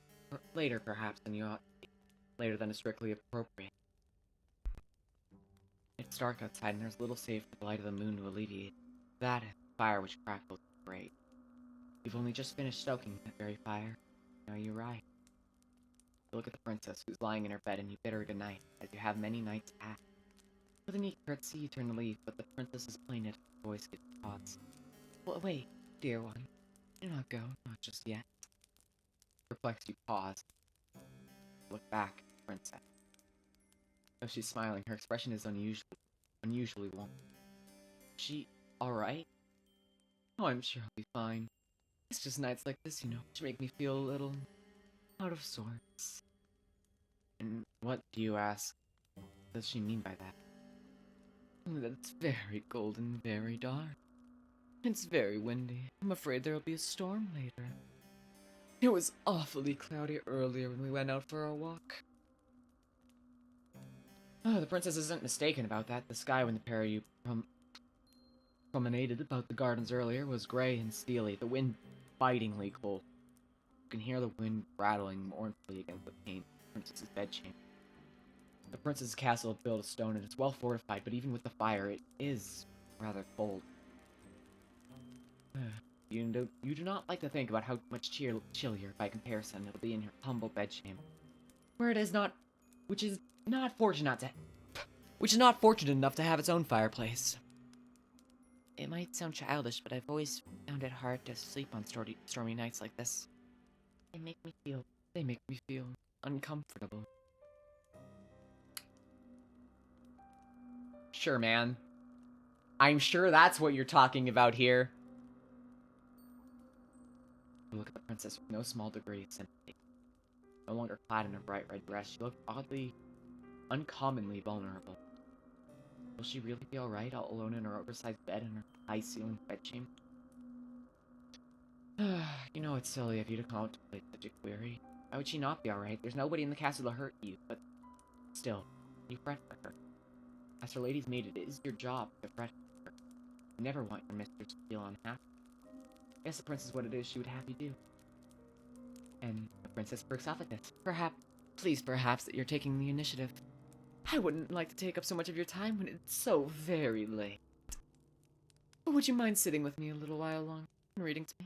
Later, perhaps, than you ought to be. Later than is strictly appropriate. It's dark outside, and there's little save for the light of the moon to alleviate. That and the fire which crackles is great. You've only just finished stoking that very fire. Now you right. You look at the princess, who's lying in her bed, and you bid her good night, as you have many nights past. With a neat curtsy, you turn to leave, but the princess is plain at her voice gets thoughts. Well, wait, dear one. Do not go, not just yet. Perplexed, you pause. Look back at the princess. Though she's smiling, her expression is unusually warm. Is she alright? Oh, I'm sure I'll be fine. It's just nights like this, you know, which make me feel a little out of sorts. And what do you ask? Does she mean by that? That it's very cold and very dark. It's very windy. I'm afraid there'll be a storm later. It was awfully cloudy earlier when we went out for our walk. Oh, the princess isn't mistaken about that. The sky when the pair of you promenaded about the gardens earlier was gray and steely, the wind bitingly cold. You can hear the wind rattling mournfully against the pane of the princess's bedchamber. The princess's castle is built of stone and it's well fortified, but even with the fire, it is rather cold. You do not like to think about how much chillier, by comparison, it'll be in your humble bedchamber, which is not fortunate enough to have its own fireplace. It might sound childish, but I've always found it hard to sleep on stormy nights like this. They make me feel uncomfortable. Sure, man. I'm sure that's what you're talking about here. Look at the princess with no small degree of sympathy. No longer clad in a bright red dress, she looked oddly, uncommonly vulnerable. Will she really be alright all alone in her oversized bed in her high-ceilinged bedchamber? You know it's silly of you to contemplate such a query. Why would she not be alright? There's nobody in the castle to hurt you, but still, you fret for her. As her lady's maid, it is your job to fret for her. You never want your mistress to feel unhappy. I guess the princess what it is she would have you do. And the princess perks off at this. Perhaps that you're taking the initiative. I wouldn't like to take up so much of your time when it's so very late. But would you mind sitting with me a little while longer and reading to me?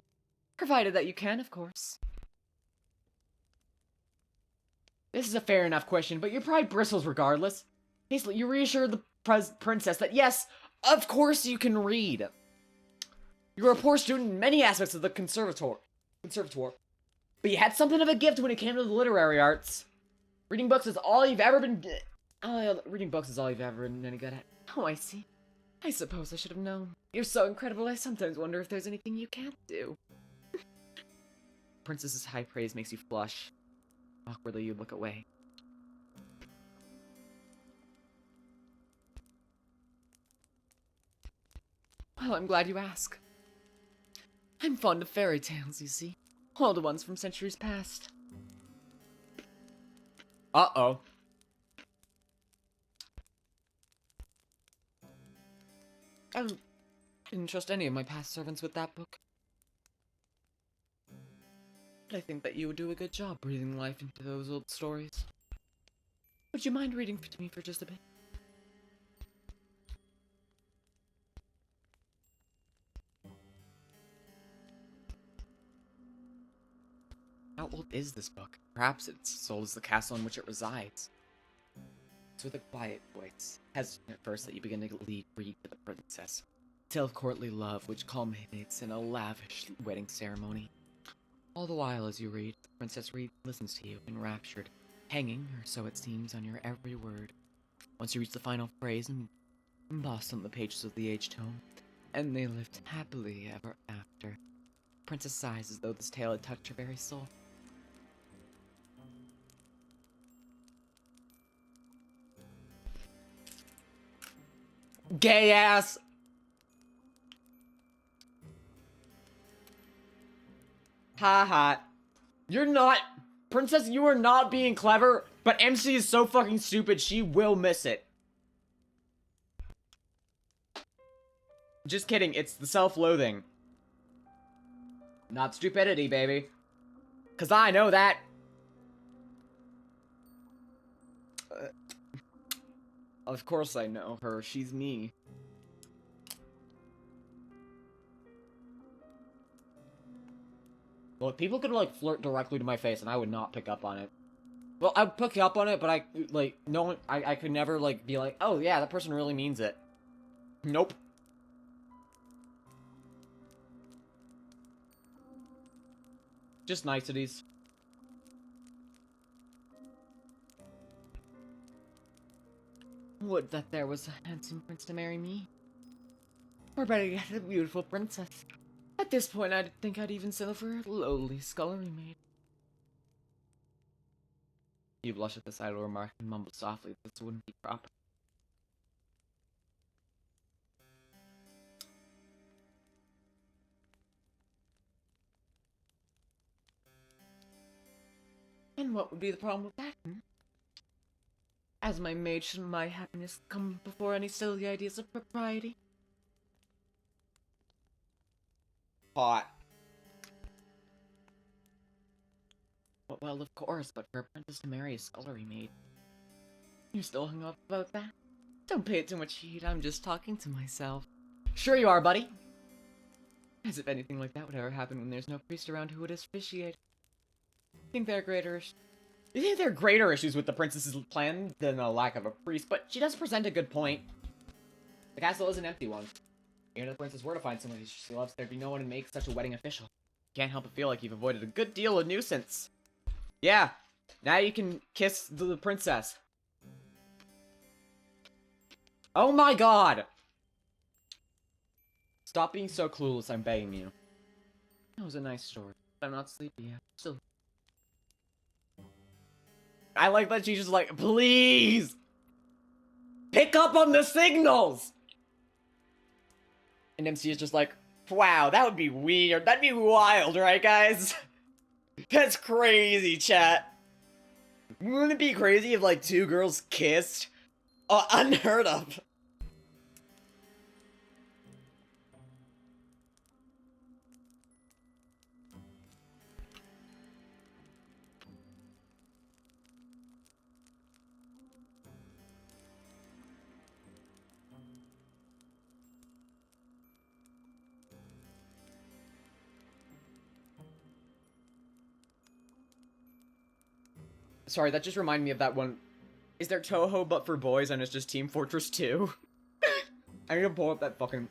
Provided that you can, of course. This is a fair enough question, but your pride bristles regardless. Basically, you reassure the princess that yes, of course you can read. You're a poor student in many aspects of the conservatoire. But you had something of a gift when it came to the literary arts. Reading books is all you've ever been any good at. Oh, I see. I suppose I should have known. You're so incredible, I sometimes wonder if there's anything you can't do. Princess's high praise makes you flush. Awkwardly, you look away. Well, I'm glad you ask. I'm fond of fairy tales, you see. All the ones from centuries past. Uh-oh. I didn't trust any of my past servants with that book. But I think that you would do a good job breathing life into those old stories. Would you mind reading to me for just a bit? How old is this book? Perhaps it's as old as the castle in which it resides. It's with a quiet voice, hesitant at first that you begin to read to the princess. A tale of courtly love which culminates in a lavish wedding ceremony. All the while as you read, the princess listens to you, enraptured, hanging, or so it seems, on your every word. Once you reach the final phrase embossed on the pages of the age tome, and they lived happily ever after. The princess sighs as though this tale had touched her very soul. Gay ass! Ha ha. You're not... Princess, you are not being clever, but MC is so fucking stupid, she will miss it. Just kidding, it's the self-loathing. Not stupidity, baby. 'Cause I know that. Of course I know her, she's me. Look, people could, like, flirt directly to my face, and I would not pick up on it. Well, I would pick up on it, but I, like, no one, I could never, like, be like, oh, yeah, that person really means it. Nope. Just niceties. Would that there was a handsome prince to marry me. Or better yet, a beautiful princess. At this point, I'd think I'd even settle for a lowly scullery maid. You blush at this idle remark and mumble softly that this wouldn't be proper. And what would be the problem with that? As my maid, shouldn't my happiness come before any silly ideas of propriety? Hot. Well, of course, but for a princess to marry a scullery maid. You're still hung up about that? Don't pay it too much heed, I'm just talking to myself. Sure you are, buddy. As if anything like that would ever happen when there's no priest around who would officiate. You think there are greater issues with the princess's plan than a lack of a priest, but she does present a good point. The castle is an empty one. Even if the princess were to find somebody she loves, there'd be no one to make such a wedding official. Can't help but feel like you've avoided a good deal of nuisance. Yeah, now you can kiss the princess. Oh my god! Stop being so clueless, I'm begging you. That was a nice story, but I'm not sleepy yet. Still. I like that she's just like, please! Pick up on the signals! And MC is just like, wow, that would be weird. That'd be wild, right, guys? That's crazy, chat. Wouldn't it be crazy if, like, two girls kissed? Unheard of. Sorry, that just reminded me of that one. Is there Toho but for boys and it's just Team Fortress 2? I need to pull up that fucking...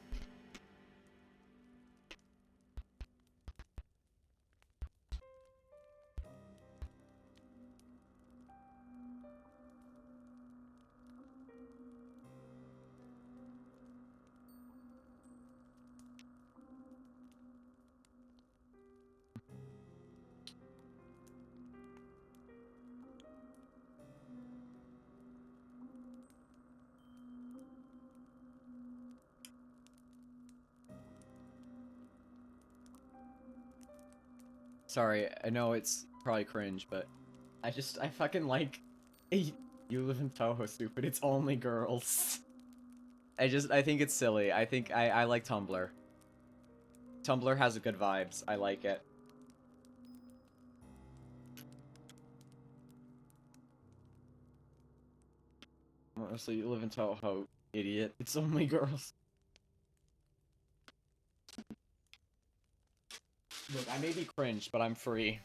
Sorry, I know it's probably cringe, but I fucking like... You live in Toho, stupid. It's only girls. I think it's silly. I like Tumblr. Tumblr has good vibes. I like it. So you live in Toho, idiot. It's only girls. Look, I may be cringe, but I'm free.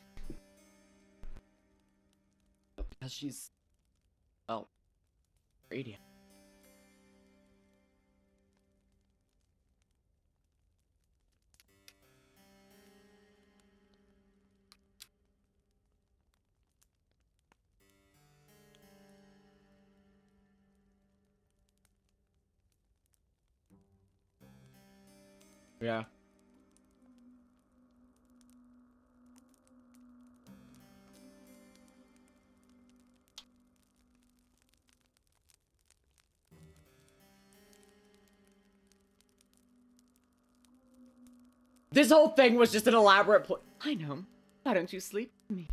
Because she's... well... radiant. Yeah. This whole thing was just an elaborate I know. Why don't you sleep with me?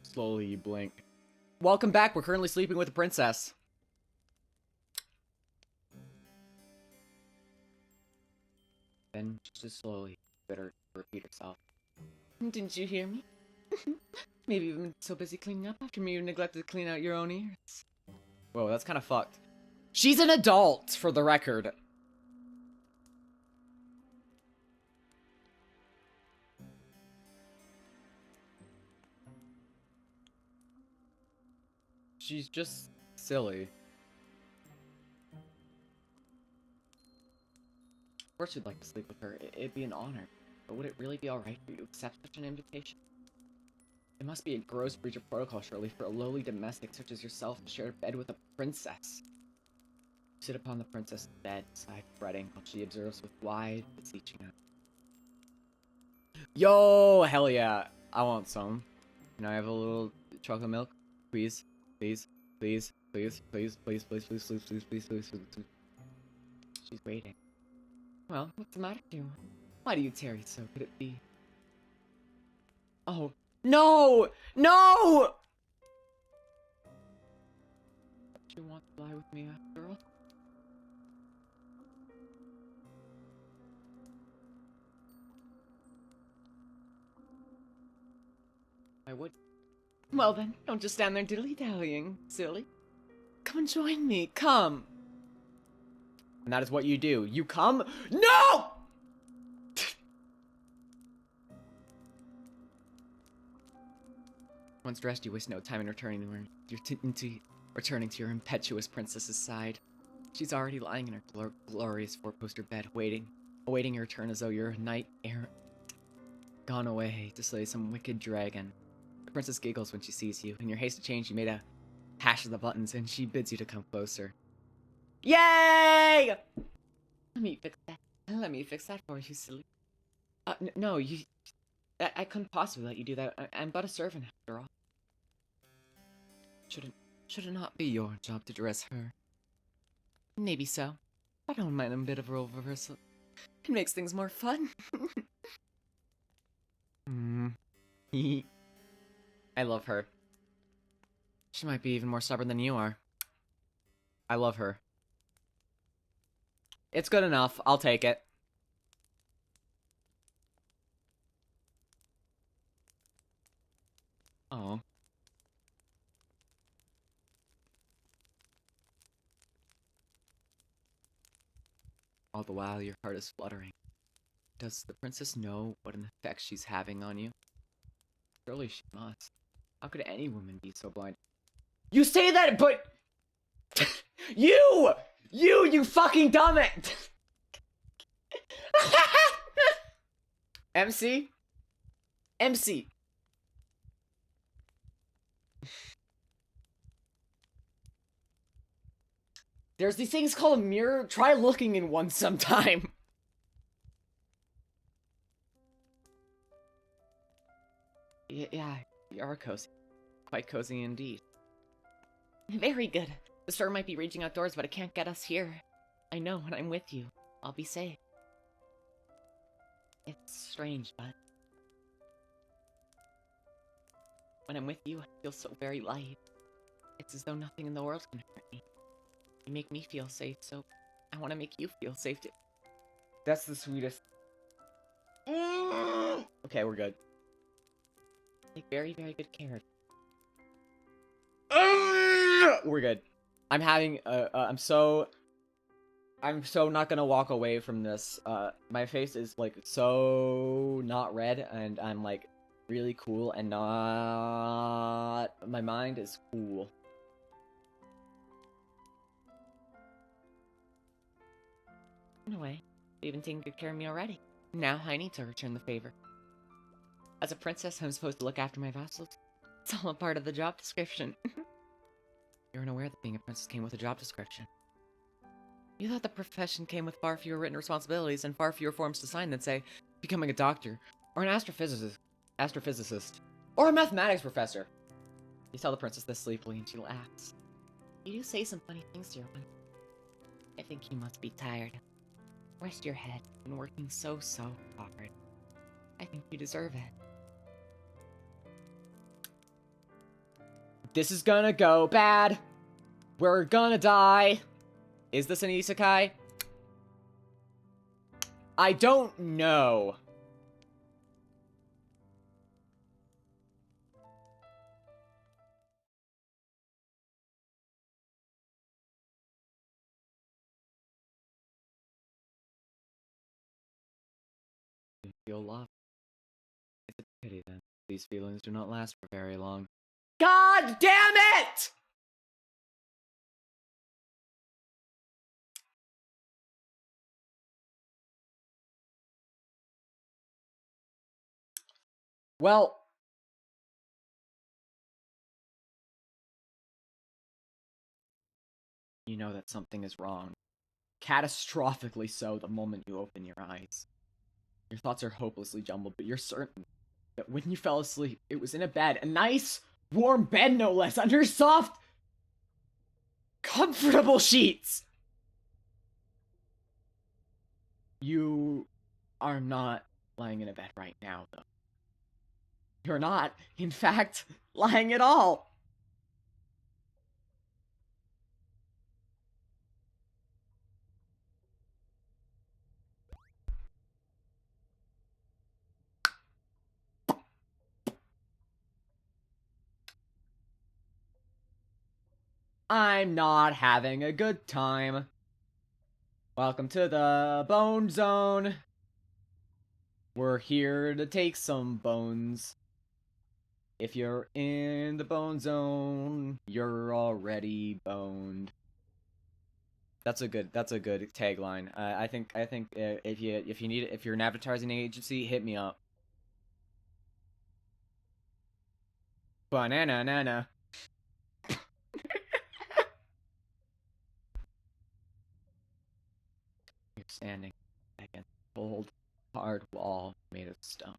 Slowly you blink. Welcome back. We're currently sleeping with the princess. Then, just slowly, better repeat herself. Didn't you hear me? Maybe you've been so busy cleaning up after me you neglected to clean out your own ears. Whoa, that's kind of fucked. She's an adult, for the record. She's just silly. Of course you'd like to sleep with her. It'd be an honor. But would it really be alright for you to accept such an invitation? It must be a gross breach of protocol, surely, for a lowly domestic such as yourself to share a bed with a princess. You sit upon the princess's bed, side fretting, while she observes with wide, beseeching eyes. Yo, hell yeah. I want some. Can I have a little chocolate milk? Please, please, please, please, please, please, please, please, please, please, please, please, please. She's waiting. Well, what's the matter with you? Why do you tarry so? Could it be? Oh, no! No! Do you want to lie with me after all? I would. Well then, don't just stand there dilly-dallying, silly. Come and join me, come! And that is what you do. You come? No! Once dressed, you waste no time in returning to your impetuous princess's side. She's already lying in her glorious four-poster bed, awaiting your return as though you're a knight errant, gone away to slay some wicked dragon. The princess giggles when she sees you. In your haste to change, you made a hash of the buttons, and she bids you to come closer. Yay! Let me fix that for you, silly. No, you... I couldn't possibly let you do that. I'm but a servant, after all. Should it not be your job to dress her? Maybe so. I don't mind a bit of role reversal. It makes things more fun. I love her. She might be even more stubborn than you are. I love her. It's good enough. I'll take it. Oh. All the while, your heart is fluttering. Does the princess know what an effect she's having on you? Surely she must. How could any woman be so blind? You say that, but... You fucking dumbass! MC? MC. There's these things called a mirror. Try looking in one sometime. Yeah, you are cozy. Quite cozy indeed. Very good. The storm might be raging outdoors, but it can't get us here. I know when I'm with you, I'll be safe. It's strange, but... when I'm with you, I feel so very light. It's as though nothing in the world can hurt me. You make me feel safe, so I want to make you feel safe too. That's the sweetest. Okay, we're good. Take very, very good care of you. We're good. I'm having I'm so not gonna walk away from this. My face is like so not red, and I'm like really cool and not. My mind is cool. In a way, you've been taking good care of me already. Now I need to return the favor. As a princess, I'm supposed to look after my vassals. It's all a part of the job description. You weren't aware that being a princess came with a job description. You thought the profession came with far fewer written responsibilities and far fewer forms to sign than, say, becoming a doctor, or an astrophysicist, or a mathematics professor. You tell the princess this sleepily, and she laughs. You do say some funny things to your wife. I think you must be tired. Rest your head. You've been working so hard. I think you deserve it. This is gonna go bad. We're gonna die. Is this an isekai? I don't know. You feel love. It's a pity then. These feelings do not last for very long. God damn it! Well, you know that something is wrong. Catastrophically so the moment you open your eyes. Your thoughts are hopelessly jumbled, but you're certain that when you fell asleep, it was in a bed, a nice, warm bed no less, under soft, comfortable sheets. You are not lying in a bed right now, though. You're not, in fact, lying at all. I'm not having a good time. Welcome to the Bone Zone. We're here to take some bones. If you're in the Bone Zone, you're already boned. That's a good tagline. I think if you're an advertising agency, hit me up. Banana nana. You're standing against a cold, hard wall made of stone.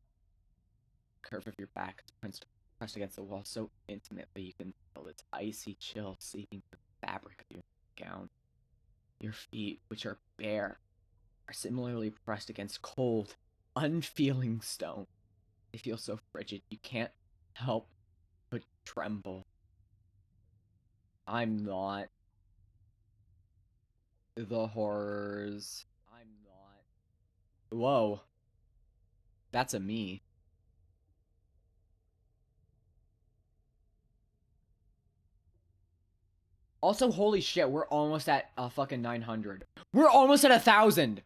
The curve of your back is pressed against the wall so intimately you can feel its icy chill seeping through the fabric of your gown. Your feet, which are bare, are similarly pressed against cold, unfeeling stone. They feel so frigid you can't help but tremble. I'm not the horrors. I'm not. Whoa. That's a me. Also, holy shit, we're almost at fucking 900. We're almost at 1,000.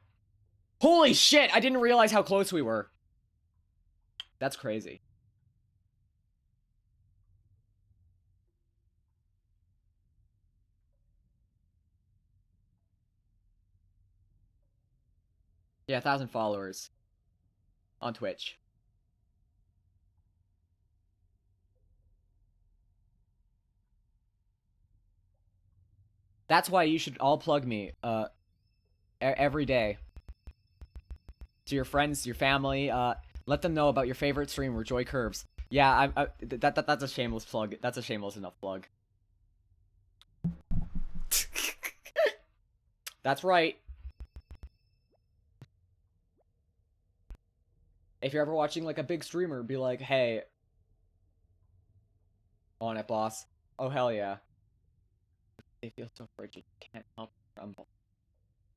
Holy shit, I didn't realize how close we were. That's crazy. Yeah, 1,000 followers on Twitch. That's why you should all plug me every day. To your friends, your family, let them know about your favorite streamer, Joy Kirbs. Yeah, that's a shameless plug. That's a shameless enough plug. That's right. If you're ever watching like a big streamer, be like, hey, on it, boss. Oh, hell yeah. They feel so frigid, you can't help but tremble.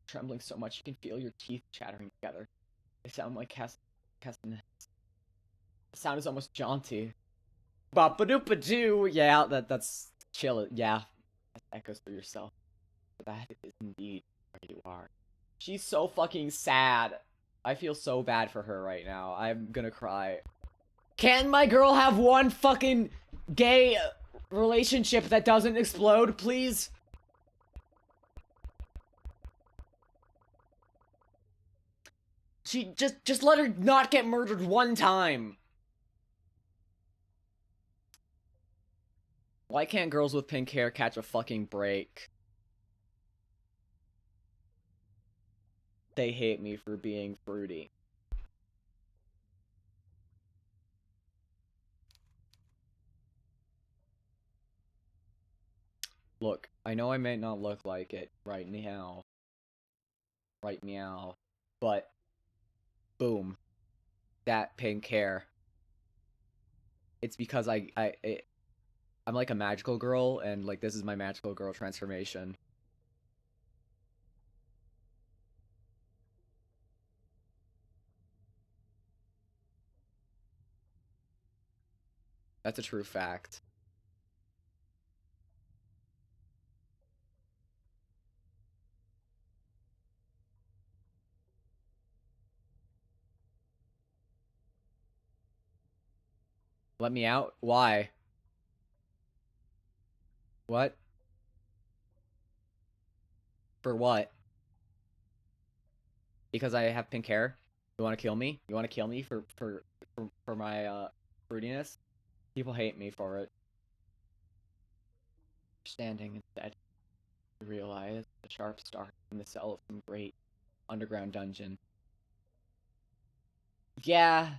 Trembling so much you can feel your teeth chattering together. They sound like castanets. The sound is almost jaunty. Ba-ba-doop-a-doo! Yeah, that's chill. Yeah, that echoes through yourself. But that is indeed where you are. She's so fucking sad. I feel so bad for her right now. I'm gonna cry. Can my girl have one fucking gay relationship that doesn't explode, please? She just let her not get murdered one time. Why can't girls with pink hair catch a fucking break? They hate me for being fruity. Look, I know I may not look like it right now. Right meow. But, boom. That pink hair. It's because I'm like a magical girl, and like this is my magical girl transformation. That's a true fact. Let me out? Why? What? For what? Because I have pink hair? You want to kill me? You want to kill me for my fruitiness? People hate me for it. Standing instead, you realize the sharp start in the cell of some great underground dungeon. Yeah,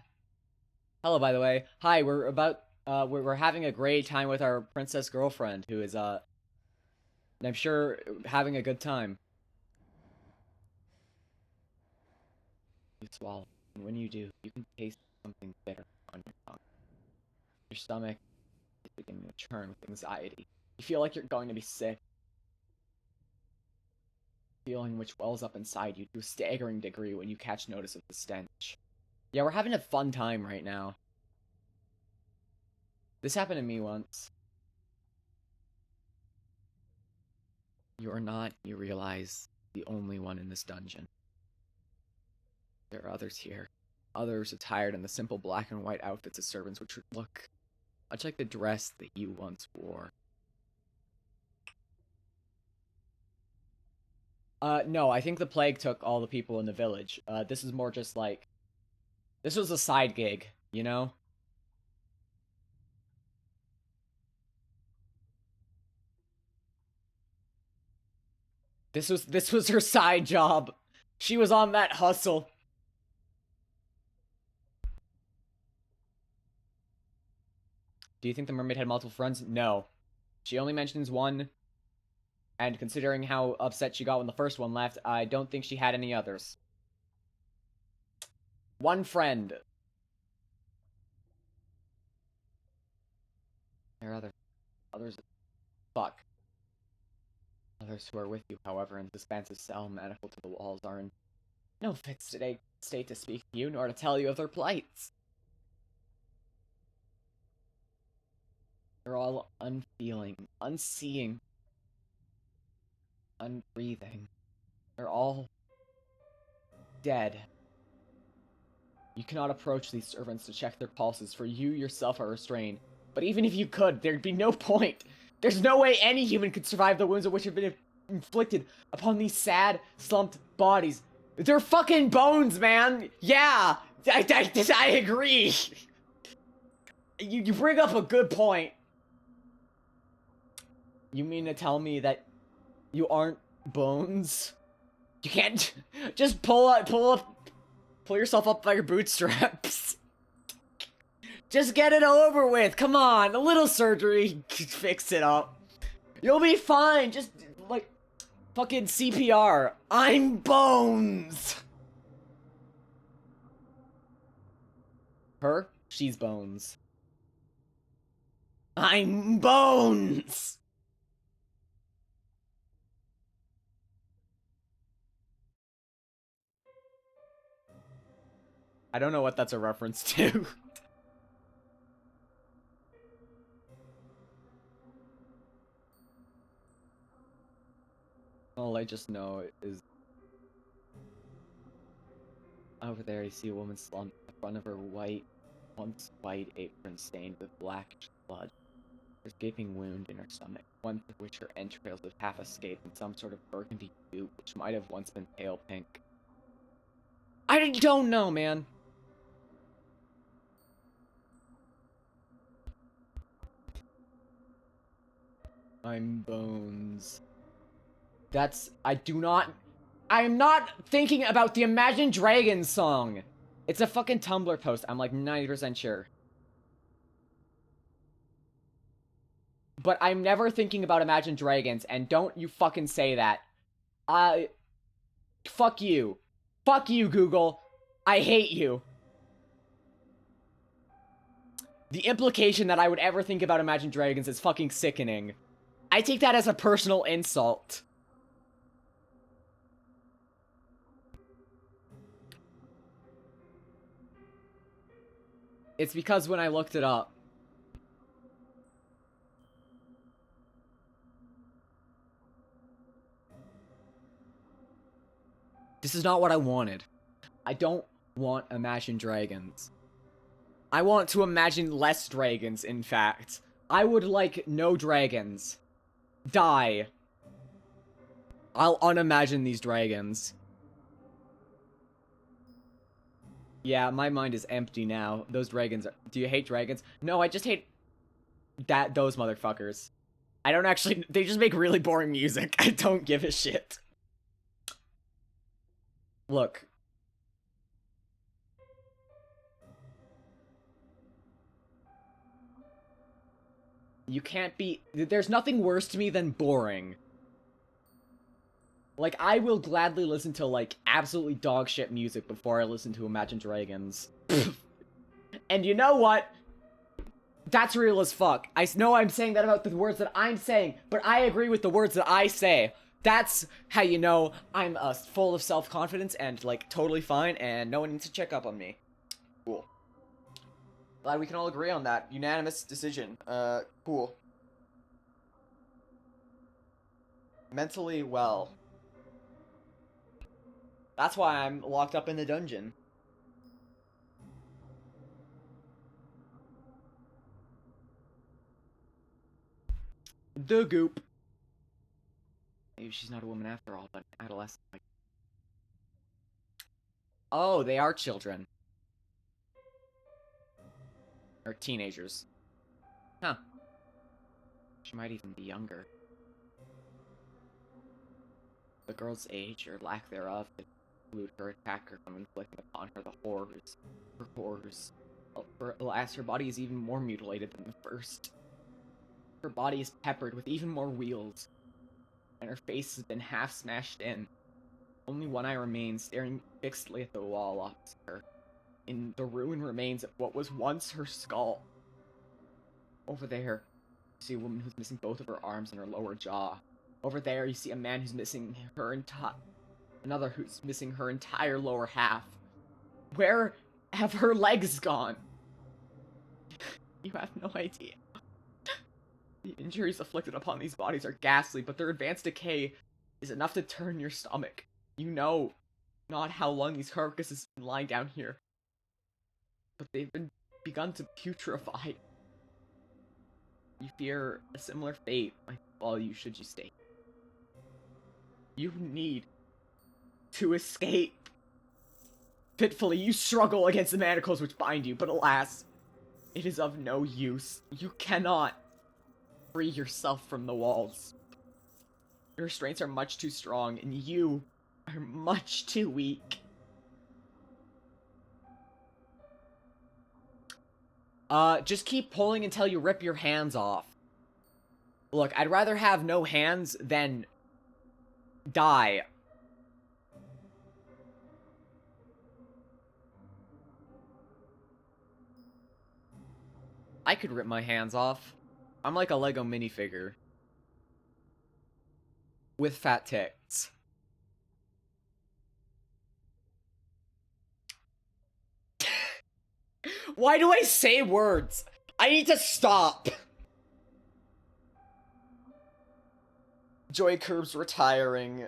Hello, by the way. Hi, we're having a great time with our princess girlfriend, who is, I'm sure having a good time. You swallow, and when you do, you can taste something bitter on your tongue. Your stomach is beginning to churn with anxiety. You feel like you're going to be sick. Feeling which wells up inside you to a staggering degree when you catch notice of the stench. Yeah, we're having a fun time right now. This happened to me once. You are not, you realize, the only one in this dungeon. There are others here. Others attired in the simple black and white outfits of servants which look much like the dress that you once wore. No, I think the plague took all the people in the village. This is more just like... This was a side gig, you know? This was her side job. She was on that hustle. Do you think the mermaid had multiple friends? No. She only mentions one. And considering how upset she got when the first one left, I don't think she had any others. One friend. There are others. Fuck. Others who are with you, however, in this expansive cell manacled to the walls are in no fit state to speak to you, nor to tell you of their plights. They're all unfeeling, unseeing, unbreathing. They're all dead. You cannot approach these servants to check their pulses, for you yourself are restrained. But even if you could, there'd be no point. There's no way any human could survive the wounds of which have been inflicted upon these sad, slumped bodies. They're fucking bones, man! Yeah! I agree! You bring up a good point. You mean to tell me that you aren't bones? You can't just pull yourself up by your bootstraps. Just get it over with. Come on, a little surgery fix it up. You'll be fine. Just like fucking CPR. I'm bones. Her? She's bones. I'm bones. I don't know what that's a reference to. All I just know is over there you see a woman slumped in front of her once white apron stained with blackish blood. There's a gaping wound in her stomach, one through which her entrails have half escaped in some sort of burgundy goop which might have once been pale pink. I don't know, man. I'm bones. I'm not thinking about the Imagine Dragons song. It's a fucking Tumblr post, I'm like 90% sure. But I'm never thinking about Imagine Dragons, and don't you fucking say that. Fuck you. Fuck you, Google. I hate you. The implication that I would ever think about Imagine Dragons is fucking sickening. I take that as a personal insult. It's because when I looked it up, this is not what I wanted. I don't want Imagine Dragons. I want to imagine less dragons, in fact. I would like no dragons. Die. I'll unimagine these dragons. Yeah, my mind is empty now. Those dragons are... Do you hate dragons? No, I just hate... those motherfuckers. I don't actually... They just make really boring music. I don't give a shit. Look. You can't be... There's nothing worse to me than boring. Like, I will gladly listen to, like, absolutely dog shit music before I listen to Imagine Dragons. And you know what? That's real as fuck. I know I'm saying that about the words that I'm saying, but I agree with the words that I say. That's how you know I'm full of self-confidence and, like, totally fine, and no one needs to check up on me. Cool. Glad we can all agree on that. Unanimous decision. Cool. Mentally well. That's why I'm locked up in the dungeon. The goop. Maybe she's not a woman after all, but adolescent. Like... Oh, they are children. Or teenagers. Huh. She might even be younger. The girl's age, or lack thereof, could exclude her attacker from inflicting upon her the horrors. Her horrors. Alas, her body is even more mutilated than the first. Her body is peppered with even more wheals, and her face has been half smashed in. Only one eye remains, staring fixedly at the wall opposite her. In the ruined remains of what was once her skull. Over there, you see a woman who's missing both of her arms and her lower jaw. Over there, you see a man who's missing her another who's missing her entire lower half. Where have her legs gone? You have no idea. The injuries afflicted upon these bodies are ghastly, but their advanced decay is enough to turn your stomach. You know not how long these carcasses have been lying down here, but they've begun to putrefy. You fear a similar fate might befall you should you stay. You need to escape. Fitfully, you struggle against the manacles which bind you, but alas, it is of no use. You cannot free yourself from the walls. Your restraints are much too strong, and you are much too weak. Just keep pulling until you rip your hands off. Look, I'd rather have no hands than die. I could rip my hands off. I'm like a Lego minifigure. With fat tits. Why do I say words? I need to stop. Joy Kirbs retiring.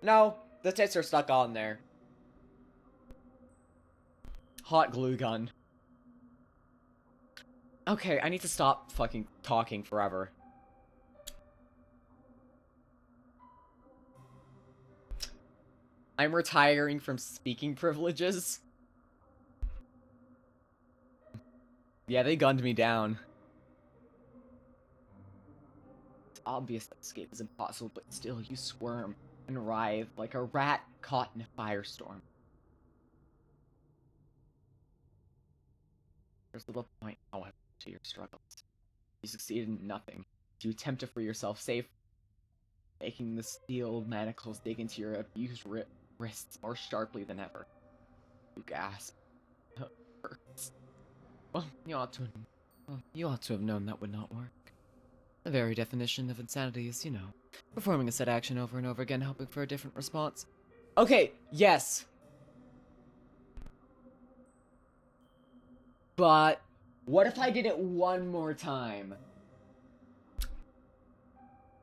No, the tits are stuck on there. Hot glue gun. Okay, I need to stop fucking talking forever. I'm retiring from speaking privileges. Yeah, they gunned me down. It's obvious that escape is impossible, but still you squirm and writhe like a rat caught in a firestorm. There's little point, however, to your struggles. You succeed in nothing. You attempt to free yourself safe, making the steel manacles dig into your abused wrists more sharply than ever. You gasp. It hurts. Well, you ought to have known that would not work. The very definition of insanity is, you know, performing a set action over and over again, hoping for a different response. Okay, yes. But what if I did it one more time?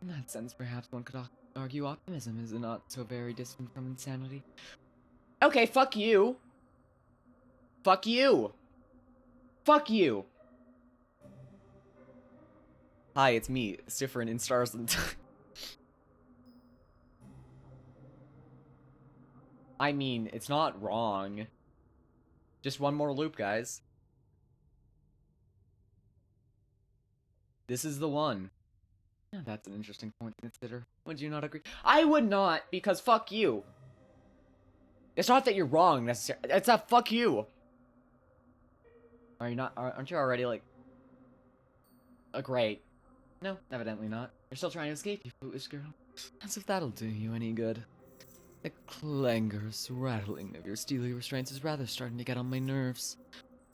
In that sense, perhaps one could argue optimism is not so very distant from insanity. Okay, fuck you. Fuck you. Fuck you. Hi, it's me, Stiffer in Stars and I mean, it's not wrong. Just one more loop, guys. This is the one. Yeah, that's an interesting point to consider. Would you not agree? I would not, because fuck you. It's not that you're wrong necessarily. It's a fuck you. Are you not? Aren't you already like? Great. No, evidently not. You're still trying to escape, you foolish girl. As if that'll do you any good. The clangorous rattling of your steely restraints is rather starting to get on my nerves.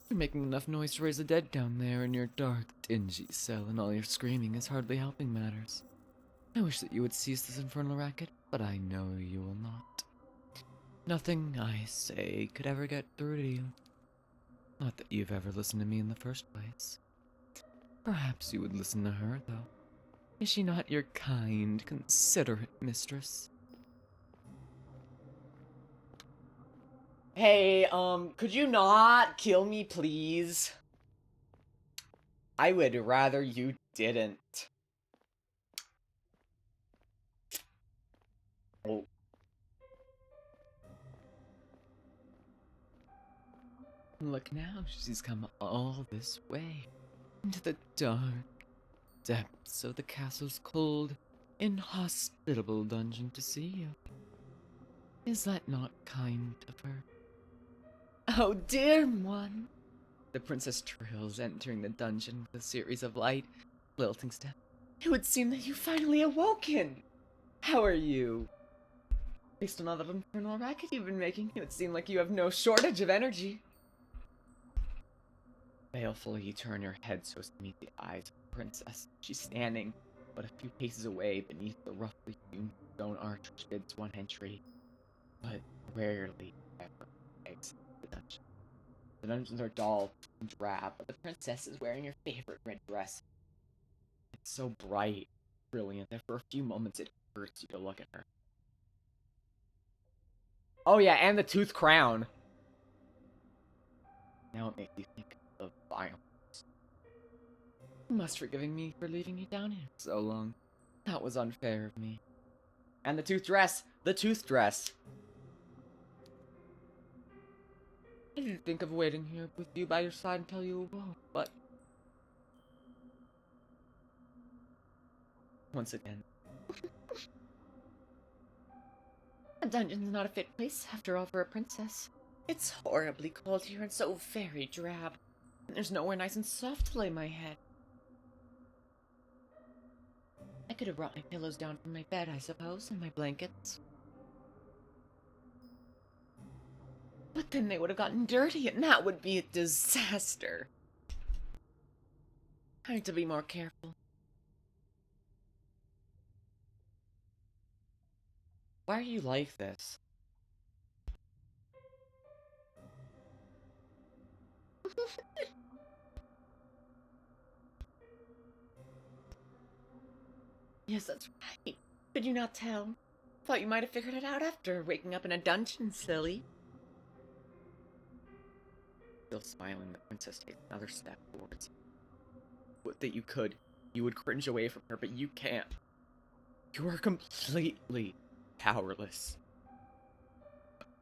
You're making enough noise to raise the dead down there in your dark, dingy cell, and all your screaming is hardly helping matters. I wish that you would cease this infernal racket, but I know you will not. Nothing I say could ever get through to you. Not that you've ever listened to me in the first place. Perhaps you would listen to her, though. Is she not your kind, considerate mistress? Hey, could you not kill me, please? I would rather you didn't. Oh. Look now, she's come all this way. Into the dark depths of the castle's cold, inhospitable dungeon to see you. Is that not kind of her? Oh, dear one. The princess trills, entering the dungeon with a series of light, lilting steps. It would seem that you finally awoken. How are you? Based on all the infernal racket you've been making, it would seem like you have no shortage of energy. Balefully, you turn your head so as to meet the eyes of the princess. She's standing but a few paces away beneath the roughly hewn stone arch which bids one entry, but rarely ever exits the dungeon. The dungeons are dull and drab, but the princess is wearing your favorite red dress. It's so bright, brilliant, that for a few moments it hurts you to look at her. Oh yeah, and the tooth crown. Now it makes you think of violence. You must forgive me for leaving you down here so long. That was unfair of me. And the tooth dress! The tooth dress! I didn't think of waiting here with you by your side until you awoke, but... Once again. A dungeon's not a fit place, after all, for a princess. It's horribly cold here and so very drab. And there's nowhere nice and soft to lay my head. I could have brought my pillows down from my bed, I suppose, and my blankets. But then they would have gotten dirty, and that would be a disaster. I need to be more careful. Why are you like this? Yes, that's right. Could you not tell? Thought you might have figured it out after waking up in a dungeon, silly. Still smiling, the princess takes another step towards you. Would that you could. You would cringe away from her, but you can't. You are completely powerless.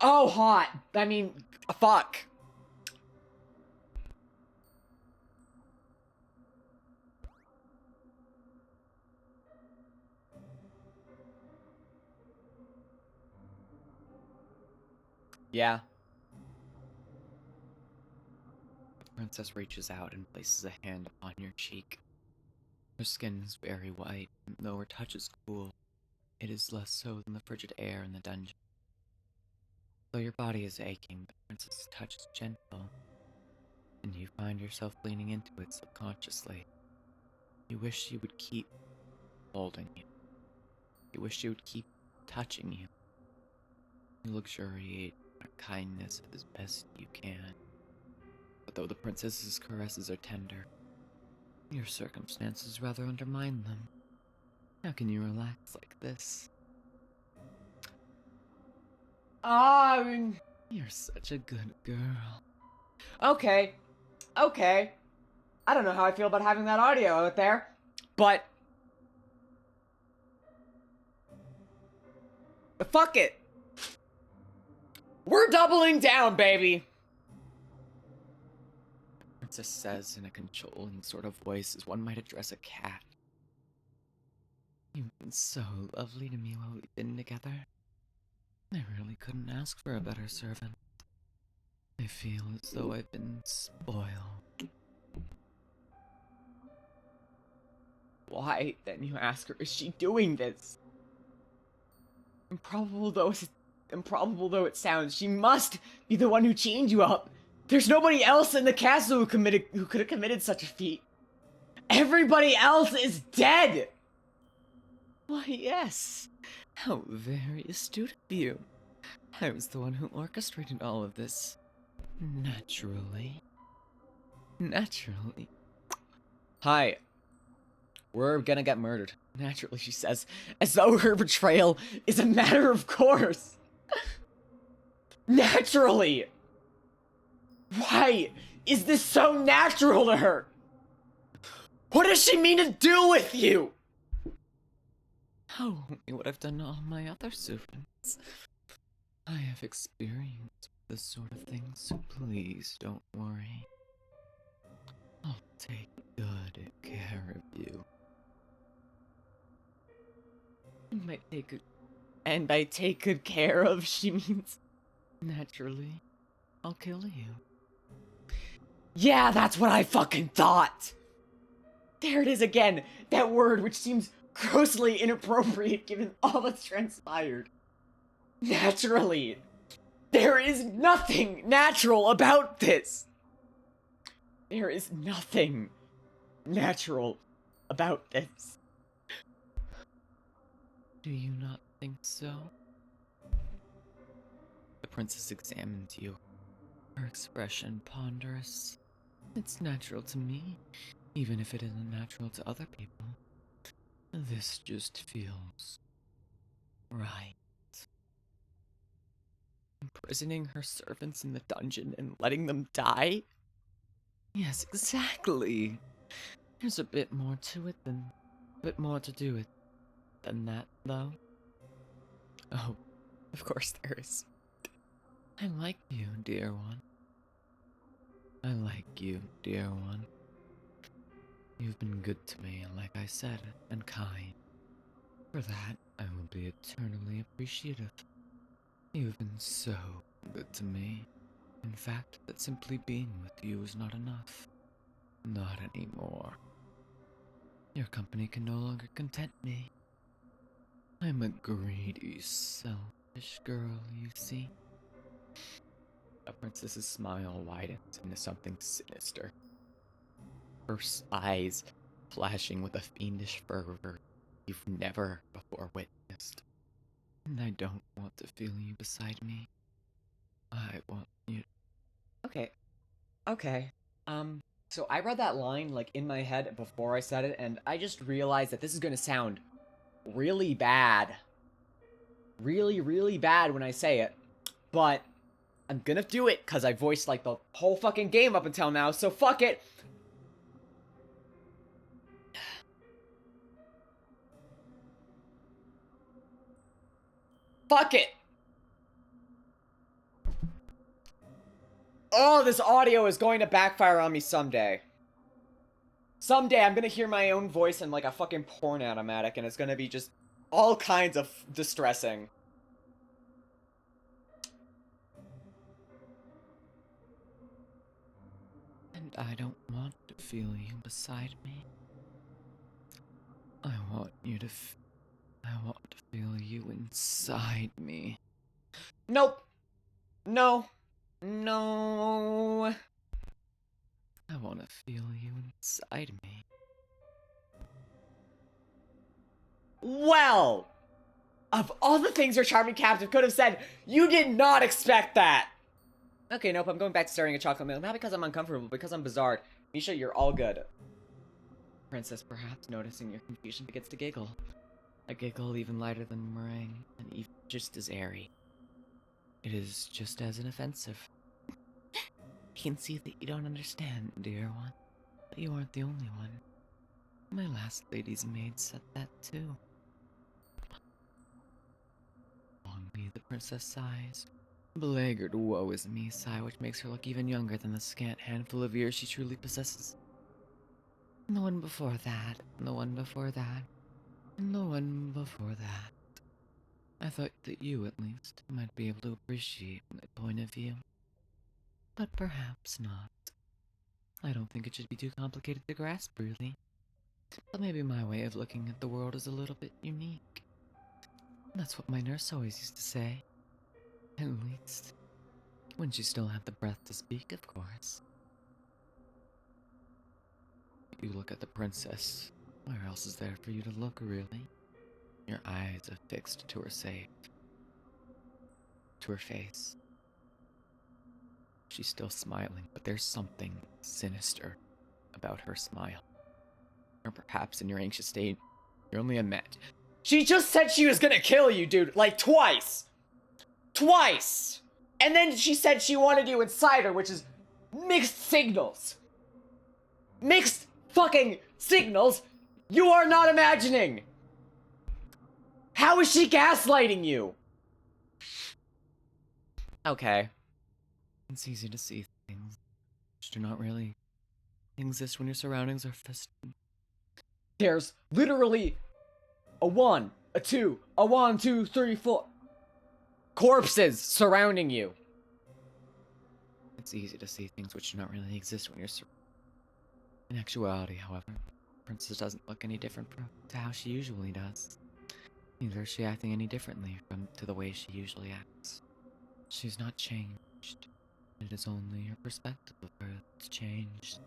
Oh, hot! I mean, fuck. Yeah. The princess reaches out and places a hand upon your cheek. Her skin is very white, and though her touch is cool, it is less so than the frigid air in the dungeon. Though your body is aching, the princess's touch is gentle, and you find yourself leaning into it subconsciously. You wish she would keep holding you. You wish she would keep touching you. You luxuriate in her kindness as best you can. But though the princess's caresses are tender, your circumstances rather undermine them. How can you relax like this? You're such a good girl. Okay. Okay. I don't know how I feel about having that audio out there, but... fuck it! We're doubling down, baby! The princess says in a controlling sort of voice as one might address a cat. You've been so lovely to me while we've been together. I really couldn't ask for a better servant. I feel as though I've been spoiled. Why, then you ask her, is she doing this? Improbable though it sounds, she must be the one who chained you up. There's nobody else in the castle who could have committed such a feat. Everybody else is dead! Why, yes. How very astute of you. I was the one who orchestrated all of this. Naturally. Naturally. Hi. We're gonna get murdered. Naturally, she says, as though her betrayal is a matter of course. Naturally! Why is this so natural to her? What does she mean to do with you? How only what I've done to all my other servants. I have experience with this sort of thing, so please don't worry. I'll take good care of you. And by take good care of, she means... Naturally, I'll kill you. Yeah, that's what I fucking thought! There it is again, that word which seems grossly inappropriate given all that's transpired. Naturally. There is nothing natural about this. There is nothing natural about this. Do you not think so? The princess examined you, her expression ponderous. It's natural to me, even if it isn't natural to other people. This just feels right. Imprisoning her servants in the dungeon and letting them die? Yes, exactly. There's a bit more to it than... a bit more to do it than that, though. Oh, of course there is. I like you, dear one. I like you, dear one. You've been good to me, like I said, and kind. For that, I will be eternally appreciative. You've been so good to me. In fact, that simply being with you is not enough. Not anymore. Your company can no longer content me. I'm a greedy, selfish girl, you see. The princess's smile widens into something sinister. Her eyes flashing with a fiendish fervor you've never before witnessed. And I don't want to feel you beside me. I want you. Okay. So I read that line, like, in my head before I said it, and I just realized that this is gonna sound really bad. Really, really bad when I say it. But I'm gonna do it, because I voiced, like, the whole fucking game up until now, so fuck it! Fuck it! Oh, this audio is going to backfire on me someday. Someday I'm gonna hear my own voice in like a fucking porn automatic and it's gonna be just all kinds of distressing. And I don't want to feel you beside me. I want you to I want to feel you inside me. Nope. No. No. I want to feel you inside me. Well, of all the things your charming captive could have said, you did not expect that. Okay, nope, I'm going back to staring at chocolate milk. Not because I'm uncomfortable, because I'm bizarre. Misha, you're all good. Princess, perhaps noticing your confusion, begins to giggle. A giggle even lighter than meringue, and even just as airy. It is just as inoffensive. I can see that you don't understand, dear one. But you aren't the only one. My last lady's maid said that too. Longly the princess sighs. Beleaguered woe is me sigh, which makes her look even younger than the scant handful of years she truly possesses. And the one before that, and the one before that. And the one before that. I thought that you, at least, might be able to appreciate my point of view. But perhaps not. I don't think it should be too complicated to grasp, really. But maybe my way of looking at the world is a little bit unique. That's what my nurse always used to say. At least, when she still had the breath to speak, of course. You look at the princess. Where else is there for you to look, really? Your eyes are fixed to her to her face. She's still smiling, but there's something sinister about her smile. Or perhaps in your anxious state, you're only a met. She just said she was gonna kill you, dude, like twice. Twice! And then she said she wanted you inside her, which is mixed signals. Mixed fucking signals you are not imagining. How is she gaslighting you? Okay. It's easy to see things which do not really exist when your surroundings are There's literally a 1, a 2, a 1, 2, 3, 4 corpses surrounding you. It's easy to see things which do not really exist when you're In actuality, however, Princess doesn't look any different to how she usually does. Neither is she acting any differently to the way she usually acts. She's not changed. It is only your perspective of her that's changed.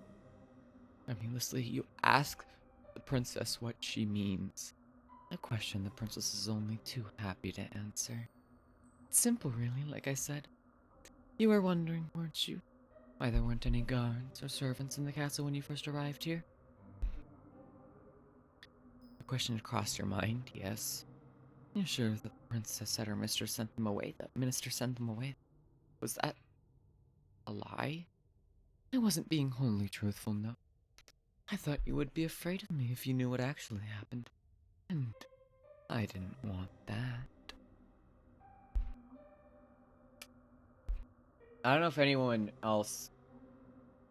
Tremulously, you ask the princess what she means. A question the princess is only too happy to answer. It's simple, really, like I said. You were wondering, weren't you, why there weren't any guards or servants in the castle when you first arrived here? The question had crossed your mind, yes. You're sure that the princess said her mistress sent them away? That minister sent them away? Was that a lie? I wasn't being wholly truthful, no. I thought you would be afraid of me if you knew what actually happened. And I didn't want that. I don't know if anyone else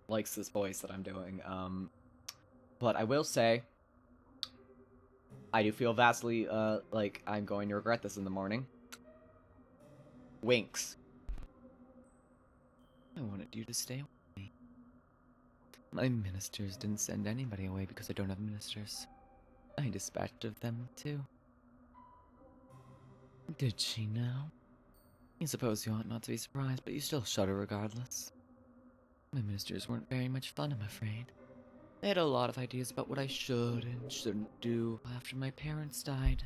likes this voice that I'm doing, but I will say, I do feel vastly, like I'm going to regret this in the morning. Winks. I wanted you to stay with me. My ministers didn't send anybody away because I don't have ministers. I dispatched of them, too. Did she know? I suppose you ought not to be surprised, but you still shudder regardless. My ministers weren't very much fun, I'm afraid. They had a lot of ideas about what I should and shouldn't do after my parents died.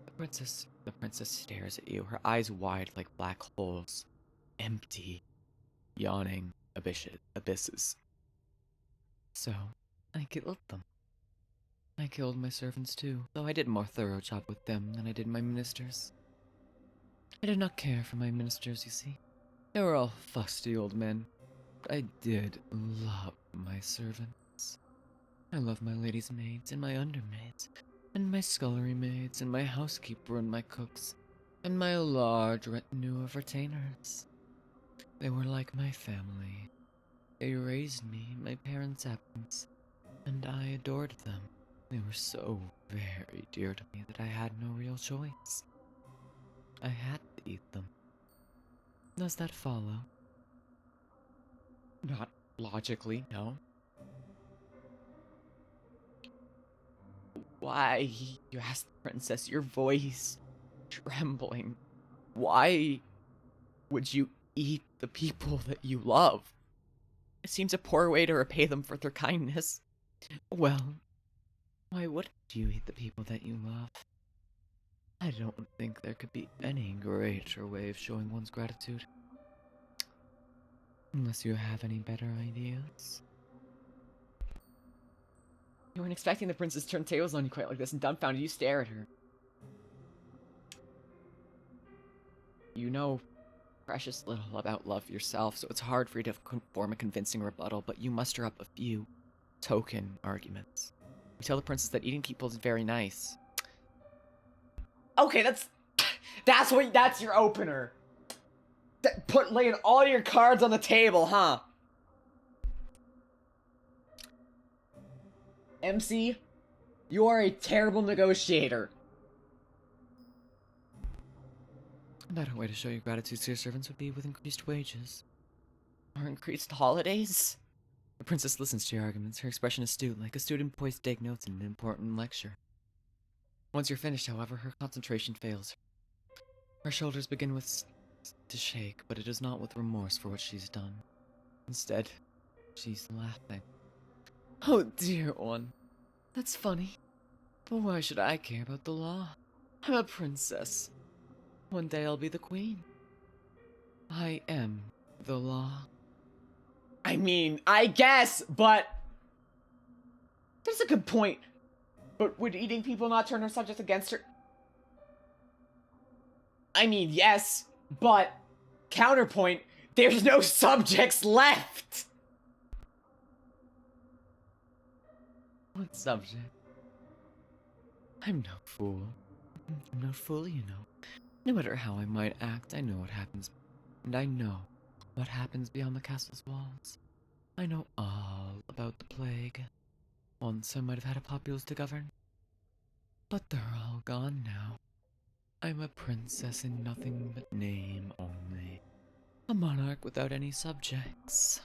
The princess stares at you, her eyes wide like black holes. Empty, yawning abysses. So, I killed them. I killed my servants too, though I did a more thorough job with them than I did my ministers. I did not care for my ministers, you see. They were all fusty old men. But I did love my servants. I love my ladies' maids and my undermaids, and my scullery maids, and my housekeeper and my cooks, and my large retinue of retainers. They were like my family. They raised me in my parents' absence, and I adored them. They were so very dear to me that I had no real choice. I had to eat them. Does that follow? Not logically, no. Why? You asked the princess, your voice trembling. Why would you eat the people that you love? It seems a poor way to repay them for their kindness. Well, why wouldn't you eat the people that you love? I don't think there could be any greater way of showing one's gratitude. Unless you have any better ideas. You weren't expecting the princess to turn tables on you quite like this, and dumbfounded, you stare at her. You know precious little about love yourself, so it's hard for you to form a convincing rebuttal, but you muster up a few token arguments. You tell the princess that eating people is very nice. Okay, that's your opener. Laying all your cards on the table, huh? MC, You are a terrible negotiator. A better way to show your gratitude to your servants would be with increased wages. Or increased holidays? The princess listens to your arguments, her expression astute, like a student poised to take notes in an important lecture. Once you're finished, however, her concentration fails her. Her shoulders begin to shake, but it is not with remorse for what she's done. Instead, she's laughing. Oh, dear one. That's funny. But why should I care about the law? I'm a princess. One day I'll be the queen. I am the law. I mean, I guess, but... That's a good point. But would eating people not turn her subjects against her? I mean, yes, but... Counterpoint, there's no subjects left! What subject? I'm no fool. I'm no fool, you know. No matter how I might act, I know what happens. And I know what happens beyond the castle's walls. I know all about the plague. Once I might have had a populace to govern. But they're all gone now. I'm a princess in nothing but name only. A monarch without any subjects.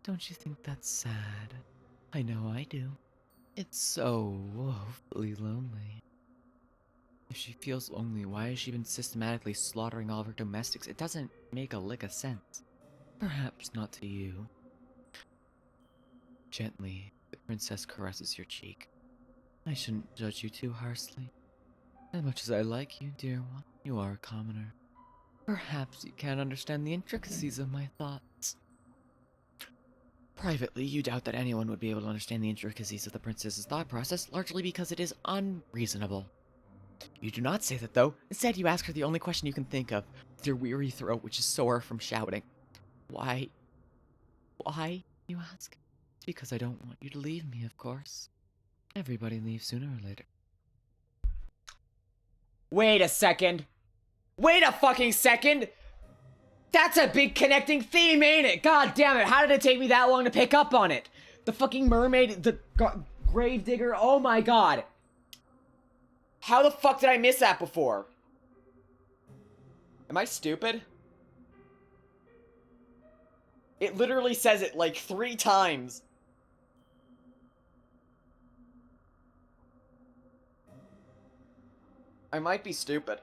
Don't you think that's sad? I know I do. It's so woefully lonely. If she feels lonely, why has she been systematically slaughtering all of her domestics? It doesn't make a lick of sense. Perhaps not to you. Gently, the princess caresses your cheek. I shouldn't judge you too harshly. As much as I like you, dear one, you are a commoner. Perhaps you can't understand the intricacies of my thoughts. Privately, you doubt that anyone would be able to understand the intricacies of the princess's thought process, largely because it is unreasonable. You do not say that, though. Instead, you ask her the only question you can think of, with your weary throat which is sore from shouting. Why? Why, you ask? It's because I don't want you to leave me, of course. Everybody leaves sooner or later. Wait a second. Wait a fucking second! That's a big connecting theme, ain't it? God damn it, how did it take me that long to pick up on it? The fucking mermaid, the gravedigger, oh my god. How the fuck did I miss that before? Am I stupid? It literally says it like 3 times. I might be stupid.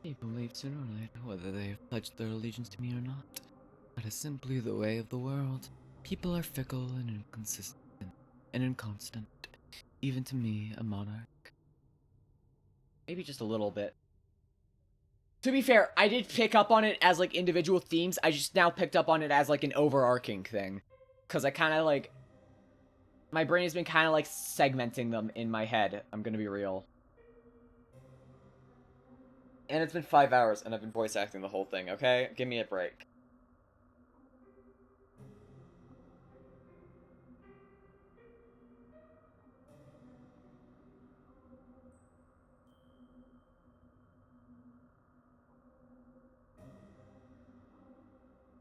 People leave sooner or later, whether they have pledged their allegiance to me or not. That is simply the way of the world. People are fickle and inconsistent and inconstant. Even to me, a monarch. Maybe just a little bit. To be fair, I did pick up on it as like individual themes. I just now picked up on it as like an overarching thing. Because I kind of like... My brain has been kind of like segmenting them in my head. I'm gonna be real. And it's been 5 hours and I've been voice acting the whole thing, okay? Give me a break.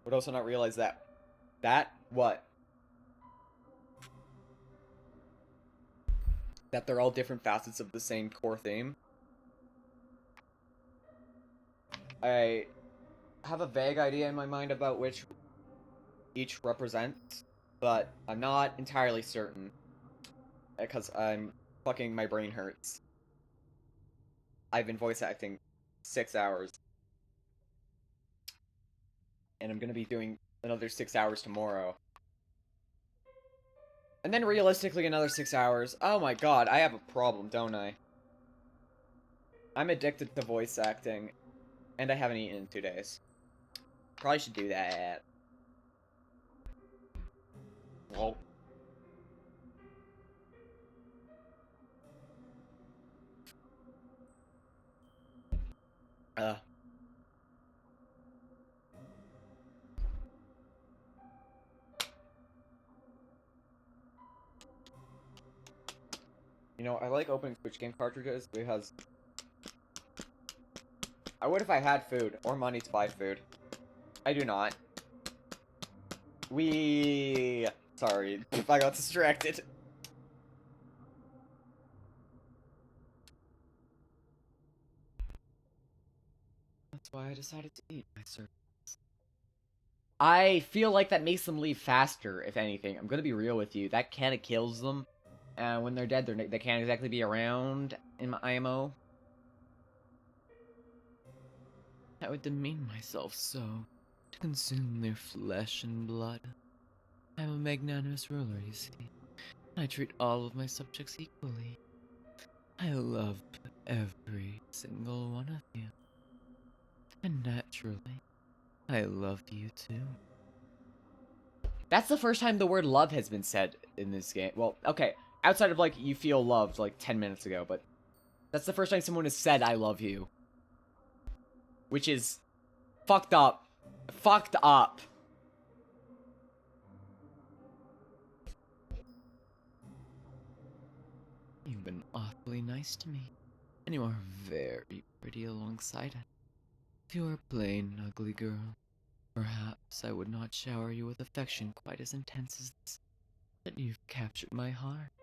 Would also not realize that... That? What? That they're all different facets of the same core theme? I have a vague idea in my mind about which each represents, but I'm not entirely certain. Because my brain hurts. I've been voice acting 6 hours. And I'm gonna be doing another 6 hours tomorrow. And then realistically another 6 hours. Oh my god, I have a problem, don't I? I'm addicted to voice acting. And I haven't eaten in 2 days. Probably should do that. Well. You know, I like opening Switch game cartridges because I would if I had food or money to buy food. I do not. Sorry, I got distracted. That's why I decided to eat my servants. I feel like that makes them leave faster, if anything. I'm gonna be real with you. That kind of kills them. When they're dead, they can't exactly be around in my IMO. I would demean myself so to consume their flesh and blood. I'm a magnanimous ruler, you see. I treat all of my subjects equally. I love every single one of you. And naturally, I love you too. That's the first time the word love has been said in this game. Well, okay, outside of, like, you feel loved, like, 10 minutes ago, but that's the first time someone has said, I love you. Which is fucked up. Fucked up. You've been awfully nice to me, and you are very pretty alongside it. If you were a plain, ugly girl, perhaps I would not shower you with affection quite as intense as this. But you've captured my heart.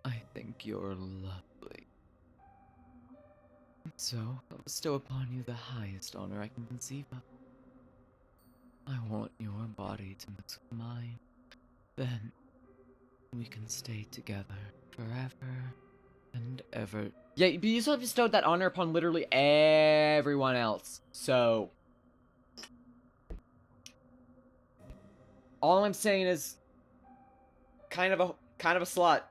I think you're lovely. And so, I'll bestow upon you the highest honor I can conceive of. I want your body to mix with mine. Then, we can stay together forever and ever. Yeah, but you still have bestowed that honor upon literally everyone else. So all I'm saying is kind of a slut.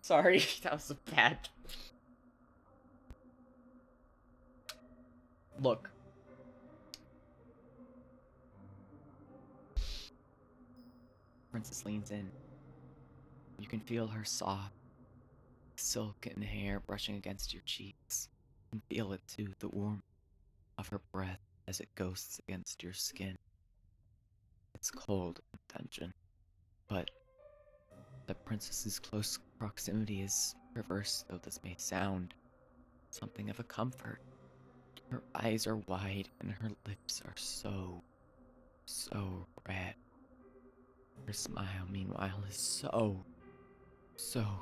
Sorry, that was so bad. Look. Princess leans in. You can feel her soft, silken hair brushing against your cheeks. You can feel it too, the warmth of her breath as it ghosts against your skin. It's cold in tension, but the princess's close proximity is perverse, though this may sound. Something of a comfort. Her eyes are wide and her lips are so red. Her smile, meanwhile, is so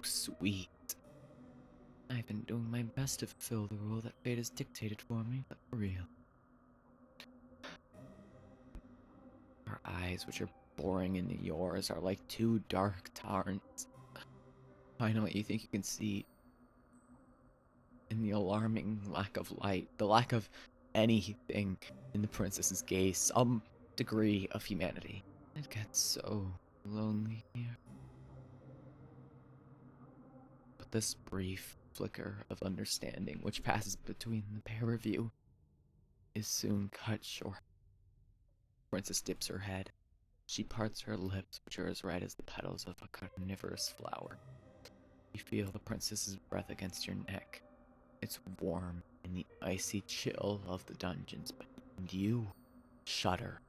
sweet. I've been doing my best to fulfill the rule that fate has dictated for me, but for real. Her eyes, which are boring into yours, are like two dark tarns. Finally, you think you can see in the alarming lack of light, the lack of anything in the princess's gaze, some degree of humanity. It gets so lonely here. But this brief flicker of understanding which passes between the pair of you is soon cut short. The princess dips her head. She parts her lips, which are as red as the petals of a carnivorous flower. You feel the princess's breath against your neck. It's warm in the icy chill of the dungeons, but you shudder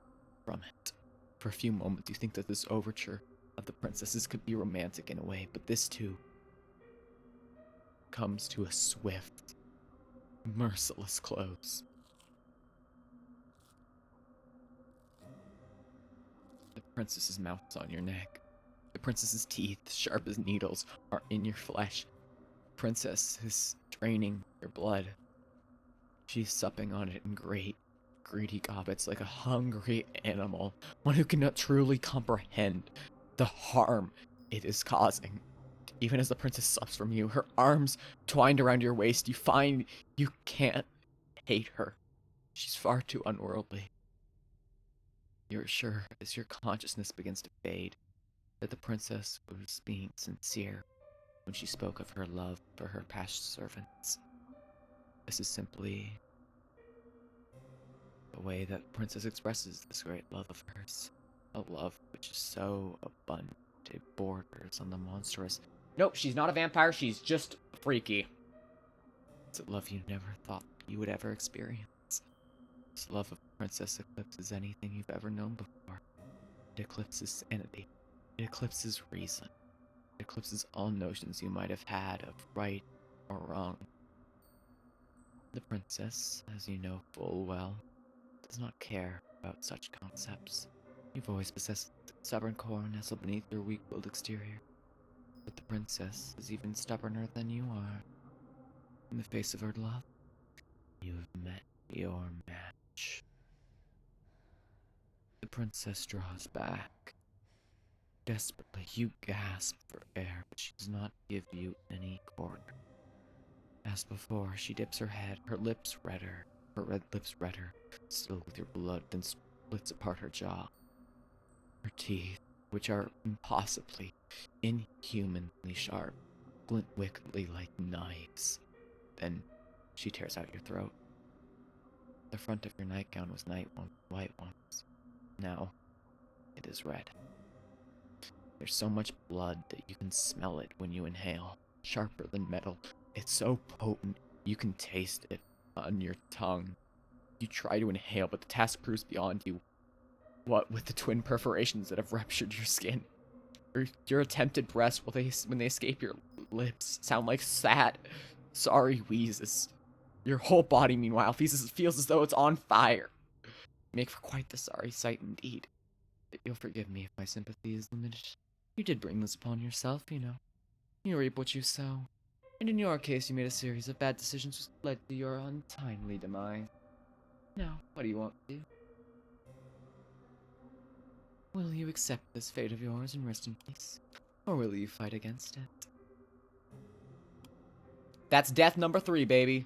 from it. For a few moments, you think that this overture of the princess's could be romantic in a way, but this too comes to a swift, merciless close. The princess's mouth is on your neck. The princess's teeth, sharp as needles, are in your flesh. The princess is draining your blood. She's supping on it in great, greedy gobbets like a hungry animal, one who cannot truly comprehend the harm it is causing. Even as the princess sups from you, her arms twined around your waist, you find you can't hate her. She's far too unworldly. You're sure, as your consciousness begins to fade, that the princess was being sincere when she spoke of her love for her past servants. This is simply the way that the princess expresses this great love of hers. A love which is so abundant it borders on the monstrous. Nope, she's not a vampire, she's just freaky. It's a love you never thought you would ever experience. This love of the princess eclipses anything you've ever known before. It eclipses sanity. It eclipses reason. It eclipses all notions you might have had of right or wrong. The princess, as you know full well, does not care about such concepts. You've always possessed a stubborn core nestled beneath your weak-willed exterior. But the princess is even stubborner than you are. In the face of her love, you've met your match. The princess draws back. Desperately, you gasp for air, but she does not give you any quarter. As before, she dips her head, her lips redder, her red lips redder, still with your blood, then splits apart her jaw. Her teeth, which are impossibly, inhumanly sharp, glint wickedly like knives. Then she tears out your throat. The front of your nightgown was white once. Now, it is red. There's so much blood that you can smell it when you inhale. Sharper than metal. It's so potent, you can taste it on your tongue. You try to inhale, but the task proves beyond you. What with the twin perforations that have ruptured your skin? Your attempted breaths, when they escape your lips, sound like sad, sorry wheezes. Your whole body, meanwhile, feels as though it's on fire. Make for quite the sorry sight indeed. But you'll forgive me if my sympathy is limited. You did bring this upon yourself, you know. You reap what you sow. And in your case, you made a series of bad decisions which led to your untimely demise. Now, what do you want to do? Will you accept this fate of yours and rest in peace? Or will you fight against it? That's death number 3, baby.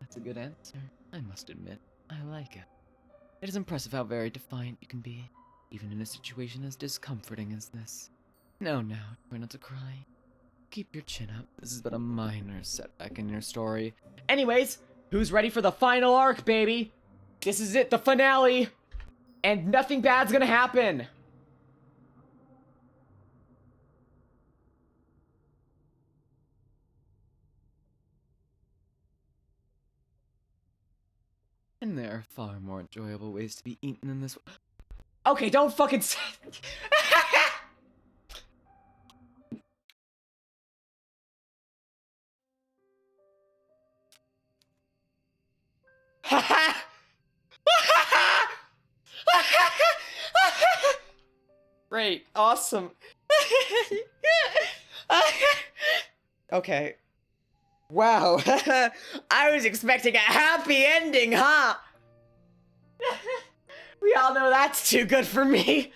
That's a good answer, I must admit. I like it. It is impressive how very defiant you can be, even in a situation as discomforting as this. No, try not to cry. Keep your chin up. This is but a minor setback in your story. Anyways, who's ready for the final arc, baby? This is it, the finale. And nothing bad's gonna happen. And there are far more enjoyable ways to be eaten than this. Okay, don't fucking say. Great, awesome. Okay. Wow. I was expecting a happy ending, huh? We all know that's too good for me.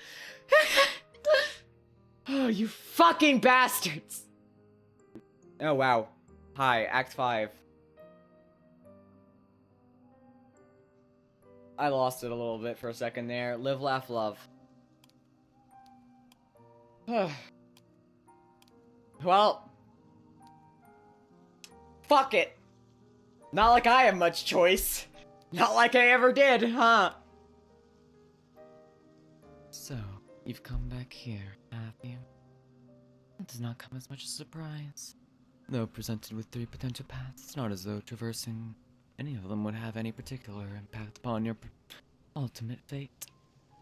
Oh, you fucking bastards. Oh, wow. Hi, Act 5. I lost it a little bit for a second there. Live, laugh, love. Well, fuck it. Not like I have much choice. Not like I ever did, huh? So, you've come back here, have you? It does not come as much as a surprise. Though presented with 3 potential paths, it's not as though traversing any of them would have any particular impact upon your ultimate fate.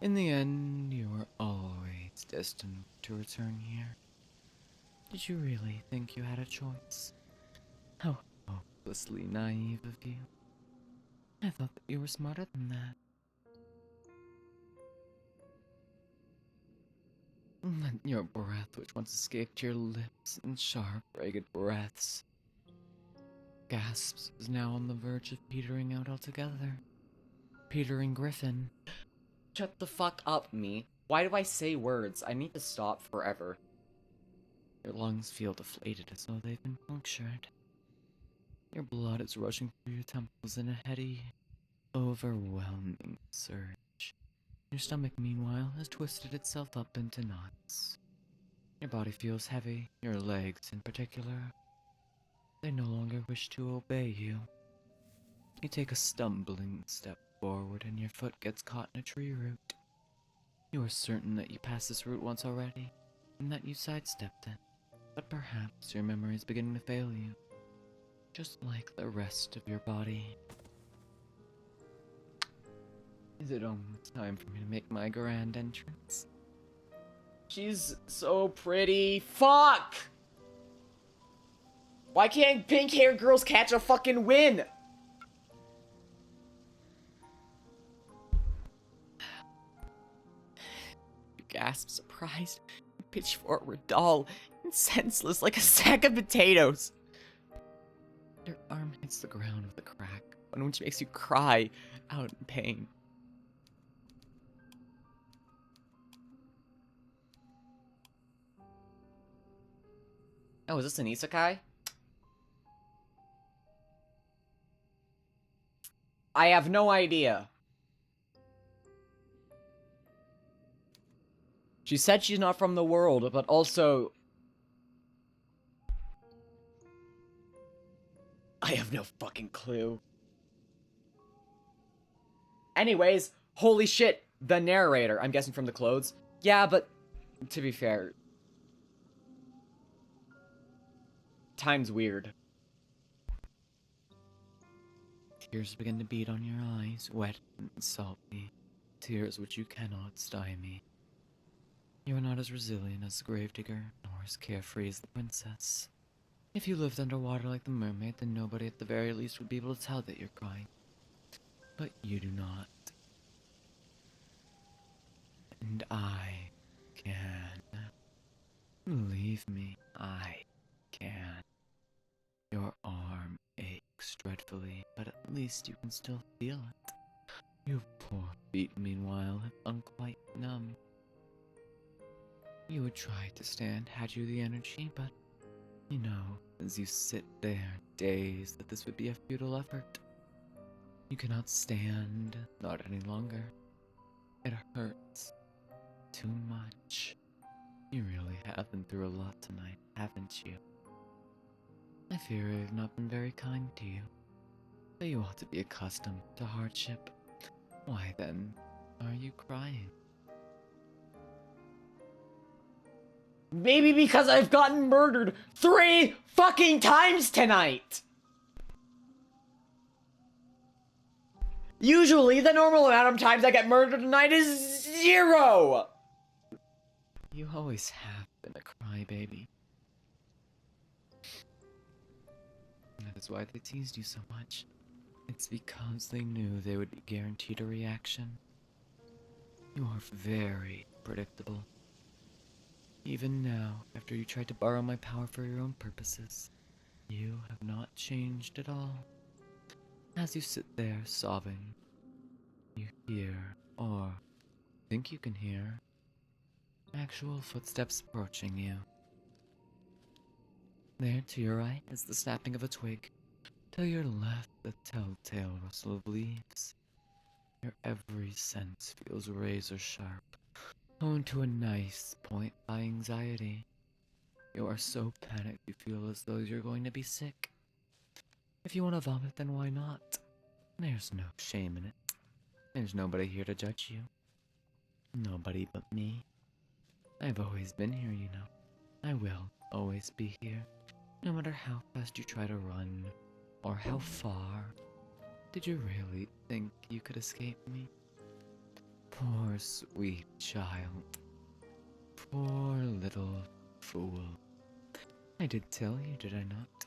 In the end, you were always destined to return here. Did you really think you had a choice? How hopelessly naive of you. I thought that you were smarter than that. Your breath, which once escaped your lips in sharp, ragged breaths, gasps, is now on the verge of petering out altogether. Petering Griffin. Shut the fuck up, me. Why do I say words? I need to stop forever. Your lungs feel deflated as though they've been punctured. Your blood is rushing through your temples in a heady, overwhelming surge. Your stomach, meanwhile, has twisted itself up into knots. Your body feels heavy, your legs in particular. They no longer wish to obey you. You take a stumbling step forward and your foot gets caught in a tree root. You are certain that you passed this route once already, and that you sidestepped it. But perhaps your memory is beginning to fail you, just like the rest of your body. Is it almost time for me to make my grand entrance? She's so pretty. Fuck! Why can't pink hair girls catch a fucking win? You gasp, surprised. You pitch forward, dull and senseless like a sack of potatoes. Your arm hits the ground with a crack, one which makes you cry out in pain. Oh, is this an isekai? I have no idea. She said she's not from the world, but also... I have no fucking clue. Anyways, holy shit, the narrator. I'm guessing from the clothes. Yeah, but to be fair, time's weird. Tears begin to beat on your eyes, wet and salty. Tears which you cannot stymie. You are not as resilient as the gravedigger, nor as carefree as the princess. If you lived underwater like the mermaid, then nobody at the very least would be able to tell that you're crying. But you do not. And I can. Believe me, I can. Your arm aches dreadfully, but at least you can still feel it. Your poor feet, meanwhile, have gone quite numb. You would try to stand had you the energy, but, you know, as you sit there, dazed that this would be a futile effort. You cannot stand, not any longer. It hurts. Too much. You really have been through a lot tonight, haven't you? I fear I have not been very kind to you, but you ought to be accustomed to hardship. Why then, are you crying? Maybe because I've gotten murdered 3 fucking times tonight! Usually, the normal amount of times I get murdered tonight is 0! You always have been a crybaby. That is why they teased you so much. It's because they knew they would be guaranteed a reaction. You are very predictable. Even now, after you tried to borrow my power for your own purposes, you have not changed at all. As you sit there sobbing, you hear, or think you can hear, actual footsteps approaching you. There to your right is the snapping of a twig. To your left, the telltale rustle of leaves. Your every sense feels razor sharp, honed to a nice point by anxiety. You are so panicked you feel as though you're going to be sick. If you want to vomit, then why not? There's no shame in it. There's nobody here to judge you. Nobody but me. I've always been here, you know. I will always be here, no matter how fast you try to run, or how far. Did you really think you could escape me? Poor sweet child. Poor little fool. I did tell you, did I not?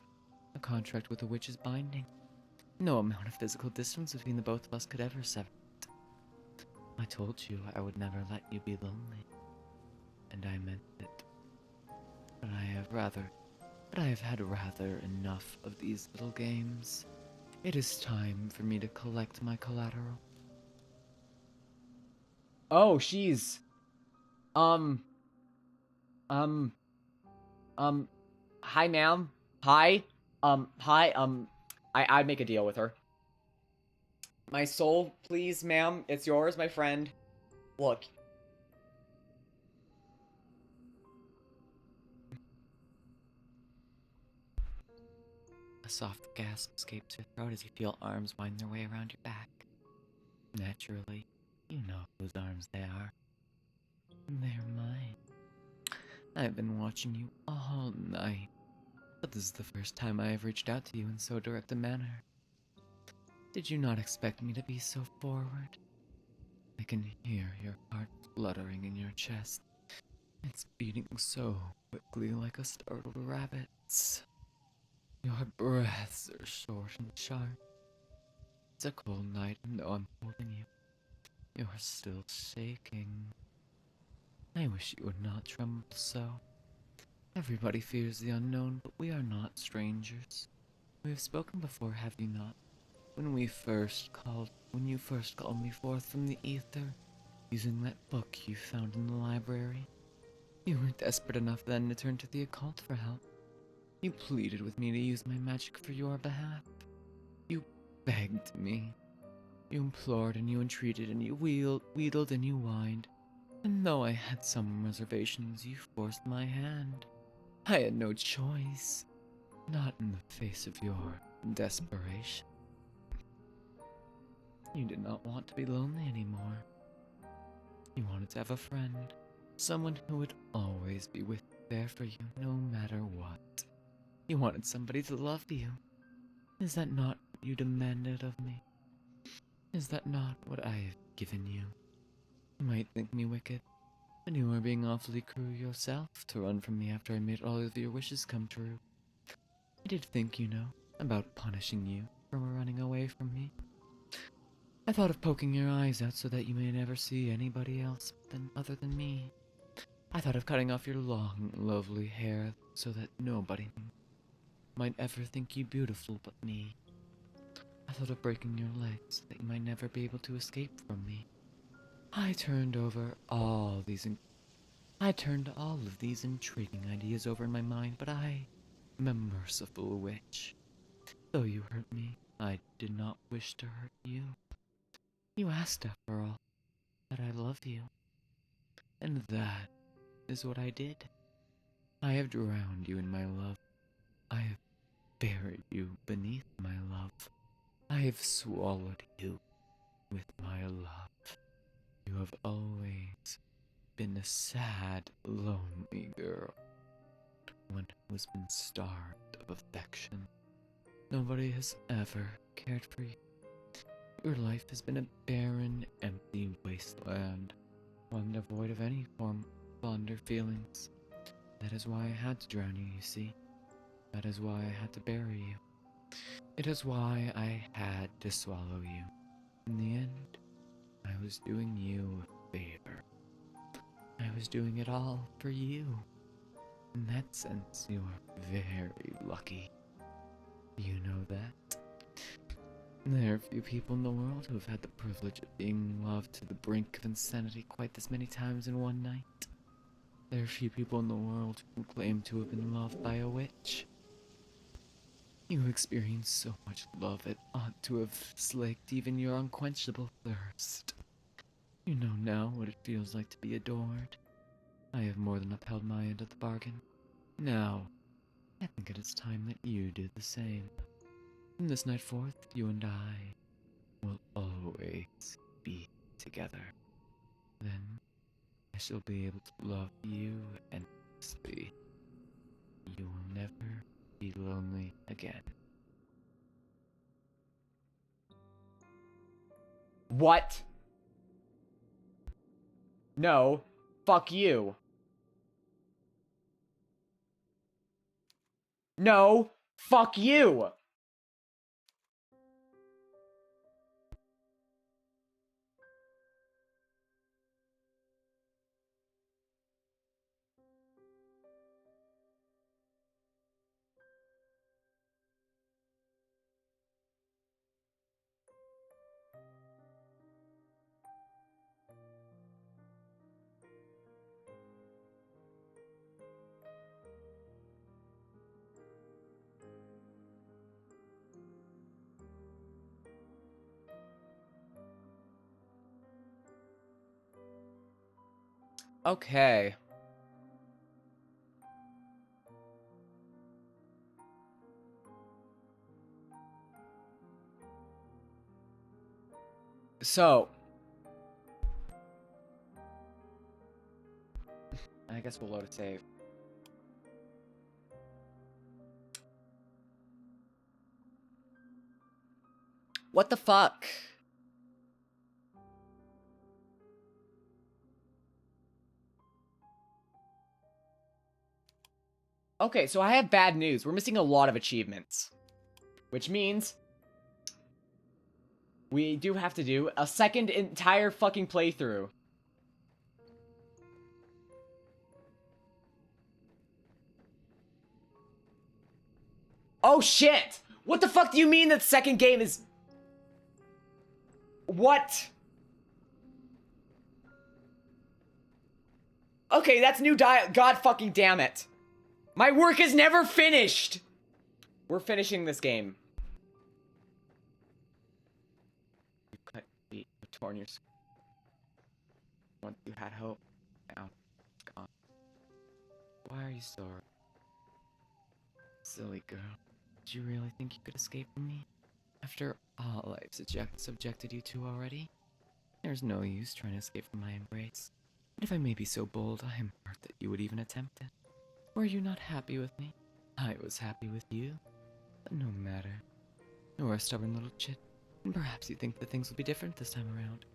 A contract with a witch is binding. No amount of physical distance between the both of us could ever sever it. I told you I would never let you be lonely. And I meant it. But I have had rather enough of these little games. It is time for me to collect my collateral. Oh, she's... Hi, ma'am. Hi. I'd make a deal with her. My soul, please, ma'am. It's yours, my friend. Look. A soft gasp escapes your throat as you feel arms wind their way around your back. Naturally, you know whose arms they are. They're mine. I've been watching you all night, but this is the first time I have reached out to you in so direct a manner. Did you not expect me to be so forward? I can hear your heart fluttering in your chest. It's beating so quickly like a startled rabbit's. Your breaths are short and sharp. It's a cold night, and though I'm holding you, you're still shaking. I wish you would not tremble so. Everybody fears the unknown, but we are not strangers. We have spoken before, have you not? When you first called me forth from the ether, using that book you found in the library. You were desperate enough then to turn to the occult for help. You pleaded with me to use my magic for your behalf. You begged me. You implored and you entreated and you wheedled and you whined. And though I had some reservations, you forced my hand. I had no choice. Not in the face of your desperation. You did not want to be lonely anymore. You wanted to have a friend. Someone who would always be there for you, no matter what. You wanted somebody to love you. Is that not what you demanded of me? Is that not what I have given you? You might think me wicked, but you are being awfully cruel yourself to run from me after I made all of your wishes come true. I did think, about punishing you for running away from me. I thought of poking your eyes out so that you may never see anybody else other than me. I thought of cutting off your long, lovely hair so that nobody might ever think you beautiful but me. I thought of breaking your legs so that you might never be able to escape from me. I turned all of these intriguing ideas over in my mind, but I am a merciful witch. Though you hurt me, I did not wish to hurt you. You asked, after all, that I love you. And that is what I did. I have drowned you in my love. I have buried you beneath my love. I have swallowed you with my love. You have always been a sad, lonely girl. One who has been starved of affection. Nobody has ever cared for you. Your life has been a barren, empty wasteland, one devoid of any form of fonder feelings. That is why I had to drown you, you see. That is why I had to bury you. It is why I had to swallow you. In the end, I was doing you a favor. I was doing it all for you. In that sense, you are very lucky. You know that? There are few people in the world who have had the privilege of being loved to the brink of insanity quite this many times in one night. There are few people in the world who claim to have been loved by a witch. You experienced so much love it ought to have slaked even your unquenchable thirst. You know now what it feels like to be adored. I have more than upheld my end of the bargain. Now, I think it is time that you did the same. From this night forth, you and I will always be together. Then, I shall be able to love you endlessly. You will never be lonely again. What? No. Fuck you. No. Fuck you. Okay. So. I guess we'll load a save. What the fuck? Okay, so I have bad news. We're missing a lot of achievements. Which means we do have to do a second entire fucking playthrough. Oh shit! What the fuck do you mean that second game is... What? Okay, that's new God fucking damn it. My work is never finished! We're finishing this game. You cut feet, you torn your skin. Once you had hope, now it's gone. Why are you so... Silly girl. Did you really think you could escape from me? After all I've subjected you to already? There's no use trying to escape from my embrace. And if I may be so bold, I am hurt that you would even attempt it. Were you not happy with me? I was happy with you. But no matter. You're a stubborn little chit, and perhaps you think that things will be different this time around.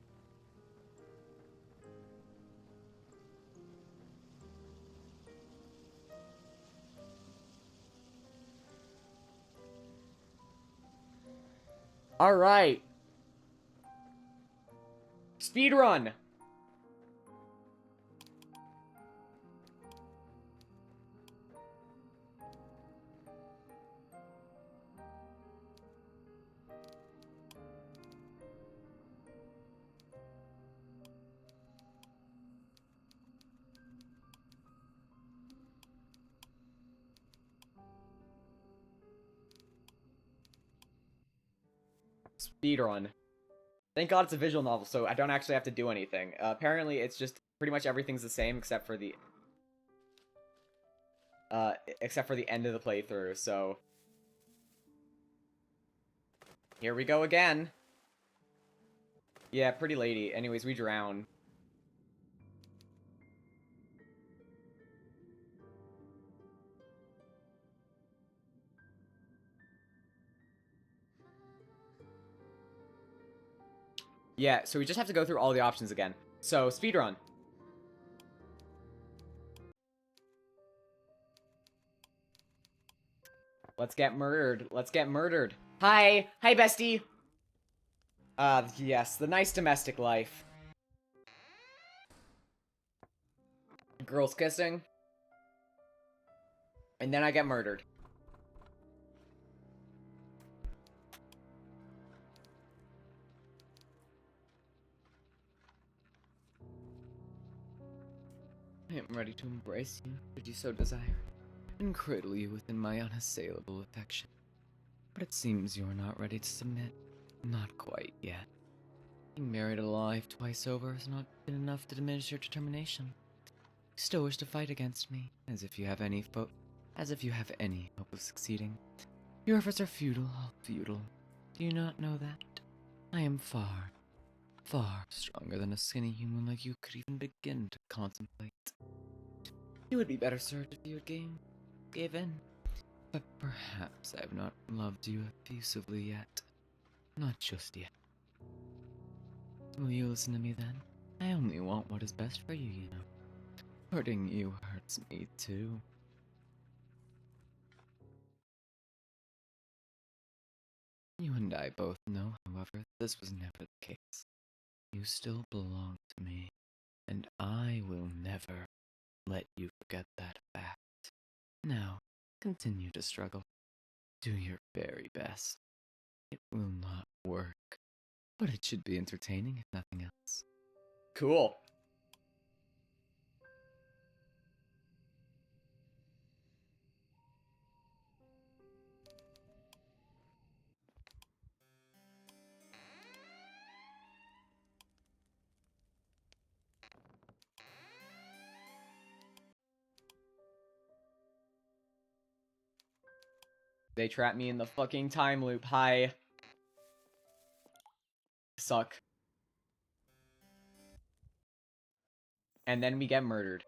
Alright. Speedrun. Speedrun. Thank God it's a visual novel, so I don't actually have to do anything. Apparently, it's just pretty much everything's the same except for the end of the playthrough. So here we go again. Yeah, pretty lady. Anyways, we drown. Yeah, so we just have to go through all the options again. So, speedrun. Let's get murdered. Let's get murdered. Hi! Hi, bestie! Yes, the nice domestic life. Girls kissing. And then I get murdered. I am ready to embrace you, should you so desire, and cradle you within my unassailable affection. But it seems you are not ready to submit. Not quite yet. Being married alive twice over has not been enough to diminish your determination. You still wish to fight against me, as if you have any hope of succeeding. Your efforts are futile, all futile. Do you not know that? I am far, far stronger than a skinny human like you could even begin to contemplate. You would be better served if you had gave in. But perhaps I have not loved you effusively yet. Not just yet. Will you listen to me then? I only want what is best for you, you know. Hurting you hurts me too. You and I both know, however, this was never the case. You still belong to me, and I will never let you forget that fact. Now, continue to struggle. Do your very best. It will not work, but it should be entertaining if nothing else. Cool. They trap me in the fucking time loop. Hi. Suck. And then we get murdered.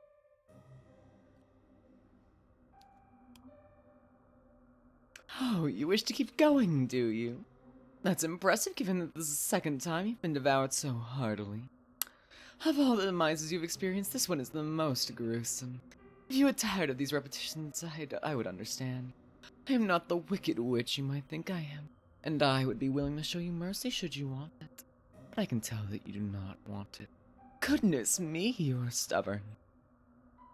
Oh, you wish to keep going, do you? That's impressive given that this is the second time you've been devoured so heartily. Of all the demises you've experienced, this one is the most gruesome. If you were tired of these repetitions, I would understand. I am not the wicked witch you might think I am, and I would be willing to show you mercy should you want it. But I can tell that you do not want it. Goodness me, you are stubborn.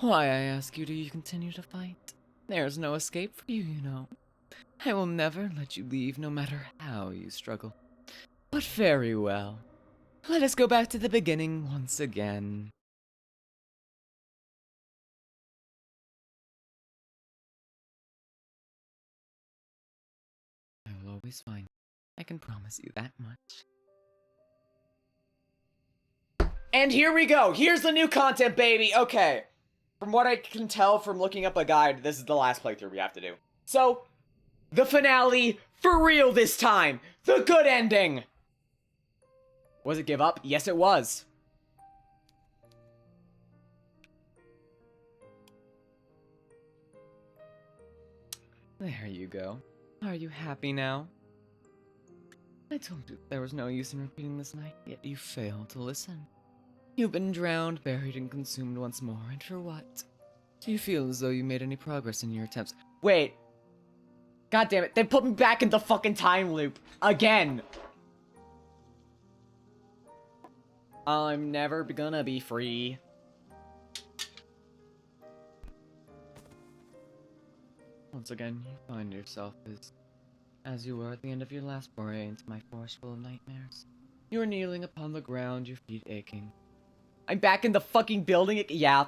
Why, I ask you, do you continue to fight? There's no escape for you, you know. I will never let you leave, no matter how you struggle. But very well. Let us go back to the beginning once again. I will always find you. I can promise you that much. And here we go. Here's the new content, baby. Okay. From what I can tell from looking up a guide, this is the last playthrough we have to do. So, the finale, for real this time. The good ending. Was it give up? Yes, it was. There you go. Are you happy now? I told you there was no use in repeating this night, yet you failed to listen. You've been drowned, buried, and consumed once more, and for what? Do you feel as though you made any progress in your attempts? Wait. God damn it. They put me back in the fucking time loop. Again. I'm never gonna be free. Once again, you find yourself as you were at the end of your last foray into my forest full of nightmares. You are kneeling upon the ground, your feet aching. I'm back in the fucking building. Yeah.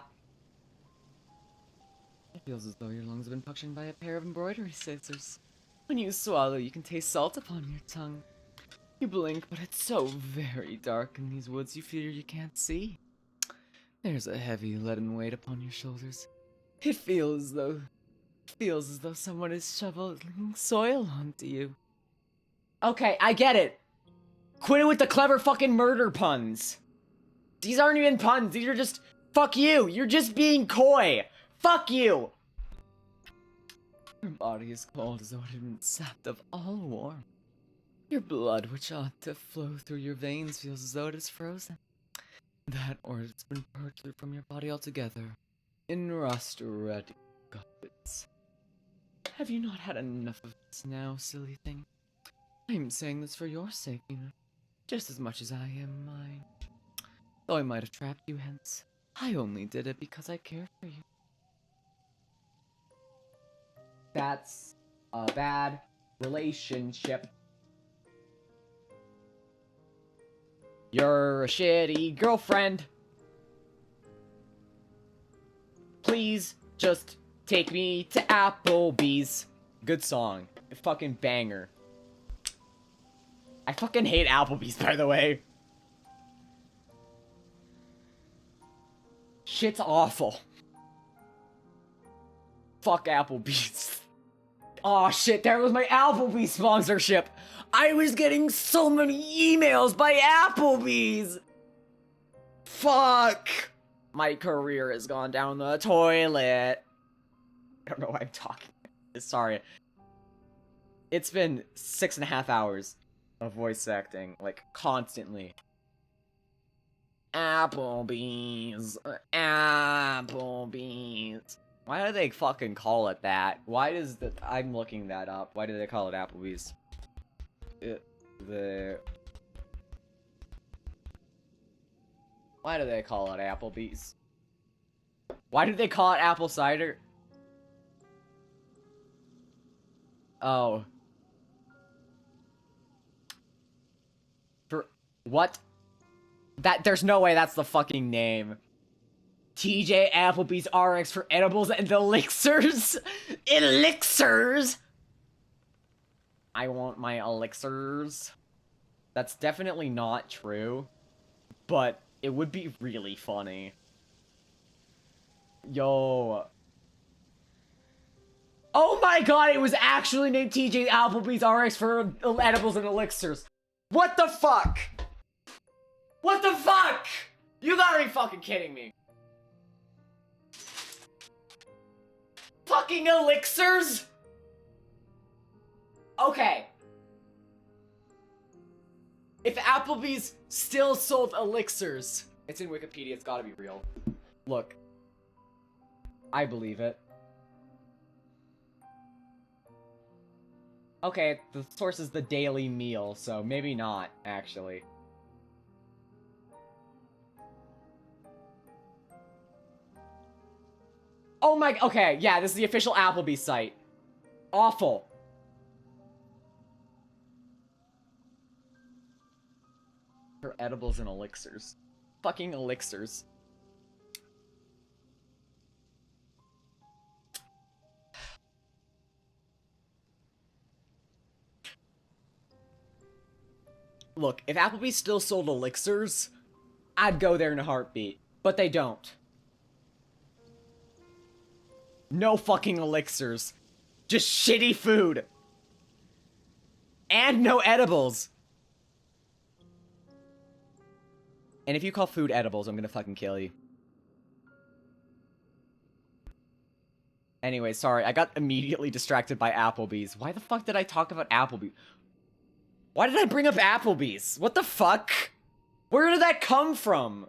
It feels as though your lungs have been punctured by a pair of embroidery scissors. When you swallow, you can taste salt upon your tongue. You blink, but it's so very dark in these woods you fear you can't see. There's a heavy leaden weight upon your shoulders. It feels as though someone is shoveling soil onto you. Okay, I get it. Quit it with the clever fucking murder puns. These aren't even puns. These are just, fuck you. You're just being coy. Fuck you. Your body is cold as though it had been sapped of all warmth. Your blood, which ought to flow through your veins, feels as though it is frozen. That, or it's been purged from your body altogether, in rust-ready gubbins. Have you not had enough of this now, silly thing? I am saying this for your sake, you know, just as much as I am mine. Though I might have trapped you hence, I only did it because I care for you. That's a bad relationship. You're a shitty girlfriend. Please just take me to Applebee's. Good song. A fucking banger. I fucking hate Applebee's, by the way. Shit's awful. Fuck Applebee's. Aw, shit, there was my Applebee's sponsorship. I was getting so many emails by Applebee's. Fuck. My career has gone down the toilet. I don't know why I'm talking. Sorry. It's been 6.5 hours of voice acting, like, constantly. Applebee's. Applebee's. Why do they fucking call it that? Why does the... I'm looking that up. Why do they call it Applebee's? Why do they call it Applebee's? Why do they call it apple cider? Oh. For... What? There's no way that's the fucking name. TJ Applebee's RX for edibles and elixirs? Elixirs? I want my elixirs. That's definitely not true. But it would be really funny. Yo. Oh my god, it was actually named TJ Applebee's RX for edibles and elixirs. What the fuck? What the fuck? You gotta be fucking kidding me. Fucking elixirs? Okay. If Applebee's still sold elixirs, it's in Wikipedia, it's gotta be real. Look. I believe it. Okay, the source is the daily meal, so maybe not, actually. Oh my, okay, yeah, this is the official Applebee's site. Awful. For edibles and elixirs. Fucking elixirs. Look, if Applebee's still sold elixirs, I'd go there in a heartbeat. But they don't. No fucking elixirs. Just shitty food. And no edibles. And if you call food edibles, I'm gonna fucking kill you. Anyway, sorry, I got immediately distracted by Applebee's. Why the fuck did I talk about Applebee's? Why did I bring up Applebee's? What the fuck? Where did that come from?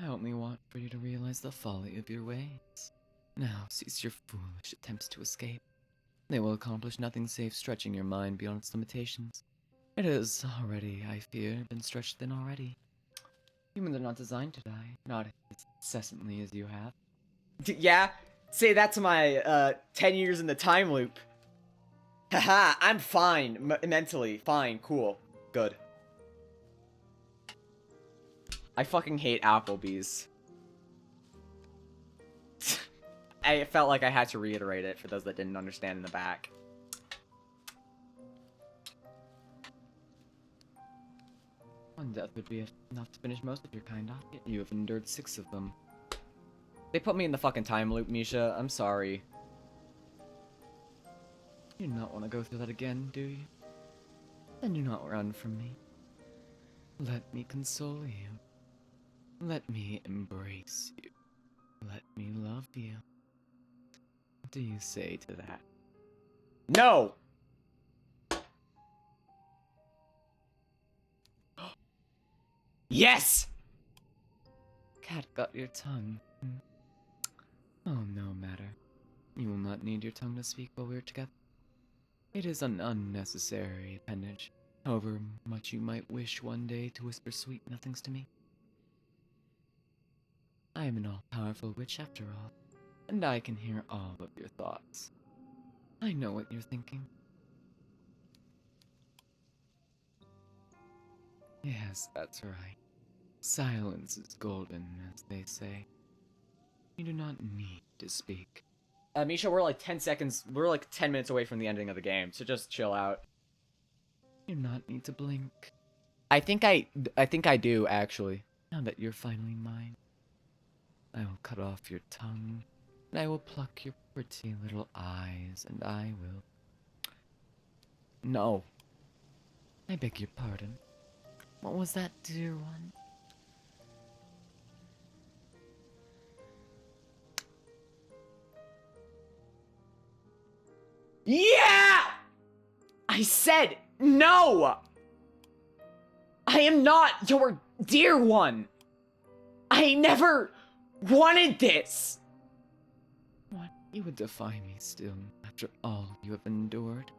I only want for you to realize the folly of your ways. Now cease your foolish attempts to escape. They will accomplish nothing save stretching your mind beyond its limitations. It has already, I fear, been stretched thin already. Humans are not designed to die, not as incessantly as you have. Yeah? Say that to my, 10 years in the time loop. Haha, I'm fine. Mentally. Fine. Cool. Good. I fucking hate Applebee's. I felt like I had to reiterate it for those that didn't understand in the back. One death would be enough to finish most of your kind off, yet you have endured 6 of them. They put me in the fucking time loop, Misha. I'm sorry. You do not want to go through that again, do you? Then do not run from me. Let me console you. Let me embrace you. Let me love you. What do you say to that? No! Yes! Cat got your tongue. Oh, no matter. You will not need your tongue to speak while we're together. It is an unnecessary appendage, however much you might wish one day to whisper sweet nothings to me. I am an all-powerful witch after all, and I can hear all of your thoughts. I know what you're thinking. Yes, that's right. Silence is golden, as they say. You do not need to speak. Misha, we're like 10 seconds, we're like 10 minutes away from the ending of the game, so just chill out. You do not need to blink. I think I do, actually. Now that you're finally mine, I will cut off your tongue, and I will pluck your pretty little eyes, and I will... No. I beg your pardon. What was that, dear one? Yeah! I said no! I am not your dear one! I never wanted this! What? You would defy me still, after all you have endured?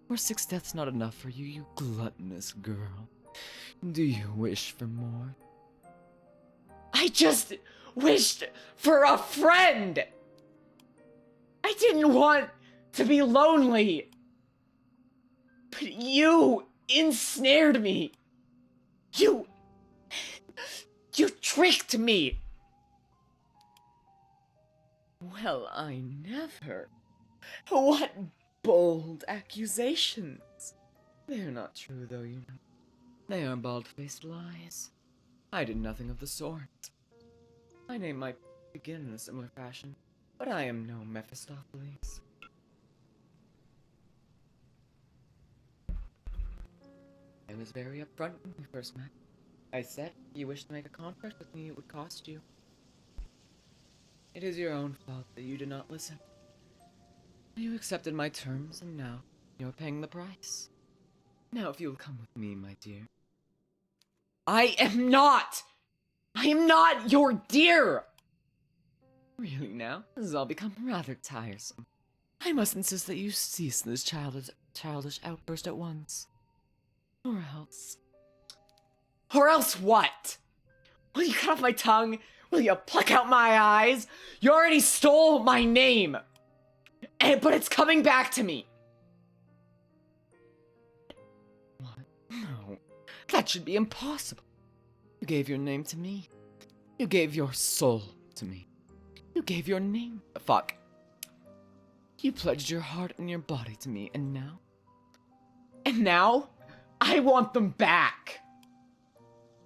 Were 6 deaths not enough for you, you gluttonous girl? Do you wish for more? I just wished for a friend! I didn't want to be lonely! But you ensnared me! You tricked me! Well, I never. What bold accusations! They're not true, though, you know. They are bald-faced lies. I did nothing of the sort. My name might begin in a similar fashion, but I am no Mephistopheles. I was very upfront when we first met. I said, if you wish to make a contract with me, it would cost you. It is your own fault that you did not listen. You accepted my terms, and now you're paying the price. Now, if you'll come with me, my dear. I am not I am not your dear! Really now? This has all become rather tiresome. I must insist that you cease this childish outburst at once. Or else... Or else what? Will you cut off my tongue? Will you pluck out my eyes? You already stole my name! But it's coming back to me! What? No. That should be impossible. You gave your name to me. You gave your soul to me. You gave your name. Fuck. You pledged your heart and your body to me, and now? And now, I want them back!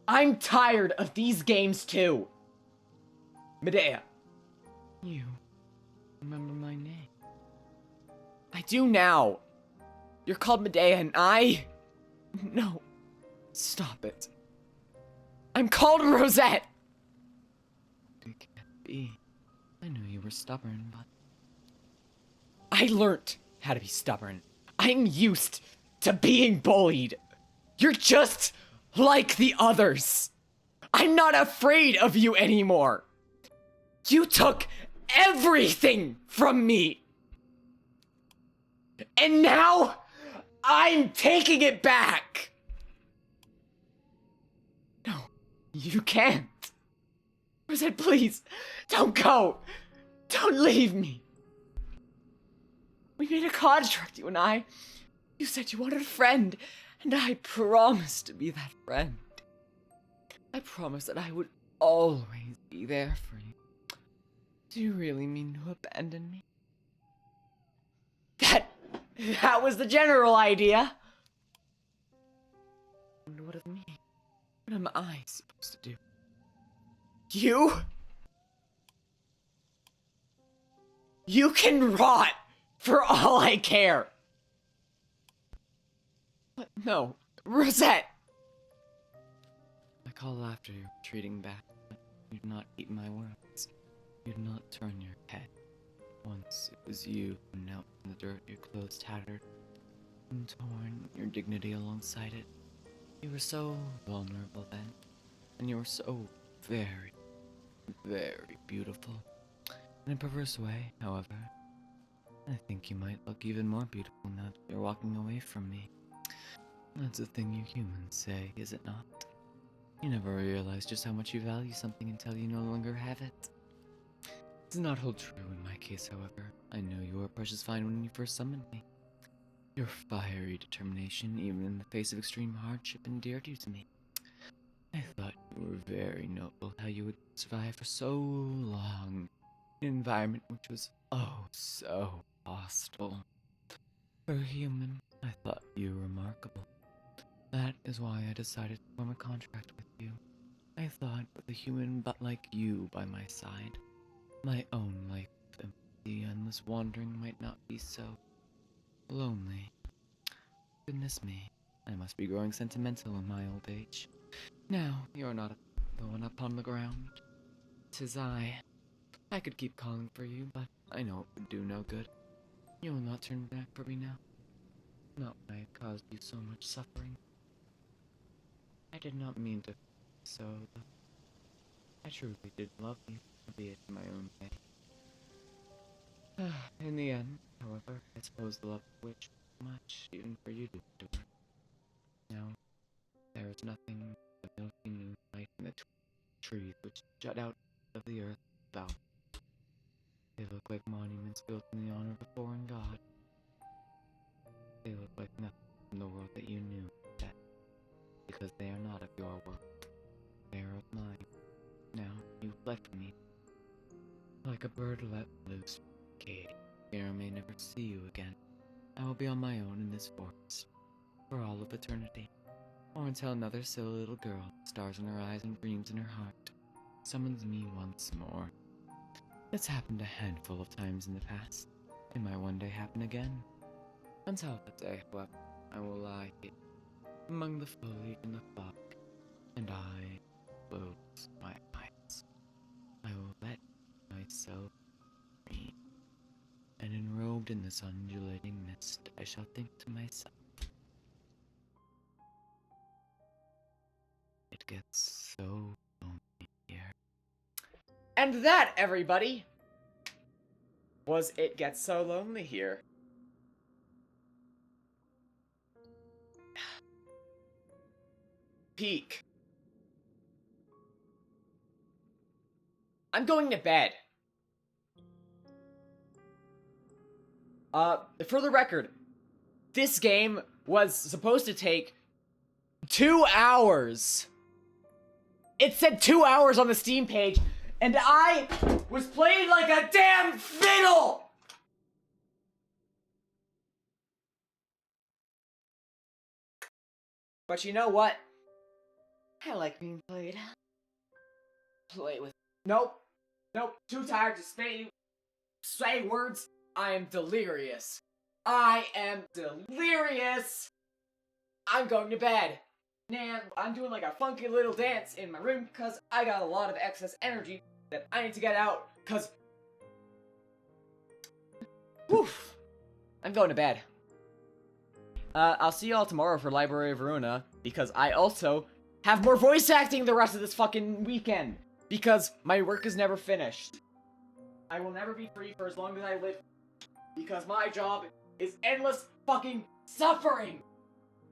I'm tired of these games too! Medea. You remember my name. I do now. You're called Medea and I... No. Stop it. I'm called Rosette! It can't be. I knew you were stubborn, but... I learned how to be stubborn. I'm used to being bullied. You're just like the others. I'm not afraid of you anymore. You took everything from me. And now, I'm taking it back. No, you can't. Rosette, please, don't go. Don't leave me. We made a contract, you and I. You said you wanted a friend, and I promised to be that friend. I promised that I would always be there for you. Do you really mean to abandon me? That was the general idea. And what of me? What am I supposed to do? You can rot for all I care. What? No, Rosette. I call after you, retreating back, but you did not heed my words. You did not turn your head. Once it was you who knelt in the dirt, your clothes tattered and torn, your dignity alongside it. You were so vulnerable then, and you were so very, very beautiful. In a perverse way, however, I think you might look even more beautiful now that you're walking away from me. That's a thing you humans say, is it not? You never realize just how much you value something until you no longer have it. It does not hold true in my case, however. I know you were a precious find when you first summoned me. Your fiery determination, even in the face of extreme hardship, endeared you to me. I thought you were very noble how you would survive for so long in an environment which was oh so hostile. For a human, I thought you remarkable. That is why I decided to form a contract with you. I thought with a human but like you by my side, my own life of empathy, endless wandering might not be so lonely. Goodness me, I must be growing sentimental in my old age. Now, you're not the one upon the ground. 'Tis I. I could keep calling for you, but I know it would do no good. You will not turn back for me now. Not when I have caused you so much suffering. I did not mean to so, though. I truly did love you, albeit in my own way. In the end, however, I suppose the love of which was much even for you to adore. Now, there is nothing but milky moonlight in the trees which jut out of the earth about. They look like monuments built in the honor of a foreign god. They look like nothing in the world that you knew, yet, because they are not of your world. They are of mine. Now, you fled from me. Like a bird let loose from the cage, fear I may never see you again. I will be on my own in this forest, for all of eternity. Or until another silly little girl, stars in her eyes and dreams in her heart, summons me once more. It's happened a handful of times in the past. It might one day happen again. Until that day, however, I will lie here, among the foliage and the fog, and I close my eyes. I will let myself dream, and enrobed in this undulating mist, I shall think to myself, it gets so lonely And that, everybody, was It Gets So Lonely Here. Peak. I'm going to bed. For the record, this game was supposed to take 2 hours. It said 2 hours on the Steam page, and I was playing like a damn fiddle! But you know what? I like being played. Play with. Nope. Nope. Too tired to say words. I am delirious. I am delirious. I'm going to bed. Nah, I'm doing like a funky little dance in my room because I got a lot of excess energy that I need to get out because. Woof. I'm going to bed. I'll see y'all tomorrow for Library of Ruina because I also have more voice acting the rest of this fucking weekend because my work is never finished. I will never be free for as long as I live because my job is endless fucking suffering.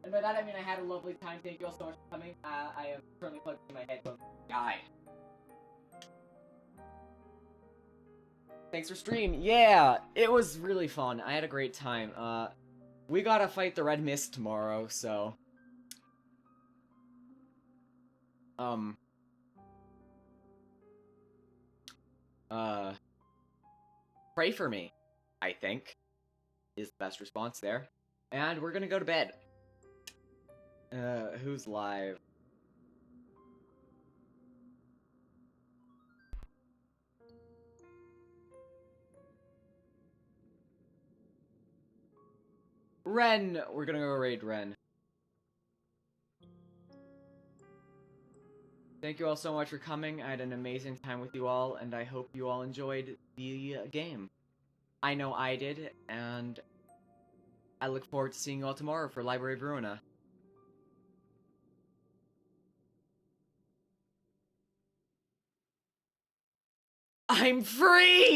And by that I mean I had a lovely time. Thank you all so much for coming. I am currently plugged in my headphones. Die. Thanks for stream. Yeah, it was really fun. I had a great time. We gotta fight the Red Mist tomorrow, so. Pray for me, I think, is the best response there. And we're gonna go to bed. Who's live? Ren! We're gonna go raid Ren. Thank you all so much for coming. I had an amazing time with you all, and I hope you all enjoyed the game. I know I did, and I look forward to seeing you all tomorrow for Library of Ruina. I'm free!